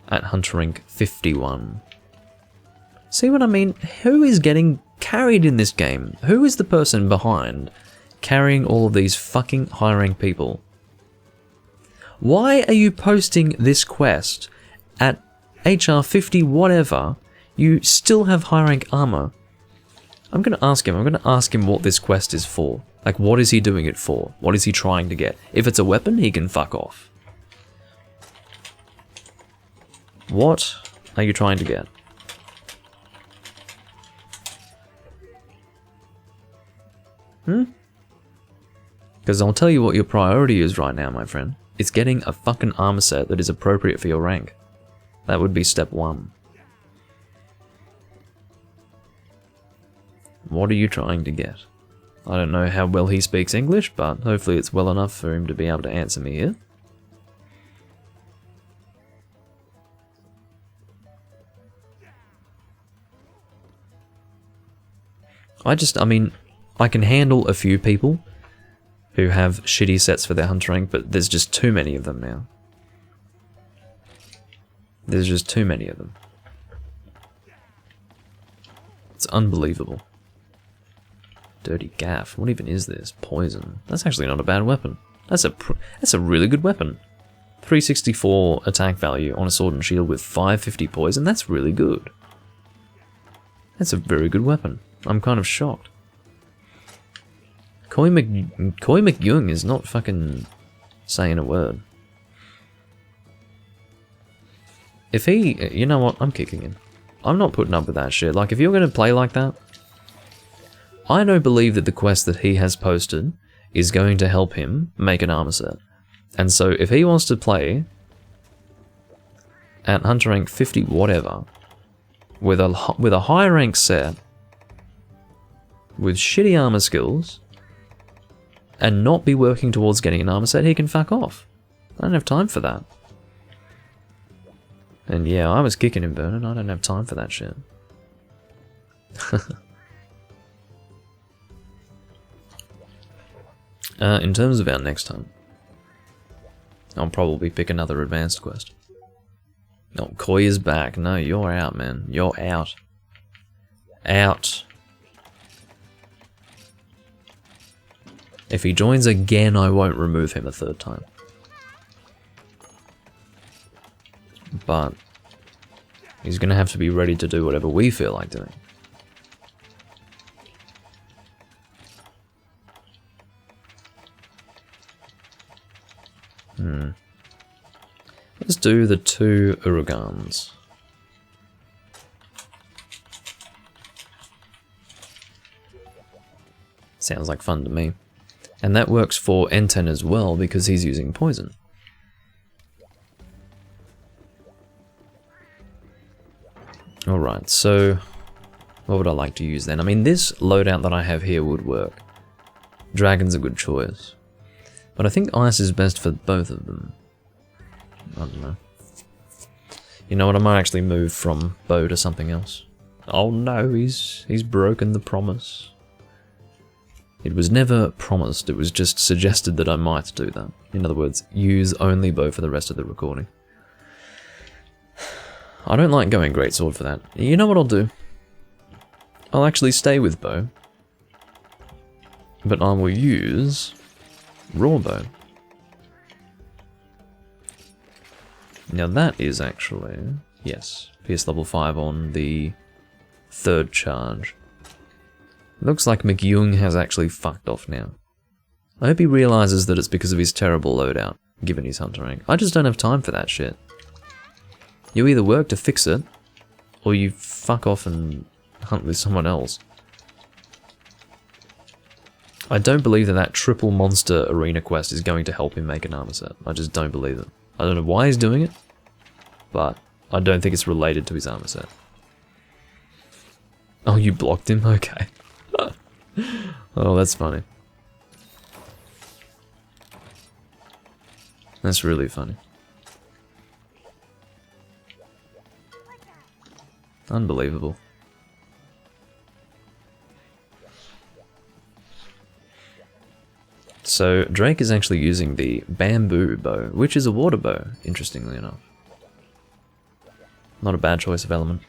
At hunter rank 51. See what I mean? Who is getting carried in this game? Who is the person behind carrying all of these fucking high rank people? Why are you posting this quest at HR 50 whatever? You still have high rank armor. I'm gonna ask him what this quest is for. Like, what is he doing it for? What is he trying to get? If it's a weapon, he can fuck off. What are you trying to get? Because I'll tell you what your priority is right now, my friend. It's getting a fucking armor set that is appropriate for your rank. That would be step 1. What are you trying to get? I don't know how well he speaks English, but hopefully it's well enough for him to be able to answer me here. I mean, I can handle a few people who have shitty sets for their hunter rank, but there's just too many of them now. There's just too many of them. It's unbelievable. Dirty gaff. What even is this? Poison. That's actually not a bad weapon. That's a really good weapon. 364 attack value on a sword and shield with 550 poison. That's really good. That's a very good weapon. I'm kind of shocked. Coy McYoung is not fucking saying a word. If he... You know what? I'm kicking him. I'm not putting up with that shit. Like, if you're going to play like that... I don't believe that the quest that he has posted is going to help him make an armor set. And so, if he wants to play... at hunter rank 50 whatever... with a high rank set... with shitty armor skills... and not be working towards getting an armor set, he can fuck off. I don't have time for that. And yeah, I was kicking him, Vernon. I don't have time for that shit. In terms of our next time, I'll probably pick another advanced quest. No, Koi is back. No, you're out, man. You're out. Out. If he joins again, I won't remove him a third time. But he's going to have to be ready to do whatever we feel like doing. Let's do the 2 Urugans. Sounds like fun to me. And that works for N10 as well, because he's using poison. Alright, so what would I like to use then? I mean, this loadout that I have here would work. Dragon's a good choice. But I think ice is best for both of them. I don't know. You know what, I might actually move from bow to something else. Oh no, he's broken the promise. It was never promised, it was just suggested that I might do that. In other words, use only bow for the rest of the recording. I don't like going greatsword for that. You know what I'll do? I'll actually stay with bow. But I will use raw bow. Now that is actually... Yes, pierce level 5 on the 3rd charge. Looks like McYoung has actually fucked off now. I hope he realizes that it's because of his terrible loadout, given his hunter rank. I just don't have time for that shit. You either work to fix it, or you fuck off and hunt with someone else. I don't believe that that triple monster arena quest is going to help him make an armor set. I just don't believe it. I don't know why he's doing it, but I don't think it's related to his armor set. Oh, you blocked him? Okay. Oh, that's funny. That's really funny. Unbelievable. So, Drake is actually using the bamboo bow, which is a water bow, interestingly enough. Not a bad choice of element.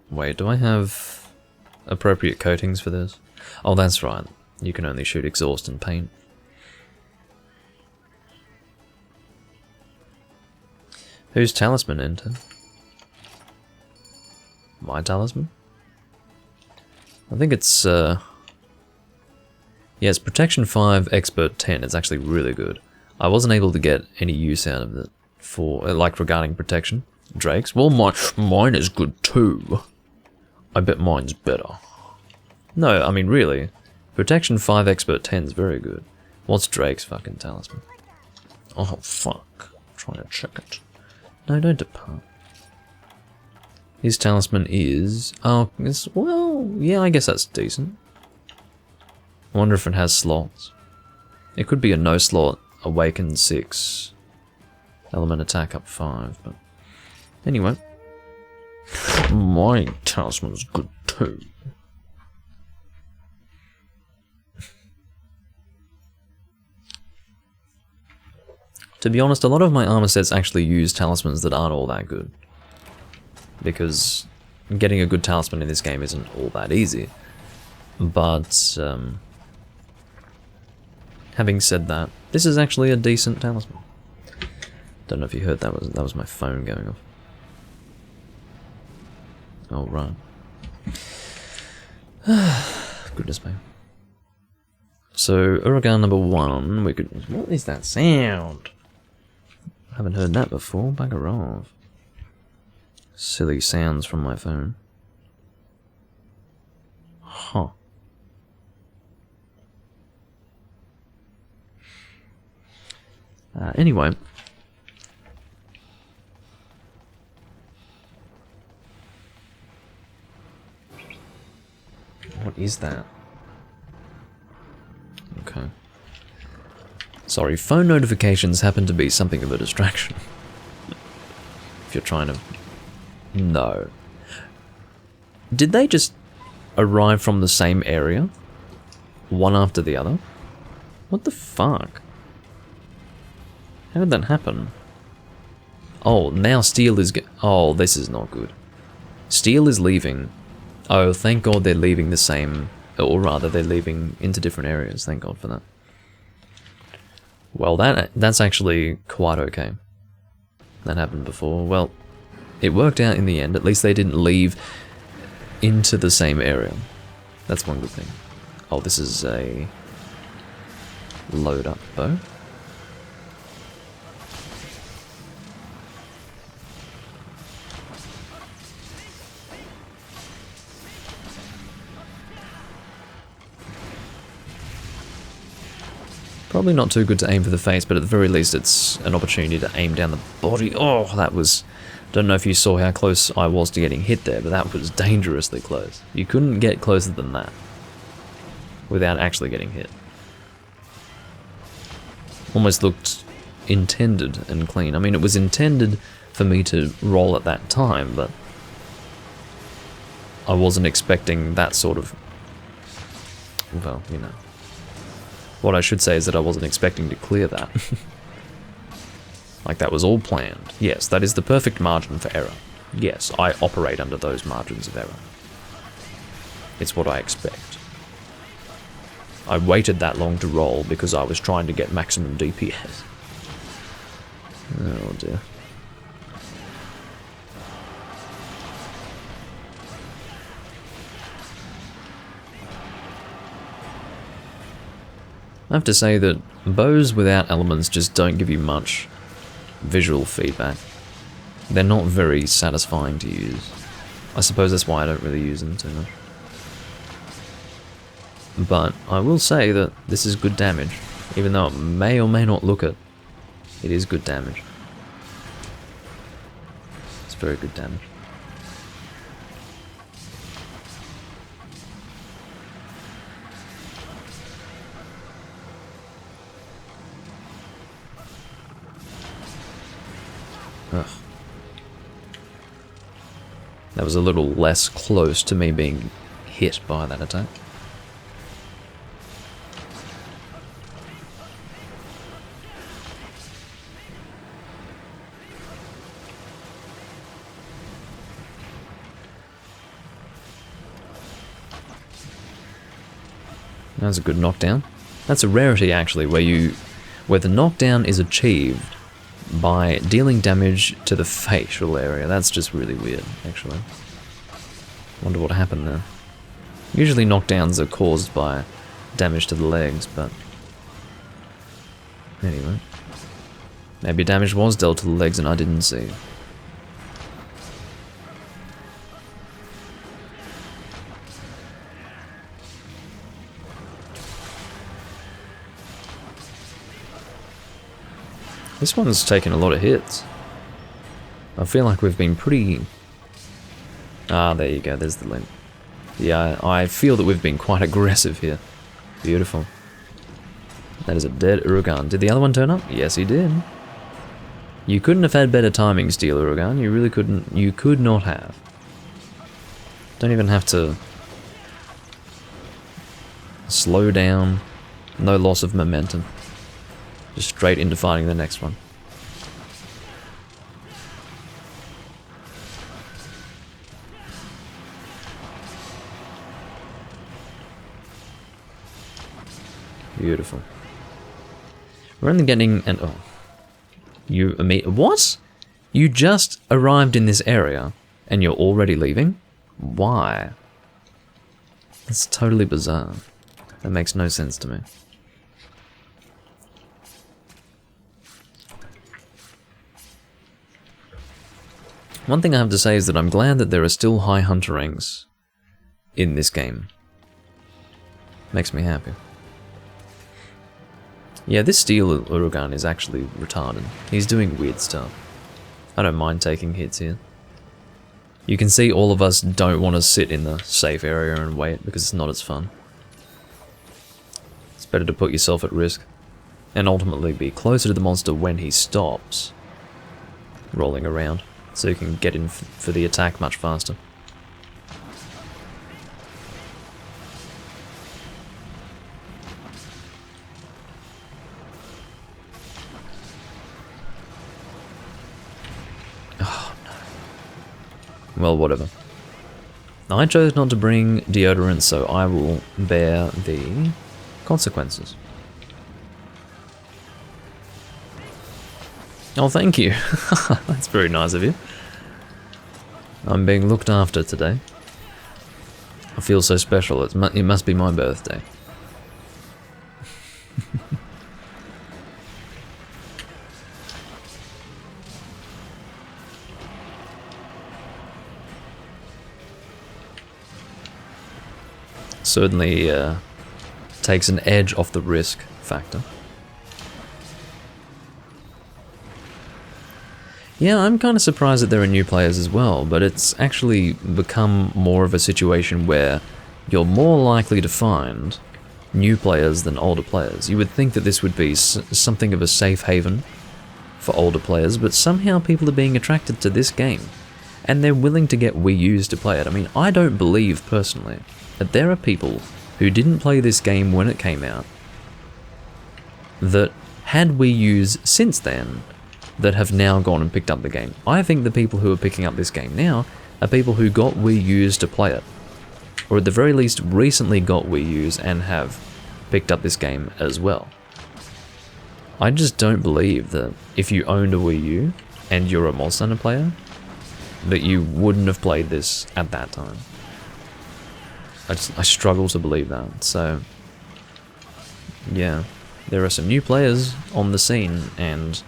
Wait, do I have appropriate coatings for this? Oh, that's right. You can only shoot exhaust and paint. Whose talisman entered? My talisman? I think it's, yeah, it's Protection 5, Expert 10. It's actually really good. I wasn't able to get any use out of it for, like, regarding protection. Drake's? Well, mine is good too. I bet mine's better. No, I mean, really. Protection 5, Expert 10 is very good. What's Drake's fucking talisman? Oh, fuck. I'm trying to check it. No, don't depart. His talisman is... Oh, it's, well, yeah, I guess that's decent. I wonder if it has slots. It could be a no slot, awaken 6, element attack up 5, but... Anyway. My talisman's good too. To be honest, a lot of my armor sets actually use talismans that aren't all that good. Because getting a good talisman in this game isn't all that easy. But, having said that, this is actually a decent talisman. Don't know if you heard that was my phone going off. Oh, right. Goodness me. So, Uragan number 1, we could... What is that sound? I haven't heard that before, bugger off. Silly sounds from my phone. Huh. Anyway. What is that? Okay. Sorry, phone notifications happen to be something of a distraction. If you're trying to... No. Did they just arrive from the same area? One after the other? What the fuck? How did that happen? Oh, now Steel is... Oh, this is not good. Steel is leaving. Oh, thank God they're leaving the same... Or rather, they're leaving into different areas. Thank God for that. Well, that's actually quite okay. That happened before. Well, it worked out in the end. At least they didn't leave into the same area. That's one good thing. Oh, this is a load up bow. Probably not too good to aim for the face, but at the very least it's an opportunity to aim down the body. Oh, that was... Don't know if you saw how close I was to getting hit there, but that was dangerously close. You couldn't get closer than that without actually getting hit. Almost looked intended and clean. I mean, it was intended for me to roll at that time, but I wasn't expecting that sort of... Well, you know. What I should say is that I wasn't expecting to clear that. Like that was all planned. Yes, that is the perfect margin for error. Yes, I operate under those margins of error. It's what I expect. I waited that long to roll because I was trying to get maximum DPS. Oh dear. I have to say that bows without elements just don't give you much visual feedback. They're not very satisfying to use. I suppose that's why I don't really use them too much. But I will say that this is good damage. Even though it may or may not look it, it is good damage. It's very good damage. Ugh. That was a little less close to me being hit by that attack. That's a good knockdown. That's a rarity actually, where the knockdown is achieved by dealing damage to the facial area. That's just really weird, actually. Wonder what happened there. Usually knockdowns are caused by damage to the legs, but anyway. Maybe damage was dealt to the legs and I didn't see. This one's taken a lot of hits. I feel like we've been pretty... Ah, there you go, there's the link. Yeah, I feel that we've been quite aggressive here. Beautiful. That is a dead Urugan. Did the other one turn up? Yes, he did. You couldn't have had better timing, Steel Urugan. You really couldn't. You could not have. Don't even have to... slow down. No loss of momentum. Just straight into fighting the next one. Beautiful. We're only getting an... Oh. What? You just arrived in this area and you're already leaving? Why? That's totally bizarre. That makes no sense to me. One thing I have to say is that I'm glad that there are still high hunter ranks in this game. Makes me happy. Yeah, this Steel Urugan is actually retarded. He's doing weird stuff. I don't mind taking hits here. You can see all of us don't want to sit in the safe area and wait because it's not as fun. It's better to put yourself at risk and ultimately be closer to the monster when he stops rolling around, so you can get in for the attack much faster. Oh no. Well, whatever. I chose not to bring deodorant, so I will bear the consequences. Oh, thank you. That's very nice of you. I'm being looked after today. I feel so special. It must be my birthday. Certainly takes an edge off the risk factor. Yeah, I'm kind of surprised that there are new players as well, but it's actually become more of a situation where you're more likely to find new players than older players. You would think that this would be something of a safe haven for older players, but somehow people are being attracted to this game, and they're willing to get Wii U's to play it. I mean, I don't believe, personally, that there are people who didn't play this game when it came out, that had Wii U's since then, that have now gone and picked up the game. I think the people who are picking up this game now are people who got Wii U's to play it. Or at the very least recently got Wii U's and have picked up this game as well. I just don't believe that if you owned a Wii U and you're a Monster Hunter player, that you wouldn't have played this at that time. I struggle to believe that. So, yeah, there are some new players on the scene, and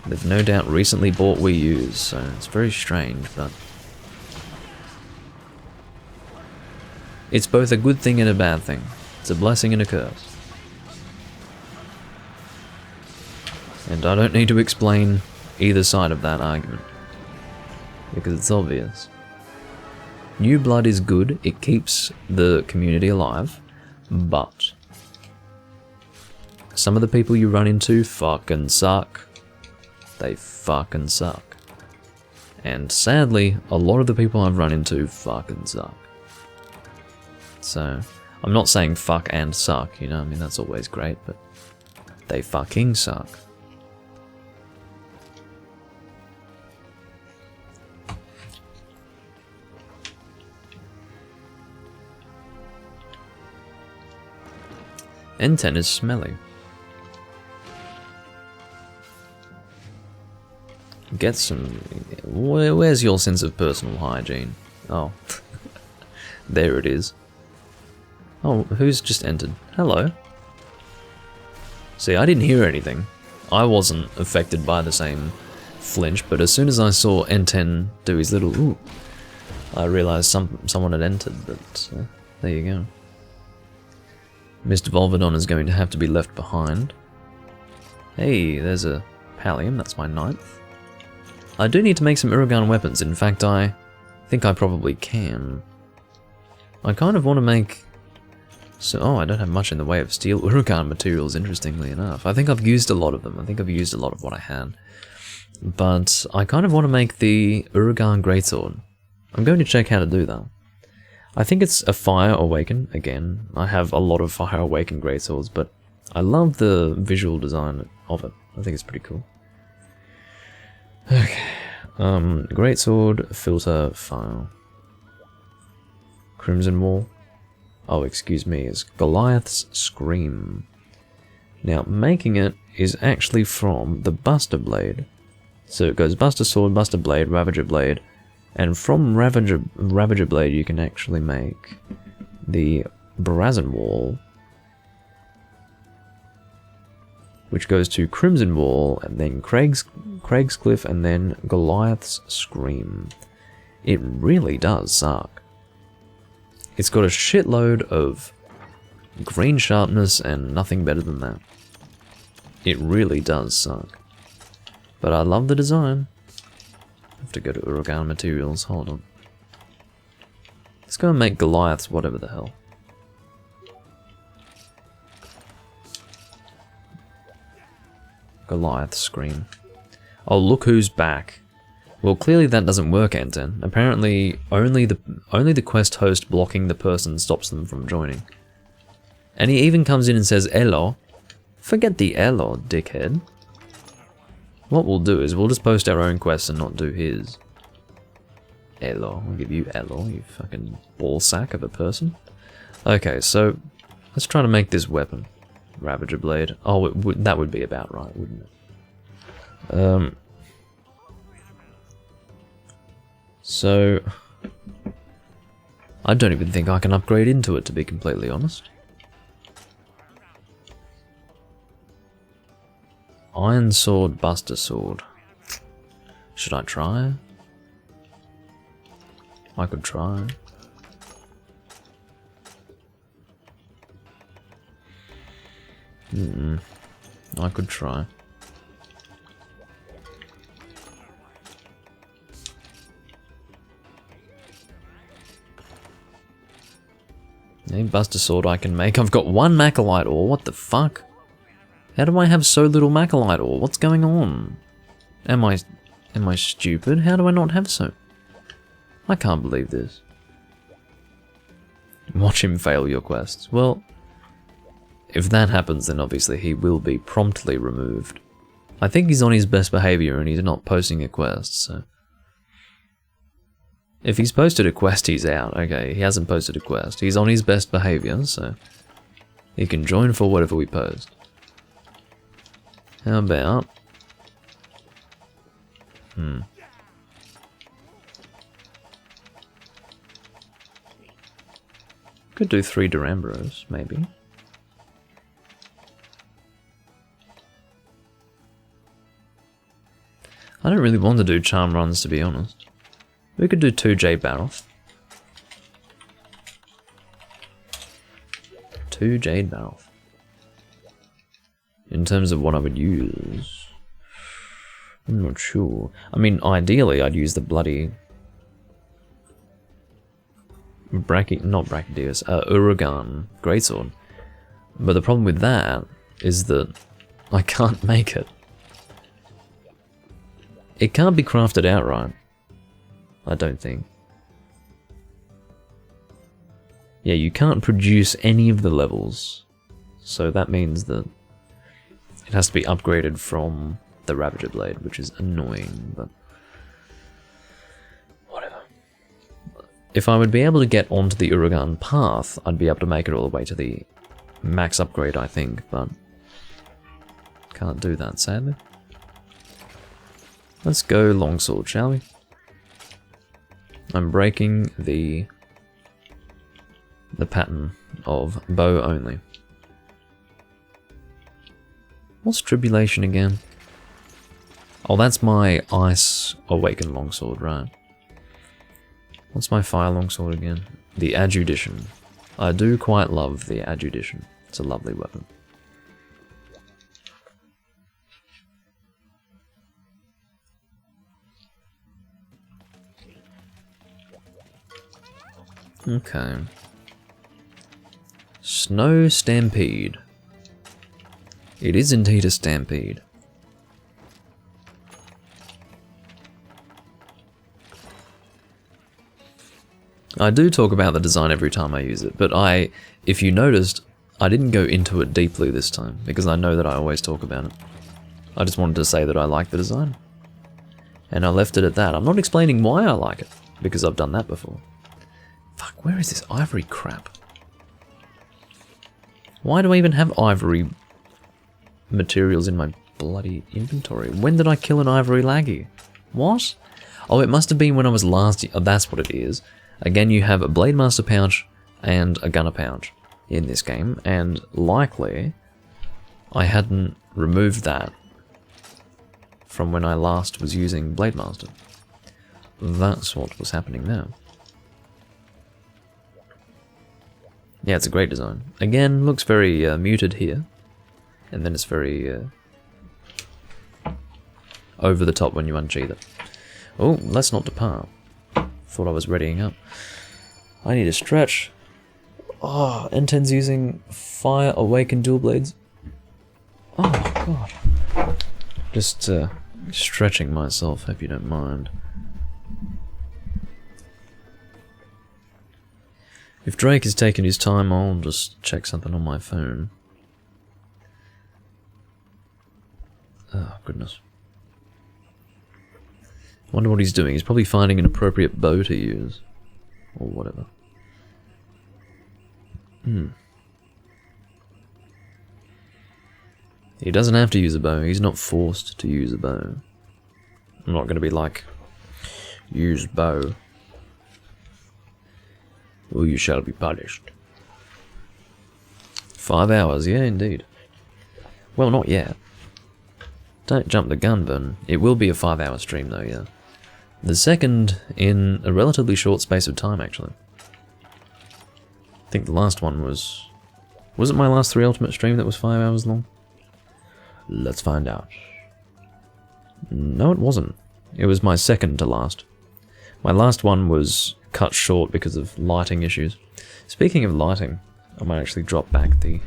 they've no doubt recently bought Wii U's, so it's very strange, but it's both a good thing and a bad thing. It's a blessing and a curse. And I don't need to explain either side of that argument, because it's obvious. New blood is good, it keeps the community alive, but some of the people you run into fucking suck. They fucking suck. And sadly, a lot of the people I've run into fucking suck. So, I'm not saying fuck and suck, you know, I mean, that's always great, but they fucking suck. N10 is smelly. Get some... Where's your sense of personal hygiene? Oh. There it is. Oh, who's just entered? Hello. See, I didn't hear anything. I wasn't affected by the same flinch, but as soon as I saw N10 do his little ooh, I realised someone had entered, but there you go. Mr. Volvodon is going to have to be left behind. Hey, there's a Pallium, that's my 9th. I do need to make some Urugan weapons, in fact I think I probably can. I kind of want to make... Oh, I don't have much in the way of steel Urugan materials, interestingly enough. I think I've used a lot of them, I think I've used a lot of what I had. But I kind of want to make the Urugan Greatsword. I'm going to check how to do that. I think it's a Fire Awaken, again. I have a lot of Fire Awaken Greatswords, but I love the visual design of it. I think it's pretty cool. Okay. Greatsword, Filter, File. Crimson Wall. Oh, excuse me, is Goliath's Scream. Now, making it is actually from the Buster Blade. So it goes Buster Sword, Buster Blade, Ravager Blade, and from Ravager Blade you can actually make the Brazen Wall, which goes to Crimson Wall, and then Craig's Cliff, and then Goliath's Scream. It really does suck. It's got a shitload of green sharpness and nothing better than that. It really does suck. But I love the design. I have to go to Urugan Materials, hold on. Let's go and make Goliaths, whatever the hell. Goliath Scream. Oh, look who's back. Well, clearly that doesn't work, N10. Apparently, only the quest host blocking the person stops them from joining. And he even comes in and says, "Hello." Forget the hello, dickhead. What we'll do is we'll just post our own quests and not do his. Hello, I'll give you hello, you fucking ballsack of a person. Okay, so let's try to make this weapon. Ravager Blade. Oh, that would be about right, wouldn't it? So I don't even think I can upgrade into it, to be completely honest. Iron Sword, Buster Sword. Should I try? I could try. I could try. Any Buster Sword I can make. I've got 1 Macalite ore, what the fuck? How do I have so little Macalite ore? What's going on? Am I stupid? How do I not have so? I can't believe this. Watch him fail your quests. Well, if that happens, then obviously he will be promptly removed. I think he's on his best behavior and he's not posting a quest, so... If he's posted a quest, he's out. Okay, he hasn't posted a quest. He's on his best behavior, so... He can join for whatever we post. How about... Could do 3 Durambros, maybe. I don't really want to do charm runs, to be honest. We could do 2 Jade Barrels. 2 Jade Barrels. In terms of what I would use, I'm not sure. I mean, ideally, I'd use the bloody not Brachydios, Uragan Greatsword. But the problem with that is that I can't make it. It can't be crafted outright. I don't think. Yeah, you can't produce any of the levels. So that means that it has to be upgraded from the Ravager Blade, which is annoying, but whatever. If I would be able to get onto the Uragan path, I'd be able to make it all the way to the max upgrade, I think, but can't do that, sadly. Let's go longsword, shall we? I'm breaking the pattern of bow only. What's tribulation again? Oh, that's my ice awakened longsword, right? What's my fire longsword again? The adjudition. I do quite love the adjudition. It's a lovely weapon. Okay. Snow Stampede. It is indeed a stampede. I do talk about the design every time I use it, but if you noticed, I didn't go into it deeply this time, because I know that I always talk about it. I just wanted to say that I like the design. And I left it at that. I'm not explaining why I like it, because I've done that before. Fuck, where is this ivory crap? Why do I even have ivory materials in my bloody inventory? When did I kill an ivory laggy? What? Oh, it must have been when I was last... Oh, that's what it is. Again, you have a Blade Master pouch and a Gunner pouch in this game, and likely I hadn't removed that from when I last was using Blade Master. That's what was happening now. Yeah, it's a great design. Again, looks very muted here, and then it's very over the top when you unsheath it. Oh, let's not depart. Thought I was readying up. I need a stretch. Oh, N10's using Fire Awakened Dual Blades. Oh, God. Just stretching myself, hope you don't mind. If Drake is taking his time, I'll just check something on my phone. Oh, goodness. Wonder what he's doing. He's probably finding an appropriate bow to use. Or whatever. He doesn't have to use a bow. He's not forced to use a bow. I'm not going to be like, use bow, or you shall be punished. 5 hours, yeah, indeed. Well, not yet. Don't jump the gun, Ben. It will be a 5-hour stream, though, yeah. The second in a relatively short space of time, actually. I think the last one was... Was it my last 3 Ultimate stream that was 5 hours long? Let's find out. No, it wasn't. It was my second to last. My last one was cut short because of lighting issues. Speaking of lighting, I might actually drop back the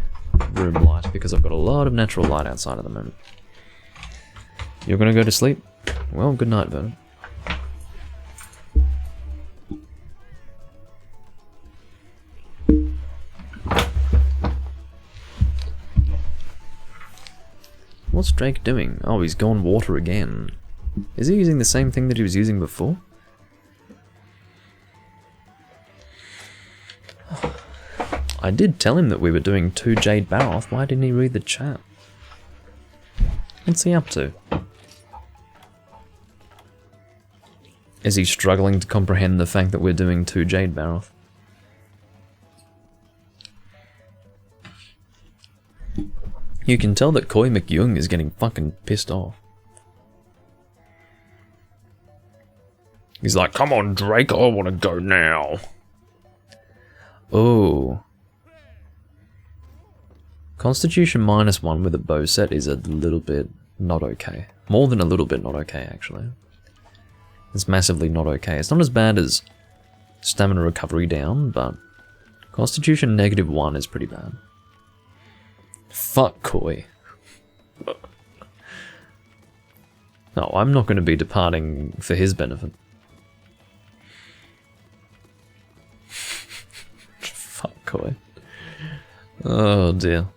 room light because I've got a lot of natural light outside at the moment. You're gonna go to sleep? Well, good night, Vernon. What's Drake doing? Oh, he's gone water again. Is he using the same thing that he was using before? I did tell him that we were doing 2 Jade Baroth. Why didn't he read the chat? What's he up to? Is he struggling to comprehend the fact that we're doing 2 Jade Baroth? You can tell that Koi McYung is getting fucking pissed off. He's like, come on Drake, I wanna go now. Oh. Constitution -1 with a bow set is a little bit not okay. More than a little bit not okay, actually. It's massively not okay. It's not as bad as stamina recovery down, but Constitution -1 is pretty bad. Fuck Koi. No, I'm not going to be departing for his benefit. Fuck Koi. Oh dear.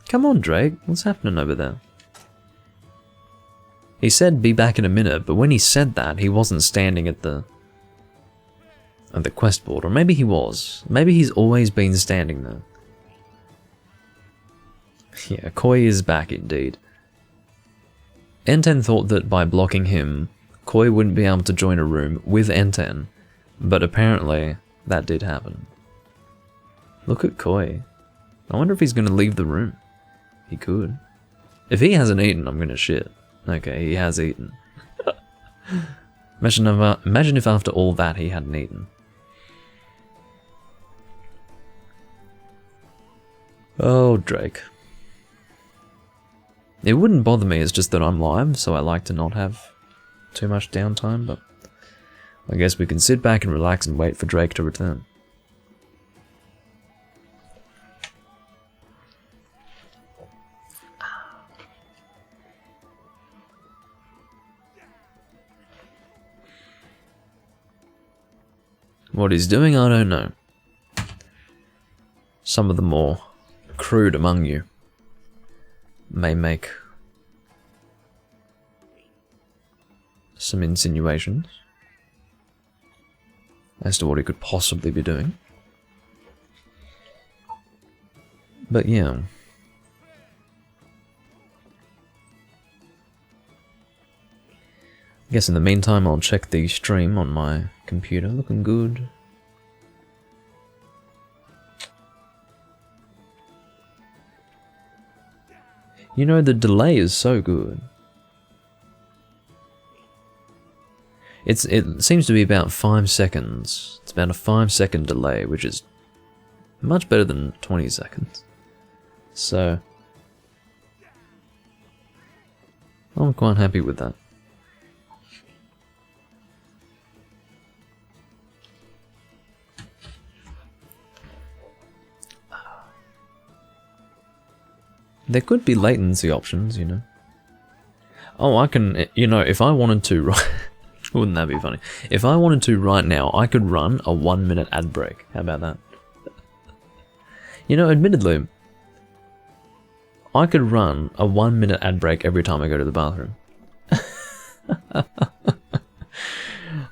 Come on, Drake. What's happening over there? He said be back in a minute, but when he said that, he wasn't standing at the quest board. Or maybe he was. Maybe he's always been standing there. Yeah, Koi is back indeed. Enten thought that by blocking him, Koi wouldn't be able to join a room with Enten, but apparently that did happen. Look at Koi. I wonder if he's going to leave the room. He could. If he hasn't eaten, I'm going to shit. Okay, he has eaten. Imagine if after all that he hadn't eaten. Oh, Drake. It wouldn't bother me, it's just that I'm live, so I like to not have too much downtime, but I guess we can sit back and relax and wait for Drake to return. What he's doing, I don't know. Some of the more crude among you may make some insinuations as to what he could possibly be doing. But yeah. I guess in the meantime I'll check the stream on my computer. Looking good. You know, the delay is so good. It seems to be about 5 seconds. It's about a 5-second delay, which is much better than 20 seconds. So I'm quite happy with that. There could be latency options, you know. Oh, I can, you know, if I wanted to, right, wouldn't that be funny? If I wanted to right now, I could run a 1-minute ad break. How about that? You know, admittedly, I could run a 1-minute ad break every time I go to the bathroom.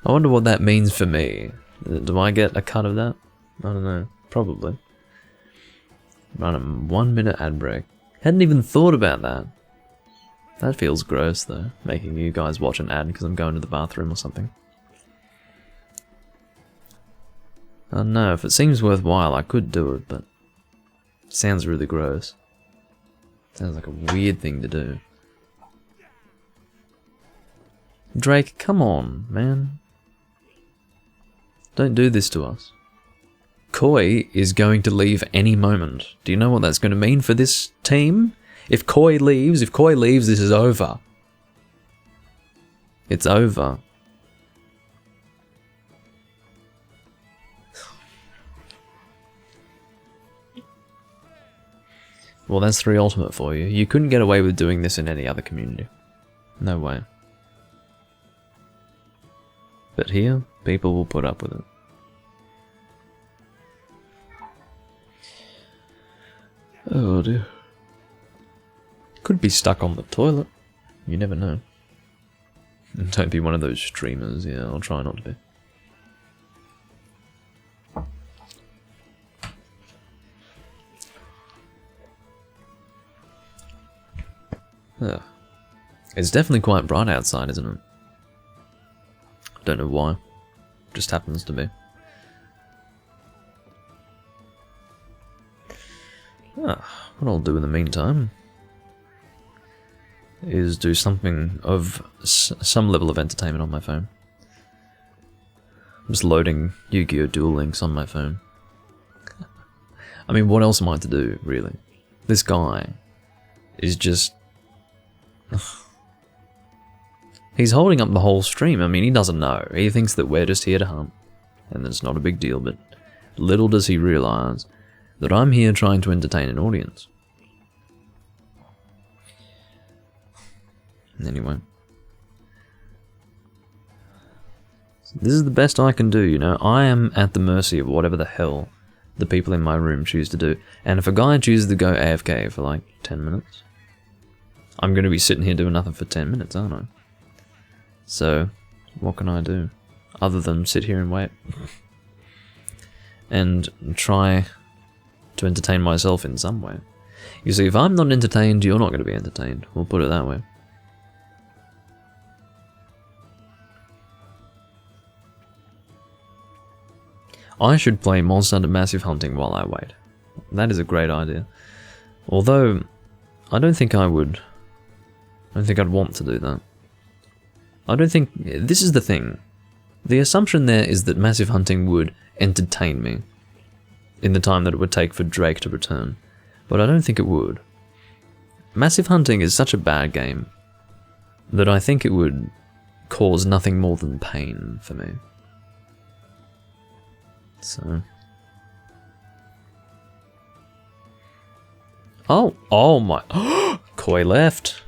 I wonder what that means for me. Do I get a cut of that? I don't know. Probably. Run a 1-minute ad break. Hadn't even thought about that. That feels gross though, making you guys watch an ad because I'm going to the bathroom or something. I don't know, if it seems worthwhile I could do it, but it sounds really gross. Sounds like a weird thing to do. Drake, come on, man. Don't do this to us. Koi is going to leave any moment. Do you know what that's going to mean for this team? If Koi leaves, this is over. It's over. Well, that's 3 ultimate for you. You couldn't get away with doing this in any other community. No way. But here, people will put up with it. Oh dear. Could be stuck on the toilet. You never know. Don't be one of those streamers, yeah, I'll try not to be. Yeah. It's definitely quite bright outside, isn't it? Don't know why. Just happens to be. Ah, what I'll do in the meantime is do something of some level of entertainment on my phone. I'm just loading Yu-Gi-Oh! Duel Links on my phone. I mean, what else am I to do, really? This guy is just... He's holding up the whole stream. I mean, he doesn't know. He thinks that we're just here to hunt, and it's not a big deal, but little does he realise that I'm here trying to entertain an audience. Anyway. This is the best I can do, you know. I am at the mercy of whatever the hell the people in my room choose to do. And if a guy chooses to go AFK for like 10 minutes, I'm going to be sitting here doing nothing for 10 minutes, aren't I? So, what can I do? Other than sit here and wait. And try to entertain myself in some way. You see, if I'm not entertained, you're not going to be entertained. We'll put it that way. I should play Monster Hunter Massive Hunting while I wait. That is a great idea. Although, I don't think I would. I don't think I'd want to do that. I don't think... This is the thing. The assumption there is that Massive Hunting would entertain me in the time that it would take for Drake to return. But I don't think it would. Massive Hunting is such a bad game that I think it would cause nothing more than pain for me. So... Oh my... Koi left!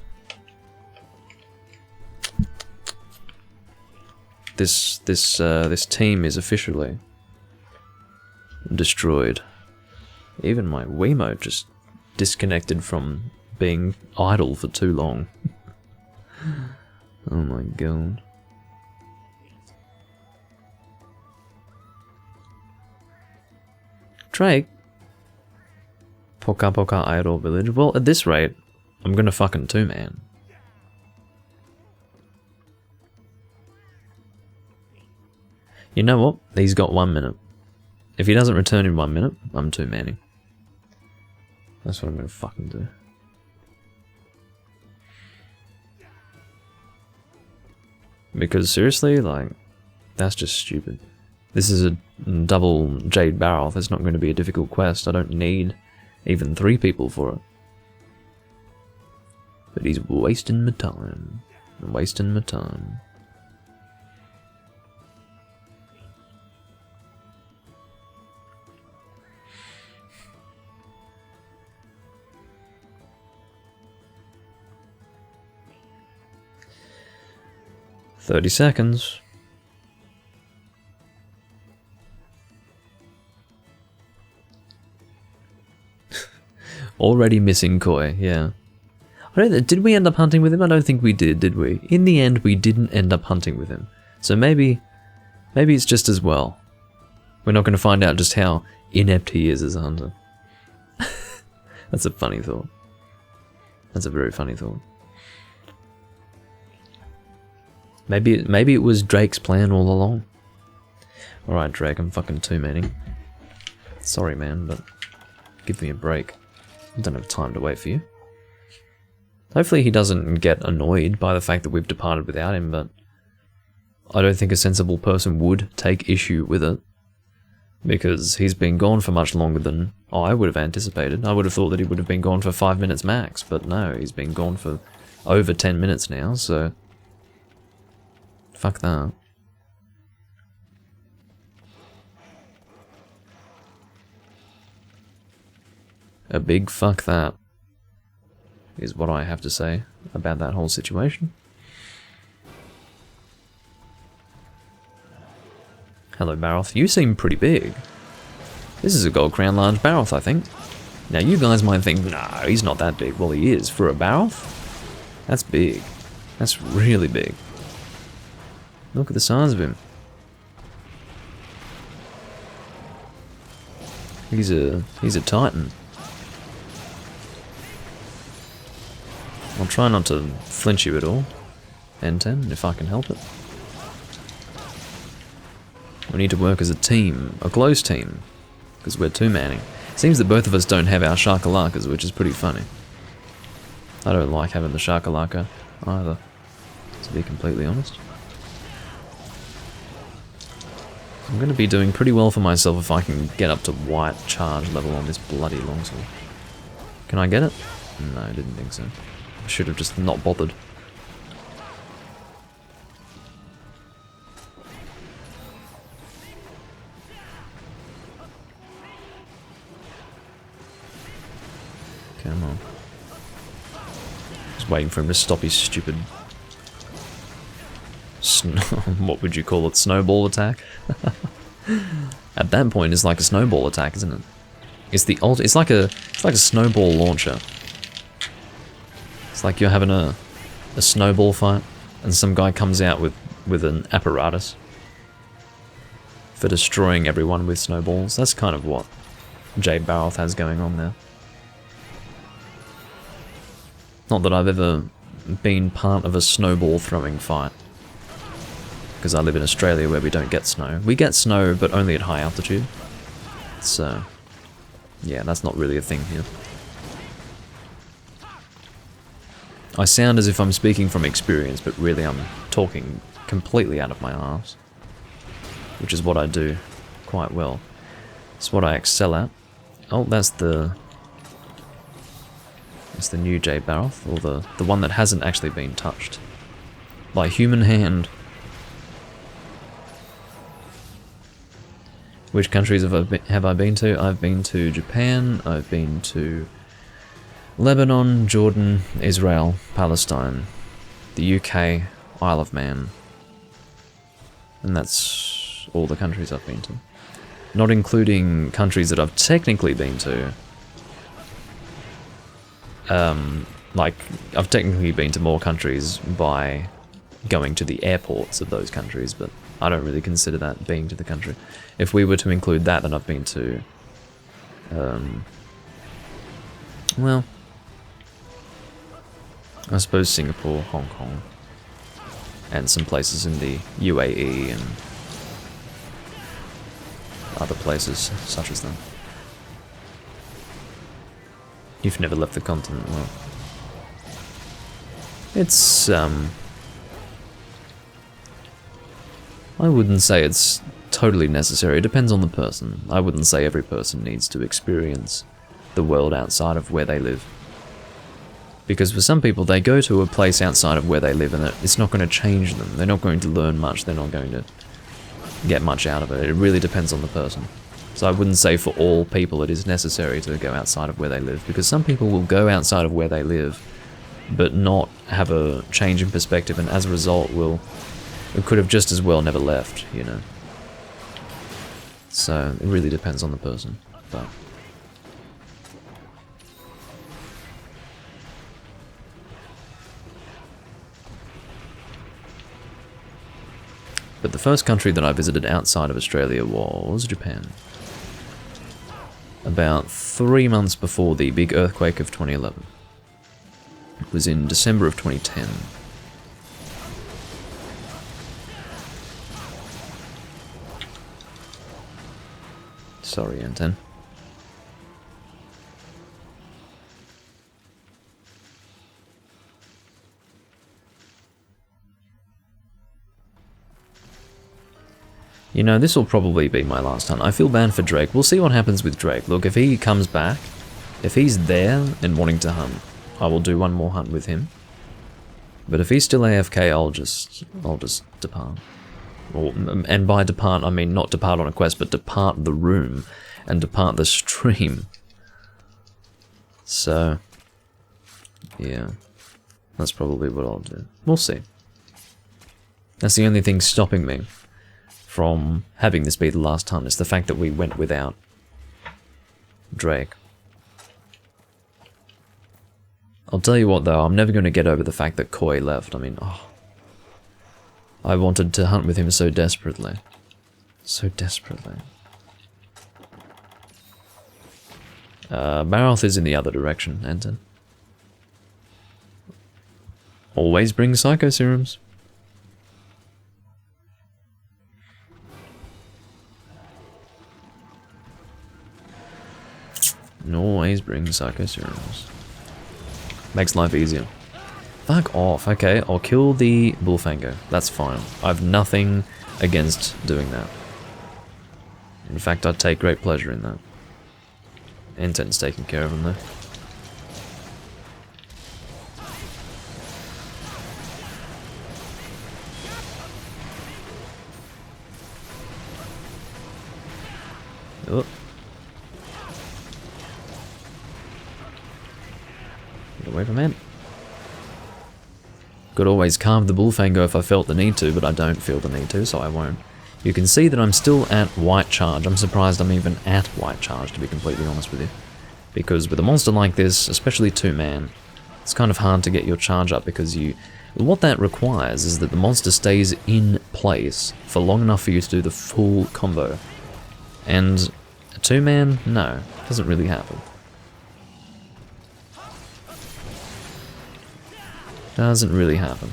This team is officially destroyed. Even my Wiimote just disconnected from being idle for too long. Oh my god. Drake? Poka Poka Idol Village? Well, at this rate, I'm gonna fucking two-man. You know what? He's got 1 minute. If he doesn't return in 1 minute, I'm two-manning. That's what I'm gonna fucking do. Because seriously, like, that's just stupid. This is a double Jade Barrel. It's not going to be a difficult quest. I don't need even 3 people for it. But he's wasting my time. Wasting my time. "30 seconds. Already missing Koi, yeah. Did we end up hunting with him? I don't think we did we? In the end, we didn't end up hunting with him. So maybe it's just as well. We're not going to find out just how inept he is as a hunter. That's a funny thought. That's a very funny thought. Maybe it was Drake's plan all along. Alright, Drake, I'm fucking two-manning. Sorry, man, but give me a break. I don't have time to wait for you. Hopefully he doesn't get annoyed by the fact that we've departed without him, but I don't think a sensible person would take issue with it. Because he's been gone for much longer than I would have anticipated. I would have thought that he would have been gone for 5 minutes max, but no, he's been gone for over 10 minutes now, so... Fuck that. A big fuck that is what I have to say about that whole situation. Hello, Baroth. You seem pretty big. This is a Gold Crown Large Baroth, I think. Now, you guys might think, no, he's not that big. Well, he is. For a Baroth, that's big. That's really big. Look at the size of him. He's a titan. I'll try not to flinch you at all, N10, if I can help it. We need to work as a team, a close team, because we're two-manning. Seems that both of us don't have our shakalakas, which is pretty funny. I don't like having the shakalaka either, to be completely honest. I'm going to be doing pretty well for myself if I can get up to white charge level on this bloody longsword. Can I get it? No, I didn't think so. I should have just not bothered. Come on. Just waiting for him to stop his stupid... what would you call it? Snowball attack? At that point, it's like a snowball attack, isn't it? It's the it's like a snowball launcher. It's like you're having a snowball fight, and some guy comes out with an apparatus for destroying everyone with snowballs. That's kind of what Jay Baroth has going on there. Not that I've ever been part of a snowball throwing fight, because I live in Australia where we don't get snow. We get snow, but only at high altitude. So, yeah, that's not really a thing here. I sound as if I'm speaking from experience, but really I'm talking completely out of my arse. Which is what I do quite well. It's what I excel at. Oh, that's the new Jay Baroth, or the one that hasn't actually been touched by human hand. Which countries have I been to? I've been to Japan, I've been to Lebanon, Jordan, Israel, Palestine, the UK, Isle of Man. And that's all the countries I've been to. Not including countries that I've technically been to. Like, I've technically been to more countries by going to the airports of those countries, but I don't really consider that being to the country. If we were to include that, then I've been to, well, I suppose Singapore, Hong Kong, and some places in the UAE and other places such as that. You've never left the continent, well. It's, I wouldn't say it's totally necessary. It depends on the person. I wouldn't say every person needs to experience the world outside of where they live. Because for some people, they go to a place outside of where they live and it's not going to change them. They're not going to learn much. They're not going to get much out of it. It really depends on the person. So I wouldn't say for all people it is necessary to go outside of where they live. Because some people will go outside of where they live, but not have a change in perspective, and as a result it could have just as well never left, you know. So it really depends on the person, But the first country that I visited outside of Australia was Japan. About 3 months before the big earthquake of 2011. It was in December of 2010. Sorry, N10. You know, this will probably be my last hunt. I feel bad for Drake. We'll see what happens with Drake. Look, if he comes back, if he's there and wanting to hunt, I will do one more hunt with him. But if he's still AFK, I'll just depart. And by depart, I mean not depart on a quest, but depart the room and depart the stream. So, yeah, that's probably what I'll do. We'll see. That's the only thing stopping me from having this be the last hunt, is the fact that we went without Drake. I'll tell you what though, I'm never going to get over the fact that Koi left. I mean, I wanted to hunt with him so desperately. So desperately. Baroth is in the other direction, Anton. Always bring psycho serums. Always bring psycho serums. Makes life easier. Fuck off. Okay, I'll kill the Bullfango. That's fine. I've nothing against doing that. In fact, I take great pleasure in that. Anton's taking care of him though. Oh. Get away from him. Could always carve the Bullfango if I felt the need to, but I don't feel the need to, so I won't. You can see that I'm still at white charge. I'm surprised I'm even at white charge, to be completely honest with you. Because with a monster like this, especially 2-man, it's kind of hard to get your charge up because what that requires is that the monster stays in place for long enough for you to do the full combo. And a 2-man, no, doesn't really happen. Doesn't really happen.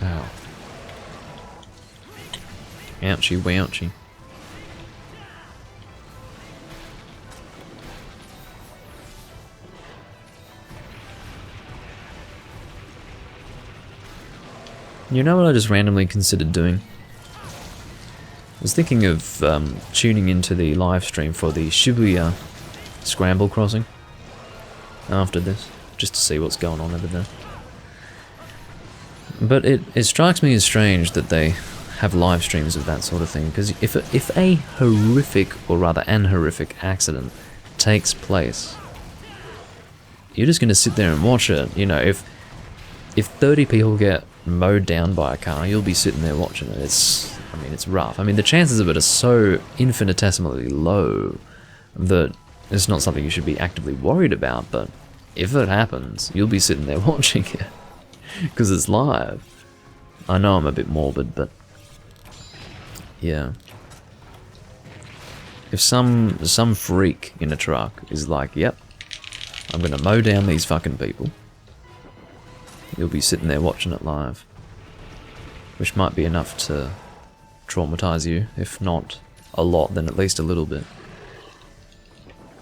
Ow. Ouchie, wouchie. You know what I just randomly considered doing? I was thinking of tuning into the live stream for the Shibuya Scramble Crossing after this, just to see what's going on over there. But it strikes me as strange that they have live streams of that sort of thing, because if a horrific, or rather an horrific accident takes place, you're just going to sit there and watch it. You know, if 30 people get mowed down by a car, you'll be sitting there watching it. I mean, it's rough. I mean, the chances of it are so infinitesimally low that it's not something you should be actively worried about, but if it happens, you'll be sitting there watching it. Because it's live. I know I'm a bit morbid, but yeah. If some freak in a truck is like, yep, I'm gonna mow down these fucking people, you'll be sitting there watching it live. Which might be enough to traumatize you, if not a lot, then at least a little bit.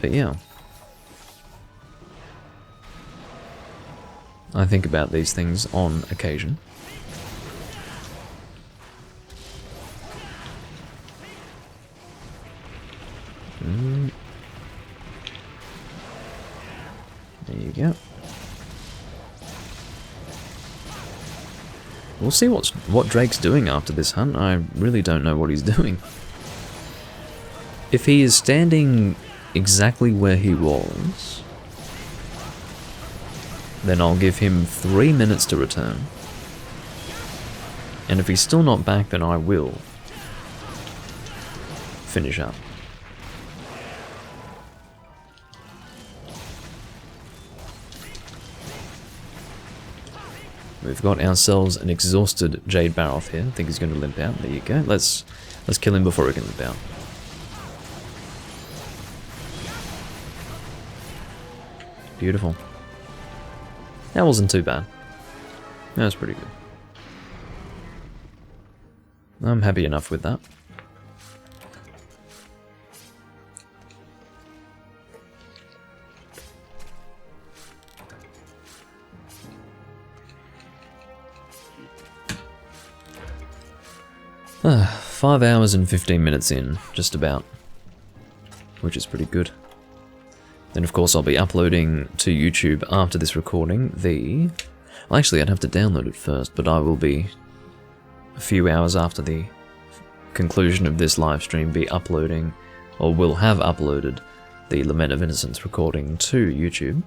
But yeah. I think about these things on occasion. There you go. We'll see what Drake's doing after this hunt. I really don't know what he's doing. If he is standing exactly where he was, then I'll give him 3 minutes to return. And if he's still not back, then I will finish up. We've got ourselves an exhausted Jade Baroth here. I think he's going to limp out. There you go. Let's kill him before he can limp out. Beautiful. That wasn't too bad. That was pretty good. I'm happy enough with that. Ah, 5 hours and 15 minutes in, just about. Which is pretty good. Then of course I'll be uploading to YouTube after this recording well, actually I'd have to download it first, but I will be, a few hours after the conclusion of this live stream, be uploading, or will have uploaded, the Lament of Innocence recording to YouTube,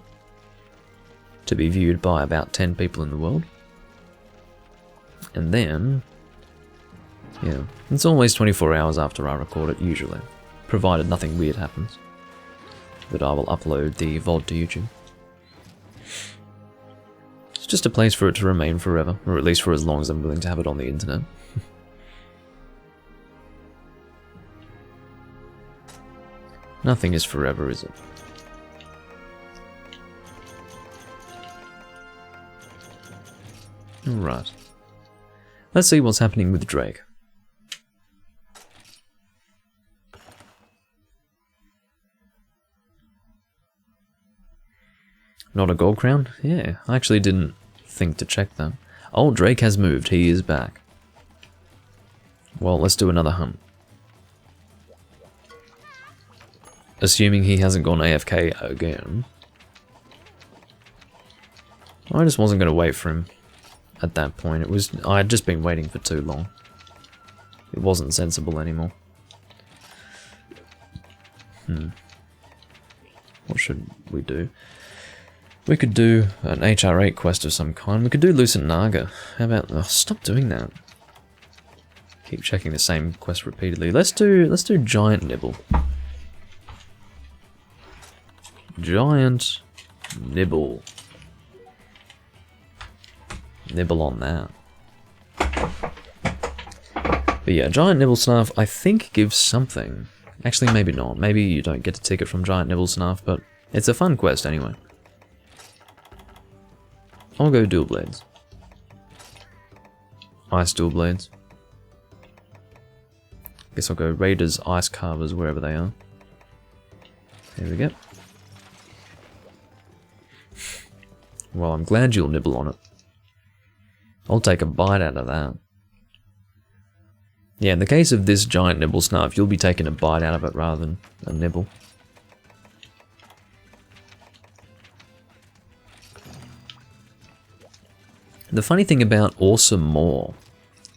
to be viewed by about 10 people in the world. And then, yeah, it's always 24 hours after I record it, usually, provided nothing weird happens, that I will upload the VOD to YouTube. just a place for it to remain forever, or at least for as long as I'm willing to have it on the internet. Nothing is forever, is it? Right. Let's see what's happening with Drake. Not a gold crown? Yeah, I actually didn't think to check that. Oh, Drake has moved. He is back. Well, let's do another hunt. Assuming he hasn't gone AFK again. I just wasn't going to wait for him at that point. I had just been waiting for too long. It wasn't sensible anymore. What should we do? We could do an HR8 quest of some kind. We could do Lucent Naga. How about... Oh, stop doing that. Keep checking the same quest repeatedly. Let's do Giant Nibble. Giant Nibble. Nibble on that. But yeah, Giant Nibble Snarf I think gives something. Actually, maybe not. Maybe you don't get a ticket from Giant Nibble Snarf, but it's a fun quest anyway. I'll go Dual Blades. Ice Dual Blades. Guess I'll go Raiders, Ice Carvers, wherever they are. There we go. Well, I'm glad you'll nibble on it. I'll take a bite out of that. Yeah, in the case of this Giant Nibble Snarf, you'll be taking a bite out of it rather than a nibble. The funny thing about Awesome More,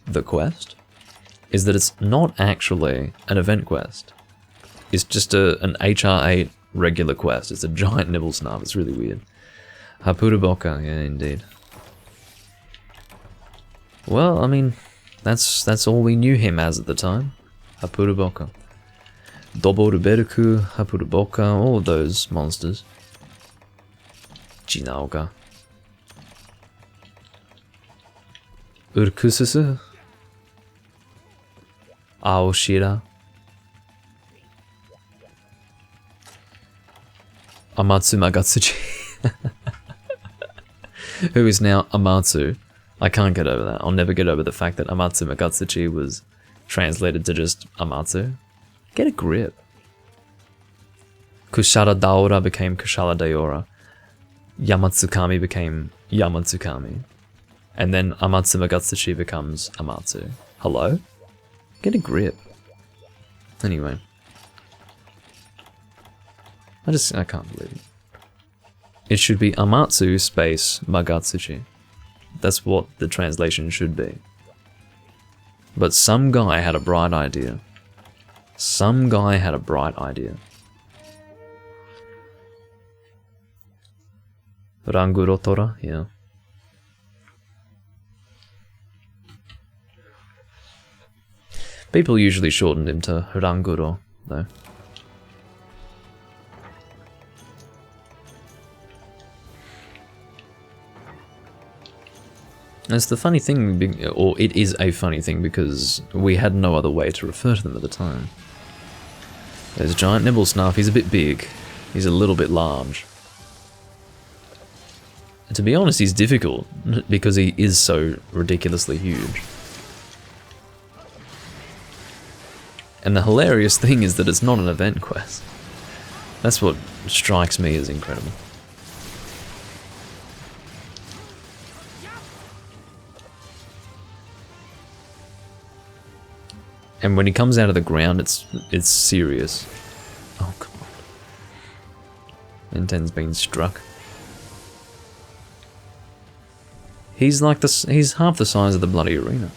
the quest, is that it's not actually an event quest. It's just an HR8 regular quest. It's a Giant Nibble Snarf. It's really weird. Hapuraboka, yeah, indeed. Well, I mean, that's all we knew him as at the time. Hapuraboka. Doboruberuku, Hapuraboka, all of those monsters. Jinaoga. Urkususu. Aoshira. Amatsu Magatsuchi. Who is now Amatsu. I can't get over that. I'll never get over the fact that Amatsu Magatsuchi was translated to just Amatsu. Get a grip. Kushara Daora became Kushara Daora. Yamatsukami became Yamatsukami. And then Amatsu Magatsuchi becomes Amatsu. Hello? Get a grip. Anyway. I can't believe it. It should be Amatsu space Magatsuchi. That's what the translation should be. But some guy had a bright idea. Some guy had a bright idea. Rangurotora, yeah. People usually shortened him to Ranguro, though. It's the funny thing, or it is a funny thing, because we had no other way to refer to them at the time. There's Giant Nibble Snarf, he's a bit big. He's a little bit large. And to be honest, he's difficult, because he is so ridiculously huge. And the hilarious thing is that it's not an event quest. That's what strikes me as incredible. And when he comes out of the ground, it's serious. Oh, come on. N10's been struck. He's like he's half the size of the bloody arena.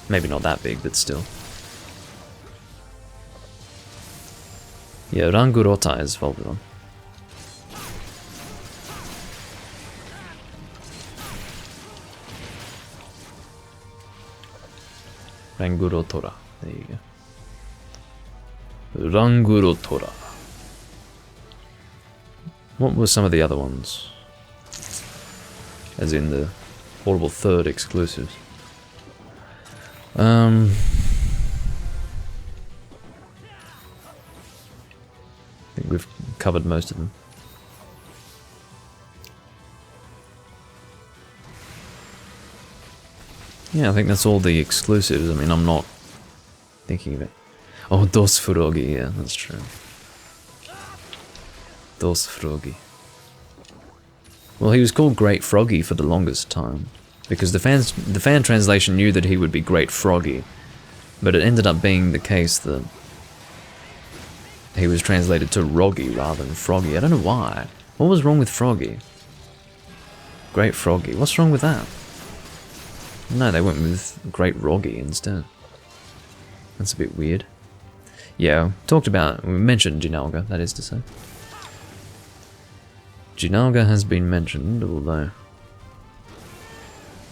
Maybe not that big, but still. Yeah, Rangurota is Volvidon. Rangurotora. There you go. Rangurotora. What were some of the other ones? as in the Audible 3rd exclusives. I think we've covered most of them. Yeah, I think that's all the exclusives. I mean, I'm not thinking of it. Oh, Dos Froggy, yeah, that's true. Dos Froggy. Well, he was called Great Froggy for the longest time, because the fan translation knew that he would be Great Froggy, but it ended up being the case that he was translated to Roggy rather than Froggy. I don't know why. What was wrong with Froggy? Great Froggy. What's wrong with that? No, they went with Great Roggy instead. That's a bit weird. Yeah, we mentioned Jinalga, that is to say. Jinalga has been mentioned, although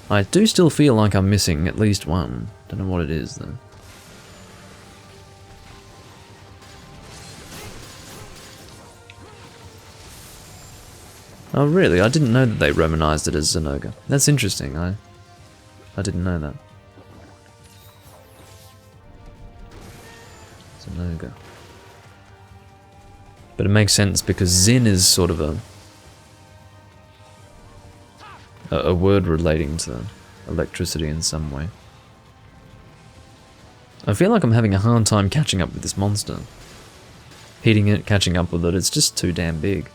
I do still feel like I'm missing at least one. Don't know what it is though. Oh really? I didn't know that they romanized it as Zenoga. That's interesting. I didn't know that. Zenoga. But it makes sense because Zin is sort of a word relating to electricity in some way. I feel like I'm having a hard time catching up with this monster. Hitting it, catching up with it, it's just too damn big.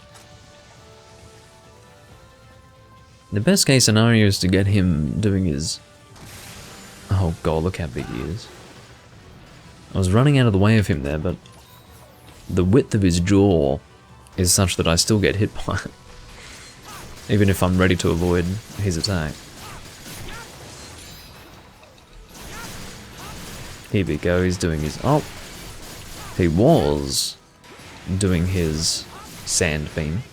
The best case scenario is to get him doing his... Oh god, look how big he is. I was running out of the way of him there, but the width of his jaw is such that I still get hit by it. Even if I'm ready to avoid his attack. Here we go, he's doing his... Oh! He was doing his sand beam.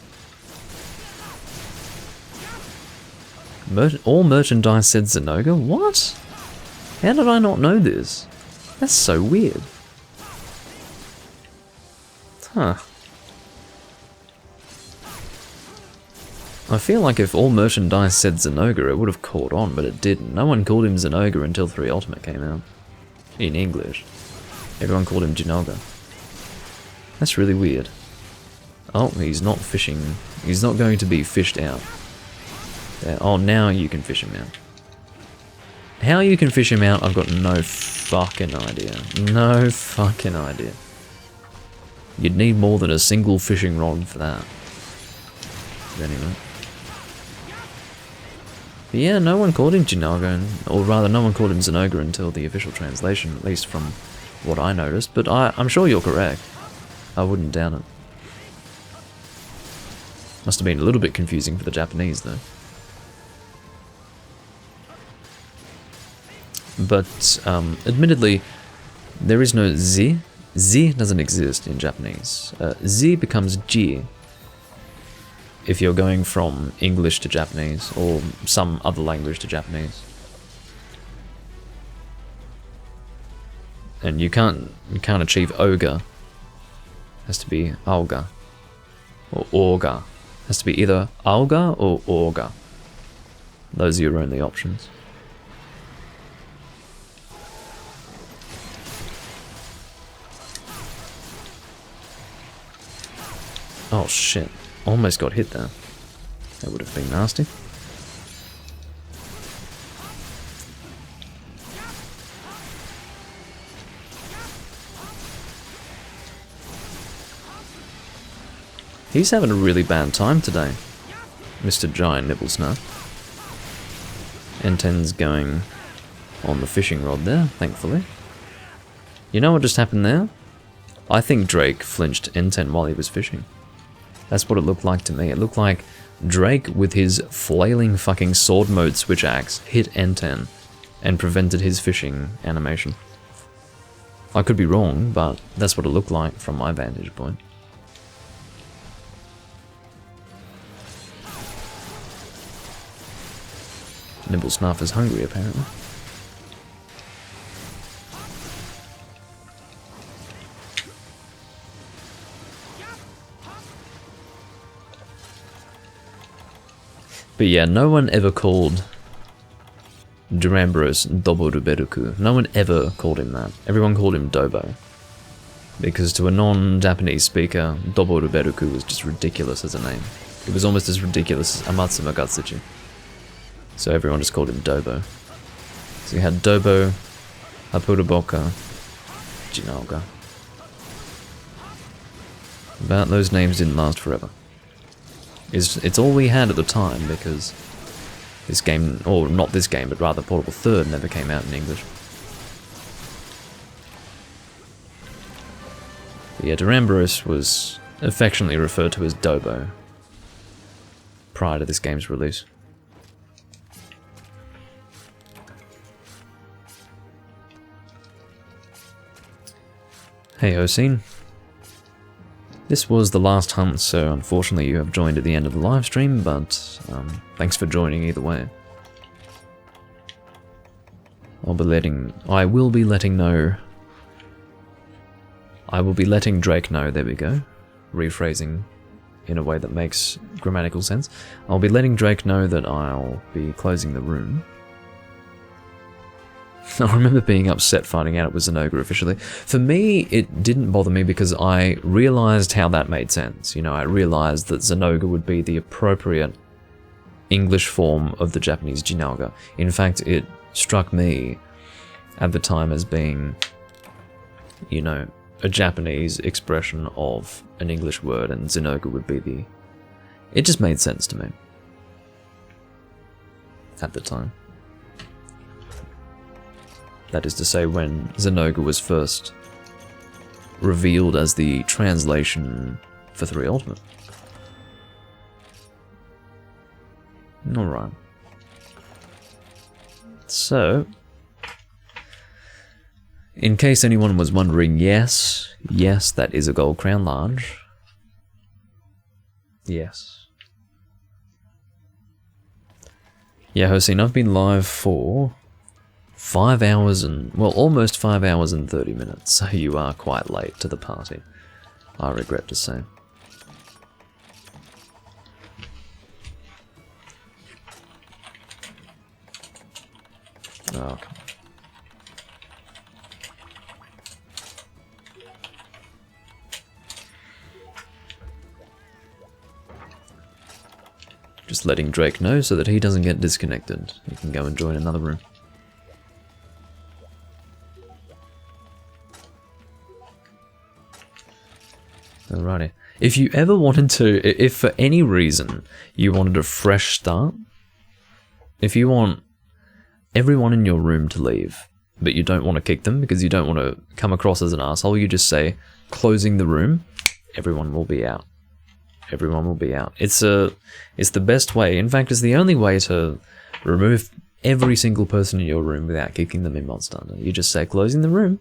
All merchandise said Zenoga? What? How did I not know this? That's so weird. Huh. I feel like if all merchandise said Zenoga, it would have caught on, but it didn't. No one called him Zenoga until 3 Ultimate came out. In English. Everyone called him Jinalga. That's really weird. Oh, he's not fishing. He's not going to be fished out. There. Oh, now you can fish him out. How you can fish him out, I've got no fucking idea. No fucking idea. You'd need more than a single fishing rod for that. But anyway. But yeah, no one called him Jinalga, or rather no one called him Zenoga until the official translation, at least from what I noticed, but I'm sure you're correct. I wouldn't doubt it. Must have been a little bit confusing for the Japanese though. But, admittedly, there is no Z. Z doesn't exist in Japanese. Z becomes G if you're going from English to Japanese, or some other language to Japanese. And you can't achieve Ogre. It has to be Auga. Or Orga. It has to be either Auga or Orga. Those are your only options. Oh shit, almost got hit there. That would have been nasty. He's having a really bad time today, Mr. Giant Nibblesnap. N10's going on the fishing rod there, thankfully. You know what just happened there? I think Drake flinched N10 while he was fishing. That's what it looked like to me. It looked like Drake, with his flailing fucking sword mode switch axe, hit N10 and prevented his fishing animation. I could be wrong, but that's what it looked like from my vantage point. Nibblesnuff is hungry, apparently. But yeah, no one ever called Duramboros Doboruberuku. No one ever called him that. Everyone called him Dobo. Because to a non-Japanese speaker, Doboruberuku was just ridiculous as a name. It was almost as ridiculous as Amatsuma Gatsuchi. So everyone just called him Dobo. So you had Dobo, Hapuruboka, Jinaoga. But those names didn't last forever. It's all we had at the time, because this game, or not this game, but rather Portable Third, never came out in English. But yeah, Duramboros was affectionately referred to as Dobo prior to this game's release. Hey Oseen. This was the last hunt, so unfortunately you have joined at the end of the live stream, but thanks for joining either way. I will be letting Drake know, there we go. Rephrasing in a way that makes grammatical sense. I'll be letting Drake know that I'll be closing the room. I remember being upset finding out it was Zenoga officially. For me, it didn't bother me because I realised how that made sense. You know, I realised that Zenoga would be the appropriate English form of the Japanese Jinaoga. In fact, it struck me at the time as being, you know, a Japanese expression of an English word, and Zenoga would be the... It just made sense to me at the time. That is to say, when Zenoga was first revealed as the translation for 3 Ultimate. Alright. So, in case anyone was wondering, yes, that is a Gold Crown Large. Yes. Yeah, Hossein, I've been live for 5 hours and, well, almost 5 hours and 30 minutes, so you are quite late to the party, I regret to say. Oh, come on. Just letting Drake know so that he doesn't get disconnected. He can go and join another room. Alrighty. If you ever wanted to, if for any reason you wanted a fresh start, if you want everyone in your room to leave, but you don't want to kick them because you don't want to come across as an asshole, you just say, closing the room, everyone will be out. Everyone will be out. It's the best way. In fact, it's the only way to remove every single person in your room without kicking them in Monster Hunter. You just say, closing the room,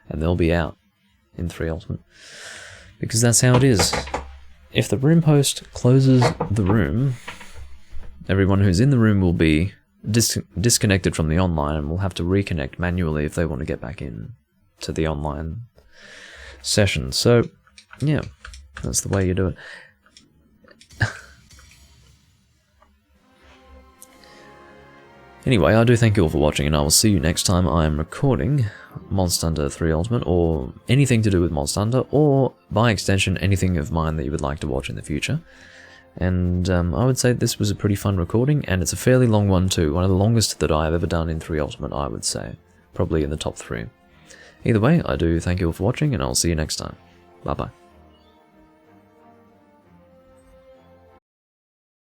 and they'll be out in 3 Ultimate. Because that's how it is. If the room host closes the room, everyone who's in the room will be disconnected from the online and will have to reconnect manually if they want to get back in to the online session. So, yeah, that's the way you do it. Anyway, I do thank you all for watching, and I will see you next time I am recording Monster Hunter 3 Ultimate, or anything to do with Monster Hunter, or, by extension, anything of mine that you would like to watch in the future. And I would say this was a pretty fun recording, and it's a fairly long one too, one of the longest that I've ever done in 3 Ultimate, I would say. Probably in the top 3. Either way, I do thank you all for watching, and I'll see you next time. Bye bye.